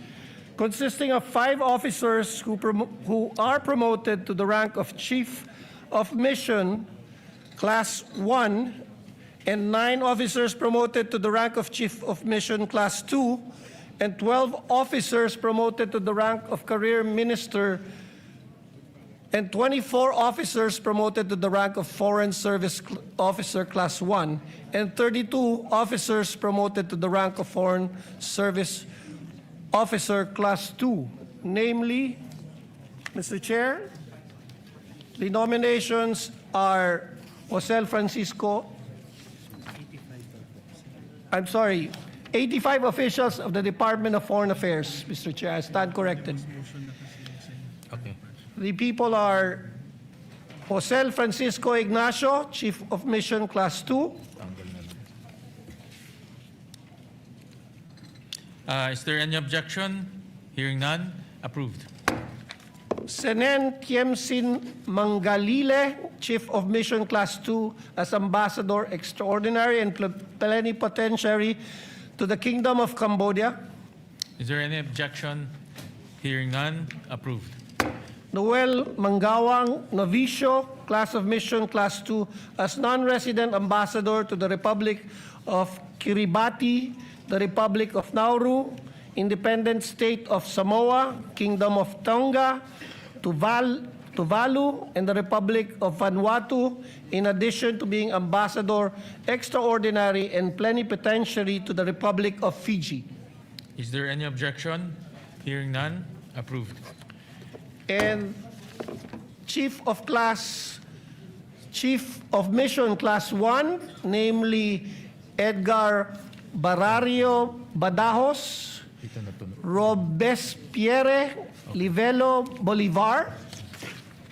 consisting of 5 officers who are promoted to the rank of Chief of Mission Class 1 and 9 officers promoted to the rank of Chief of Mission Class 2 and 12 officers promoted to the rank of Career Minister and 24 officers promoted to the rank of Foreign Service Officer Class 1 and 32 officers promoted to the rank of Foreign Service Officer Class 2. Namely, Mr. Chair, the nominations are Jose Francisco, 85 officials of the Department of Foreign Affairs, Mr. Chair. I stand corrected. Okay. The people are Jose Francisco Ignacio, Chief of Mission Class 2. Is there any objection? Hearing none, approved. Senen Tiemsin Mangalile, Chief of Mission Class 2, as Ambassador Extraordinary and Plenipotentiary to the Kingdom of Cambodia. Is there any objection? Hearing none, approved. Noel Mangawang Novicio, Class of Mission Class 2, as non-resident ambassador to the Republic of Kiribati, the Republic of Nauru, Independent State of Samoa, Kingdom of Tonga, Tuvalu, and the Republic of Vanuatu, in addition to being Ambassador Extraordinary and Plenipotentiary to the Republic of Fiji. Is there any objection? Hearing none, approved. And Chief of Mission Class 1, namely Edgar Barario Badajos, Robespierre Livelo Bolivar,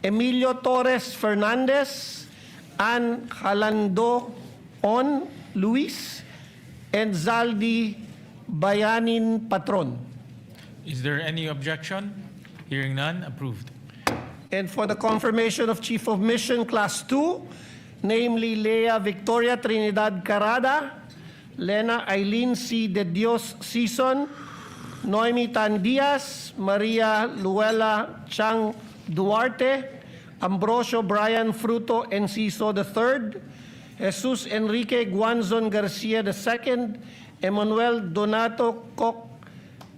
Emilio Torres Fernandez, Ann Halando On Luis, and Zaldi Bayanin Patron. Is there any objection? Hearing none, approved. And for the confirmation of Chief of Mission Class 2, namely Lea Victoria Trinidad Carada, Lena Aileen C. De Dios Sison, Noemi Tan Diaz, Maria Luella Chang Duarte, Ambrosio Brian Fruto Enciso III, Jesus Enrique Guanzon Garcia II, Emmanuel Donato Koch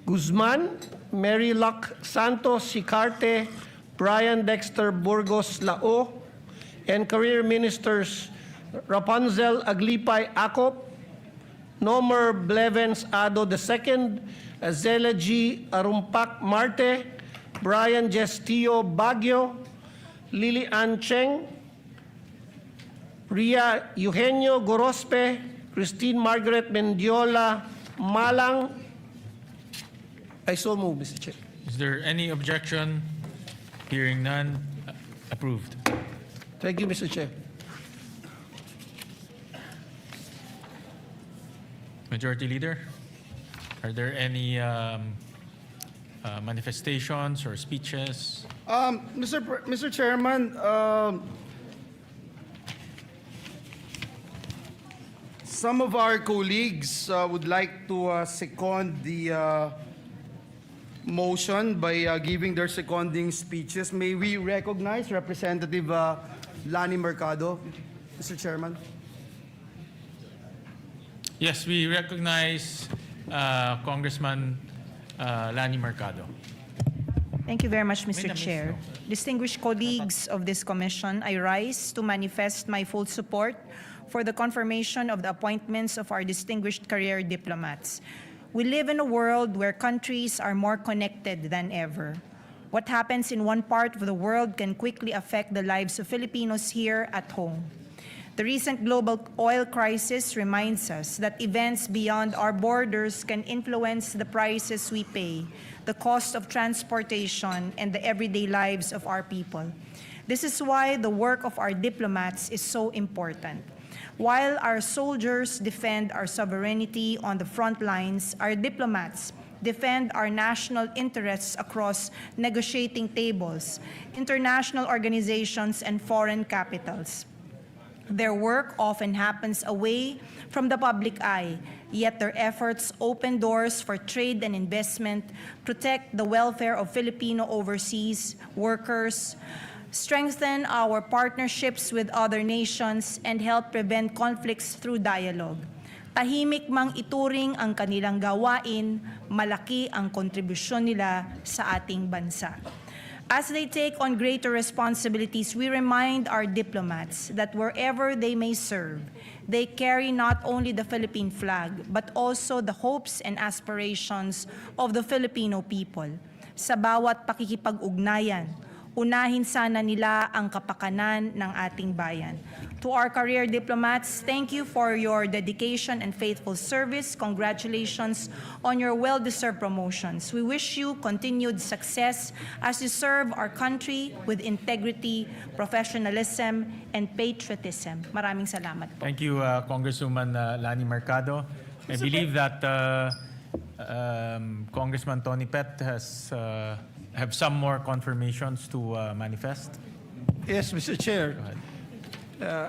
Guzman, Mary Luck Santos Sicarte, Brian Dexter Burgos Lao, and career ministers Rapunzel Aglipay Acop, Nomer Blevens Ado II, Azela G. Arumpak Marte, Brian Gestillo Baguio, Lily Ann Cheng, Ria Eugenio Gorospe, Christine Margaret Mendiola Malang. I so move, Mr. Chair. Is there any objection? Hearing none, approved. Thank you, Mr. Chair. Majority Leader, are there any manifestations or speeches? Mr. Chairman, some of our colleagues would like to second the motion by giving their seconding speeches. May we recognize Representative Lani Mercado, Mr. Chairman? Yes, we recognize Congressman Lani Mercado. Thank you very much, Mr. Chair. Distinguished colleagues of this commission, I rise to manifest my full support for the confirmation of the appointments of our distinguished career diplomats. We live in a world where countries are more connected than ever. What happens in one part of the world can quickly affect the lives of Filipinos here at home. The recent global oil crisis reminds us that events beyond our borders can influence the prices we pay, the cost of transportation, and the everyday lives of our people. This is why the work of our diplomats is so important. While our soldiers defend our sovereignty on the front lines, our diplomats defend our national interests across negotiating tables, international organizations, and foreign capitals. Their work often happens away from the public eye, yet their efforts open doors for trade and investment, protect the welfare of Filipino overseas workers, strengthen our partnerships with other nations, and help prevent conflicts through dialogue. Tahimik mang ituring ang kanilang gawain, malaki ang kontribusyon nila sa ating bansa. As they take on greater responsibilities, we remind our diplomats that wherever they may serve, they carry not only the Philippine flag, but also the hopes and aspirations of the Filipino people. Sa bawat pakikipag-ugnayan, unahin sana nila ang kapakanan ng ating bayan. To our career diplomats, thank you for your dedication and faithful service. Congratulations on your well-deserved promotions. We wish you continued success as you serve our country with integrity, professionalism, and patriotism. Maraming salamat po. Thank you, Congresswoman Lani Mercado. I believe that Congressman Tony Pet has have some more confirmations to manifest. Yes, Mr. Chair. Go ahead.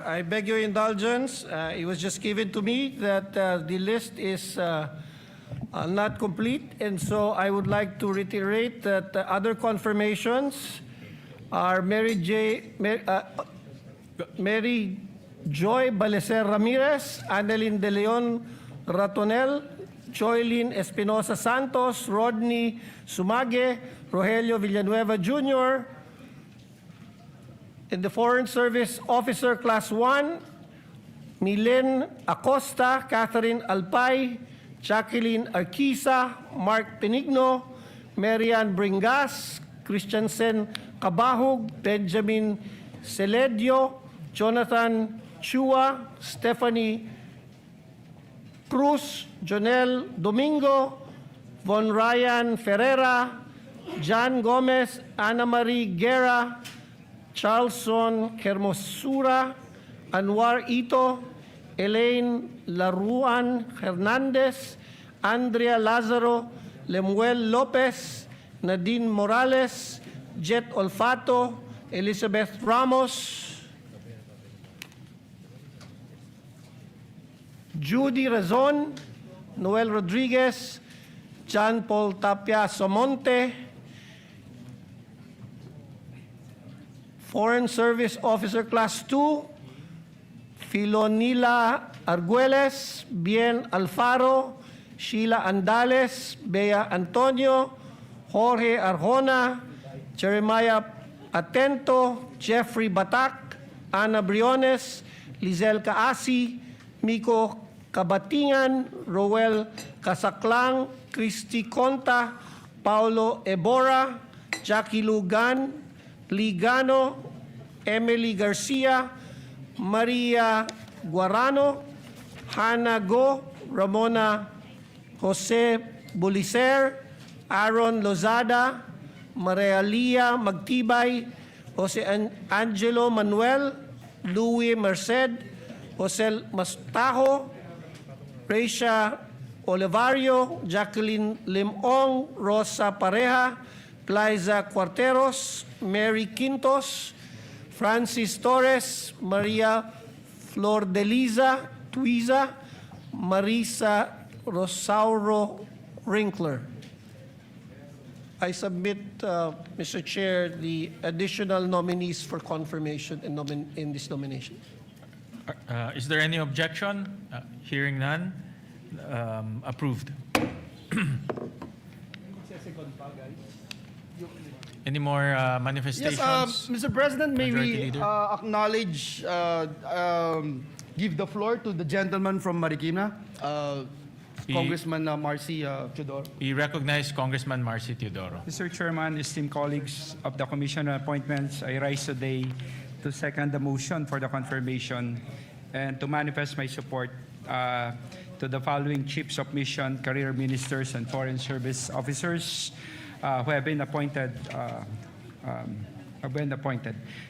I beg your indulgence. It was just given to me that the list is not complete, and so I would like to reiterate that other confirmations are Mary Joy Balecer Ramirez, Annalyn De Leon Ratonel, Joylyn Espinosa Santos, Rodney Sumage, Rogelio Villanueva Jr., in the Foreign Service Officer Class 1, Milen Acosta, Catherine Alpay, Jacqueline Arquisa, Mark Penigno, Marian Bringas, Christiansen Cabahug, Benjamin Celedio, Jonathan Chua, Stephanie Cruz, Jonel Domingo, Von Ryan Ferreira, John Gomez, Ana Marie Guerra, Charlson Hermosura, Anwar Ito, Elaine Laruan Hernandez, Andrea Lazaro, Lemuel Lopez, Nadine Morales, Jet Olfato, Elizabeth Ramos, Judy Razon, Noel Rodriguez, John Paul Tapia Somonte, Foreign Service Officer Class 2, Filonila Arguelles, Bien Alfaro, Sheila Andales, Bea Antonio, Jorge Arjona, Jeremiah Atento, Jeffrey Batak, Ana Briones, Lizelle Kaasi, Miko Kabatingan, Roel Casaclang, Christy Conta, Paulo Ebora, Jackie Lugan, Ligano, Emily Garcia, Maria Guarano, Hannah Go, Ramona Jose Bulicer, Aaron Lozada, Maria Lia Magtibay, Jose Angelo Manuel, Louis Merced, Jose Mastajo, Reisha Olivario, Jacqueline Limong, Rosa Pareja, Liza Cuarteros, Mary Quintos, Francis Torres, Maria Flor de Liza Tuiza, Marisa Rosauro Rinkler. I submit, Mr. Chair, the additional nominees for confirmation in this nomination. Is there any objection? Hearing none, approved. Any more manifestations? Yes, Mr. President, may Majority we Leader? acknowledge, give the floor to the gentleman from Marikina, Congressman Marcy Teodoro. We recognize Congressman Marcy Teodoro. Mr. Chairman, esteemed colleagues of the Commission on Appointments, I rise today to second the motion for the confirmation and to manifest my support to the following chiefs of mission, career ministers, and foreign service officers who have been appointed.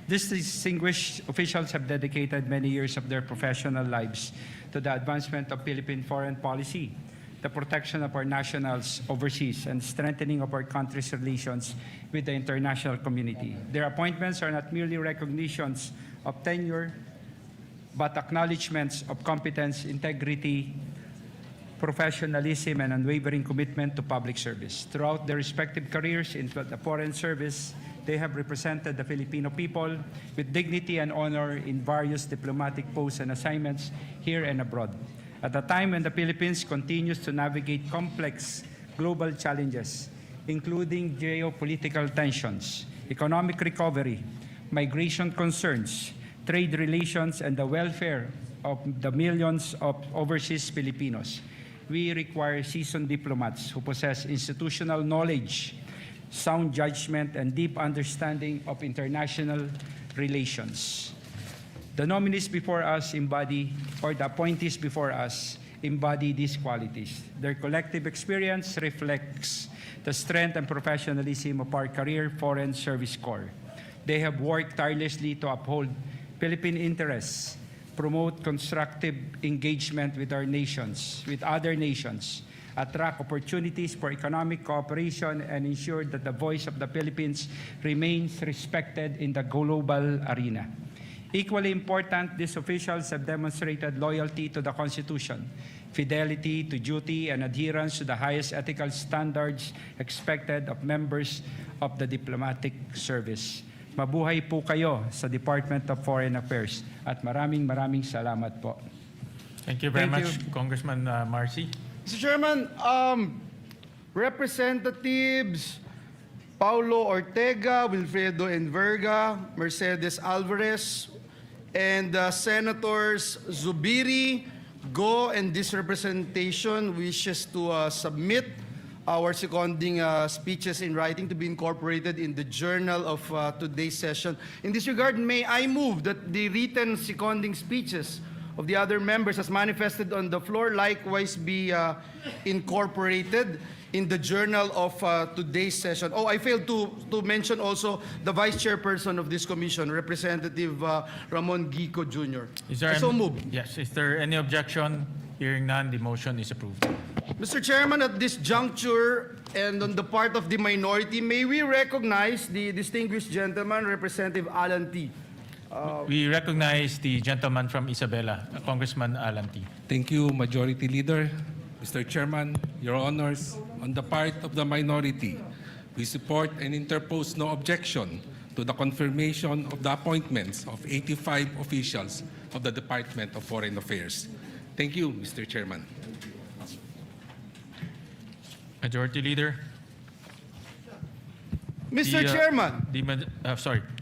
These distinguished officials have dedicated many years of their professional lives to the advancement of Philippine foreign policy, the protection of our nationals overseas, and strengthening of our country's relations with the international community. Their appointments are not merely recognitions of tenure, but acknowledgements of competence, integrity, professionalism, and unwavering commitment to public service. Throughout their respective careers in the foreign service, they have represented the Filipino people with dignity and honor in various diplomatic posts and assignments here and abroad. At a time when the Philippines continues to navigate complex global challenges, including geopolitical tensions, economic recovery, migration concerns, trade relations, and the welfare of the millions of overseas Filipinos, we require seasoned diplomats who possess institutional knowledge, sound judgment, and deep understanding of international relations. The nominees before us embody, or the appointees before us, embody these qualities. Their collective experience reflects the strength and professionalism of our career Foreign Service Corps. They have worked tirelessly to uphold Philippine interests, promote constructive engagement with our nations, with other nations, attract opportunities for economic cooperation, and ensure that the voice of the Philippines remains respected in the global arena. Equally important, these officials have demonstrated loyalty to the Constitution, fidelity to duty, and adherence to the highest ethical standards expected of members of the diplomatic service. Mabuhay po kayo sa Department of Foreign Affairs at maraming salamat po. Thank you very much, Congressman Marcy. Mr. Chairman, Representatives Paulo Ortega, Wilfredo Enverga, Mercedes Alvarez, and Senators Zubiri, Go, and this representation wishes to submit our seconding speeches in writing to be incorporated in the journal of today's session. In this regard, may I move that the written seconding speeches of the other members as manifested on the floor likewise be incorporated in the journal of today's session. Oh, I failed to mention also the Vice Chairperson of this commission, Representative Ramon Gico Jr. Is there So any- moved. Yes. Is there any objection? Hearing none, the motion is approved. Mr. Chairman, at this juncture and on the part of the minority, may we recognize the distinguished gentleman, Representative Alan T. We recognize the gentleman from Isabela, Congressman Alan T. Thank you, Majority Leader. Mr. Chairman, Your Honors, on the part of the minority, we support and interpose no objection to the confirmation of the appointments of 85 officials of the Department of Foreign Affairs. Thank you, Mr. Chairman. Majority Leader. Mr. Chairman.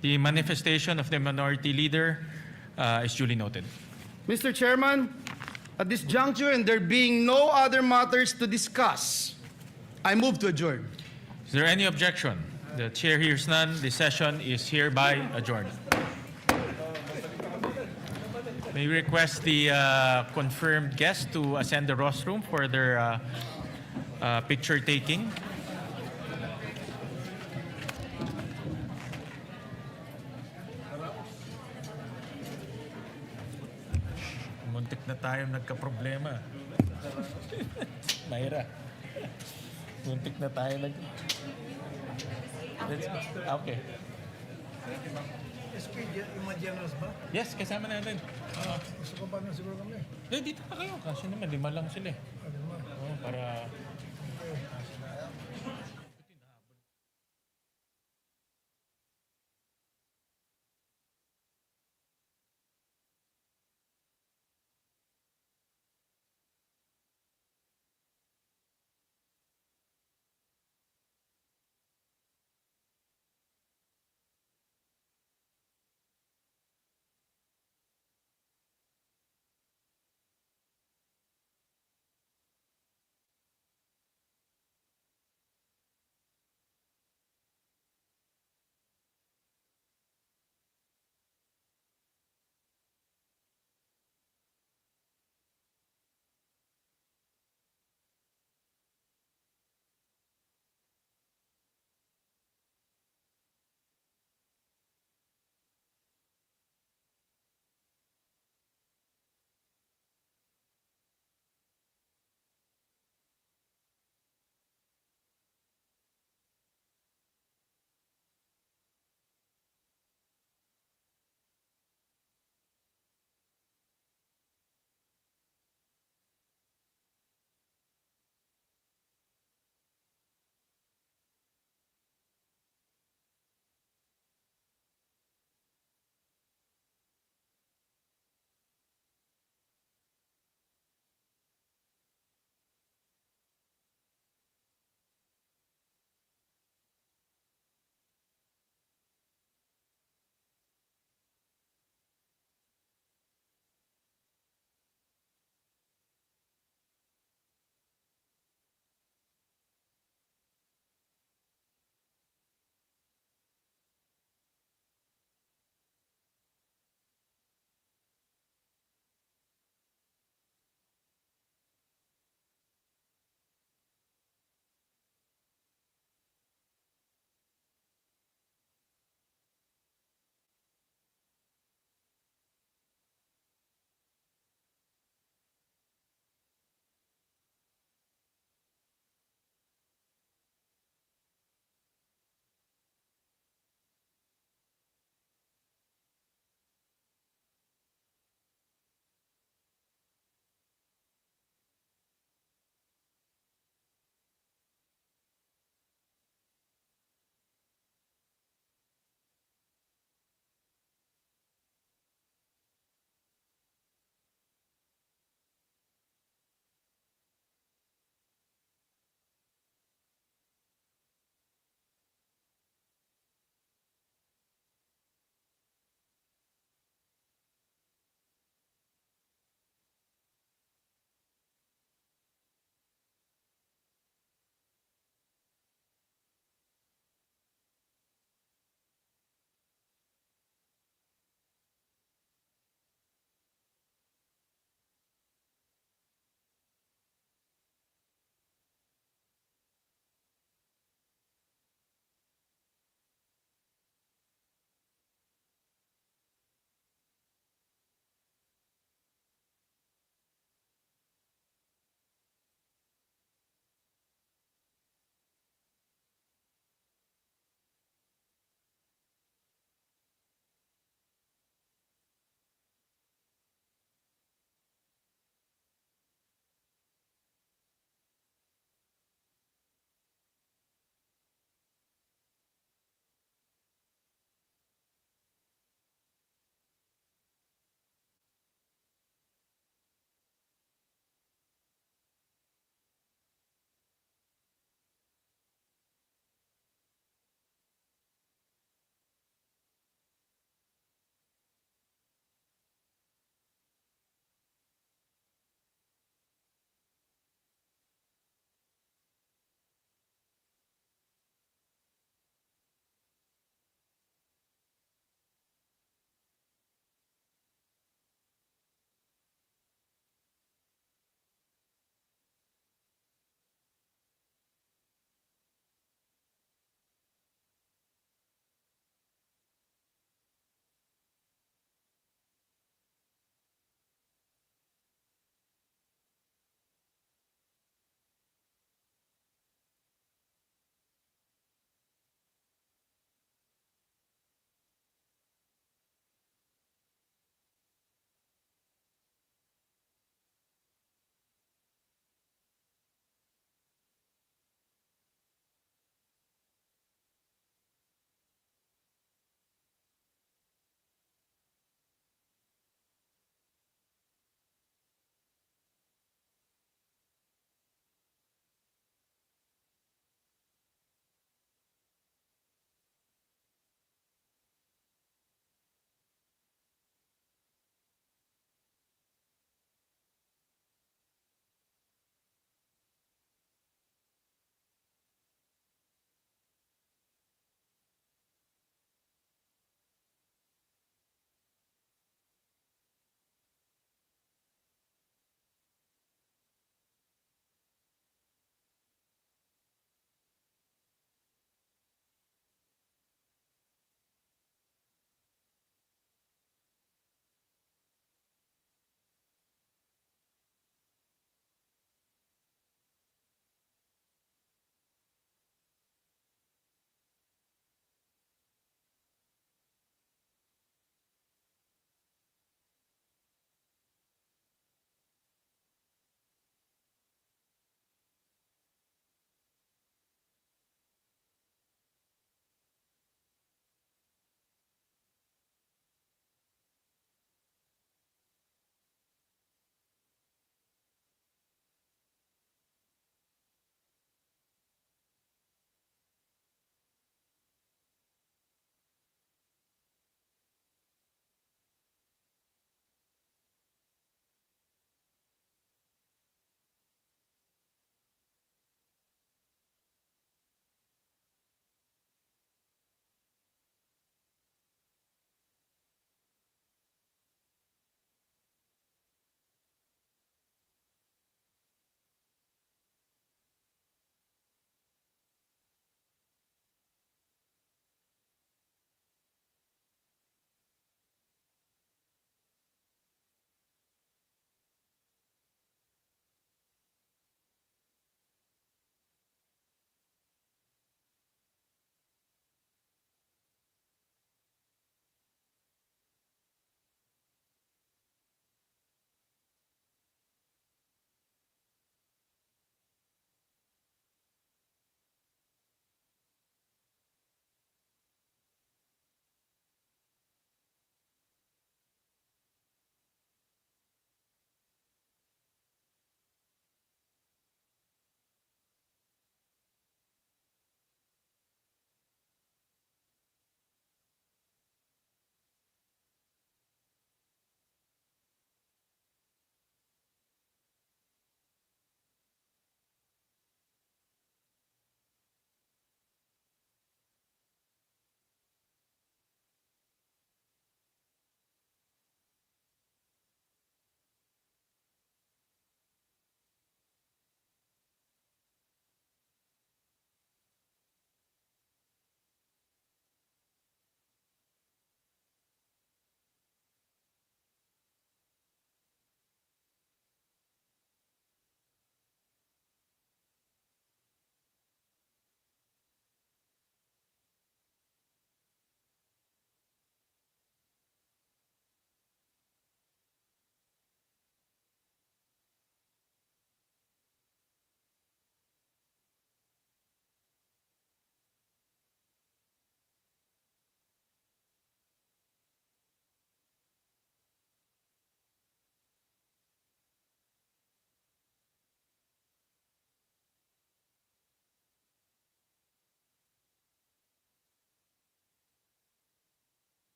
The manifestation of the Minority Leader is duly noted. Mr. Chairman, at this juncture and there being no other matters to discuss, I move to adjourn. Is there any objection? The chair hears none. The session is hereby adjourned. May we request the confirmed guests to ascend the rostrum for their picture taking. Muntik na tayong nagka-problema. Mayra. Muntik na tayo Okay. Yung mga generals ba? Yes, kasama natin. Gusto ko ba na siguro kami? Dito pa kayo. Kasi naman, 5 lang sila eh.